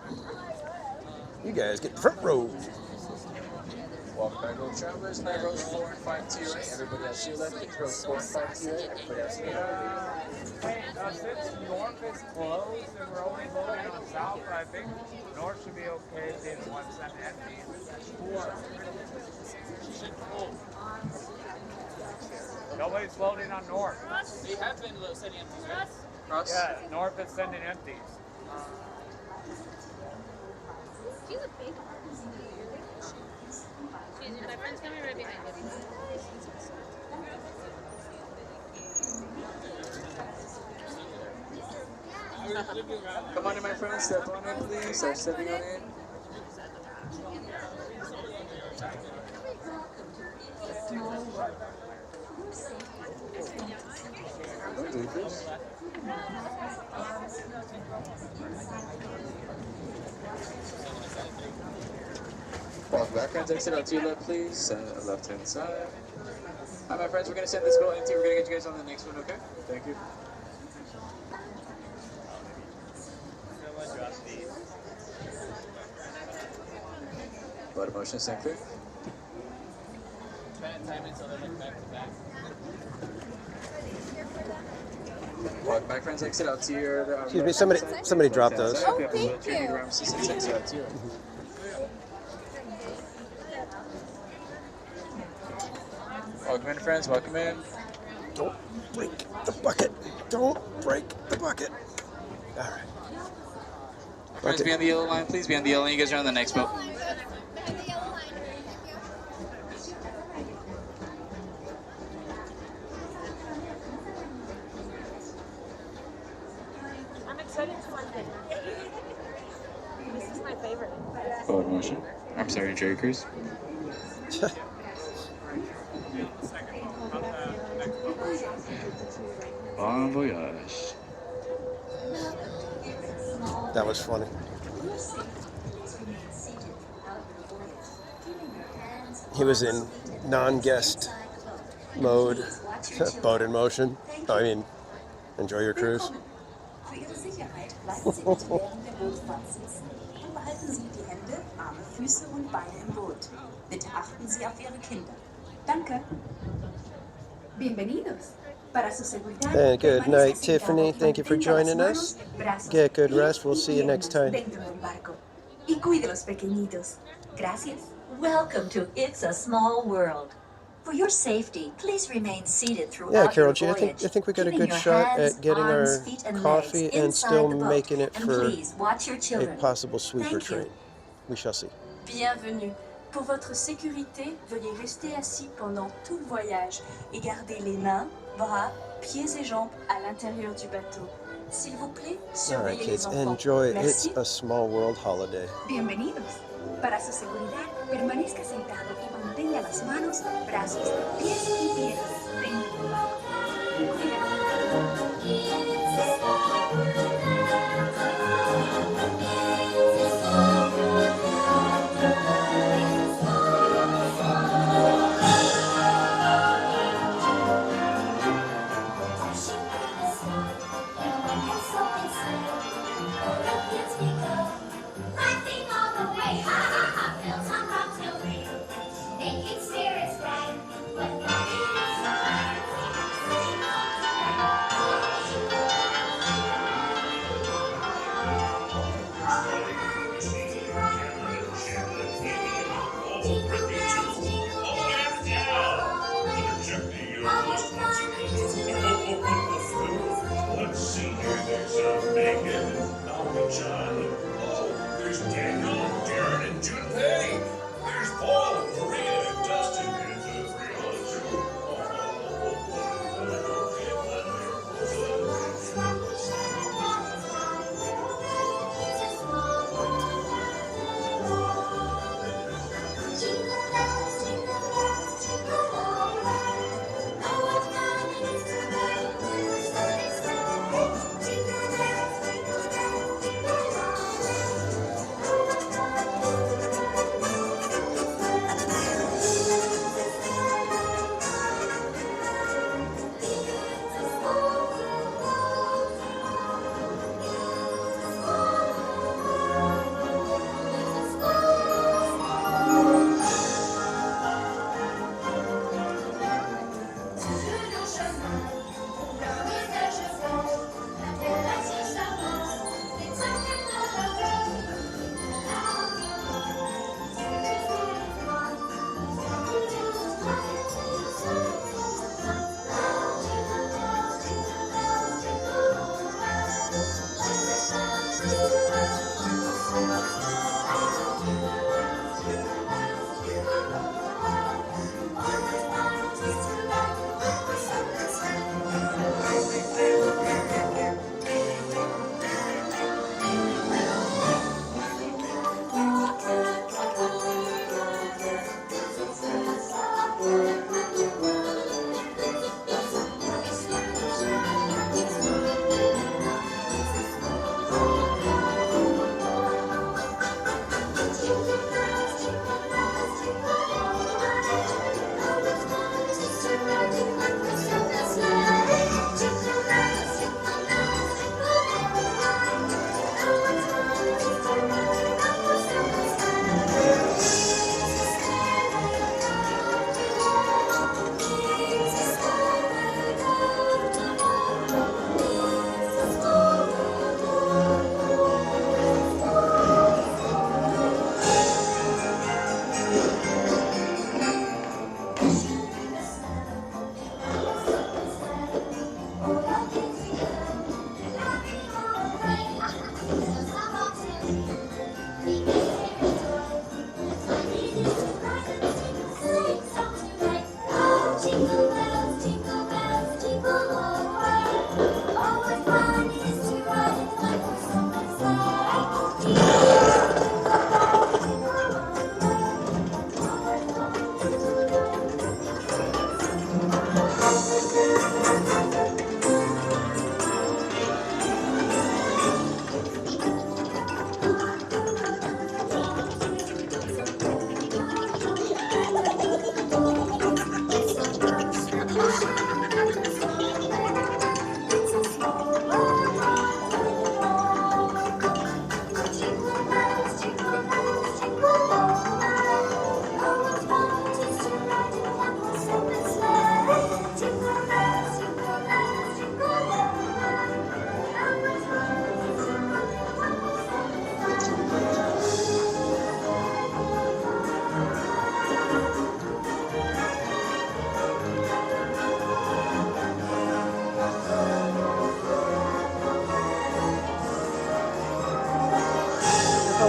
You guys get the front row. Welcome back, road travelers. Now rows 4 and 5 to your right. Everybody else to your left. It's rows 4 and 5 to your right. Everybody else to your left. Hey, since north is closed and we're only loading on south, I think north should be okay. Being one side empty. Nobody's loading on north. They have been sending empties, right? Cross? Yeah, north is sending empties. She's a big artist. My friend's coming right behind us. Come on in, my friends. Step on in, please. Start stepping on in. Walk background exit out to your left, please. Left hand side. Hi, my friends. We're going to send this boat empty. We're going to get you guys on the next one, okay? Thank you. Water motion, stand clear. Welcome back, friends. Exit out to your. Excuse me, somebody dropped those. Oh, thank you. Exit out to you. Welcome in, friends. Welcome in. Don't break the bucket. Don't break the bucket. All right. Friends, be on the yellow line, please. Be on the yellow line. You guys are on the next boat. I'm excited to London. This is my favorite. Forward motion. I'm sorry, Jerry Cruz. Bon voyage. That was funny. He was in non-guest mode, boat in motion. I mean, enjoy your cruise. Für Ihre Sicherheit bleiben Sie bitte während der Bootfahrt sitzen und behalten Sie die Hände, Arme, Füße und Beine im Boot. Bitte achten Sie auf Ihre Kinder. Danke. Bienvenidos. Para su seguridad. And good night, Tiffany. Thank you for joining us. Get good rest. We'll see you next time. Dentro del barco. Y cuide los pequeñitos. Gracias. Welcome to It's a Small World. For your safety, please remain seated throughout Yeah, Carol G, your I voyage. think we got a keeping good your shot hands, at getting arms, our feet, and coffee legs and inside still the boat. making it And for please watch your a children. possible sweeper Thank you. train. We shall see. Bienvenue. Pour votre sécurité, veuillez rester assis pendant tout le voyage et garder les mains, bras, pieds et jambes à l'intérieur du bateau. S'il vous plaît, All right, surveillez kids, les enfants. enjoy. Merci. It's a small world holiday. Bienvenidos. Para su seguridad, permanezca sentado y mantenga las manos, brazos, pies y piernas dentro del barco.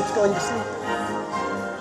folks going to sleep.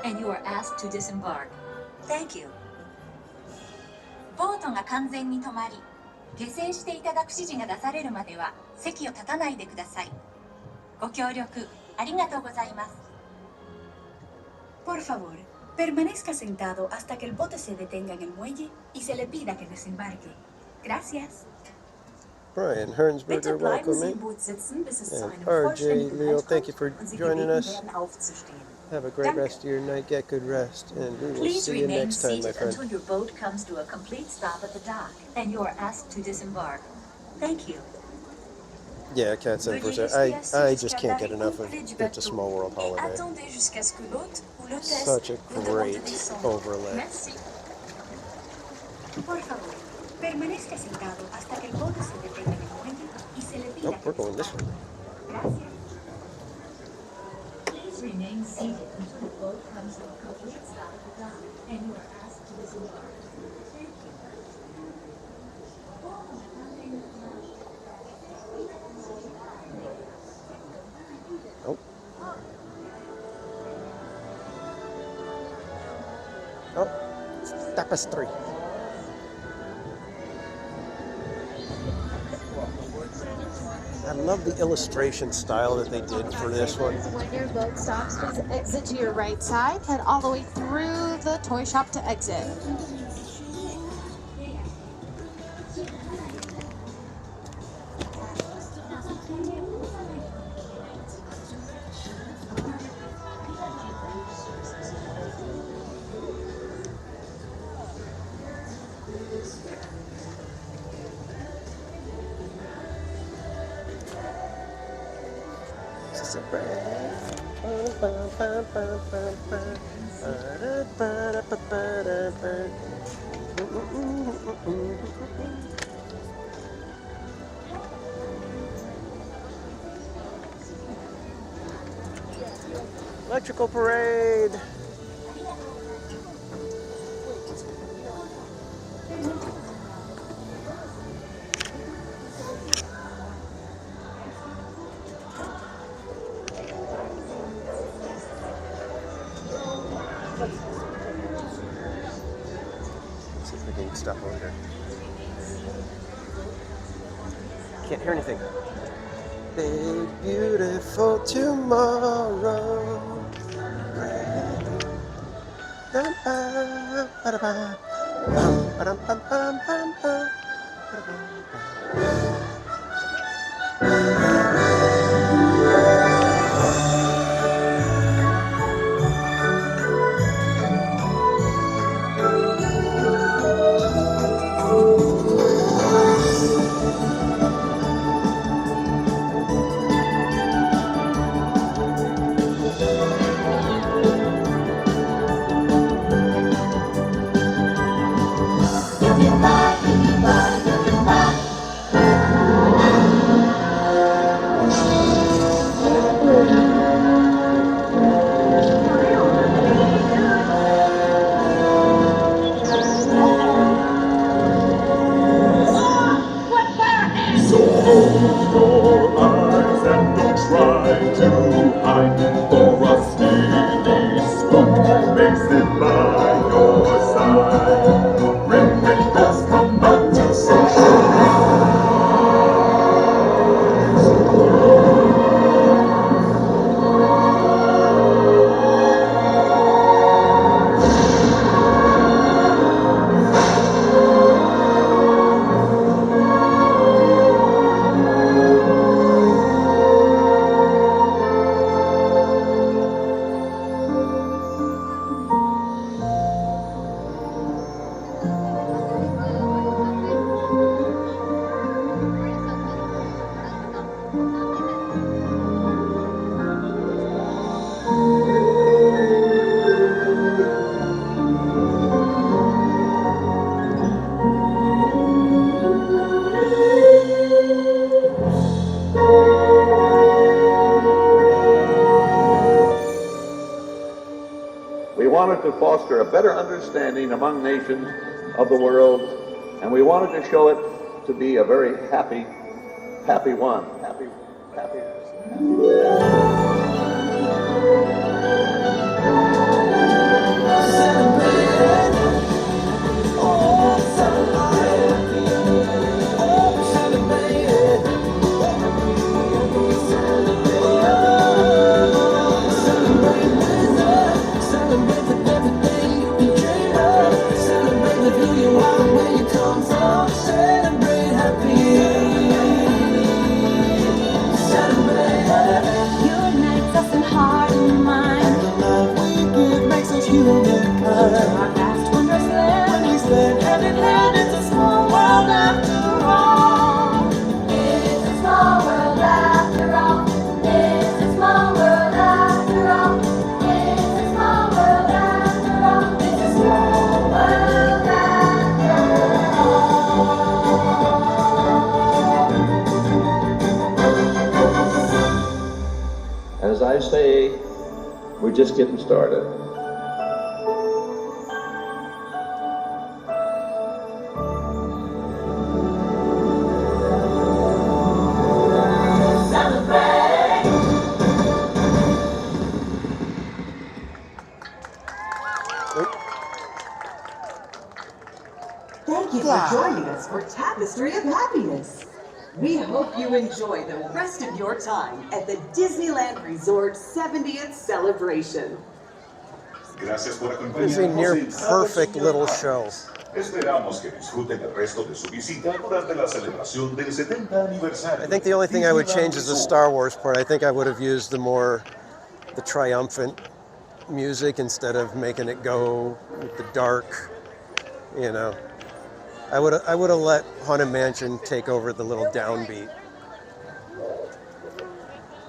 And you are asked to disembark. Thank you. ボートが完全に止まり、下船していただく指示が出されるまでは席を立たないでください。ご協力ありがとうございます。Por favor, permanezca sentado hasta que el bote se detenga en el muelle y se le pida que desembarque. Gracias. Brian Hernsberger, Bitte bleiben Sie welcome im Boot sitzen, bis es zu in. einem And RJ vollständigen Leo, Halt thank you for kommt und Sie joining gebeten us. werden, aufzustehen. Have a great rest of your night. Get good rest, and we will Please see you remain next time, my seated friend. until your boat comes to a complete stop at the dock, and you are asked to disembark. Thank you. Yeah, I can't say for a second. I just can't get enough of It's a Small World holiday. Attendez jusqu'à ce que l'hôte ou l'hôtesse Such a vous demande de great descendre. overlay. Merci. Por favor, permanezca sentado hasta que el bote se detenga en el muelle y se le pida Nope. We're going this way. Please remain seated until the boat comes to a complete stop at the dock, and you are asked to disembark. Thank you. Oh. Oh, tapestry. I love the illustration style that they did for this one. When your boat stops, please exit to your right side. Head all the way through the toy shop to exit. Electrical parade. Let's see if we can stop over here. Can't hear anything. A beautiful tomorrow. So close your eyes and don't try to hide, for a steely spook makes it by your side. When ghosts come out to socialize. We wanted to foster a better understanding among nations of the world, and we wanted to show it to be a very happy one. Happy. Celebrate, you just getting started. Thank you for joining us for Tapestry of Happiness. We hope you enjoy the rest of your time at the Disneyland Resort 70th celebration. It's a near perfect little show. Esperamos que disfruten el resto de su visita durante la celebración del 70 aniversario. I think the only thing I would change is the Star Wars part. I think I would have used the triumphant music instead of making it go with the dark, you know. I would have let Haunted Mansion take over the little downbeat.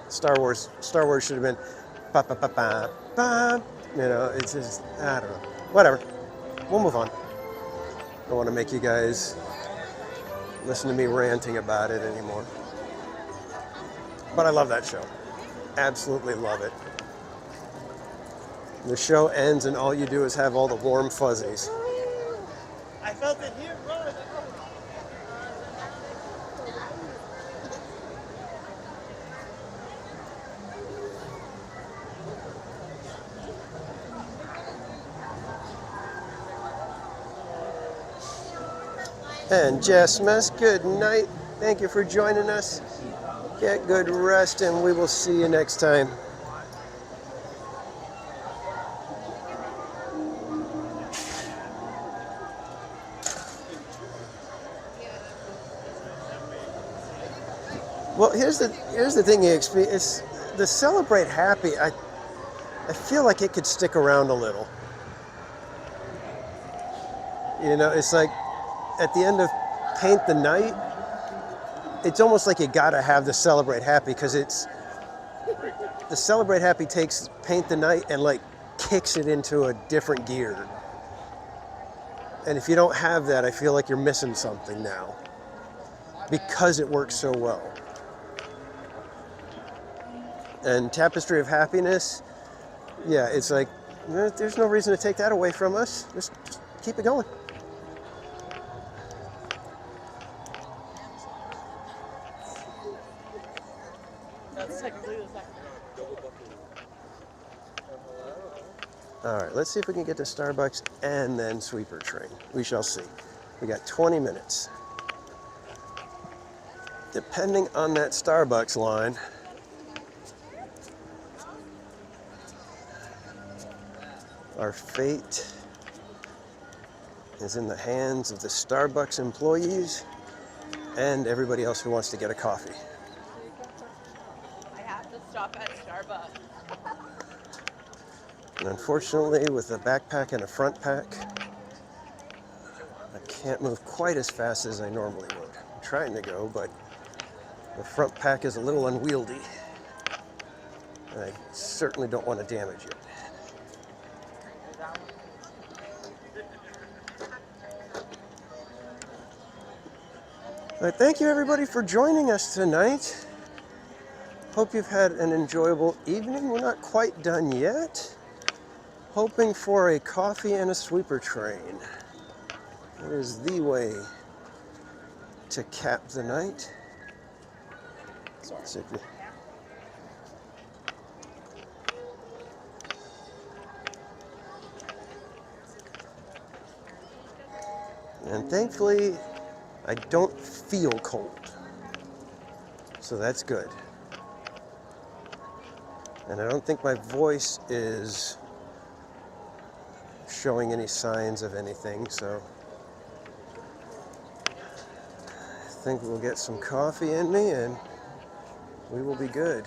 Star Wars should have been ba ba ba ba ba. You know, it's just, I don't know. Whatever. We'll move on. I don't want to make you guys listen to me ranting about it anymore. But I love that show. Absolutely love it. The show ends and all you do is have all the warm fuzzies. I felt it here, bro. And Jessmas, good night. Thank you for joining us. Get good rest and we will see you next time. Well, here's the thing, EXP. It's the Celebrate Happy. I feel like it could stick around a little. You know, it's like at the end of Paint the Night, it's almost like you gotta have the Celebrate Happy because the Celebrate Happy takes Paint the Night and like kicks it into a different gear. And if you don't have that, I feel like you're missing something now because it works so well. And Tapestry of Happiness, yeah, it's like, there's no reason to take that away from us. Just keep it going. All right, let's see if we can get to Starbucks and then Sweeper Train. We shall see. We got 20 minutes. Depending on that Starbucks line, our fate is in the hands of the Starbucks employees and everybody else who wants to get a coffee. I have to stop at Starbucks. And unfortunately, with a backpack and a front pack, I can't move quite as fast as I normally would. I'm trying to go, but the front pack is a little unwieldy. And I certainly don't want to damage it. But thank you everybody for joining us tonight. Hope you've had an enjoyable evening. We're not quite done yet. Hoping for a coffee and a Sweeper Train. It is the way to cap the night. Sorry. And thankfully, I don't feel cold. So that's good. And I don't think my voice is showing any signs of anything, so I think we'll get some coffee in me and we will be good.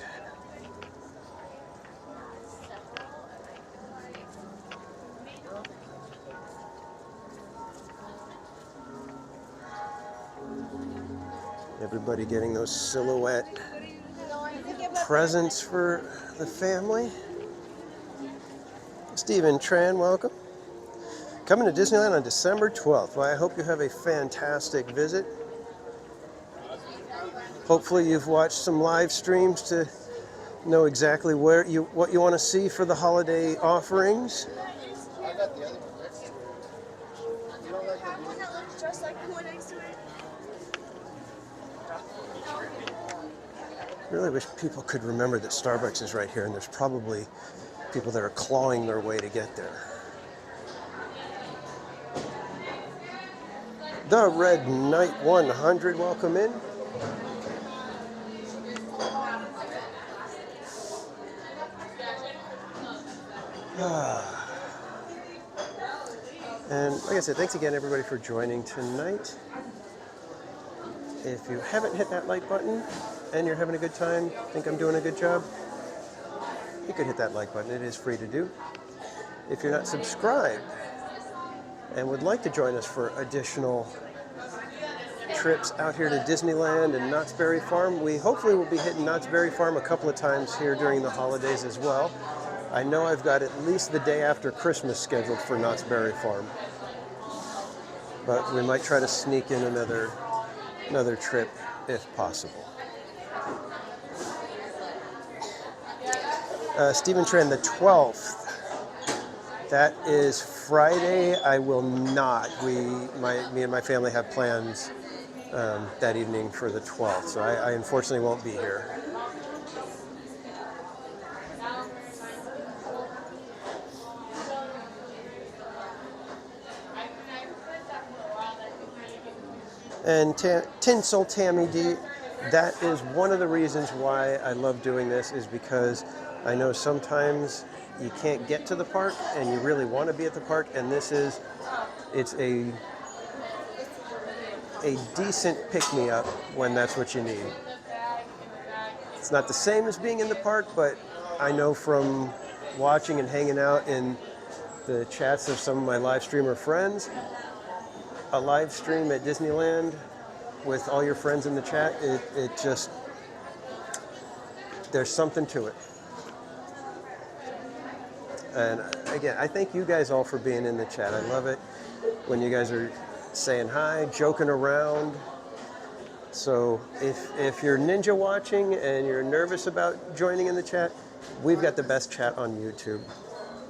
Everybody getting those silhouette presents for the family. Stephen Tran, welcome. Coming to Disneyland on December 12th. Well, I hope you have a fantastic visit. Hopefully you've watched some live streams to know exactly what you want to see for the holiday offerings. I got the other one next to it. You don't like the one that looks just like the one next to it? Really wish people could remember that Starbucks is right here, and there's probably people that are clawing their way to get there. The Red Knight 100, welcome in. And like I said, thanks again everybody for joining tonight. If you haven't hit that like button and you're having a good time, think I'm doing a good job, you could hit that like button. It is free to do. If you're not subscribed and would like to join us for additional trips out here to Disneyland and Knott's Berry Farm, we hopefully will be hitting Knott's Berry Farm a couple of times here during the holidays as well. I know I've got at least the day after Christmas scheduled for Knott's Berry Farm, but we might try to sneak in another trip if possible. Stephen Tran, the 12th. That is Friday. I will not. Me and my family have plans that evening for the 12th, so I unfortunately won't be here. And Tinsel Tammy D, that is one of the reasons why I love doing this, is because I know sometimes you can't get to the park and you really want to be at the park, and it's a decent pick-me-up when that's what you need. It's not the same as being in the park, but I know from watching and hanging out in the chats of some of my live streamer friends, a live stream at Disneyland with all your friends in the chat, it just, there's something to it. And again, I thank you guys all for being in the chat. I love it when you guys are saying hi, joking around. So if you're ninja watching and you're nervous about joining in the chat, we've got the best chat on YouTube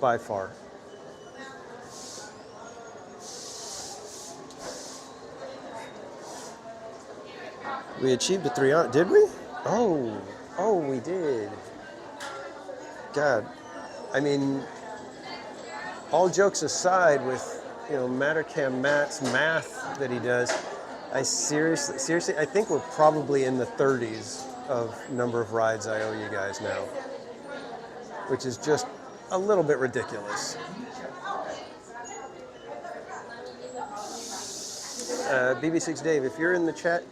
by far. We achieved a 3 on, did we? Oh, we did. God, I mean, all jokes aside, with Mattercam Matt's math that he does, I seriously, I think we're probably in the 30s of number of rides I owe you guys now, which is just a little bit ridiculous. BB6 Dave, if you're in the chat,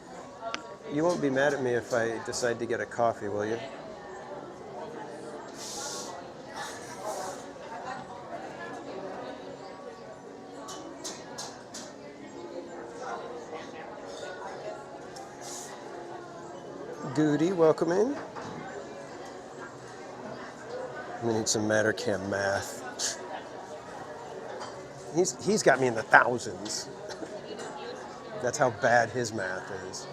you won't be mad at me if I decide to get a coffee, will you? Goody, welcome in. We need some Mattercam math. He's got me in the thousands. That's how bad his math is.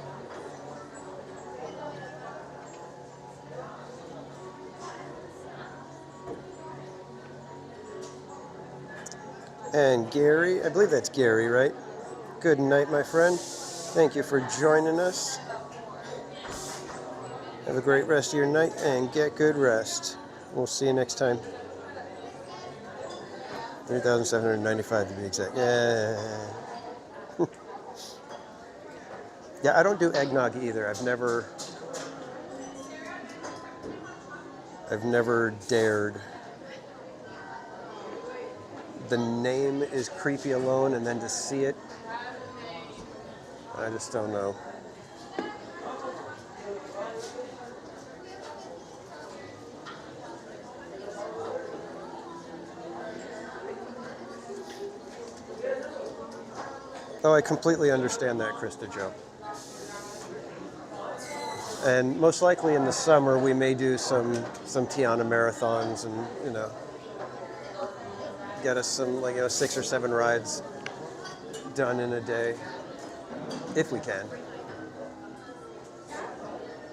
And Gary, I believe that's Gary, right? Good night, my friend. Thank you for joining us. Have a great rest of your night and get good rest. We'll see you next time. 3,795 to be exact. Yeah. Yeah, I don't do eggnog either. I've never dared. The name is creepy alone, and then to see it, I just don't know. Oh, I completely understand that, Krista Jo. And most likely in the summer, we may do some Tiana marathons and, get us some 6 or 7 rides done in a day, if we can.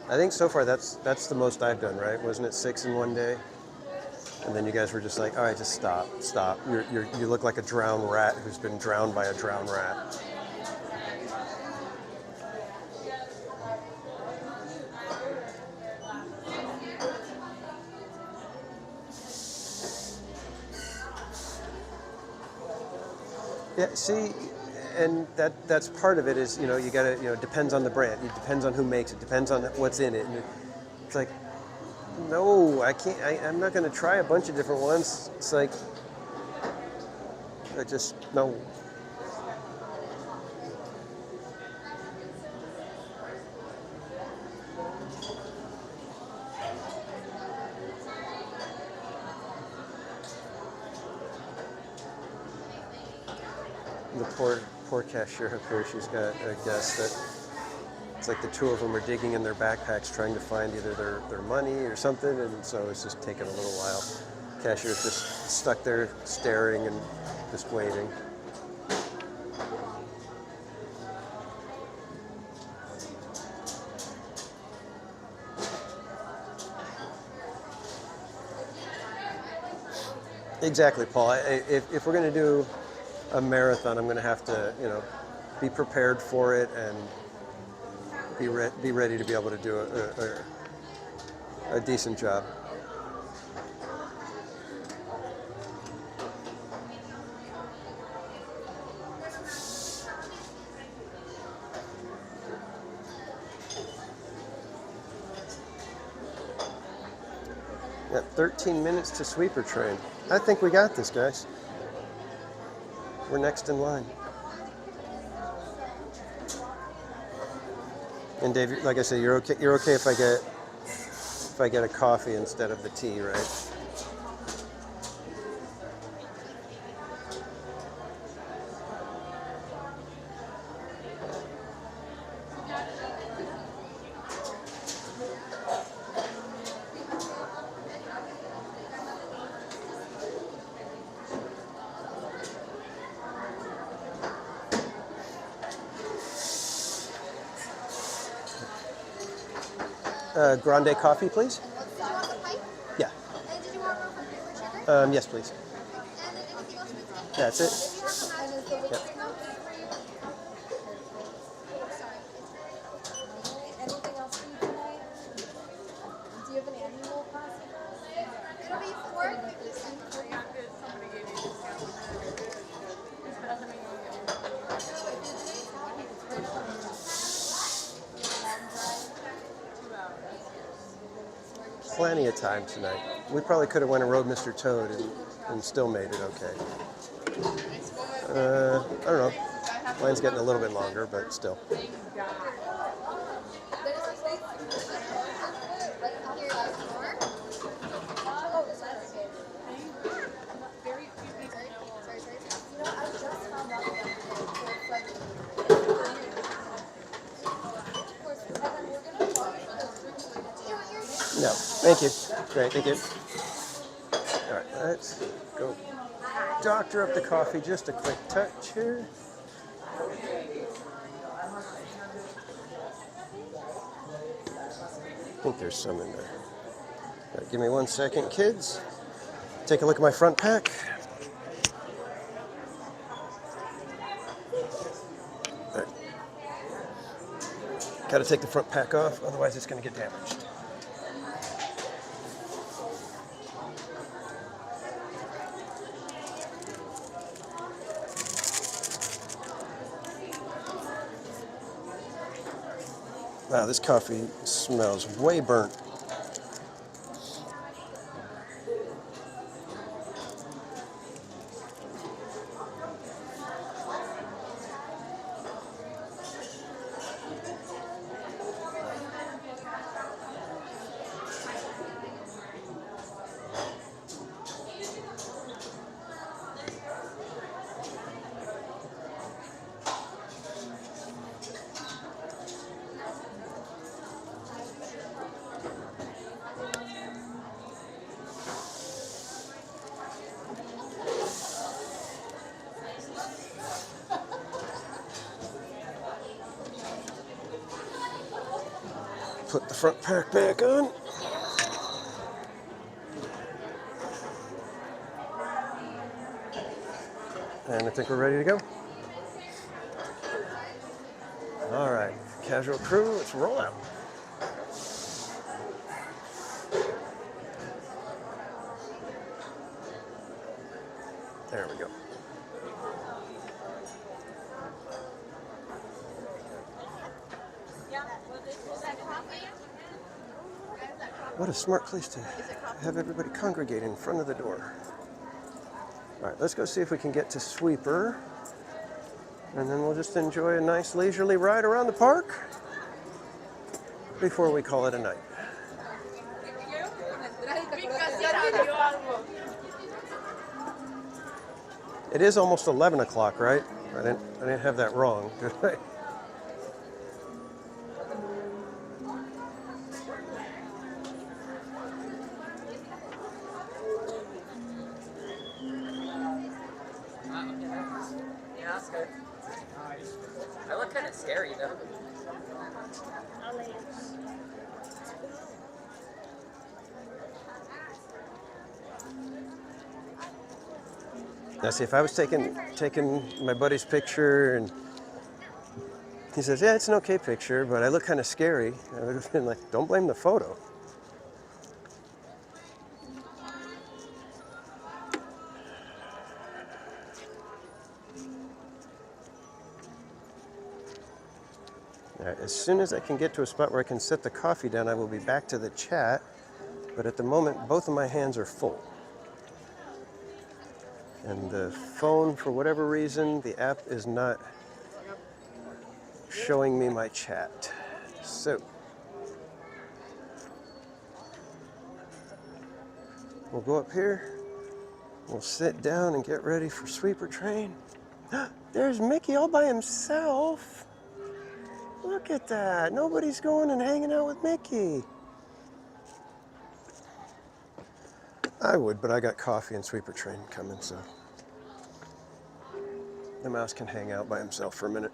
I think so far that's the most I've done, right? Wasn't it 6 in one day? And then you guys were just like, all right, just stop. You look like a drowned rat who's been drowned by a drowned rat. Yeah, see, and that's part of it is, you gotta, it depends on the brand. It depends on who makes it. Depends on what's in it. And it's like, no, I can't. I'm not gonna try a bunch of different ones. It's like, I just no. The poor cashier up here, she's got a guest that it's like the two of them are digging in their backpacks trying to find either their money or something, and so it's just taking a little while. Cashier's just stuck there staring and just waiting. Exactly, Paul. If we're going to do a marathon, I'm going to have to, be prepared for it and be ready to be able to do a decent job. Got 13 minutes to sweeper train. I think we got this, guys. We're next in line. And Dave, like I said, you're okay. You're okay if I get a coffee instead of the tea, right? Grande coffee, please. Did you want the pipe? Yeah. And did you want room for cream or sugar? Yes, please. And then anything else we take? That's it. Did you have the magic Yep. for you? Sorry. Anything else for you tonight? Do you have an annual pass? It'll be 450. Plenty of time tonight. We probably could have went and rode Mr. Toad and still made it okay. I don't know. Line's getting a little bit longer, but still. No, thank you. Great, thank you. All right, let's go doctor up the coffee. Just a quick touch here. I think there's some in there. All right, give me 1 second, kids. Take a look at my front pack. All right. Got to take the front pack off, otherwise it's going to get damaged. Wow, this coffee smells way burnt. put the front pack back on. And I think we're ready to go. All right, casual crew, let's roll out. There we go. What a smart place to have everybody congregate in front of the door. All right, let's go see if we can get to Sweeper. And then we'll just enjoy a nice leisurely ride around the park before we call it a night. It is almost 11 o'clock, right? I didn't have that wrong, did I? Yeah, that's good. I look kind of scary though. Now see, if I was taking my buddy's picture and he says, yeah, it's an okay picture, but I look kind of scary, I would have been like, don't blame the photo. All right, as soon as I can get to a spot where I can set the coffee down, I will be back to the chat, but at the moment, both of my hands are full. And the phone, for whatever reason, the app is not showing me my chat. So, we'll go up here, we'll sit down and get ready for Sweeper Train. There's Mickey all by himself. Look at that, nobody's going and hanging out with Mickey. I would, but I got coffee and Sweeper Train coming, so the mouse can hang out by himself for a minute.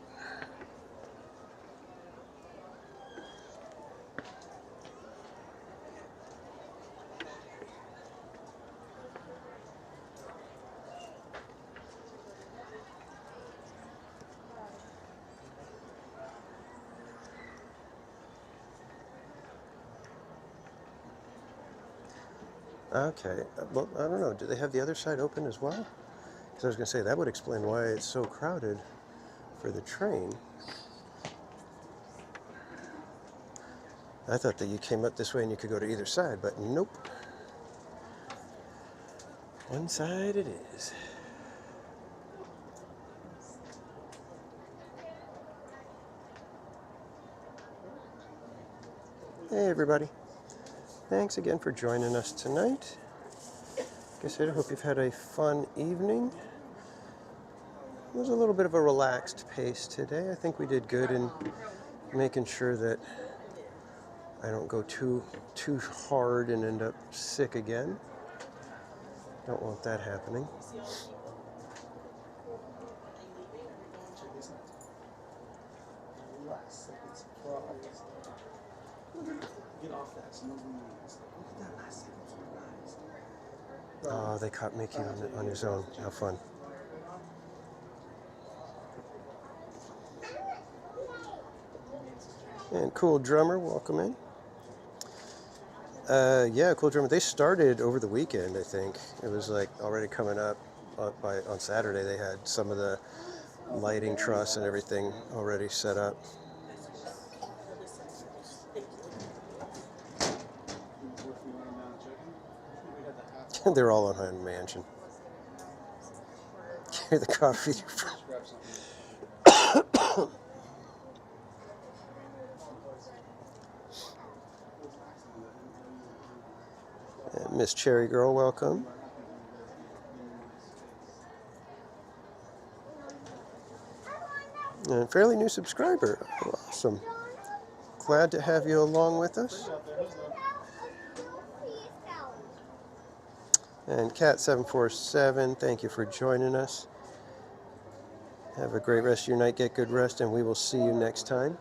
Okay, well, I don't know. Do they have the other side open as well? Because I was going to say, that would explain why it's so crowded for the train. I thought that you came up this way and you could go to either side, but nope. One side it is. Hey, everybody. Thanks again for joining us tonight. Like I said, I hope you've had a fun evening. It was a little bit of a relaxed pace today. I think we did good in making sure that I don't go too hard and end up sick again. Don't want that happening. Get off that. Oh, they caught Mickey on his own. How fun. And Cool Drummer, welcome in. Yeah, Cool Drummer. They started over the weekend, I think. It was like already coming up on Saturday. They had some of the lighting truss and everything already set up. They're all on Haunted Mansion. Carry the coffee. Miss Cherry Girl, welcome. And fairly new subscriber. Awesome. Glad to have you along with us. And Cat747, thank you for joining us. Have a great rest of your night. Get good rest, and we will see you next time.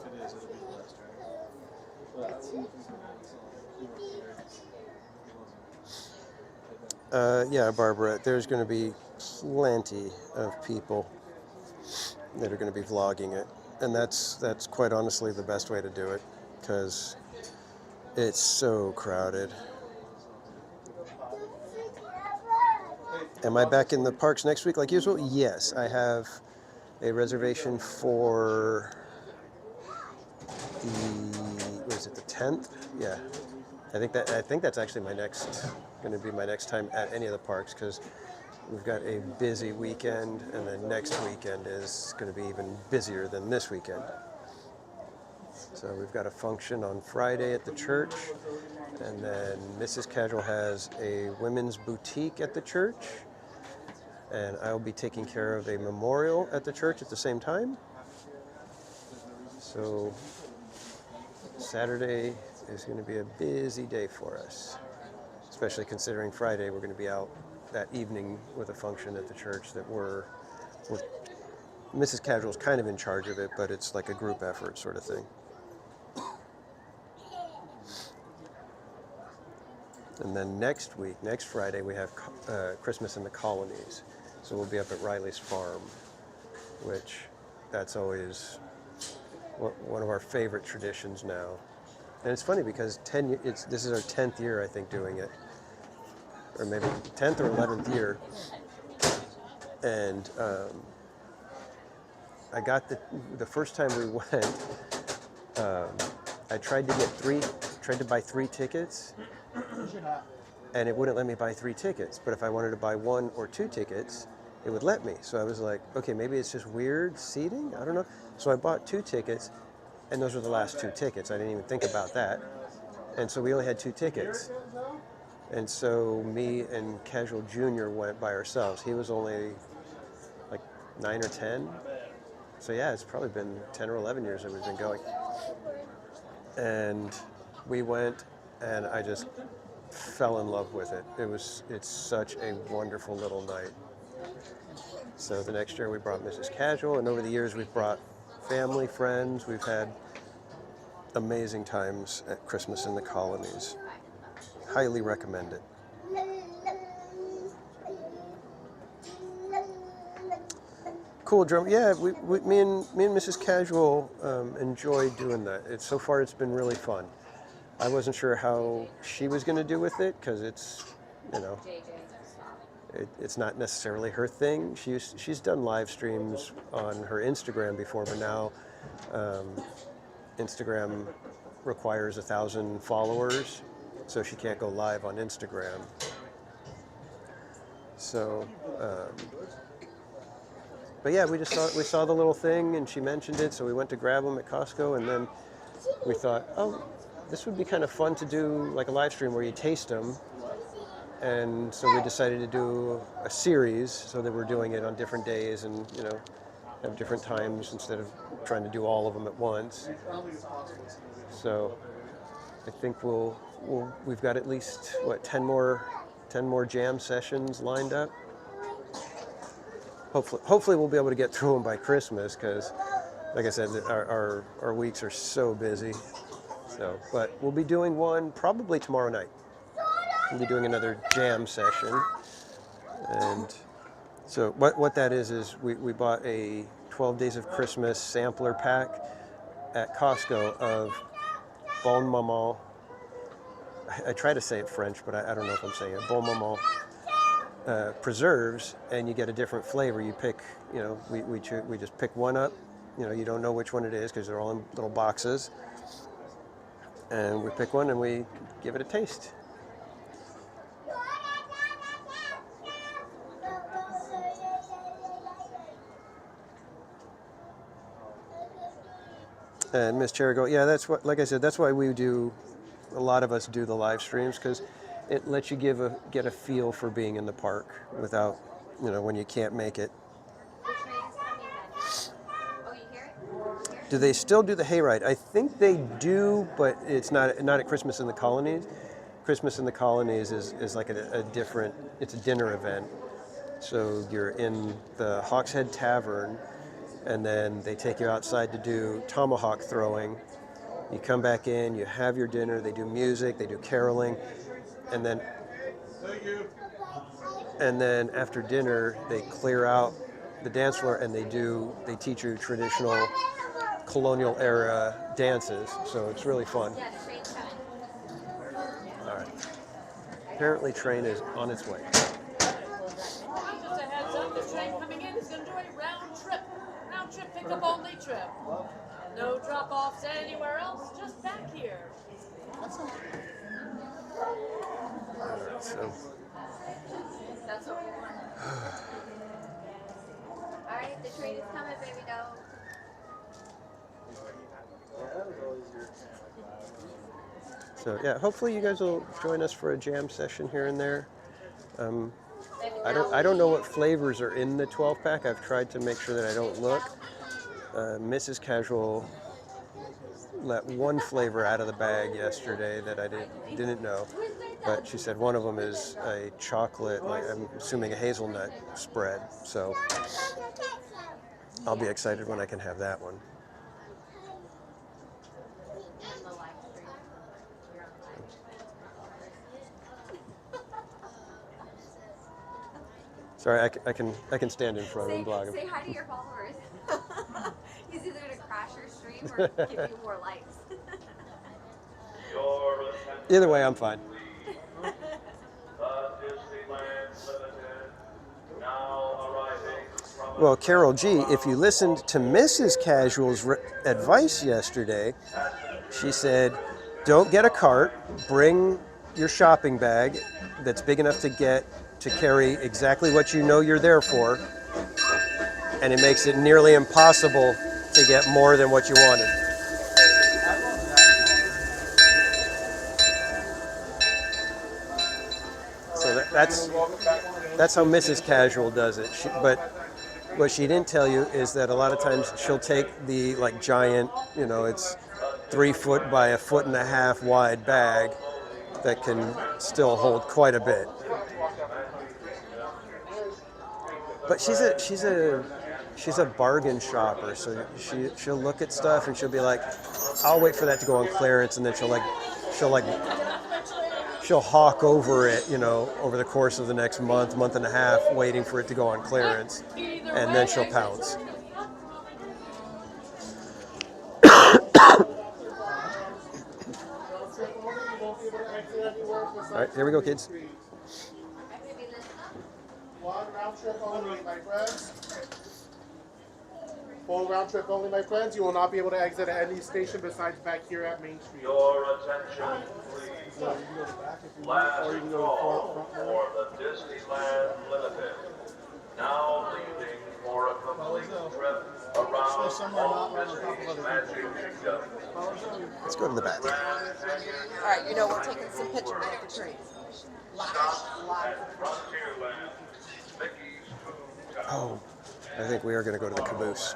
If it is, it'll be the last drive. But let's see if he's gonna Yeah, Barbara, there's going to be plenty of people that are going to be vlogging it. And that's quite honestly the best way to do it, because it's so crowded. Am I back in the parks next week like usual? Yes, I have a reservation for the, what is it, the 10th? Yeah. I think that's actually going to be my next time at any of the parks, because we've got a busy weekend, and then next weekend is going to be even busier than this weekend. So we've got a function on Friday at the church, and then Mrs. Casual has a women's boutique at the church, and I'll be taking care of a memorial at the church at the same time. So Saturday is going to be a busy day for us, especially considering Friday we're going to be out that evening with a function at the church that we're Mrs. Casual's kind of in charge of it, but it's like a group effort sort of thing. And then next Friday, we have Christmas in the Colonies. So we'll be up at Riley's Farm, which that's always one of our favorite traditions now. And it's funny because this is our 10th year, I think, doing it. Or maybe 10th or 11th year. And I got the first time we went, I tried to buy 3 tickets, and it wouldn't let me buy 3 tickets. But if I wanted to buy 1 or 2 tickets, it would let me. So I was like, okay, maybe it's just weird seating, I don't know. So I bought 2 tickets, and those were the last 2 tickets. I didn't even think about that. And so we only had 2 tickets. And so me and Casual Junior went by ourselves. He was only like 9 or 10. So yeah, it's probably been 10 or 11 years that we've been going. And we went, and I just fell in love with it. It's such a wonderful little night. So the next year we brought Mrs. Casual, and over the years we've brought family, friends. We've had amazing times at Christmas in the Colonies. Highly recommend it. Cool drum. Yeah, me and Mrs. Casual enjoy doing that. So far it's been really fun. I wasn't sure how she was going to do with it, because it's, it's not necessarily her thing. She's done live streams on her Instagram before, but now Instagram requires 1,000 followers, so she can't go live on Instagram. So, but yeah, we saw the little thing, and she mentioned it, so we went to grab them at Costco, and then we thought, oh, this would be kind of fun to do like a live stream where you taste them. And so we decided to do a series, so that we're doing it on different days and, have different times instead of trying to do all of them at once. So I think we've got at least 10 more jam sessions lined up. Hopefully we'll be able to get through them by Christmas, because like I said, our weeks are so busy. So, but we'll be doing one probably tomorrow night. We'll be doing another jam session. And so what that is we bought a 12 Days of Christmas sampler pack at Costco of Bon Maman. I try to say it French, but I don't know if I'm saying it. Bon Maman preserves, and you get a different flavor. You pick, we just pick one up. You don't know which one it is because they're all in little boxes. And we pick one and we give it a taste. And Miss Cherigo, yeah, that's what, like I said, that's why a lot of us do the live streams, because it lets you get a feel for being in the park without, when you can't make it. Do they still do the hayride? I think they do, but it's not at Christmas in the Colonies. Christmas in the Colonies is like a different, it's a dinner event. So you're in the Hawkshead Tavern, and then they take you outside to do tomahawk throwing. You come back in, you have your dinner, they do music, they do caroling, and then after dinner they clear out the dance floor and they teach you traditional colonial era dances. So it's really fun. All right. Apparently train is on its way. Just a heads up, the train coming in is going to do a round trip pickup only trip. No drop-offs anywhere else, just back here. All right, so. That's what we want. Alright, the train is coming, baby doll. So yeah, hopefully you guys will join us for a jam session here and there. I don't know what flavors are in the 12-pack. I've tried to make sure that I don't look. Mrs. Casual let one flavor out of the bag yesterday that I didn't know, but she said one of them is a chocolate, like I'm assuming a hazelnut spread. So I'll be excited when I can have that one. Sorry, I can stand in front and blog them. Say hi to your followers. He's either going to crash your stream or give you more likes. Either way, I'm fine. Well, Carol G., if you listened to Mrs. Casual's advice yesterday, she said, don't get a cart, bring your shopping bag that's big enough to carry exactly what you know you're there for, and it makes it nearly impossible to get more than what you wanted. So that's how Mrs. Casual does it. But what she didn't tell you is that a lot of times she'll take the giant, it's 3 foot by 1.5 foot wide bag that can still hold quite a bit. But she's a bargain shopper, so she'll look at stuff and she'll be like, I'll wait for that to go on clearance, and then she'll hawk over it, over the course of the next month and a half, waiting for it to go on clearance, and then she'll pounce. All right, here we go, kids. One round trip only, my friends. Full round trip only, my friends. You will not be able to exit at any station besides back here at Main Street. Your attention, please. Last call for the Disneyland Limited. Now leaving for a complete trip around Walt Disney's Magic Kingdom. Let's go to the back. Alright, we're taking some pictures of the trees. Stop at Frontierland. Mickey's Food Town. Oh, I think we are going to go to the caboose.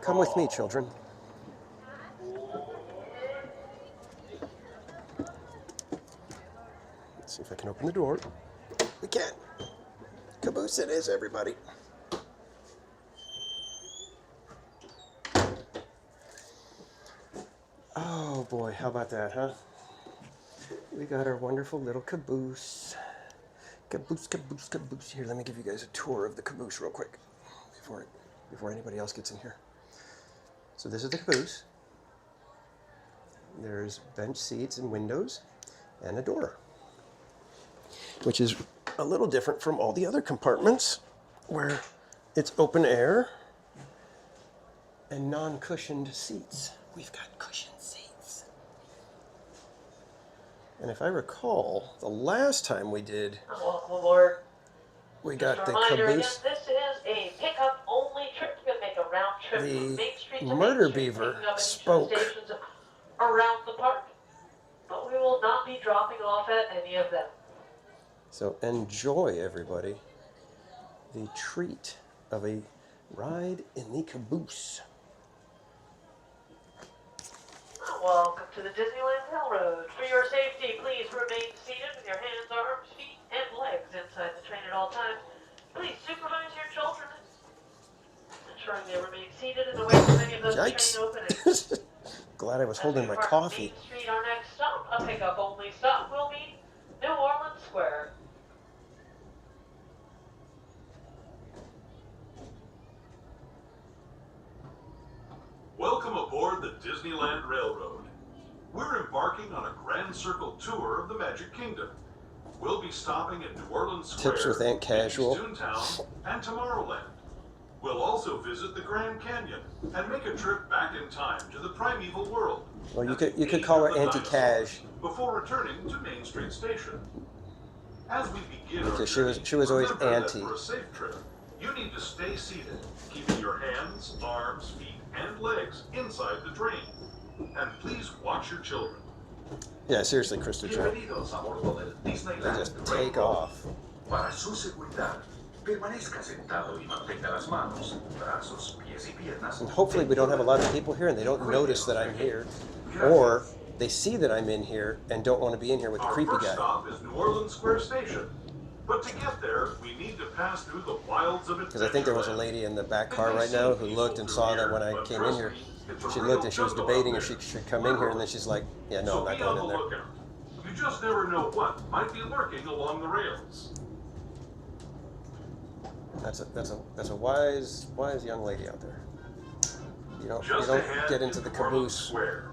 Come with me, children. Let's see if I can open the door. We can. Caboose it is, everybody. Oh boy, how about that, huh? We got our wonderful little caboose. Caboose, caboose, caboose. Here, let me give you guys a tour of the caboose real quick before anybody else gets in here. So this is the caboose. There's bench seats and windows and a door, which is a little different from all the other compartments where it's open air and non-cushioned seats. We've got cushioned seats. And if I recall, the last time we did, Welcome aboard. we got the Reminder again, caboose. this is a pickup only trip. You're going to make a round trip from Main Street to Murder Main Street, Beaver picking up spoke. any stations around the park. But we will not be dropping off at any of them. So enjoy, everybody, the treat of a ride in the caboose. Welcome to the Disneyland Railroad. For your safety, please remain seated with your hands, arms, feet, and legs inside the train at all times. Please supervise your children ensuring they remain seated and away from any of those Yikes. train openings. Glad I was holding my Depart coffee. Main Street, our next stop, a pickup only stop, will be New Orleans Square. Welcome aboard the Disneyland Railroad. We're embarking on a grand circle tour of the Magic Kingdom. We'll be stopping at New Orleans Square, Tips with Aunt Casual. Toontown, and Tomorrowland. We'll also visit the Grand Canyon and make a trip back in time to the primeval world. Well, you could call her Auntie Cash. Before returning to Main Street Station. As we begin our Because journey, she was always remember that Auntie. for a safe trip, you need to stay seated, keeping your hands, arms, feet, and legs inside the train. And please watch your children. Yeah, seriously, Krista Joe. Bienvenidos a bordo del They Disneyland just take off. Para su seguridad, permanezca sentado y mantenga las manos, brazos, pies y piernas. And hopefully we don't have a lot of people here and they don't notice that I'm here. Or they see that I'm in here and don't want to be in here with the creepy Our first guy. stop is New Orleans Square Station. But to get there, we need to pass through the wilds of Because I think there was a lady in the back car right now who looked and saw that when I came in here, she looked and she was debating if she should come in here, and then she's like, yeah, no, I'm not going in there. You just never know what might be lurking along the rails. That's a wise young lady out there. You don't ahead get into is the New Orleans caboose Square.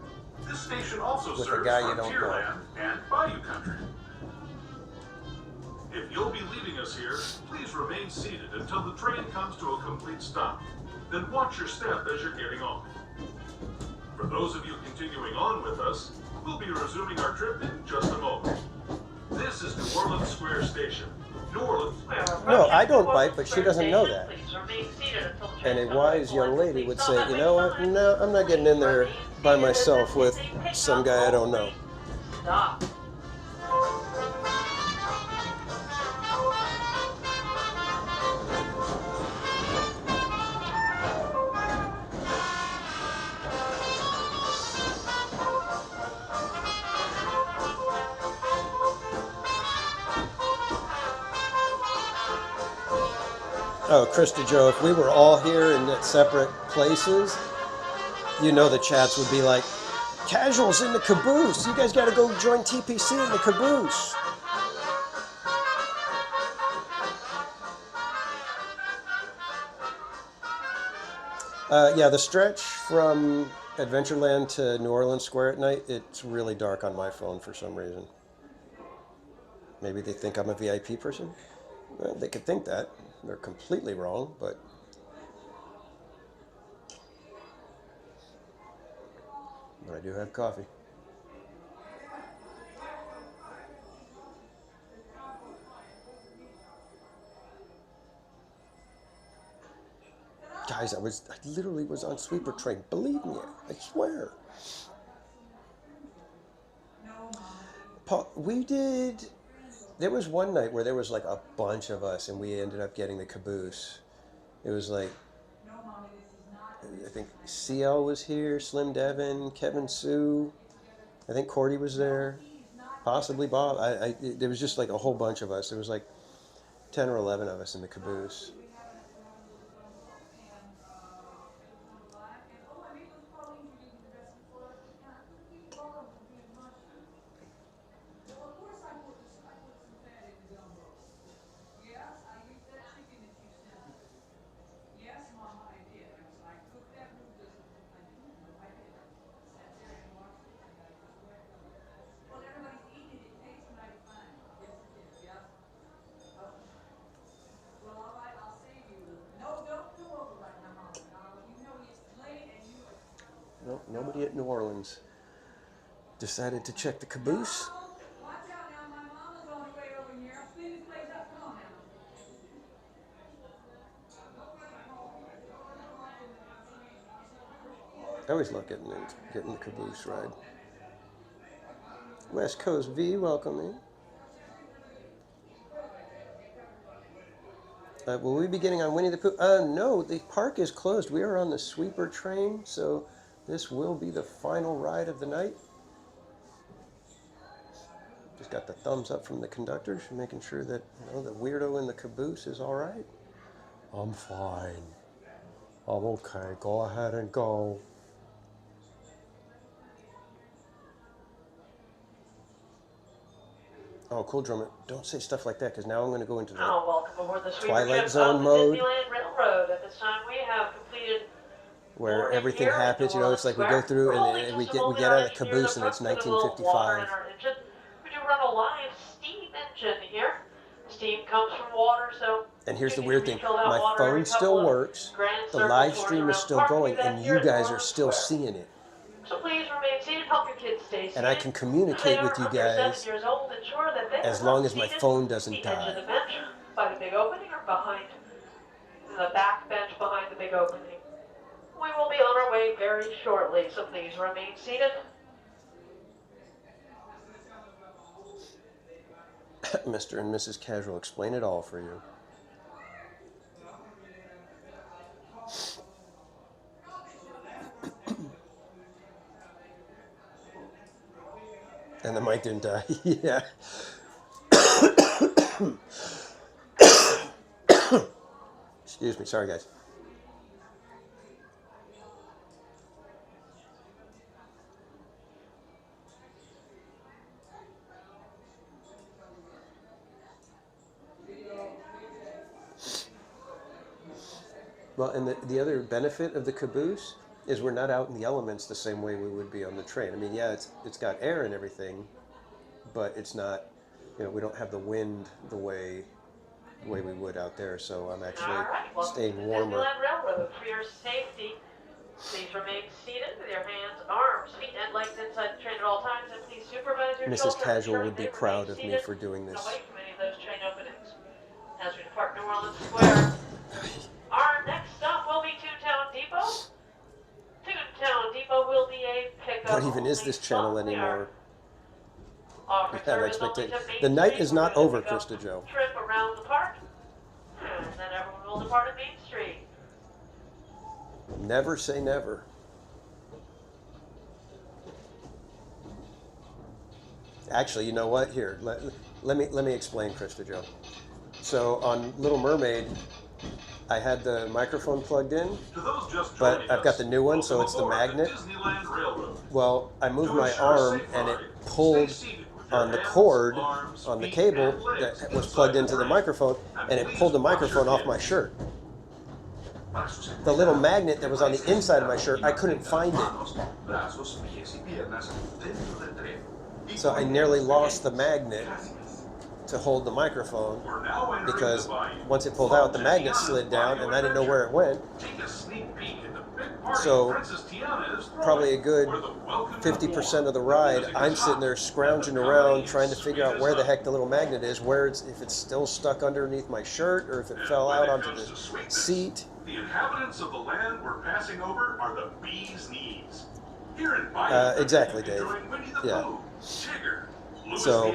This station also with a serves guy you don't know. Frontierland and Bayou Country. If you'll be leaving us here, please remain seated until the train comes to a complete stop. Then watch your step as you're getting off. For those of you continuing on with us, we'll be resuming our trip in just a moment. This is New Orleans Square Station. New Orleans. No, I don't bite, but she doesn't know that. And a wise young lady would say, you know what? No, I'm not getting in there by myself with some guy I don't know. Stop. Oh, Krista Joe, if we were all here in separate places, you know the chats would be like, casuals in the caboose. You guys got to go join TPC in the caboose. Yeah, the stretch from Adventureland to New Orleans Square at night, it's really dark on my phone for some reason. Maybe they think I'm a VIP person? Well, they could think that. They're completely wrong, but... But I do have coffee. Guys, I literally was on Sweeper Train. Believe me, I swear. Paul, there was one night where there was like a bunch of us and we ended up getting the caboose. It was like, I think CL was here, Slim Devin, Kevin Sue. I think Cordy was there, possibly Bob. There was just like a whole bunch of us. There was like 10 or 11 of us in the caboose. Nope, nobody at New Orleans decided to check the caboose. I always love getting the caboose ride. West Coast V, welcome in. Will we be getting on Winnie the Pooh? No, the park is closed. We are on the Sweeper Train, so this will be the final ride of the night. Just got the thumbs up from the conductors, making sure that the weirdo in the caboose is all right. I'm fine. I'm okay. Go ahead and go. Oh, cool, drummer. Don't say stuff like that, because now I'm going to go into the Welcome aboard the sweeper Twilight trip Zone of the mode, Disneyland Railroad. At this time, we have completed where boarding everything here at New happens. You know, it's Orleans like we go Square. through We're holding and we just a get moment. out Our of the engineer in the caboose, and front it's put a little water in 1955. our engine. We do run a live steam engine here. Steam comes from water, so And here's the you can weird thing. refill that My water every phone couple still of works. grand The circle live tours stream is around the still park. We going, do that and here you at New guys are Orleans still Square. seeing it. So please remain seated. Help your kids stay seated. And I can If they communicate are with you under 7 guys years old, ensure that they as are not long as my seated phone at doesn't the edge of die. the bench, by the big opening, or behind the back bench behind the big opening. We will be on our way very shortly, so please remain seated. Mr. and Mrs. Casual explain it all for you. And the mic didn't die. Yeah. Excuse me. Sorry, guys. Well, and the other benefit of the caboose is we're not out in the elements the same way we would be on the train. I mean, yeah, it's got air and everything, but it's not, you know, we don't have the wind the way we would out there. So I'm actually staying warmer. Disneyland Railroad, for your safety, please remain seated with your hands, arms, feet, and legs inside the train at all times, and please supervise your Mrs. children. Casual ensuring would be they proud remain of me seated for doing and this. away from any of those train openings. As we depart New Orleans Square, our next stop will be Toontown Depot. Toontown Depot will be a pickup. What even is this channel anymore? Offering I have service only expectations. to Main The night Street. is We're not gonna over, pick up Krista Joe. Trip around the park, and then everyone will depart at Main Street. Never say never. Actually, you know what? Here, let me explain, Krista Joe. So on Little Mermaid, I had the microphone plugged in, but I've got the new one, so it's the magnet. Well, I moved my arm and it pulled on the cord on the cable that was plugged into the microphone, and it pulled the microphone off my shirt. The little magnet that was on the inside of my shirt, I couldn't find it. So I nearly lost the magnet to hold the microphone, because once it pulled out, the magnet slid down and I didn't know where it went. So probably a good 50% of the ride, I'm sitting there scrounging around trying to figure out where the heck the little magnet is, if it's still stuck underneath my shirt or if it fell out onto the seat. The inhabitants of the land we're passing over are the bee's knees. Here in Exactly, Dave. Yeah. So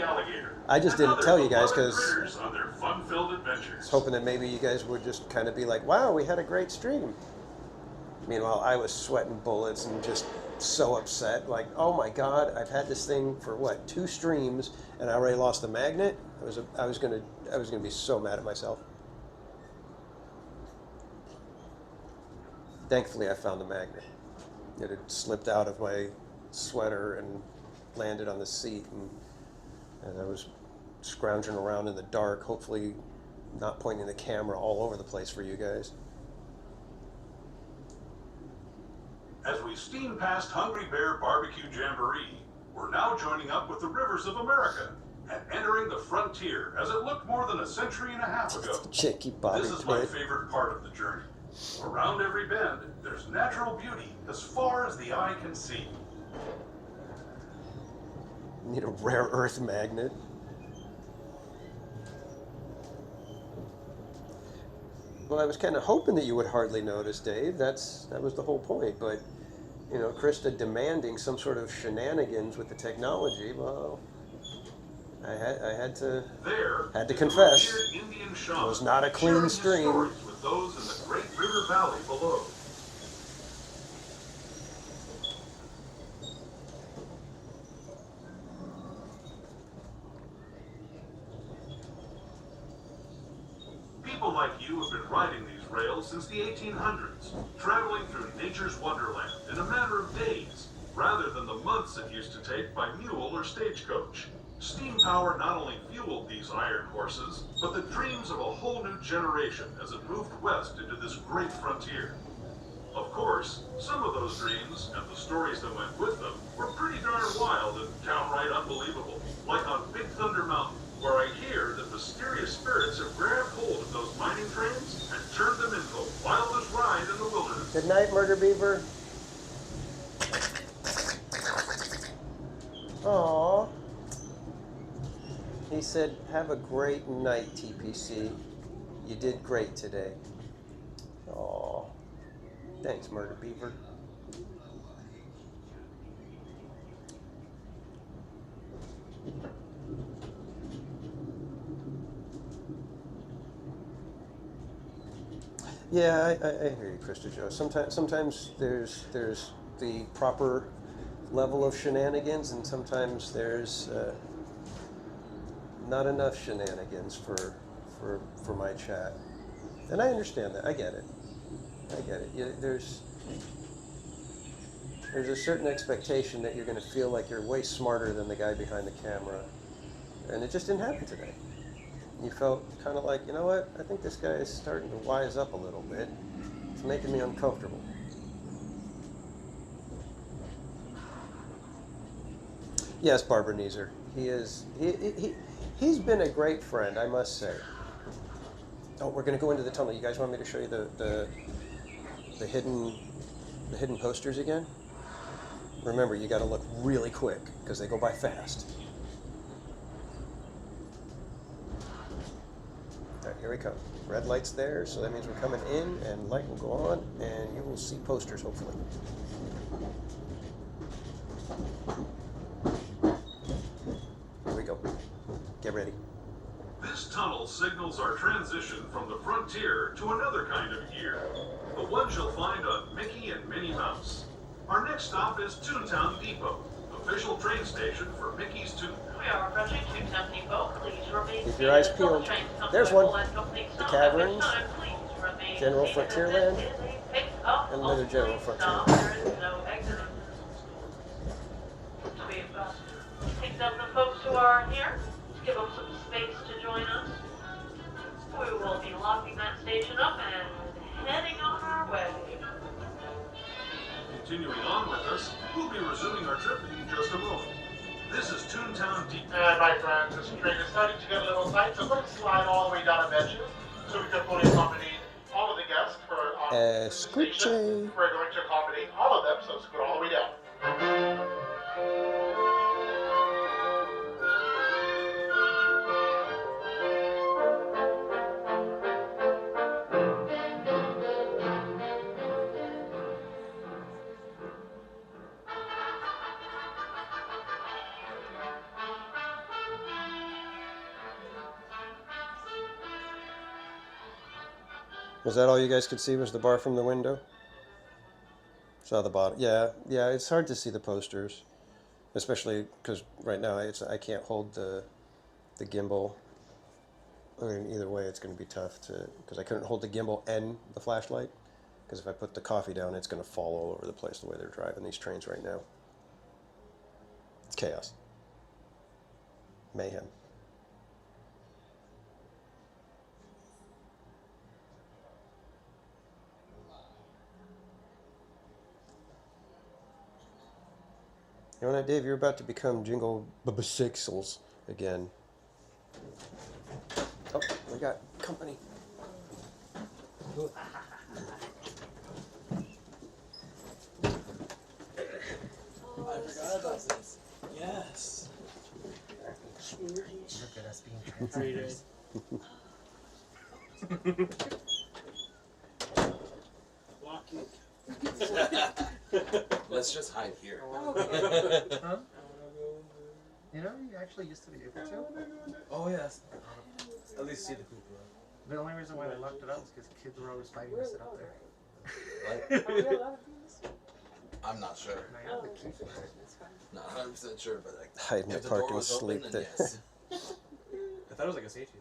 I just didn't tell you guys because I was hoping that maybe you guys would just kind of be like, wow, we had a great stream. Meanwhile, I was sweating bullets and just so upset. Like, oh my God, I've had this thing for what, 2 streams, and I already lost the magnet. I was gonna be so mad at myself. Thankfully, I found the magnet. It had slipped out of my sweater and landed on the seat, and I was scrounging around in the dark, hopefully not pointing the camera all over the place for you guys. As we steam past Hungry Bear Barbecue Jamboree, we're now joining up with the rivers of America and entering the frontier as it looked more than a century and a half ago. This is my favorite part of the journey. Around every bend, there's natural beauty as far as the eye can see. Need a rare earth magnet. Well, I was kind of hoping that you would hardly notice, Dave. That was the whole point. But, you know, Krista demanding some sort of shenanigans with the technology, well, I had to confess, it was not a clean stream. With those in the Great River Valley below. People like you have been riding these trail since the 1800s, traveling through nature's wonderland in a matter of days, rather than the months it used to take by mule or stagecoach. Steam power not only fueled these iron horses, but the dreams of a whole new generation as it moved west into this great frontier. Of course, some of those dreams, and the stories that went with them, were pretty darn wild and downright unbelievable. Like on Big Thunder Mountain, where I hear that mysterious spirits have grabbed hold of those mining trains and turned them into the wildest ride in the wilderness. Good night, Murder Beaver. Aww. He said, have a great night, TPC. You did great today. Aww. Thanks, Murder Beaver. Yeah, I hear you, Krista Joe. Sometimes there's the proper level of shenanigans, and sometimes there's not enough shenanigans for my chat. And I understand that. I get it. There's a certain expectation that you're going to feel like you're way smarter than the guy behind the camera. And it just didn't happen today. You felt kind of like, you know what? I think this guy is starting to wise up a little bit. It's making me uncomfortable. Yes, Barbara Neeser. He's been a great friend, I must say. Oh, we're going to go into the tunnel. You guys want me to show you the hidden posters again? Remember, you got to look really quick because they go by fast. All right, here we come. Red light's there, so that means we're coming in, and light will go on, and you will see posters, hopefully. Here we go. Get ready. This tunnel signals our transition from the frontier to another kind of gear, the ones you'll find on Mickey and Minnie Mouse. Our next stop is Toontown Depot, official train station for Mickey's Toon. We are approaching Toontown Depot. Please remain Keep your eyes seated until peeled. the train comes There's to a one. full and complete The stop, at which caverns. time please remain General seated. Frontierland. This is a pick-up And another General only Frontier. stop. There is no exit. We've picked up the folks who are here. Give them some space to join us. We will be locking that station up and heading on our way. Continuing on with us, we'll be resuming our trip in just a moment. This is Toontown Depot. And my friends, this train is starting to get a little tight, so let's slide all the way down a benches so we can fully accommodate all of the guests for our station. We're going to accommodate all of them, so scoot all the way down. Was that all you guys could see, was the bar from the window? Saw the bottom. Yeah, it's hard to see the posters, especially because right now I can't hold the gimbal. I mean, either way, it's going to be tough because I couldn't hold the gimbal and the flashlight, because if I put the coffee down, it's going to fall all over the place the way they're driving these trains right now. It's chaos. Mayhem. You know what, Dave? You're about to become Jingle Sixels again. Oh, we got company. I forgot about this. Yes. Look at us being translators. Let's just hide here. Huh? You know, you actually used to be able to. Oh, yes. At least see the cupola. The only reason why they locked it up is because kids were always fighting to sit up there. What? I'm not sure. Not 100% sure, but like, Hide in the if the door park and was open, sleep then there. yes. I thought it was like a safety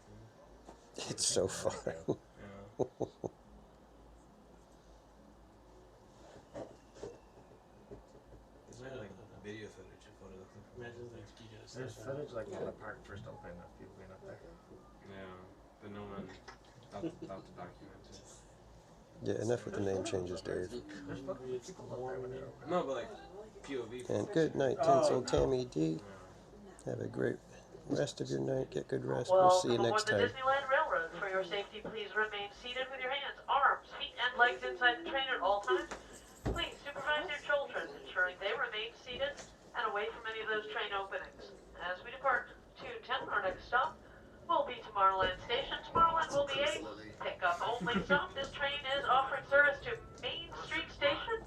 thing. It's so fun. Yeah. There's footage like when the park first opened of people being up there. Yeah, but no one thought to document it. Yeah, enough with the name changes, Dave. There's people up there when it opened. No, but like POV. And good night, Tinsel Tammy D. Have a great rest of your night. Get good rest. We'll see you next Welcome aboard the time. Disneyland Railroad. For your safety, please remain seated with your hands, arms, feet, and legs inside the train at all times. Please supervise your children, ensuring they remain seated and away from any of those train openings. As we depart Toontown, our next stop will be Tomorrowland Station. Tomorrowland will be a pickup-only stop. This train is offering service to Main Street Station.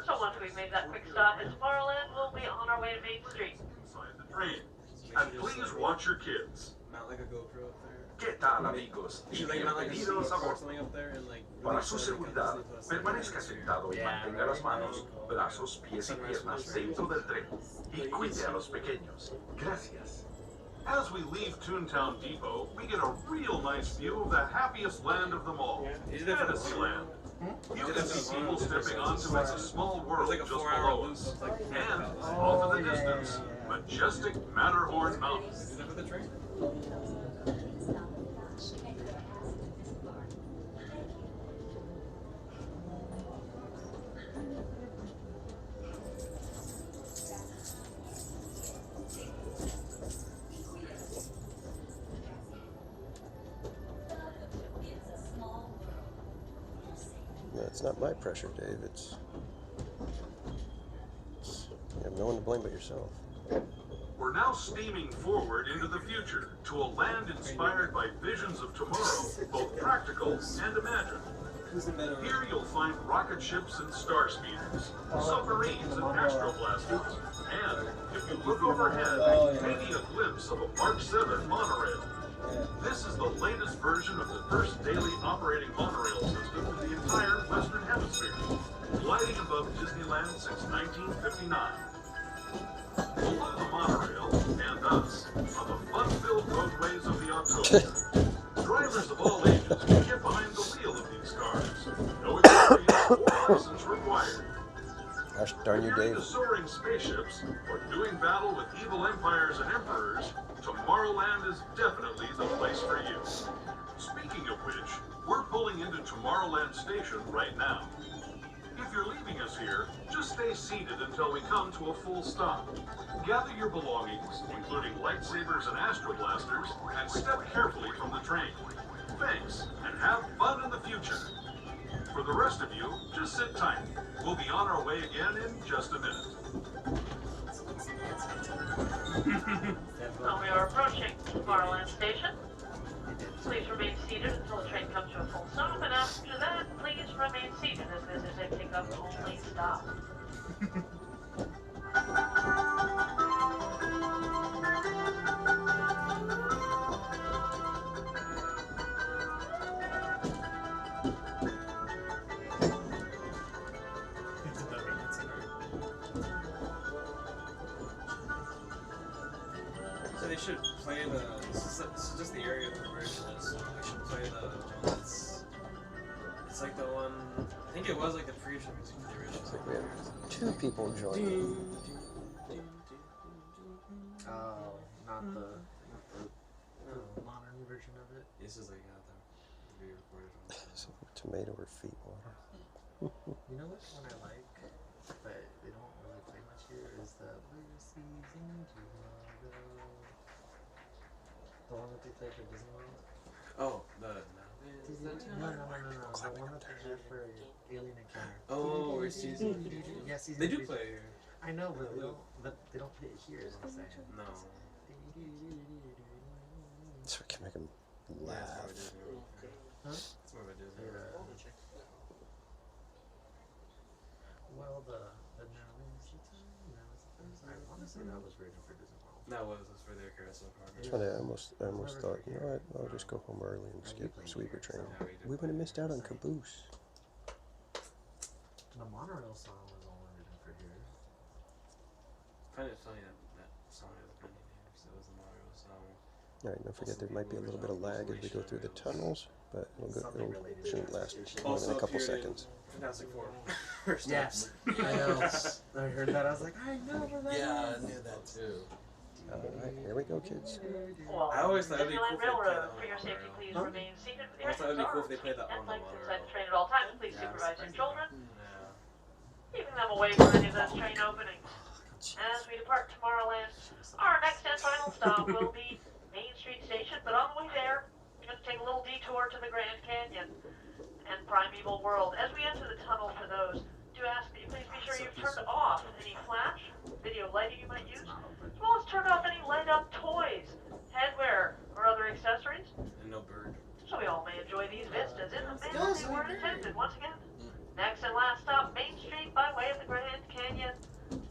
So once we've made that quick stop at Tomorrowland, we'll be on our way to Main Street. Inside the train. And please watch your kids. Mount like a GoPro up there. ¿Qué tal, amigos? Y bienvenidos a bordo. Para su seguridad, permanezca sentado y mantenga las manos, brazos, pies y piernas dentro del tren. Y cuide a los pequeños. Gracias. As we leave Toontown Depot, we get a real nice view of the happiest land of them all, Fantasyland. You can see people stepping onto It's a Small World just below us. And, off in the distance, majestic Matterhorn Mountains. No, it's not my pressure, Dave. It's you have no one to blame but yourself. We're now steaming forward into the future to a land inspired by visions of tomorrow, both practical and imagined. Here you'll find rocket ships and star speeders, submarines and astroblasters, and, if you look overhead, maybe a glimpse of a Mark 7 monorail. This is the latest version of the first daily operating monorail system in the entire Western Hemisphere, gliding above Disneyland since 1959. Below the monorail, and us, are the fun-filled roadways of the Autopia. Drivers of all ages can get behind the wheel of these cars. No experience or license required. Gosh darn you, If you're Dave. into soaring spaceships or doing battle with evil empires and emperors, Tomorrowland is definitely the place for you. Speaking of which, we're pulling into Tomorrowland Station right now. If you're leaving us here, just stay seated until we come to a full stop. Gather your belongings, including lightsabers and astroblasters, and step carefully from the train. Thanks, and have fun in the future. For the rest of you, just sit tight. We'll be on our way again in just a minute. Well, we are approaching Tomorrowland Station. Please remain seated until the train comes to a full stop, and after that, please remain seated as this is a pickup-only stop. So they should play the. This is just the area of the version. So they should play the one that's. It's like the one. I think it was like the previous music for the original. It's like we have two people joining. Oh, not the modern version of it. This is like the re-recorded one. Some tomato or feet water. You know which one I like, but they don't really play much here, is the Blue Season Tomorrow. The one that they play for Disney World? Oh, the. No. The one that they have for Alien Encounter. Oh, we're season. Yeah, season. They do 3. play it here. I know, but they don't play it here. Is what I'm saying. No. So we can make them laugh. Huh? It's more of a Disney. Well, the now is the time. Now is the first. I honestly, that was written for Disney World. That was for their carousel car. That's what I almost thought, you know what, I'll just go home early and skip Sweeper Train. We would have missed out on Caboose. The monorail song was only written for here. Kind of funny that song has many names. It was the Mario song. Alright, don't forget there might be a little bit of lag as we go through the tunnels, but it shouldn't last more than a couple seconds. Fantastic Four. First Yes, I know. I heard that. I was like, I know that. Yeah, I knew that too. Alright, here we go, kids. I always thought it'd be cool Disneyland if they played Railroad, that for one your on safety, the please water. remain seated with I your thought it'd hands, be cool if arms, they played feet, that and on the legs water. inside the train at all times. Please Yeah, I was supervise your expecting children, that. keeping them away from any of those train openings. As we depart Tomorrowland, our next and final stop will be Main Street Station, but on the way there, we're going to take a little detour to the Grand Canyon and Primeval World. As we enter the tunnel for those, do ask that you please be sure you've turned off any flash, video lighting you might use, as well as turn off any light-up toys, headwear, or other accessories, And no bird. so we all may enjoy these vistas in the manner they were intended. Once again, next and last stop, Main Street by way of the Grand Canyon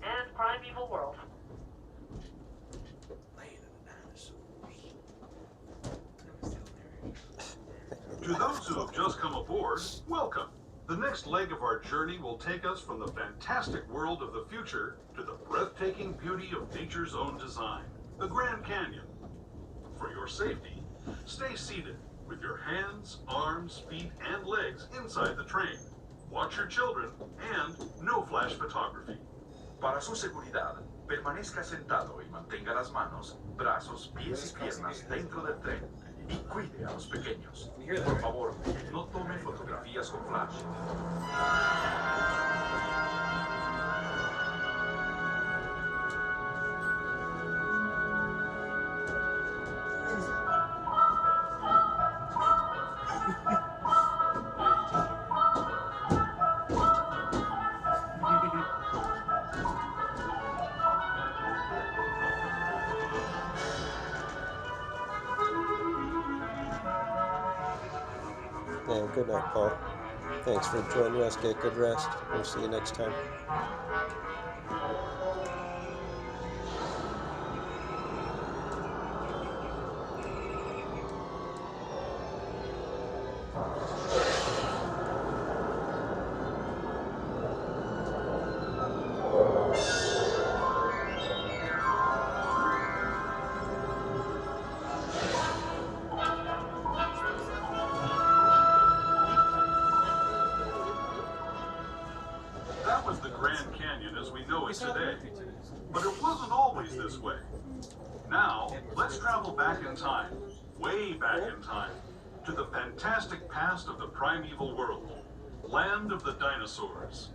and Primeval World. To those who have just come aboard, welcome. The next leg of our journey will take us from the fantastic world of the future to the breathtaking beauty of nature's own design, the Grand Canyon. For your safety, stay seated with your hands, arms, feet, and legs inside the train. Watch your children and no flash photography. Para su seguridad, permanezca sentado y mantenga las manos, brazos, pies y piernas dentro del tren. Y cuide a los pequeños. Por favor, no tome fotografías con flash. Yeah, good night, Paul. Thanks for joining us. Get good rest. We'll see you next time. That was the Grand Canyon as we know it today. But it wasn't always this way. Now, let's travel back in time, way back in time, to the fantastic past of the primeval world, land of the dinosaurs.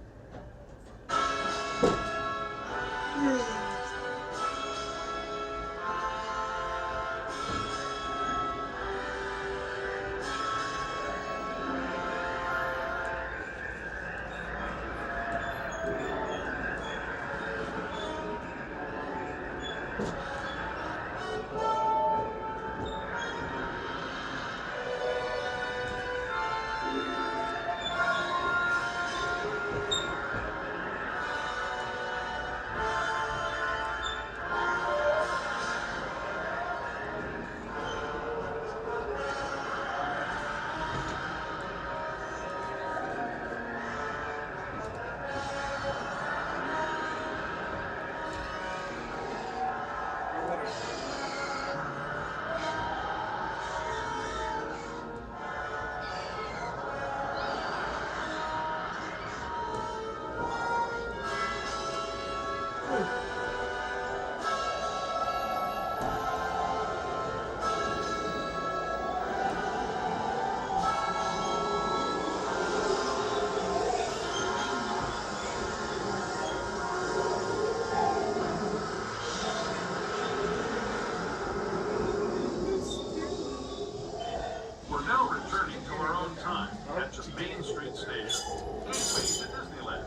We're now returning to our own time at the Main Street Station, gateway to Disneyland.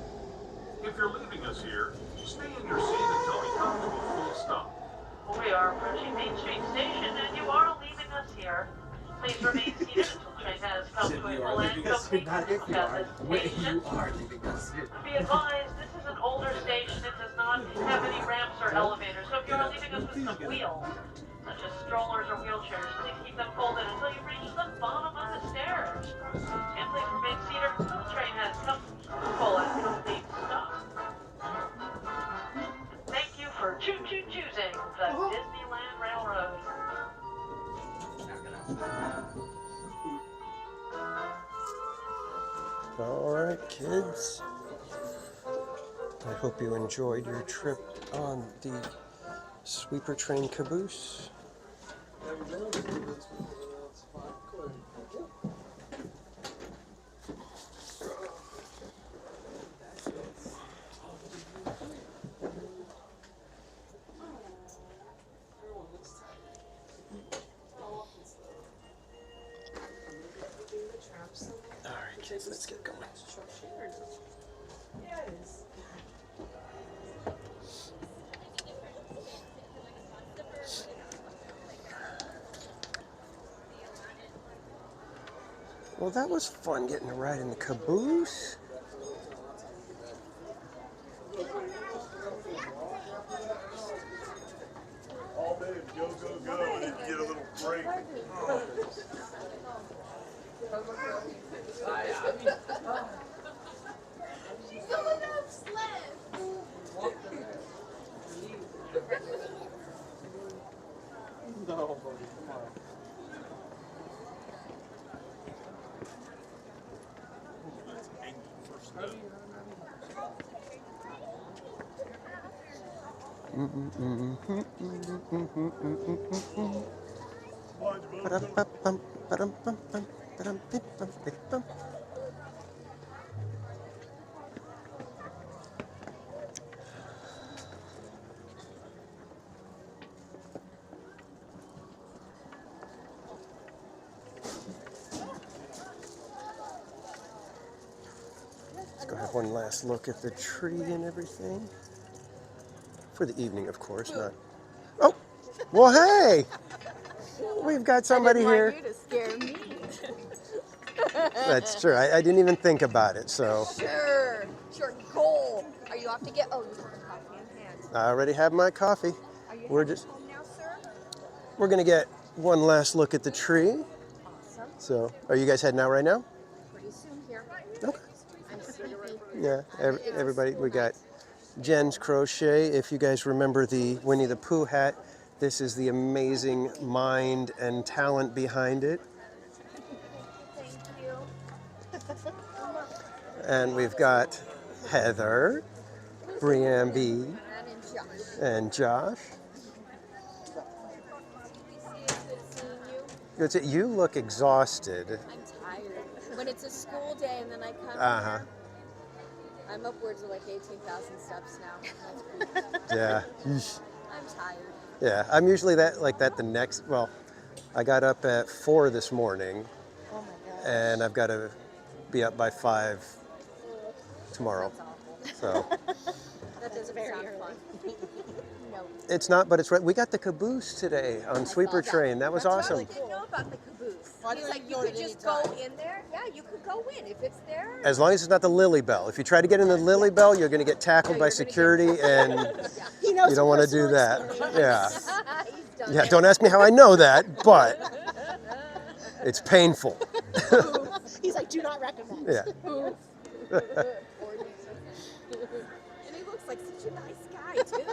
If you're leaving us here, stay in your seat until we come to a full stop. We are approaching Main Street Station and you are leaving us here. Please remain seated until the train has come to a full end. Complete Not if you are. Wait, station. you are leaving us here. Be advised, this is an older station. It does not have any ramps or elevators. So if you are leaving us with some wheels, such as strollers or wheelchairs, please keep them folded until you reach the bottom of the stairs. And please remain seated until the train has come to a full and complete stop. Thank you for choosing the Disneyland Railroad. Alright, kids. I hope you enjoyed your trip on the Sweeper train caboose. All right, kids, let's get going. Well, that was fun getting to ride in the caboose. All day, go, go, go, and then you get a little break. No, buddy, come on. Let's go have one last look at the tree and everything. For the evening, of course, not. Oh, well, hey! We've got somebody here. I didn't want you to scare me. That's true. I didn't even think about it, so. Sure, goal. Are you off to get? Oh, you have a coffee in hand. I already have my coffee. Are you We're just. home now, sir? We're gonna get one last look at the tree. Awesome. So, are you guys heading out right now? Pretty soon here. Okay. I'm sleepy. Yeah. Everybody, we got Jen's crochet. If you guys remember the Winnie the Pooh hat, this is the amazing mind and talent behind it. Thank you. And we've got Heather, Brianne B, and Josh. Good to see you. You look exhausted. I'm tired. When it's a school day and then I come Uh-huh. I'm upwards of like 18,000 steps now. That's pretty Yeah. I'm tired. Yeah, I'm usually like that the next, well, I got up at 4 this morning. Oh my gosh. And I've got to be up by 5 tomorrow. So That doesn't sound fun. No. it's not, but it's right. We got the caboose today on Sweeper Train. That was awesome. I didn't know about the caboose. Why He's don't like, you you go could at any just go time? in there. Yeah, you could go in if it's there. As long as it's not the Lily Bell. If you try to get in the Lily Bell, you're going to get tackled by security, and you don't want to do that. Yeah. Yeah. Don't ask me how I know that, but it's painful. He's like, do not recommend. Yeah. And he looks like such a nice guy too.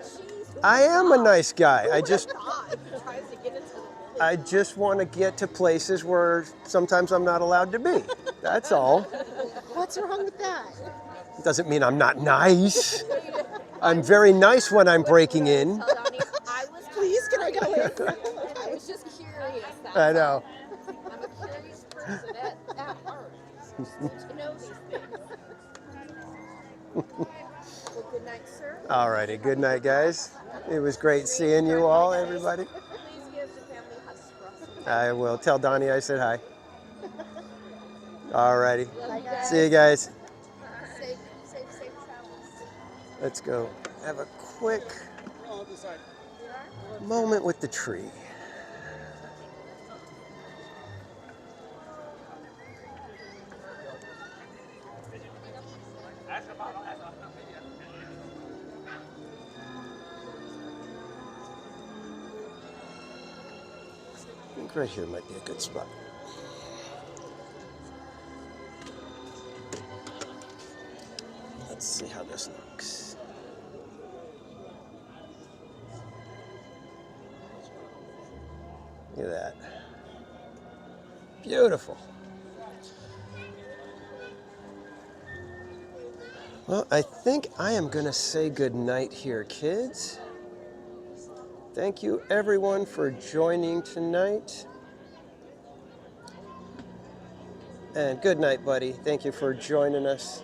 Jeez, I am a nice guy. I just. he tries to get into the I just want to get to places where sometimes I'm not allowed to be. That's all. What's wrong with that? It doesn't mean I'm not nice. I'm very nice when I'm breaking in. Please, can I go in? I was just curious. I know. I'm a curious person at heart. To know these things. Well, good night, sir. All righty. Good night, guys. It was great seeing you all, everybody. Please give the family hugs for us. I will tell Donnie I said hi. All righty. Love you guys. See you guys. Safe travels. Let's go have a quick Oh, this side. moment with the tree. I think right here might be a good spot. Let's see how this looks. Look at that. Beautiful. Well, I think I am going to say good night here, kids. Thank you, everyone, for joining tonight. And good night, buddy. Thank you for joining us.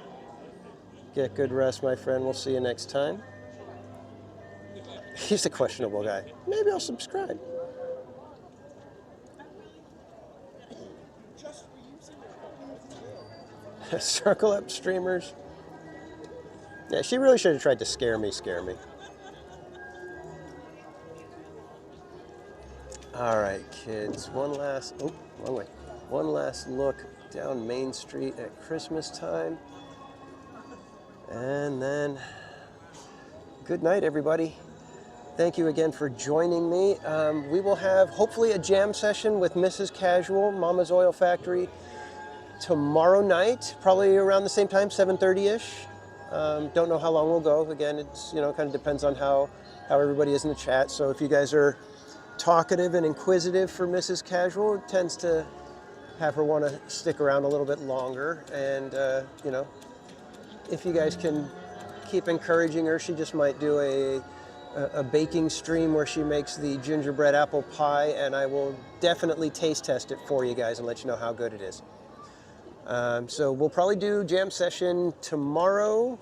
Get good rest, my friend. We'll see you next time. He's a questionable guy. Maybe I'll subscribe. Circle up, streamers. Yeah, she really should have tried to scare me. All right, kids. One last look down Main Street at Christmas time. And then, good night, everybody. Thank you again for joining me. We will have, hopefully, a jam session with Mrs. Casual, Mama's Oil Factory, tomorrow night, probably around the same time, 7:30-ish. Don't know how long we'll go. Again, it's, kind of depends on how everybody is in the chat. So if you guys are talkative and inquisitive for Mrs. Casual, it tends to have her want to stick around a little bit longer. And, if you guys can keep encouraging her, she just might do a baking stream where she makes the gingerbread apple pie, and I will definitely taste test it for you guys and let you know how good it is. So we'll probably do jam session tomorrow,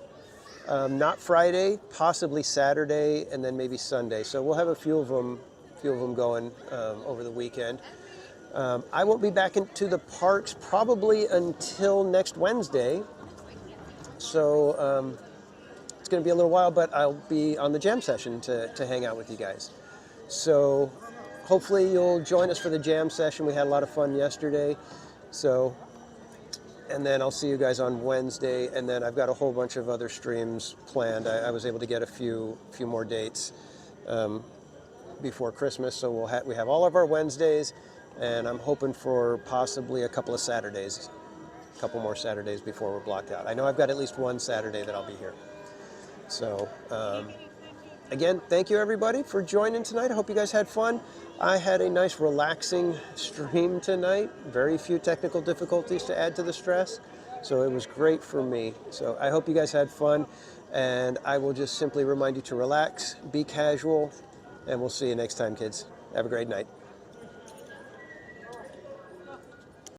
not Friday, possibly Saturday, and then maybe Sunday. So we'll have a few of them going over the weekend. I won't be back into the parks probably until next Wednesday. So it's going to be a little while, but I'll be on the jam session to hang out with you guys. So hopefully you'll join us for the jam session. We had a lot of fun yesterday. So, and then I'll see you guys on Wednesday. And then I've got a whole bunch of other streams planned. I was able to get a few more dates before Christmas. So we have all of our Wednesdays, and I'm hoping for possibly a couple of Saturdays. A couple more Saturdays before we're blocked out. I know I've got at least one Saturday that I'll be here. So, again, thank you everybody for joining tonight. I hope you guys had fun. I had a nice relaxing stream tonight. Very few technical difficulties to add to the stress. So it was great for me. So I hope you guys had fun. And I will just simply remind you to relax, be casual, and we'll see you next time, kids. Have a great night.